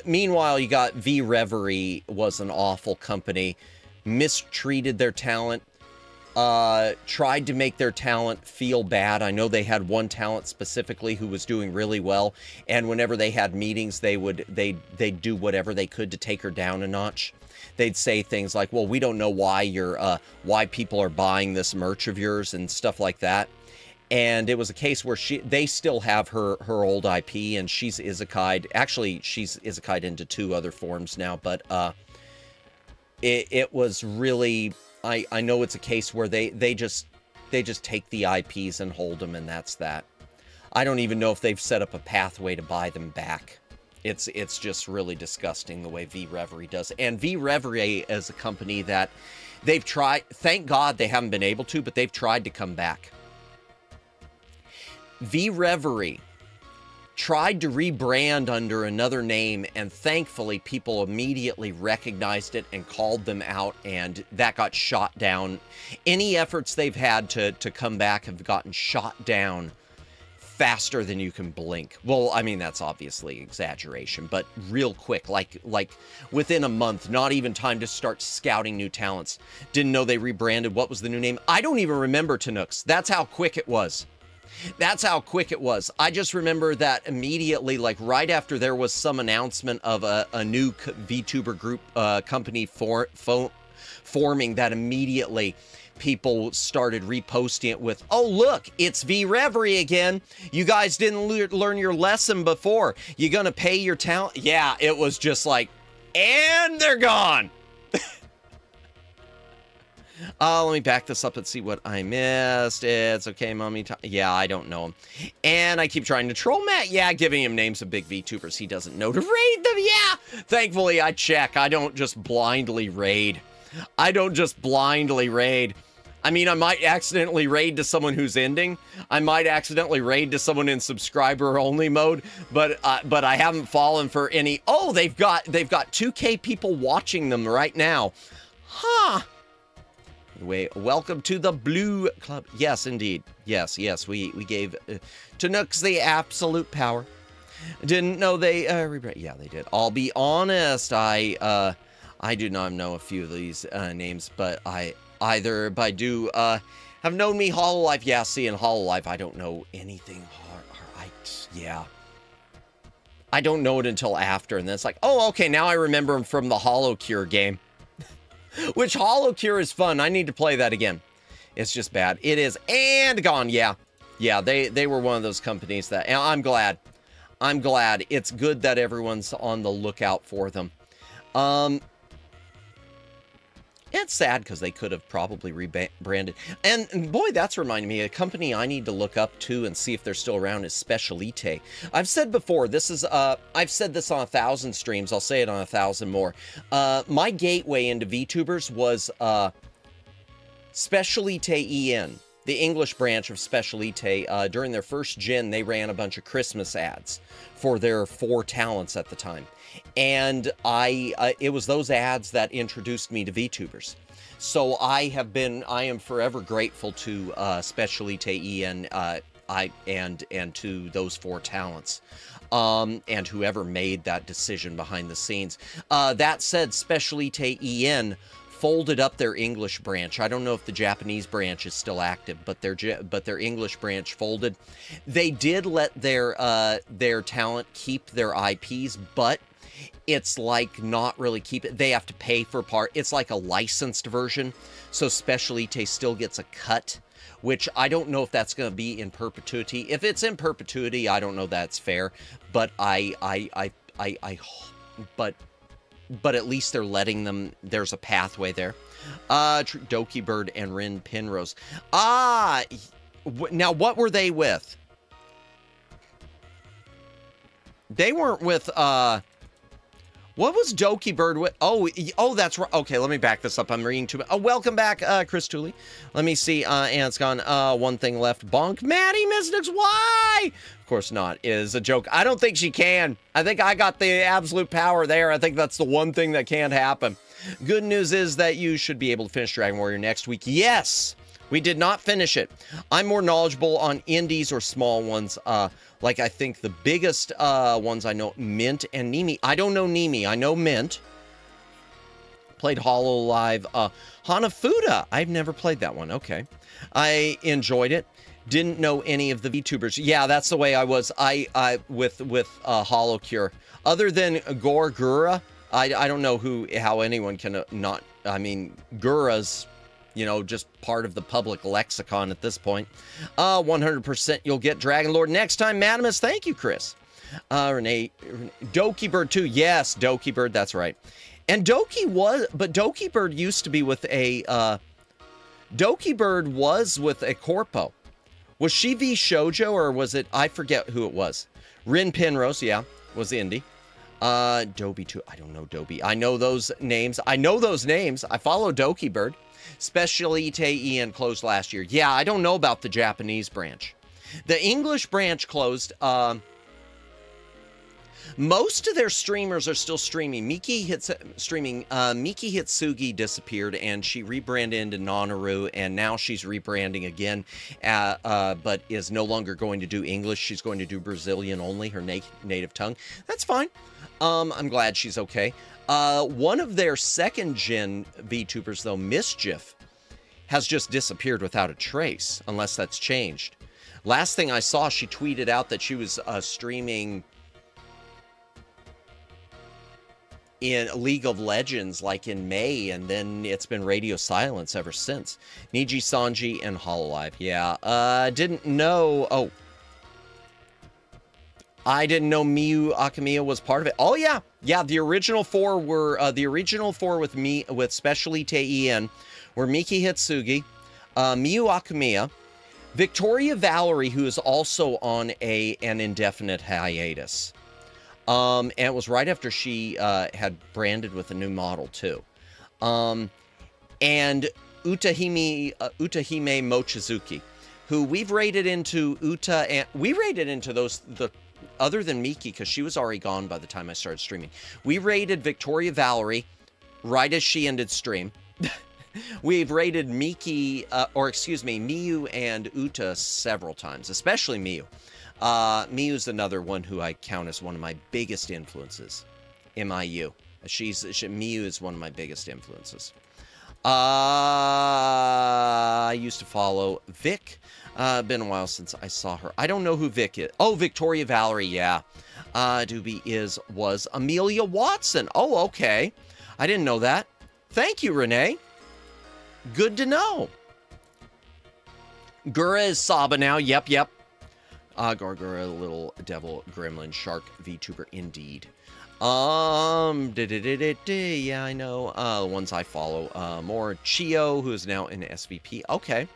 Speaker 2: Meanwhile, you got V-Reverie was an awful company. Mistreated their talent. Tried to make their talent feel bad. I know they had one talent specifically who was doing really well. And whenever they had meetings, they'd do whatever they could to take her down a notch. They'd say things like, well, we don't know why people are buying this merch of yours and stuff like that. And it was a case where they still have her old IP, and she's isekai'd. Actually, she's isekai'd into 2 other forms now, but it was really, I know it's a case where they just take the IPs and hold them, and that's that. I don't even know if they've set up a pathway to buy them back. It's just really disgusting the way V-Reverie does. And V-Reverie is a company that they've tried, thank God they haven't been able to, but they've tried to come back. V-Reverie tried to rebrand under another name, and thankfully people immediately recognized it and called them out, and that got shot down. Any efforts they've had to come back have gotten shot down faster than you can blink. Well, I mean, that's obviously exaggeration, but real quick, like within a month, not even time to start scouting new talents. Didn't know they rebranded. What was the new name? I don't even remember, Tanooks. That's how quick it was. That's how quick it was. I just remember that immediately, like right after there was some announcement of a new VTuber group company forming, that immediately people started reposting it with, oh, look, it's V-Reverie again. You guys didn't learn your lesson before. You gonna pay your talent? Yeah, it was just like, and they're gone. Let me back this up and see what I missed. It's okay, mommy. Yeah, I don't know him. And I keep trying to troll Matt. Yeah, giving him names of big VTubers he doesn't know to raid them. Yeah, thankfully I check. I don't just blindly raid. I mean, I might accidentally raid to someone who's ending. I might accidentally raid to someone in subscriber-only mode, but I haven't fallen for any. Oh, they've got 2K people watching them right now. Huh. Anyway, welcome to the Blue Club. Yes, indeed. Yes, we gave Tanooks the absolute power. Didn't know they yeah, they did. I'll be honest, I do not know a few of these names, but I do have known me Hololive. Yeah, see, in Hololive, I don't know anything. Yeah. I don't know it until after, and then it's like, oh, okay, now I remember him from the HoloCure game. Which HoloCure is fun. I need to play that again. It's just bad. It is. And gone. Yeah. Yeah, they were one of those companies that... And I'm glad. It's good that everyone's on the lookout for them. It's sad because they could have probably rebranded. And boy, that's reminding me, a company I need to look up to and see if they're still around is Specialite. I've said before, this is, I've said this on 1,000 streams. I'll say it on 1,000 more. My gateway into VTubers was Specialite EN, the English branch of Specialite. During their first gen, they ran a bunch of Christmas ads for their 4 talents at the time. And it was those ads that introduced me to VTubers. So I am forever grateful to Specialite EN and to those 4 talents. And whoever made that decision behind the scenes. That said, Specialite EN folded up their English branch. I don't know if the Japanese branch is still active, but their English branch folded. They did let their talent keep their IPs, but it's like not really keep it. They have to pay for part. It's like a licensed version. So Specialite still gets a cut, which I don't know if that's going to be in perpetuity. If it's in perpetuity, I don't know that's fair, but but at least they're letting them, there's a pathway there. Doki Bird and Rin Penrose. Now what were they with? They weren't with, what was Doki Bird with? Oh, that's right. Okay, let me back this up. I'm reading too much. Oh, welcome back, Chris Tooley. Let me see. Ant's gone. One thing left. Bonk. Maddie Mystics. Why? Of course not. Is a joke. I don't think she can. I think I got the absolute power there. I think that's the one thing that can't happen. Good news is that you should be able to finish Dragon Warrior next week. Yes! We did not finish it. I'm more knowledgeable on indies or small ones. Like I think the biggest ones I know, Mint and Nimi. I don't know Nimi. I know Mint. Played Hololive. Hanafuda. I've never played that one. Okay. I enjoyed it. Didn't know any of the VTubers. Yeah, that's the way I was. With HoloCure. Other than Gura, I don't know how anyone can not. I mean, Gura's, you know, just part of the public lexicon at this point. 100% you'll get Dragon Lord next time, Madamus. Thank you, Chris. Renee, Doki Bird too. Yes, Doki Bird, that's right. And Doki Bird used to be with a, Doki Bird was with a corpo. Was she V Shoujo or was it, I forget who it was. Rin Penrose, yeah, was indie. Dobi too, I don't know Dobi. I know those names. I follow Doki Bird. Specialite EN closed last year. Yeah, I don't know about the Japanese branch. The English branch closed. Most of their streamers are still streaming. Miki Hitsugi disappeared, and she rebranded into Nanaru, and now she's rebranding again, but is no longer going to do English. She's going to do Brazilian only, her native tongue. That's fine. I'm glad she's okay. One of their second-gen VTubers, though, Mischief, has just disappeared without a trace, unless that's changed. Last thing I saw, she tweeted out that she was streaming in League of Legends like in May, and then it's been radio silence ever since. Niji Sanji and Hololive. Yeah. Didn't know. Oh. I didn't know Miyu Akamiya was part of it. Oh yeah. Yeah, the original four were with me with Specialite En were Miki Hitsugi, Miyu Akamiya, Victoria Valerie, who is also on an indefinite hiatus. And it was right after she had branded with a new model too. And Utahime Mochizuki, who we've rated into and we rated into the other than Miki, because she was already gone by the time I started streaming. We rated Victoria Valerie right as she ended stream. We've rated Miyu and Uta several times, especially Miyu. Miyu's another one who I count as one of my biggest influences. Miyu. Miyu is one of my biggest influences. I used to follow Vic. Been a while since I saw her. I don't know who Vic is. Oh, Victoria Valerie, yeah. Doobie was Amelia Watson. Oh, okay. I didn't know that. Thank you, Renee. Good to know. Gura is Saba now. Yep. Gargura, little devil, gremlin, shark, VTuber, indeed. Yeah, I know. The ones I follow. More Chio, who is now in SVP. Okay.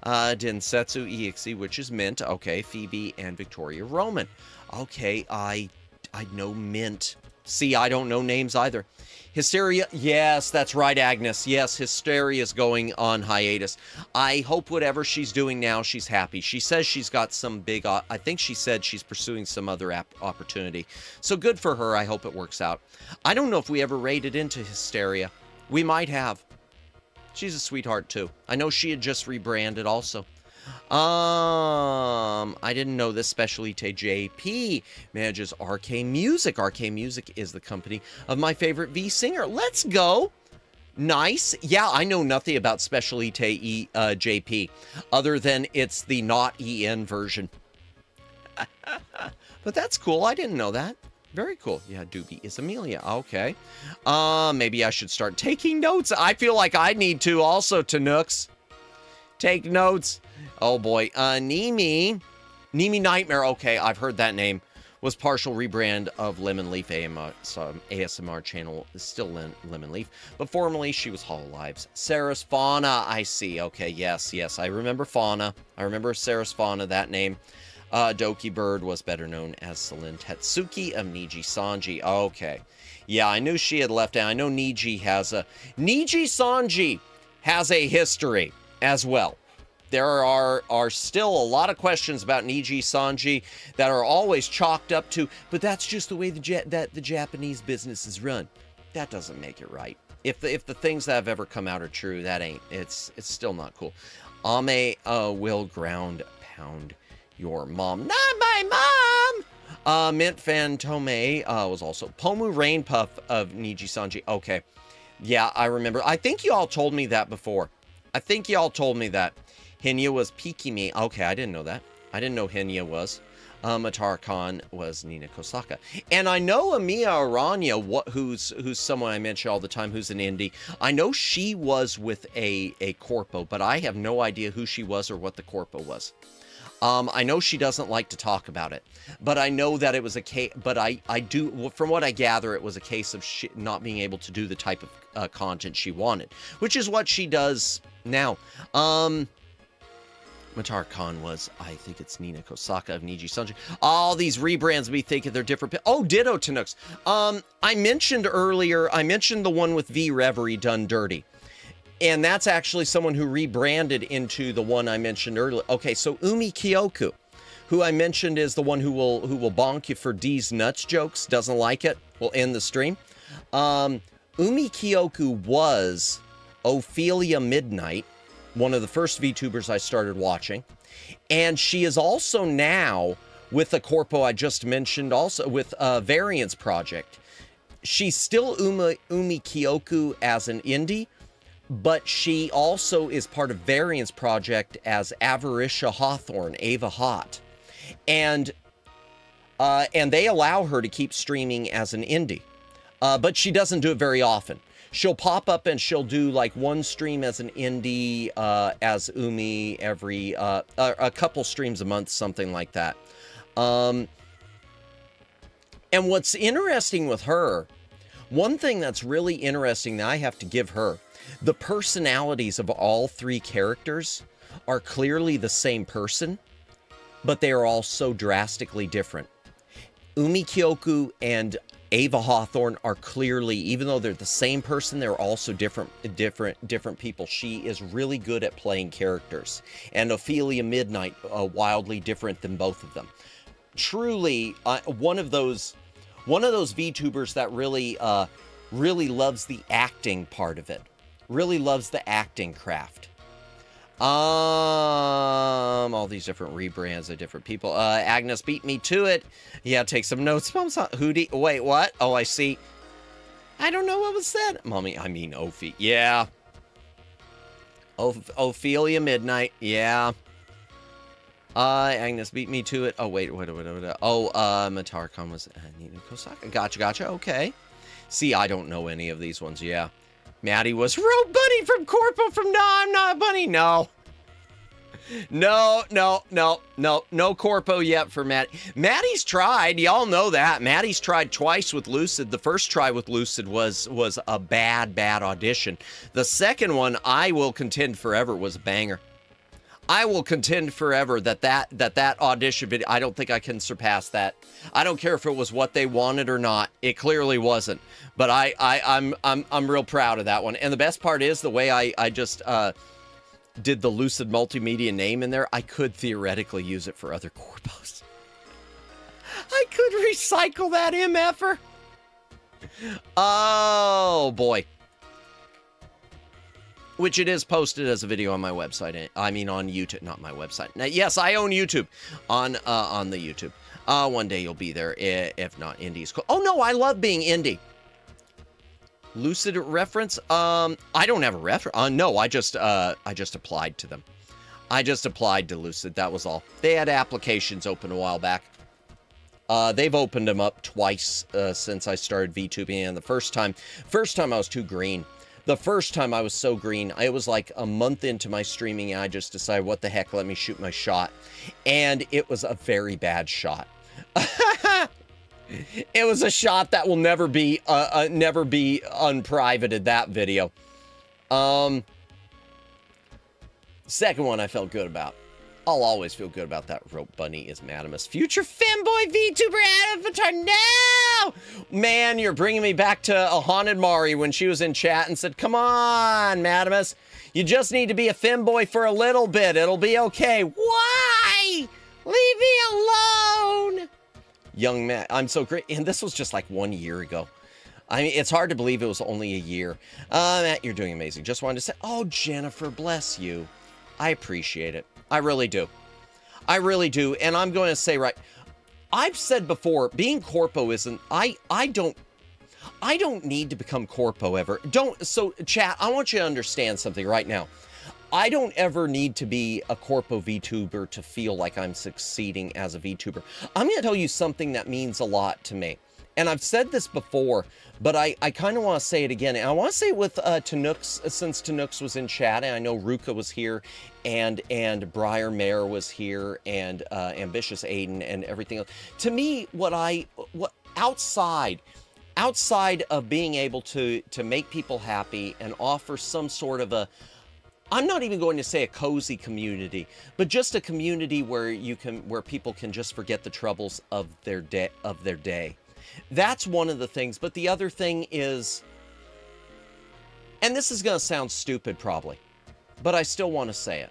Speaker 2: Densetsu EXE, which is Mint. Okay. Phoebe and Victoria Roman. Okay. I know Mint. See, I don't know names either. Hysteria. Yes, that's right, Agnes. Yes, Hysteria is going on hiatus. I hope whatever she's doing now, she's happy. She says she's got some big, I think she said she's pursuing some other opportunity. So good for her. I hope it works out. I don't know if we ever raided into Hysteria. We might have. She's a sweetheart, too. I know she had just rebranded also. I didn't know this. Specialite JP manages RK Music. RK Music is the company of my favorite V singer. Let's go. Nice. Yeah, I know nothing about Specialite JP other than it's the not EN version. But that's cool. I didn't know that. Very cool. Yeah, Doobie is Amelia. Okay. Maybe I should start taking notes. I feel like I need to also, Tanooks. Take notes. Oh boy. Nimi Nightmare. Okay, I've heard that name. Was partial rebrand of Lemon Leaf ASMR channel. Is still Lemon Leaf. But formerly she was Hololive's Sarah's Fauna. I see. Okay, yes. I remember Fauna. I remember Sarah's Fauna, that name. Doki Bird was better known as Celine Tetsuki of Niji Sanji. Okay. Yeah, I knew she had left out. I know Niji Sanji has a history as well. There are still a lot of questions about Niji Sanji that are always chalked up to, but that's just the way the Japanese business is run. That doesn't make it right. If the things that have ever come out are true, it's still not cool. Ame will ground pound your mom. Not my mom! Mint Fantome was also Pomu Rain Puff of Niji Sanji. Okay. Yeah, I remember. I think you all told me that before. Hinya was Pikimi. Okay, I didn't know that. I didn't know Hinya was. Matar Khan was Nina Kosaka. And I know Amiya Aranya, who's someone I mention all the time, who's an indie. I know she was with a corpo, but I have no idea who she was or what the corpo was. I know she doesn't like to talk about it, but I know that it was a case, but I do, from what I gather, it was a case of not being able to do the type of content she wanted, which is what she does now. Matar Khan was, I think it's Nina Kosaka of Niji Sanji. All these rebrands, we think they're different. Oh, ditto Tanooks. I mentioned earlier, the one with V Reverie done dirty. And that's actually someone who rebranded into the one I mentioned earlier. Okay, so Umi Kyoku, who I mentioned is the one who will bonk you for D's nuts jokes, doesn't like it, will end the stream. Umi Kyoku was Ophelia Midnight, one of the first VTubers I started watching. And she is also now with the corpo I just mentioned, also with Variance Project. She's still Umi Kyoku as an indie, but she also is part of Variance Project as Avaricia Hawthorne, Ava Hot. And they allow her to keep streaming as an indie. But she doesn't do it very often. She'll pop up and she'll do like one stream as an indie, as Umi every, a couple streams a month, something like that. And what's interesting with her, one thing that's really interesting that I have to give her, the personalities of all three characters are clearly the same person, but they are all so drastically different. Umi Kyoku and Ava Hawthorne are clearly, even though they're the same person, they're also different people. She is really good at playing characters. And Ophelia Midnight, wildly different than both of them. Truly, one of those VTubers that really loves the acting part of it. Really loves the acting craft. All these different rebrands of different people. Agnes beat me to it. Yeah, take some notes. Mom's not Hootie. Wait, what? Oh, I see. I don't know what was said. Ophi. Yeah. Ophelia Midnight. Yeah. Agnes beat me to it. Oh, wait. Oh, Matarkon was Nina Kosaka. Gotcha. Okay. See, I don't know any of these ones. Yeah. Maddie was Road Bunny from Corpo from No, I'm Not a Bunny. No. No Corpo yet for Maddie. Maddie's tried. Y'all know that. Maddie's tried twice with Lucid. The first try with Lucid was a bad audition. The second one, I will contend forever, was a banger. I will contend forever that audition video, I don't think I can surpass that. I don't care if it was what they wanted or not. It clearly wasn't. But I'm real proud of that one. And the best part is the way I just did the Lucid Multimedia name in there, I could theoretically use it for other corpos. I could recycle that MFer. Oh boy. Which it is posted as a video on my website. I mean on YouTube, not my website. Now, yes, I own YouTube on the YouTube. One day you'll be there, if not Indie's cool. Oh no, I love being Indie. Lucid reference? I don't have a reference. No, I just applied to them. I just applied to Lucid. That was all. They had applications open a while back. They've opened them up twice since I started VTubing, and the first time I was too green. The first time I was so green, it was like a month into my streaming, and I just decided, what the heck, let me shoot my shot. And it was a very bad shot. It was a shot that will never be unprivated, that video. Second one I felt good about. I'll always feel good about that. Rope Bunny is Madamus. Future femboy VTuber avatar. No! Man, you're bringing me back to a Haunted Mari when she was in chat and said, come on, Madamus. You just need to be a femboy for a little bit. It'll be okay. Why? Leave me alone. Young Matt, I'm so great. And this was just like 1 year ago. I mean, it's hard to believe it was only a year. Matt, you're doing amazing. Just wanted to say, oh, Jennifer, bless you. I appreciate it. I really do. I really do. And I'm going to say, right, I've said before, being corpo isn't, I don't need to become corpo ever. So chat, I want you to understand something right now. I don't ever need to be a corpo VTuber to feel like I'm succeeding as a VTuber. I'm going to tell you something that means a lot to me. And I've said this before, but I kind of want to say it again. And I want to say it with Tanooks, since Tanooks was in chat, and I know Ruka was here, and Briar Mare was here, and Ambitious Aiden, and everything else. To me, what outside of being able to make people happy and offer some sort of a, I'm not even going to say a cozy community, but just a community where people can just forget the troubles of their day. That's one of the things. But the other thing is, and this is going to sound stupid probably, but I still want to say it.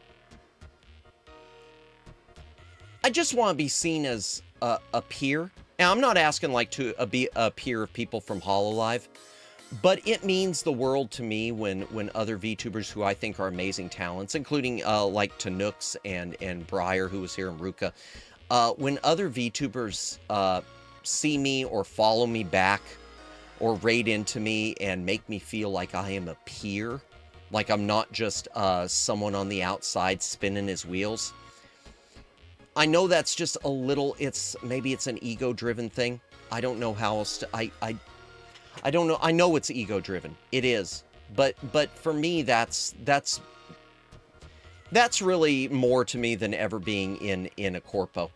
Speaker 2: I just want to be seen as a peer. And I'm not asking like to be a peer of people from HoloLive, but it means the world to me when other VTubers who I think are amazing talents, including like Tanooks and Briar, who was here, and Ruka, when other VTubers see me or follow me back or raid into me and make me feel like I am a peer, like I'm not just someone on the outside spinning his wheels. I know that's just a little, maybe it's an ego-driven thing. I don't know how else to, I don't know. I know it's ego driven. It is. But for me, that's really more to me than ever being in a corpo.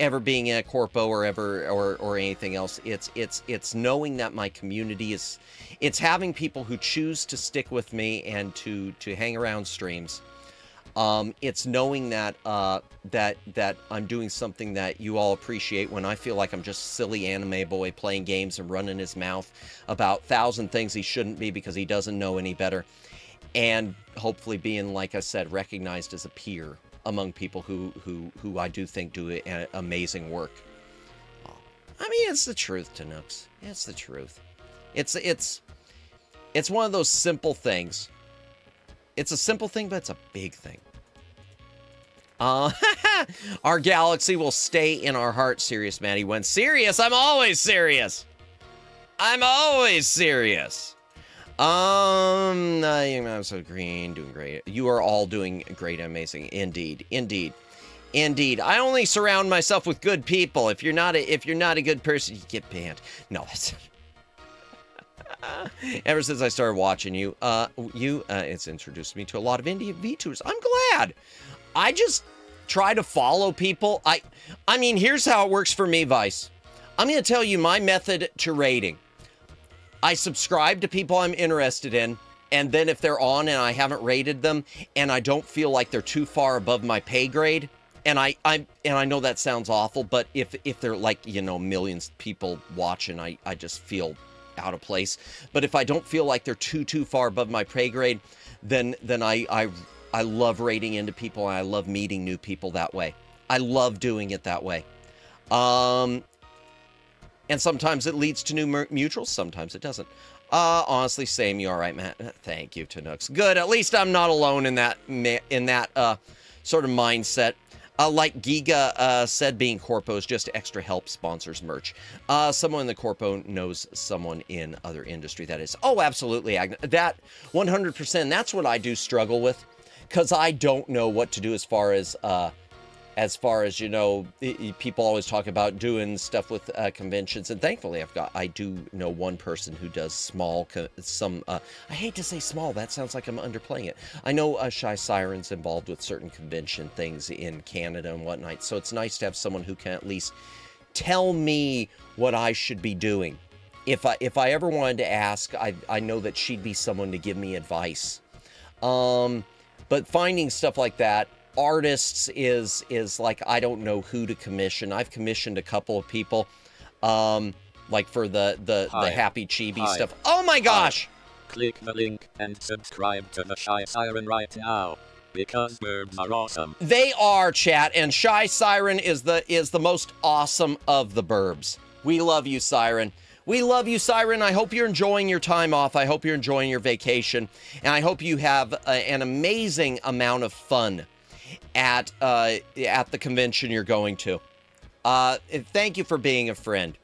Speaker 2: Ever being in a corpo or anything else. It's knowing that my community is, it's having people who choose to stick with me and to hang around streams. It's knowing that that I'm doing something that you all appreciate when I feel like I'm just silly anime boy playing games and running his mouth about 1,000 things he shouldn't be because he doesn't know any better. And hopefully being, like I said, recognized as a peer among people who I do think do amazing work. I mean, it's the truth, Tanooks. It's the truth. It's one of those simple things. It's a simple thing, but it's a big thing. Our galaxy will stay in our heart, Serious Maddie. When serious, I'm always serious. I'm always serious. I'm so green, doing great. You are all doing great, amazing. Indeed, indeed, indeed. I only surround myself with good people. If you're not a good person, you get banned. No, that's ever since I started watching you, it's introduced me to a lot of indie VTubers. I'm glad. I just try to follow people. I mean, here's how it works for me, Vice. I'm going to tell you my method to rating. I subscribe to people I'm interested in, and then if they're on and I haven't rated them, and I don't feel like they're too far above my pay grade, and I know that sounds awful, but if they're like, millions of people watching, I just feel out of place. But if I don't feel like they're too far above my pay grade, then I love rating into people, and I love meeting new people that way. I love doing it that way. And sometimes it leads to new mutuals, sometimes it doesn't. Honestly, same. You all right, Matt? Thank you, Tanooks. Good. At least I'm not alone in that sort of mindset. Like Giga said, being corpo is just extra help sponsors merch. Someone in the corpo knows someone in other industry, that is. Oh, absolutely, Agnes. That 100%. That's what I do struggle with, because I don't know what to do as far as people always talk about doing stuff with conventions, and thankfully I do know one person who does I hate to say small, that sounds like I'm underplaying it. I know Shy Siren's involved with certain convention things in Canada and whatnot, so it's nice to have someone who can at least tell me what I should be doing. If I ever wanted to ask, I know that she'd be someone to give me advice. But finding stuff like that, artists is like, I don't know who to commission. I've commissioned a couple of people, like for the Happy Chibi stuff. Oh my gosh!
Speaker 3: Click the link and subscribe to the Shy Siren right now, because burbs are awesome.
Speaker 2: They are, chat, and Shy Siren is the most awesome of the burbs. We love you, Siren. We love you, Siren. I hope you're enjoying your time off. I hope you're enjoying your vacation, and I hope you have an amazing amount of fun at the convention you're going to. Thank you for being a friend.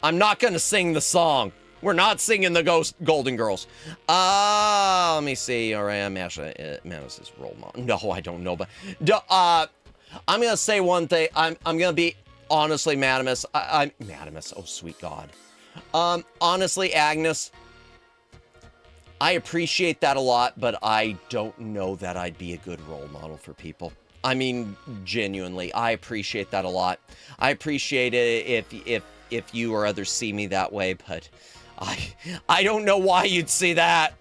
Speaker 2: I'm not going to sing the song. We're not singing the Golden Girls. Let me see. All right, Manus' role model. No, I don't know, but I'm going to say one thing. I'm going to be honestly, Madamus. I'm Madamus. Oh, sweet God. Honestly, Agnes, I appreciate that a lot, but I don't know that I'd be a good role model for people. I mean, genuinely, I appreciate that a lot. I appreciate it if you or others see me that way, but I don't know why you'd see that.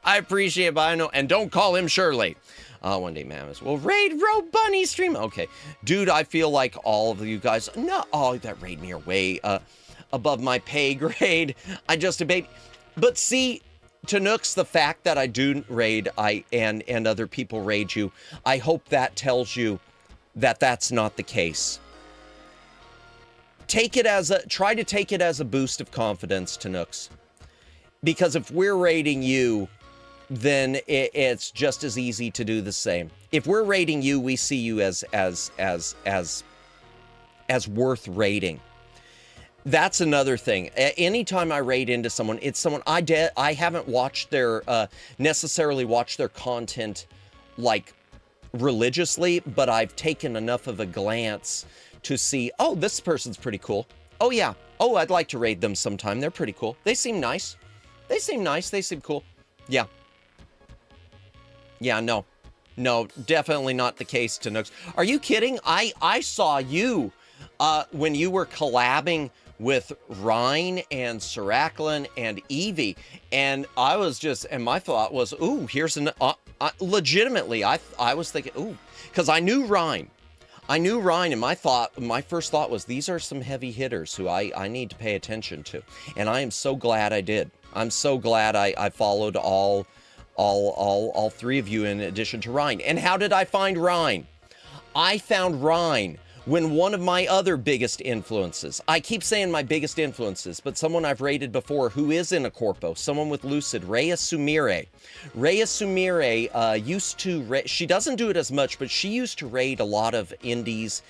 Speaker 2: I appreciate it, but I know. And don't call him Shirley. One day, Mammoth will raid Road Bunny stream. Okay, dude, I feel like all of you guys. No, that raid me are way above my pay grade. I just a baby, but see. Tanooks, the fact that I do raid, and other people raid you, I hope that tells you that that's not the case. Try to take it as a boost of confidence, Tanooks. Because if we're raiding you, then it's just as easy to do the same. If we're raiding you, we see you as worth raiding. That's another thing. Anytime I raid into someone, it's someone I haven't watched necessarily watched their content like religiously, but I've taken enough of a glance to see, oh, this person's pretty cool. Oh, yeah. Oh, I'd like to raid them sometime. They're pretty cool. They seem nice. They seem nice. They seem cool. Yeah. Yeah, no. No, definitely not the case, Tanooks. Are you kidding? I saw you when you were collabing with Ryan and Saraklin and Evie, and I was just, and my thought was, ooh, here's an, legitimately, I was thinking, ooh, because I knew Ryan. And my first thought was, these are some heavy hitters who I need to pay attention to. And I am so glad I did. I'm so glad I followed all three of you in addition to Ryan. And how did I find Ryan? I found Ryan when one of my other biggest influences, I keep saying my biggest influences, but someone I've rated before who is in a corpo, someone with Lucid, Rhea Sumire. Rhea Sumire used to, she doesn't do it as much, but she used to raid a lot of indies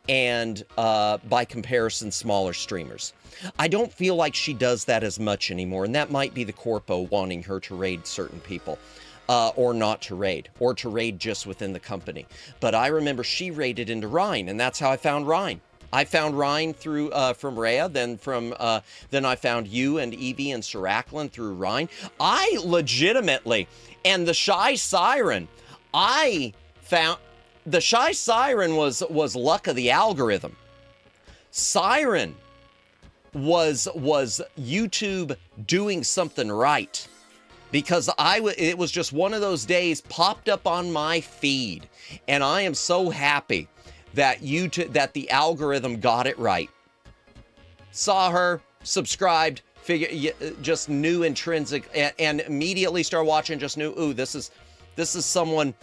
Speaker 2: and by comparison, smaller streamers. I don't feel like she does that as much anymore, and that might be the corpo wanting her to raid certain people. Or not to raid, or to raid just within the company. But I remember she raided into Ryan, and that's how I found Ryan. I found Ryan through from Rhea, then I found you and Evie and Saraklin through Ryan. I legitimately, and the Shy Siren, I found the Shy Siren was luck of the algorithm. Siren was YouTube doing something right. Because it was just one of those days popped up on my feed, and I am so happy that the algorithm got it right. Saw her, subscribed, just knew intrinsic, and immediately started watching. Just knew, ooh, this is someone.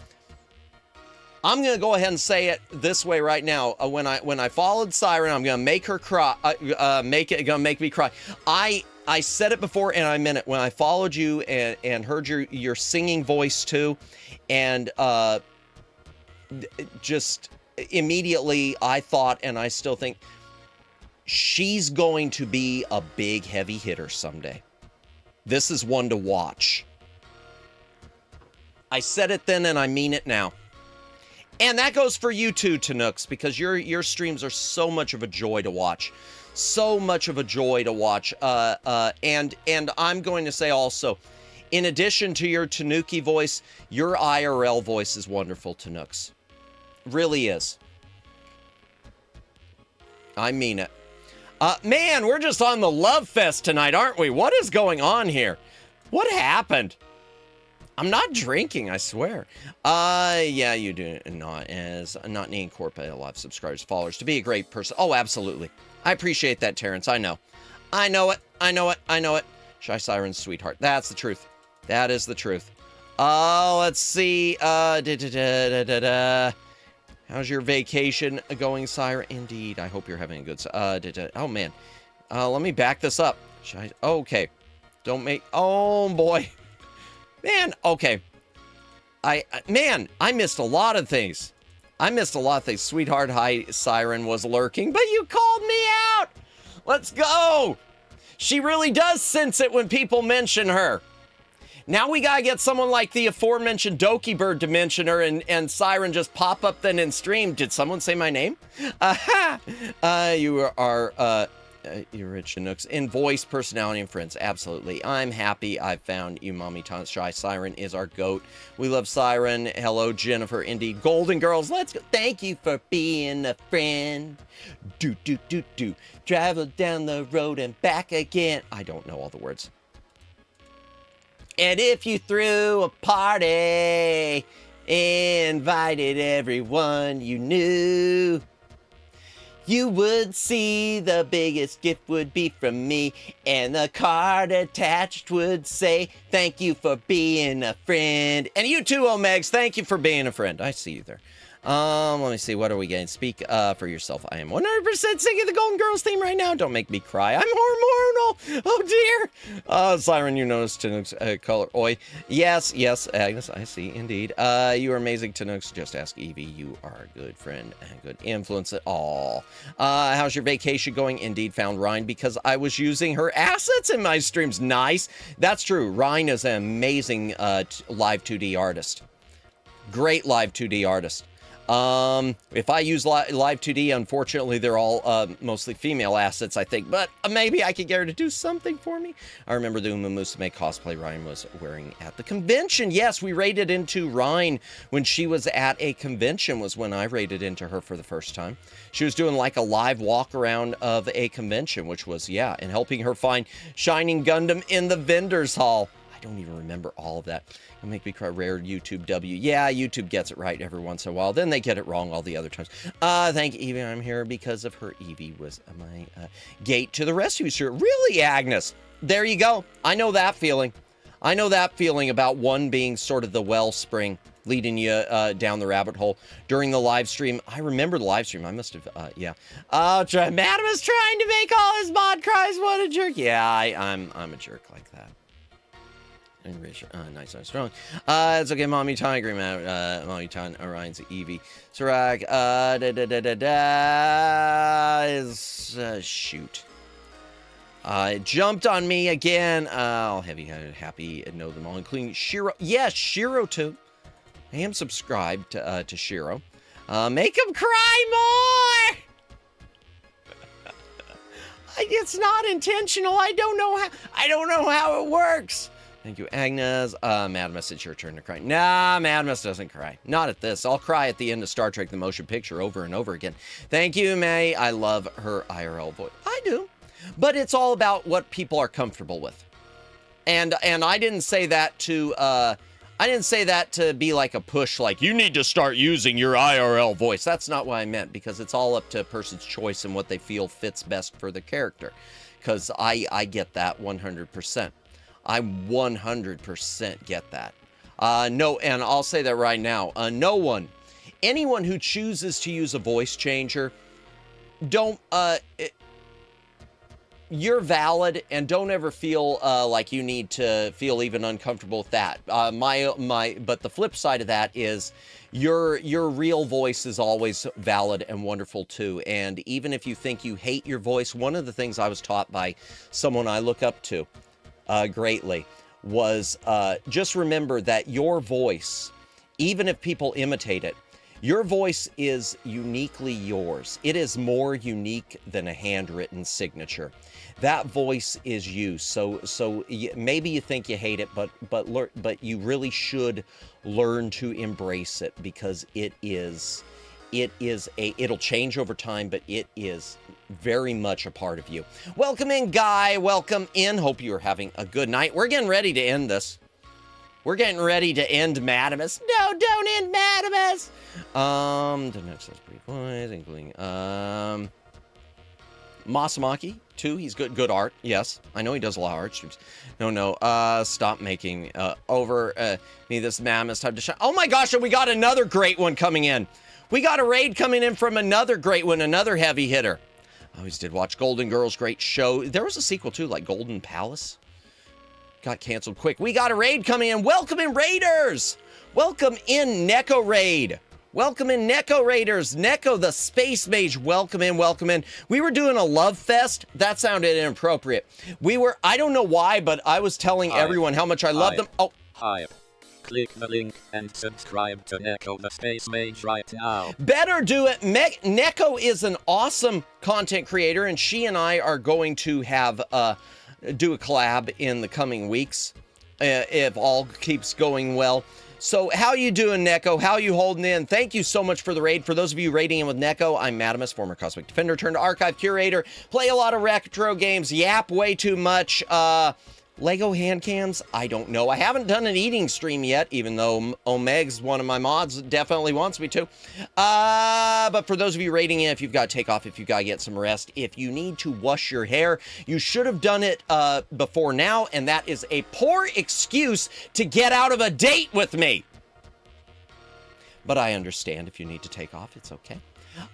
Speaker 2: I'm gonna go ahead and say it this way right now. When I followed Siren, I'm gonna make her cry. Gonna make me cry. I said it before and I meant it. When I followed you and heard your singing voice too, and just immediately I thought, and I still think, she's going to be a big heavy hitter someday. This is one to watch. I said it then and I mean it now. And that goes for you too, Tanooks, because your streams are so much of a joy to watch. So much of a joy to watch. And I'm going to say also, in addition to your Tanuki voice, your IRL voice is wonderful, Tanooks. Really is. I mean it. Man, we're just on the love fest tonight, aren't we? What is going on here? What happened? I'm not drinking, I swear. Yeah, you do not needing corporate live subscribers, followers to be a great person. Oh, absolutely. I appreciate that, Terrence. I know it. Shy Siren's sweetheart. That's the truth. That is the truth. Let's see. How's your vacation going, Siren? Indeed. I hope you're having a good. Oh man. Let me back this up. Okay. Don't make. Oh boy. Man. Okay. I missed a lot of things. Sweetheart High Siren was lurking, but you called me out. Let's go. She really does sense it when people mention her. Now we gotta get someone like the aforementioned Doki Bird to mention her, and Siren just pop up then in stream. Did someone say my name? You are you're rich Nooks in voice, personality, and friends. Absolutely. I'm happy I found you, Mommy Shy. Siren is our goat. We love Siren. Hello, Jennifer. Indeed. Golden Girls, let's go. Thank you for being a friend. Do. Travel down the road and back again. I don't know all the words. And if you threw a party, invited everyone you knew, you would see the biggest gift would be from me, and the card attached would say, thank you for being a friend. And you too, Omegs, thank you for being a friend. I see you there. Let me see, what are we getting? Speak for yourself. I am 100% singing the Golden Girls theme right now. Don't make me cry. I'm hormonal. Oh dear. Siren, you noticed Tanuks color. Oi. Yes, Agnes, I see, indeed. You are amazing, Tanuks. Just ask Evie. You are a good friend and good influence at all. How's your vacation going? Indeed, found Ryan because I was using her assets in my streams. Nice. That's true. Ryan is an amazing live 2D artist. Great live 2D artist. If I use Live 2D, unfortunately, they're all mostly female assets, I think. But maybe I could get her to do something for me. I remember the Uma Musume cosplay Ryan was wearing at the convention. Yes, we raided into Ryan when she was at a convention was when I raided into her for the first time. She was doing like a live walk around of a convention, which was, yeah, and helping her find Shining Gundam in the vendor's hall. I don't even remember all of that. It'll make me cry. Rare YouTube W. Yeah, YouTube gets it right every once in a while. Then they get it wrong all the other times. Thank you, Evie. I'm here because of her. Evie was my gate to the rescue shirt. Really, Agnes? There you go. I know that feeling. I know that feeling about one being sort of the wellspring leading you down the rabbit hole during the live stream. I remember the live stream. I must have, yeah. Madam is trying to make all his mod cries. What a jerk. Yeah, I'm a jerk like that. Nice, strong. It's okay, Mommy Time. Agree, man. Mommy Time, Orion's Evie. Sirach, shoot. It jumped on me again. I'll heavy-headed, happy, and know them all, including Shiro. Yes, Shiro, too. I am subscribed to Shiro. Make him cry more! It's not intentional. I don't know how it works. Thank you, Agnes. Madamus, it's your turn to cry. Nah, Madamus doesn't cry. Not at this. I'll cry at the end of Star Trek The Motion Picture over and over again. Thank you, May. I love her IRL voice. I do. But it's all about what people are comfortable with. And I didn't say that to be like a push, like, you need to start using your IRL voice. That's not what I meant, because it's all up to a person's choice and what they feel fits best for the character. Because I get that 100%. I 100% get that. No, and I'll say that right now. Anyone who chooses to use a voice changer, you're valid, and don't ever feel like you need to feel even uncomfortable with that. But the flip side of that is your real voice is always valid and wonderful too. And even if you think you hate your voice, one of the things I was taught by someone I look up to greatly was just remember that your voice, even if people imitate it, your voice is uniquely yours. It is more unique than a handwritten signature. That voice is you. So maybe you think you hate it, but you really should learn to embrace it, because it'll change over time, but it is very much a part of you. Welcome in, Guy. Welcome in. Hope you're having a good night. We're getting ready to end this. We're getting ready to end Madamus. No, don't end Madamus. The next is pretty voice, including Masamaki too. He's good art. Yes, I know he does a lot of art streams. No. Stop making me this Madamus time to shine. Oh my gosh, and we got another great one coming in. We got a raid coming in from another great one, another heavy hitter. I always did watch Golden Girls, great show. There was a sequel too, like Golden Palace. Got canceled quick. We got a raid coming in. Welcome in, Raiders. Welcome in, Neko Raid. Welcome in, Neko Raiders. Neko, the Space Mage. Welcome in. We were doing a love fest. That sounded inappropriate. I don't know why, but I was telling everyone how much I love them. Oh.
Speaker 3: Hi. Click the link and subscribe to Neko, the Space Mage right now.
Speaker 2: Better do it. Neko is an awesome content creator, and she and I are going to have do a collab in the coming weeks, if all keeps going well. So how you doing, Neko? How you holding in? Thank you so much for the raid. For those of you raiding in with Neko, I'm Madamus, former Cosmic Defender turned archive curator. Play a lot of retro games. YAAAP way too much. Lego hand cams? I don't know. I haven't done an eating stream yet, even though Omeg's one of my mods definitely wants me to. But for those of you raiding in, if you've got to take off, if you've got to get some rest, if you need to wash your hair, you should have done it before now, and that is a poor excuse to get out of a date with me. But I understand if you need to take off, it's okay.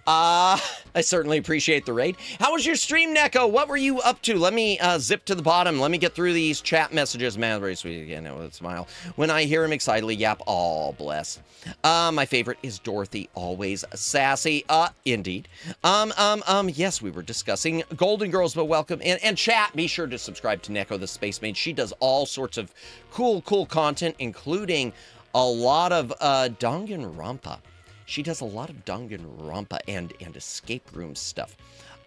Speaker 2: I certainly appreciate the raid. How was your stream, Neko? What were you up to? Let me zip to the bottom. Let me get through these chat messages. Man, very sweet again. With a smile. When I hear him excitedly YAAAP, all bless. My favorite is Dorothy, always sassy. Indeed. Yes, we were discussing Golden Girls, but welcome in. And chat, be sure to subscribe to Neko, the Space Mage. She does all sorts of cool content, including a lot of Danganronpa. She does a lot of Danganronpa and escape room stuff.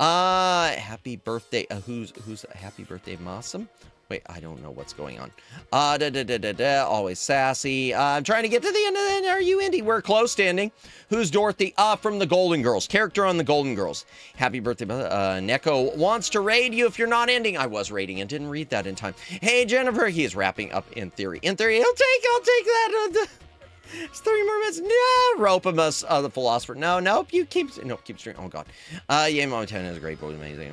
Speaker 2: Happy birthday. Who's happy birthday, Massam? Wait, I don't know what's going on. Always sassy. I'm trying to get to the end of the. Are you Indy? We're close to ending. Who's Dorothy? From the Golden Girls. Character on the Golden Girls. Happy birthday. Neko wants to raid you if you're not ending. I was raiding and didn't read that in time. Hey, Jennifer. He is wrapping up in theory. In theory, I'll take that. It's 30 more minutes. No, Ropimus, the philosopher. Nope, keep streaming. Oh, God. Yeah, Mom 10 is a great boy. Amazing.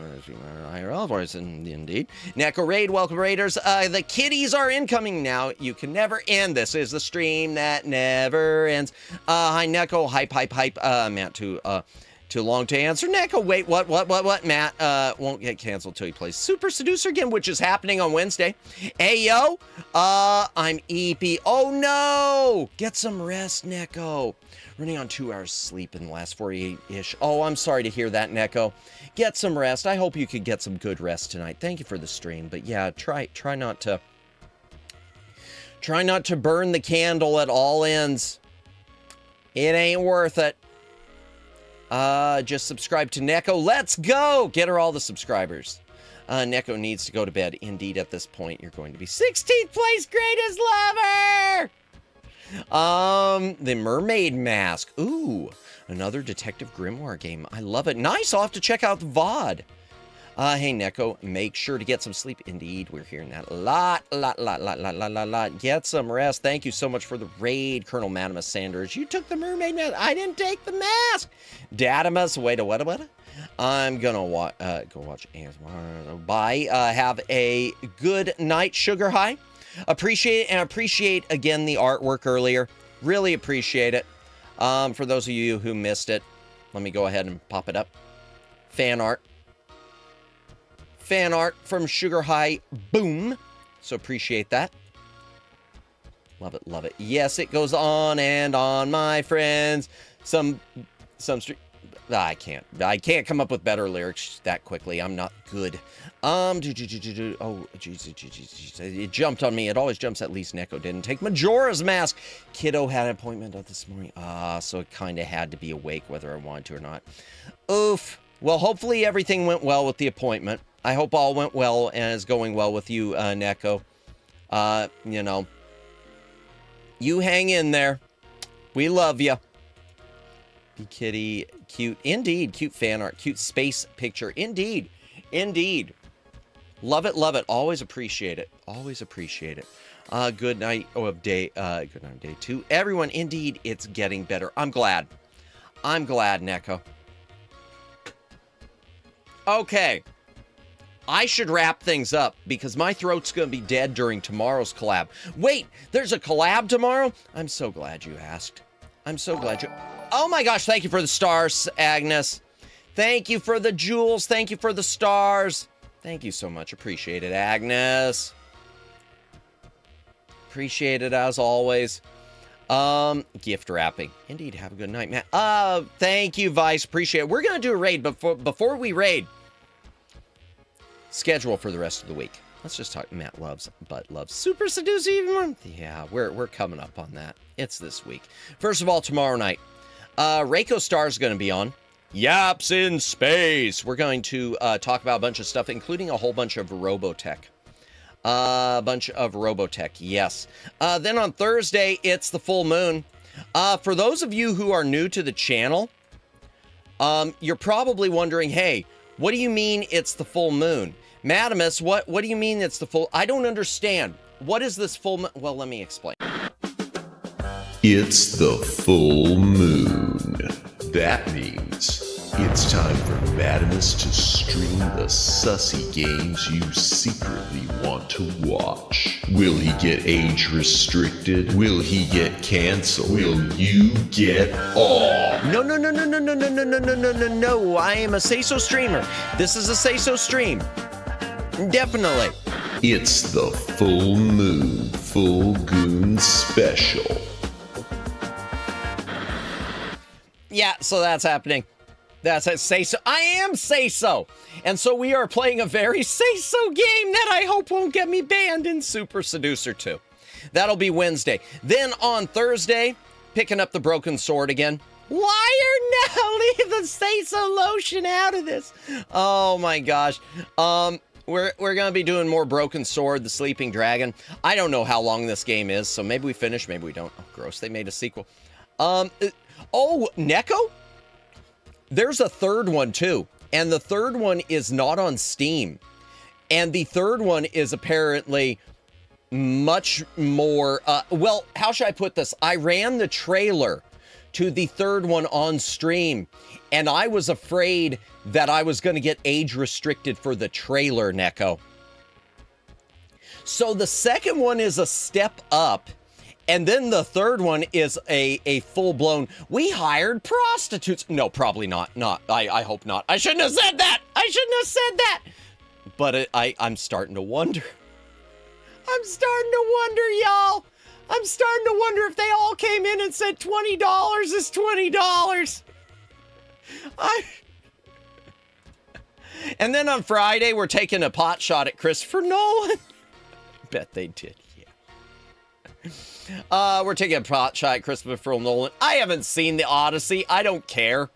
Speaker 2: Higher voice, indeed. Neko Raid, welcome Raiders. The kitties are incoming now. You can never end. This is the stream that never ends. Hi, Neko. Hype. Matt, too long to answer. Neko, wait, what? Matt, won't get canceled till he plays Super Seducer again, which is happening on Wednesday. Hey, yo, I'm EP. Oh, no! Get some rest, Neko. Running on 2 hours sleep in the last 48-ish. Oh, I'm sorry to hear that, Neko. Get some rest. I hope you could get some good rest tonight. Thank you for the stream, but yeah, try not to burn the candle at all ends. It ain't worth it. Just subscribe to Neko. Let's go! Get her all the subscribers. Neko needs to go to bed. Indeed, at this point, you're going to be 16th place greatest lover! The Mermaid Mask. Ooh, another Detective Grimoire game. I love it. Nice, I'll have to check out the VOD. Hey, Neko, make sure to get some sleep. Indeed, we're hearing that a lot. Get some rest. Thank you so much for the raid, Colonel Madimus Sanders. You took the mermaid mask. I didn't take the mask. Dadamus, wait a what? I'm gonna go watch ASMR. Bye. Have a good night, Sugar High. Appreciate again the artwork earlier. Really appreciate it. For those of you who missed it, let me go ahead and pop it up. Fan art from Sugar High. Boom. So appreciate that. Love it. Yes, it goes on and on, my friends. I can't come up with better lyrics that quickly. I'm not good. Oh, jeez. It jumped on me. It always jumps. At least Neko didn't take Majora's Mask. Kiddo had an appointment this morning. So it kind of had to be awake whether I wanted to or not. Oof. Well, hopefully everything went well with the appointment. I hope all went well and is going well with you, Neko. You hang in there. We love you. Be kitty, cute. Indeed, cute fan art, cute space picture. Indeed. Love it. Always appreciate it. Good night. Day 2. Everyone, indeed, it's getting better. I'm glad, Neko. Okay. I should wrap things up because my throat's going to be dead during tomorrow's collab. Wait, there's a collab tomorrow? I'm so glad you asked. Oh my gosh, thank you for the stars, Agnes. Thank you for the jewels. Thank you for the stars. Thank you so much. Appreciate it, Agnes. Appreciate it as always. Gift wrapping. Indeed, have a good night, man. Thank you, Vice. Appreciate it. We're going to do a raid, but before we raid, schedule for the rest of the week. Let's just talk. Matt loves Super Seduce even more. Yeah, we're coming up on that. It's this week. First of all, tomorrow night, Reiko Star's going to be on. YAAAP's in space. We're going to talk about a bunch of stuff, including a whole bunch of Robotech. Yes. Then on Thursday, it's the full moon. For those of you who are new to the channel, you're probably wondering, hey, what do you mean it's the full moon? Madamus, what do you mean it's the full? I don't understand. What is this full moon? Well, let me explain.
Speaker 1: It's the full moon. That means it's time for Madamus to stream the sussy games you secretly want to watch. Will he get age restricted? Will he get canceled? Will you get off?
Speaker 2: No. I am a say-so streamer. This is a say-so stream. Definitely.
Speaker 1: It's the full moon, full goon special.
Speaker 2: Yeah, so that's happening. That's a say-so. I am say-so. And so we are playing a very say-so game that I hope won't get me banned in Super Seducer 2. That'll be Wednesday. Then on Thursday, picking up the Broken Sword again. Why are now leave the Seiso lotion out of this? Oh my gosh. We're gonna be doing more Broken Sword, the Sleeping Dragon. I don't know how long this game is, so maybe we finish, maybe we don't. Oh, gross, they made a sequel. Oh, Neko? There's a third one too, and the third one is not on Steam. And the third one is apparently much more, well, how should I put this? I ran the trailer to the third one on stream, and I was afraid that I was going to get age restricted for the trailer, Neko. So the second one is a step up, and then the third one is a full-blown, we hired prostitutes. No, probably not. I hope not. I shouldn't have said that. But I'm starting to wonder. I'm starting to wonder, y'all. I'm starting to wonder if they all came in and said $20 is $20. And then on Friday, we're taking a pot shot at Christopher Nolan. Bet they did, yeah. We're taking a pot shot at Christopher Nolan. I haven't seen The Odyssey. I don't care.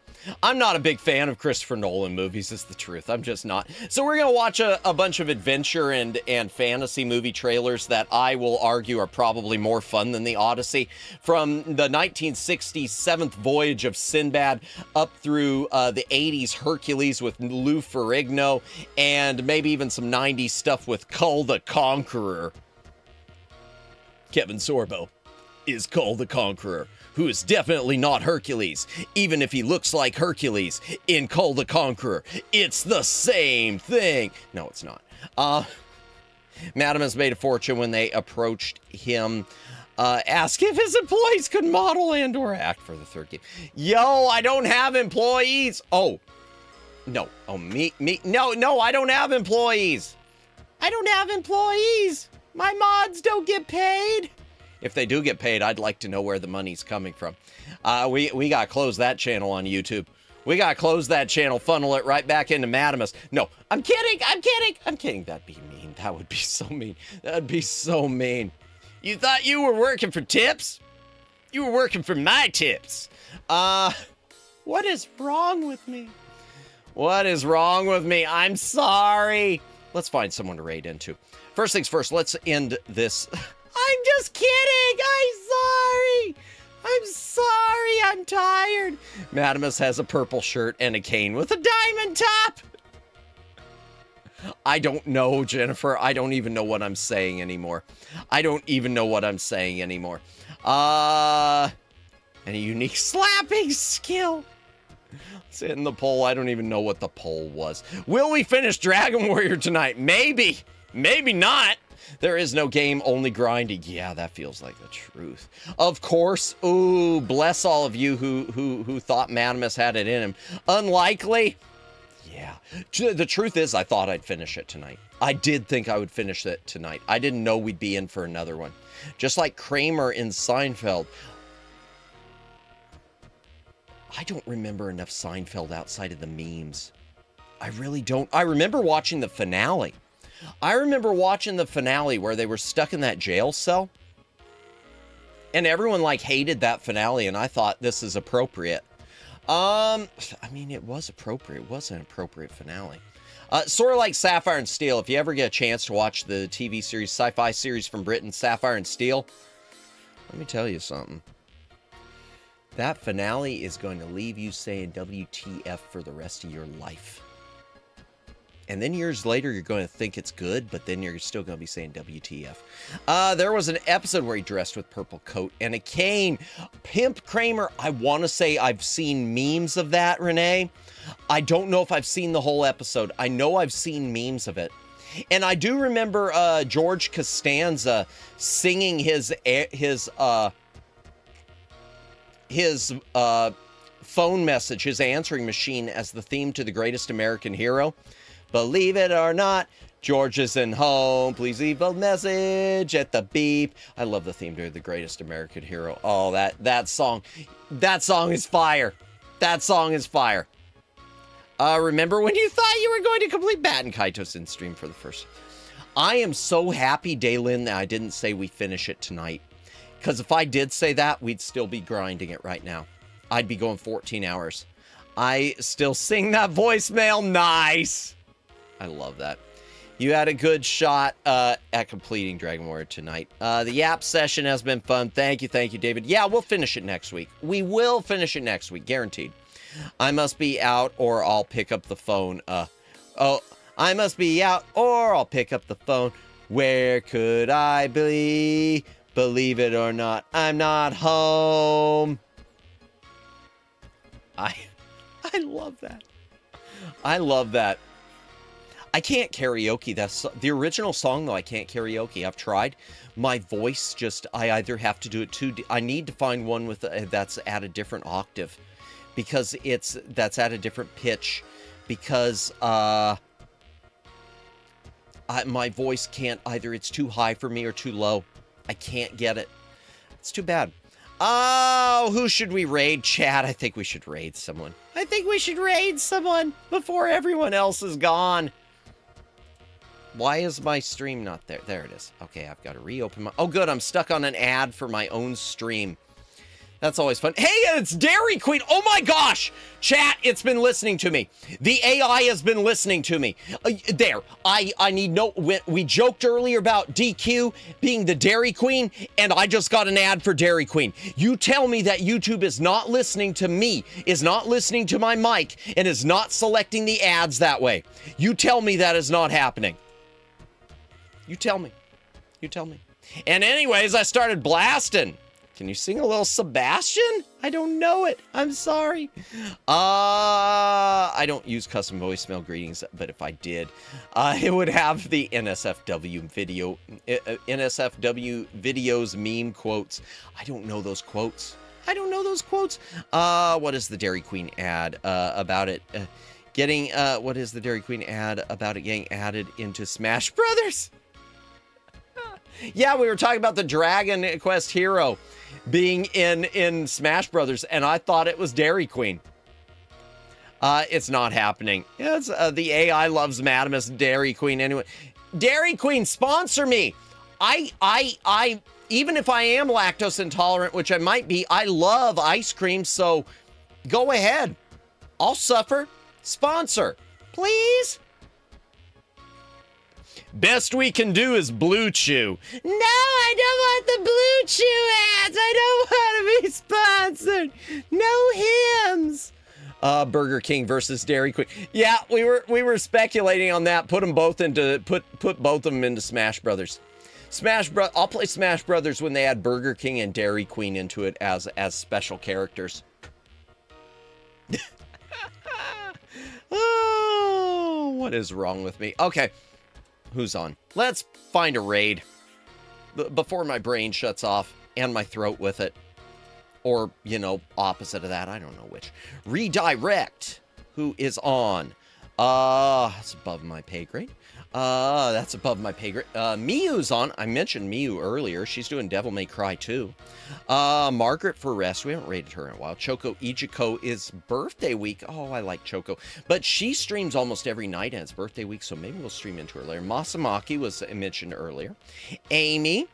Speaker 2: I'm not a big fan of Christopher Nolan movies, is the truth. I'm just not. So we're going to watch a bunch of adventure and fantasy movie trailers that I will argue are probably more fun than The Odyssey. From the 1960s Seventh Voyage of Sinbad up through the 80s Hercules with Lou Ferrigno, and maybe even some 90s stuff with Kull the Conqueror. Kevin Sorbo is Kull the Conqueror, who is definitely not Hercules, even if he looks like Hercules in Kull the Conqueror. It's the same thing. No, it's not. Madam has made a fortune when they approached him, ask if his employees could model and or act for the third game. Yo, I don't have employees. Oh, no. Oh, me. No, I don't have employees. I don't have employees. My mods don't get paid. If they do get paid, I'd like to know where the money's coming from. We got to close that channel on YouTube. We got to close that channel, funnel it right back into Madamus. No, I'm kidding. That'd be mean. That would be so mean. That'd be so mean. You thought you were working for tips? You were working for my tips. What is wrong with me? What is wrong with me? I'm sorry. Let's find someone to raid into. First things first, let's end this. I'm just kidding. I'm sorry. I'm tired. Madamus has a purple shirt and a cane with a diamond top. I don't know, Jennifer. I don't even know what I'm saying anymore. And a unique slapping skill. Let's hit in the poll. I don't even know what the poll was. Will we finish Dragon Warrior tonight? Maybe. Maybe not. There is no game, only grinding. Yeah, that feels like the truth. Of course. Ooh, bless all of you who thought Madamus had it in him. Unlikely. Yeah. The truth is, I thought I'd finish it tonight. I did think I would finish it tonight. I didn't know we'd be in for another one. Just like Kramer in Seinfeld. I don't remember enough Seinfeld outside of the memes. I really don't. I remember watching the finale. Where they were stuck in that jail cell. And everyone hated that finale, and I thought this is appropriate. I mean, it was appropriate. It was an appropriate finale. Sort of like Sapphire and Steel. If you ever get a chance to watch the TV series, sci-fi series from Britain, Sapphire and Steel, let me tell you something. That finale is going to leave you saying WTF for the rest of your life. And then years later, you're going to think it's good, but then you're still going to be saying WTF. There was an episode where he dressed with purple coat and a cane. Pimp Kramer, I want to say I've seen memes of that, Renee. I don't know if I've seen the whole episode. I know I've seen memes of it. And I do remember George Costanza singing his phone message, his answering machine, as the theme to The Greatest American Hero. Believe it or not, George isn't home. Please leave a message at the beep. I love the theme to The Greatest American Hero. Oh, that song is fire. That song is fire. Remember when you thought you were going to complete Batten Kaitos in stream for the first? I am so happy, Daylin, that I didn't say we finish it tonight. Because if I did say that, we'd still be grinding it right now. I'd be going 14 hours. I still sing that voicemail. Nice. I love that. You had a good shot at completing Dragon Warrior tonight. The YAAAP session has been fun. Thank you, David. Yeah, we'll finish it next week. We will finish it next week, guaranteed. I must be out or I'll pick up the phone. I must be out or I'll pick up the phone. Where could I be? Believe it or not, I'm not home. I love that. I love that. I can't karaoke. That's the original song, though. I can't karaoke. I've tried. My voice just, I either have to do it too. I need to find one with that's at a different octave, because that's at a different pitch, because my voice can't either. It's too high for me or too low. I can't get it. It's too bad. Oh, who should we raid? Chat, I think we should raid someone. I think we should raid someone before everyone else is gone. Why is my stream not there? There it is. Okay, I've got to reopen my... Oh, good. I'm stuck on an ad for my own stream. That's always fun. Hey, it's Dairy Queen. Oh, my gosh. Chat, it's been listening to me. The AI has been listening to me. There. I need no... We joked earlier about DQ being the Dairy Queen, and I just got an ad for Dairy Queen. You tell me that YouTube is not listening to me, is not listening to my mic, and is not selecting the ads that way. You tell me that is not happening. You tell me. You tell me. And anyways, I started blasting. Can you sing a little Sebastian? I don't know it. I'm sorry. I don't use custom voicemail greetings, but if I did, it would have the NSFW video, NSFW videos meme quotes. I don't know those quotes. I don't know those quotes. What is the Dairy Queen ad about it? What is the Dairy Queen ad about it getting added into Smash Brothers? Yeah, we were talking about the Dragon Quest hero being in Smash Brothers, and I thought it was Dairy Queen. It's not happening. It's the AI loves Madamus Dairy Queen anyway. Dairy Queen, sponsor me. I even if I am lactose intolerant, which I might be, I love ice cream, so go ahead. I'll suffer. Sponsor, please. Best we can do is Blue Chew. No, I don't want the Blue Chew ads. I don't want to be sponsored. No hymns. Burger King versus Dairy Queen. Yeah, we were speculating on that. Put both of them into Smash Brothers. I'll play Smash Brothers when they add Burger King and Dairy Queen into it as special characters. Oh, what is wrong with me? Okay. Who's on? Let's find a raid before my brain shuts off and my throat with it. Or, opposite of that. I don't know which. Redirect. Who is on? That's above my pay grade. That's above my pay grade. Miyu's on. I mentioned Miyu earlier. She's doing Devil May Cry 2. Margaret for rest. We haven't rated her in a while. Choco Ichiko is birthday week. Oh, I like Choco. But she streams almost every night and it's birthday week, so maybe we'll stream into her later. Masamaki was mentioned earlier. Amy.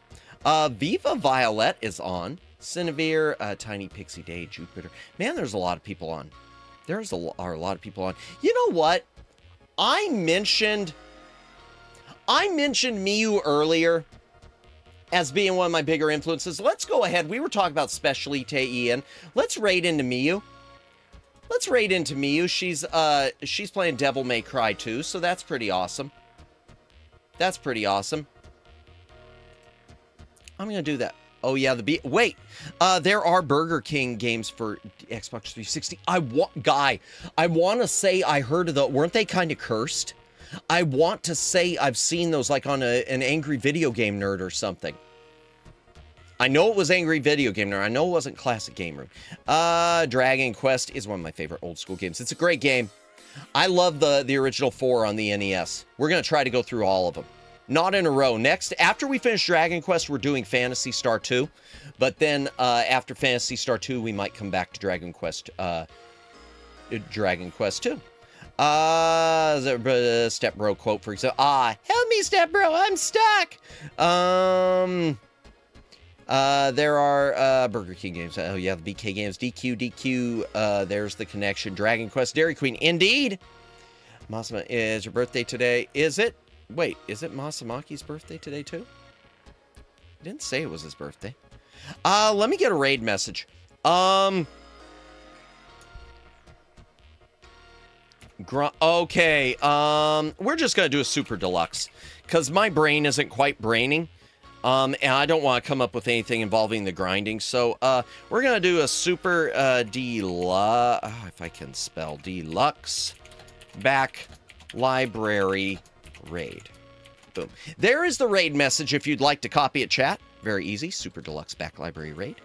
Speaker 2: Viva Violet is on. Cinevere, Tiny Pixie Day, Jupiter. Man, there's a lot of people on. Are a lot of people on. You know what? I mentioned Miyu earlier as being one of my bigger influences. Let's go ahead. We were talking about Specialite Ian. Let's raid into Miyu. She's playing Devil May Cry 2, so that's pretty awesome. I'm going to do that. Oh, yeah, wait. There are Burger King games for Xbox 360. I want to say I heard of weren't they kind of cursed? I want to say I've seen those like on an Angry Video Game Nerd or something. I know it was Angry Video Game Nerd. I know it wasn't Classic Game Room. Dragon Quest is one of my favorite old school games. It's a great game. I love the original 4 on the NES. We're going to try to go through all of them. Not in a row. Next, after we finish Dragon Quest, we're doing Phantasy Star 2. But then after Phantasy Star 2, we might come back to Dragon Quest 2. Step Bro quote, for example. Help me, Step Bro, I'm stuck. There are Burger King games. Oh, yeah, the BK games. DQ. There's the connection. Dragon Quest, Dairy Queen. Indeed. Masama, is your birthday today? Is it? Wait, is it Masamaki's birthday today, too? He didn't say it was his birthday. Let me get a raid message. Okay, we're just gonna do a super deluxe because my brain isn't quite braining, and I don't want to come up with anything involving the grinding. So, we're gonna do a super deluxe. If I can spell deluxe back library raid. Boom. There is the raid message if you'd like to copy it, chat. Very easy. Super deluxe back library raid.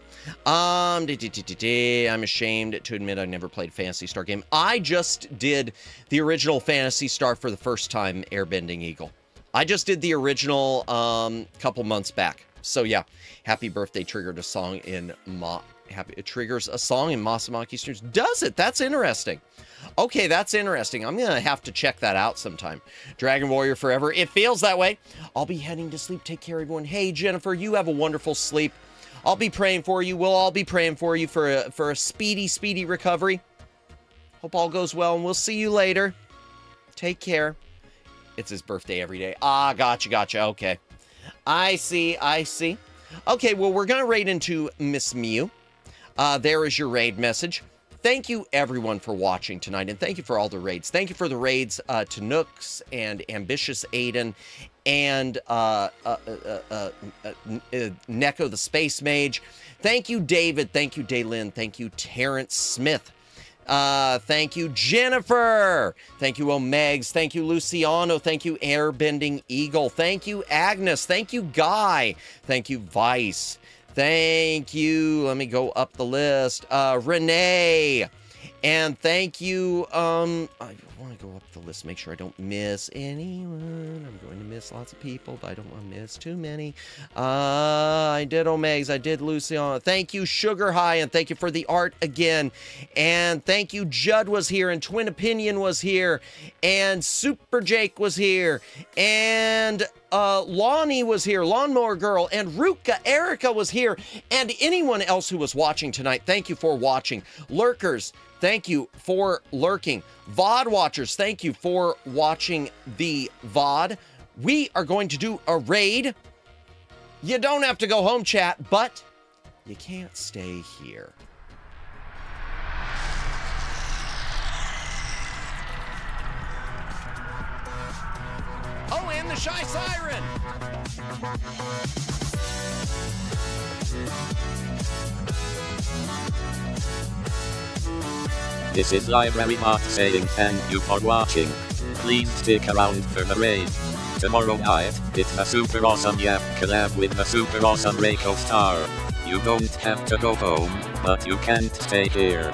Speaker 2: I'm ashamed to admit I never played a Phantasy Star game. I just did the original Phantasy Star for the first time, Airbending Eagle. I just did the original couple months back. So yeah, happy birthday triggered a song in it triggers a song in Masamaki streams. Does it? That's interesting. Okay, that's interesting. I'm gonna have to check that out sometime. Dragon Warrior Forever. It feels that way. I'll be heading to sleep. Take care, everyone. Hey, Jennifer, you have a wonderful sleep. I'll be praying for you. We'll all be praying for you for a speedy recovery. Hope all goes well, and we'll see you later. Take care. It's his birthday every day. Ah, gotcha. Okay. I see. Okay, well, we're gonna raid into Miss Mew. There is your raid message. Thank you, everyone, for watching tonight, and thank you for all the raids. Thank you for the raids to Nooks and Ambitious Aiden and Neko the Space Mage. Thank you, David. Thank you, Daylin. Thank you, Terrence Smith. Thank you, Jennifer. Thank you, Omegs. Thank you, Luciano. Thank you, Airbending Eagle. Thank you, Agnes. Thank you, Guy. Thank you, Vice. Thank you. Let me go up the list. Renee. And thank you. I want to go up the list, make sure I don't miss anyone. I'm going to miss lots of people, but I don't want to miss too many. I did Omegs. I did Luciano. Thank you, Sugar High, and thank you for the art again. And thank you, Judd was here, and Twin Opinion was here, and Super Jake was here, and Lonnie was here, Lawnmower Girl, and Ruka Erica was here, and anyone else who was watching tonight, thank you for watching. Lurkers, thank you for lurking. VOD watchers, thank you for watching the VOD. We are going to do a raid. You don't have to go home, chat, but you can't stay here. Oh, and the Shy Siren!
Speaker 3: This is Library Mark saying thank you for watching. Please stick around for the raid. Tomorrow night, it's a super awesome YAAAP collab with the super awesome Reiko Star. You don't have to go home, but you can't stay here.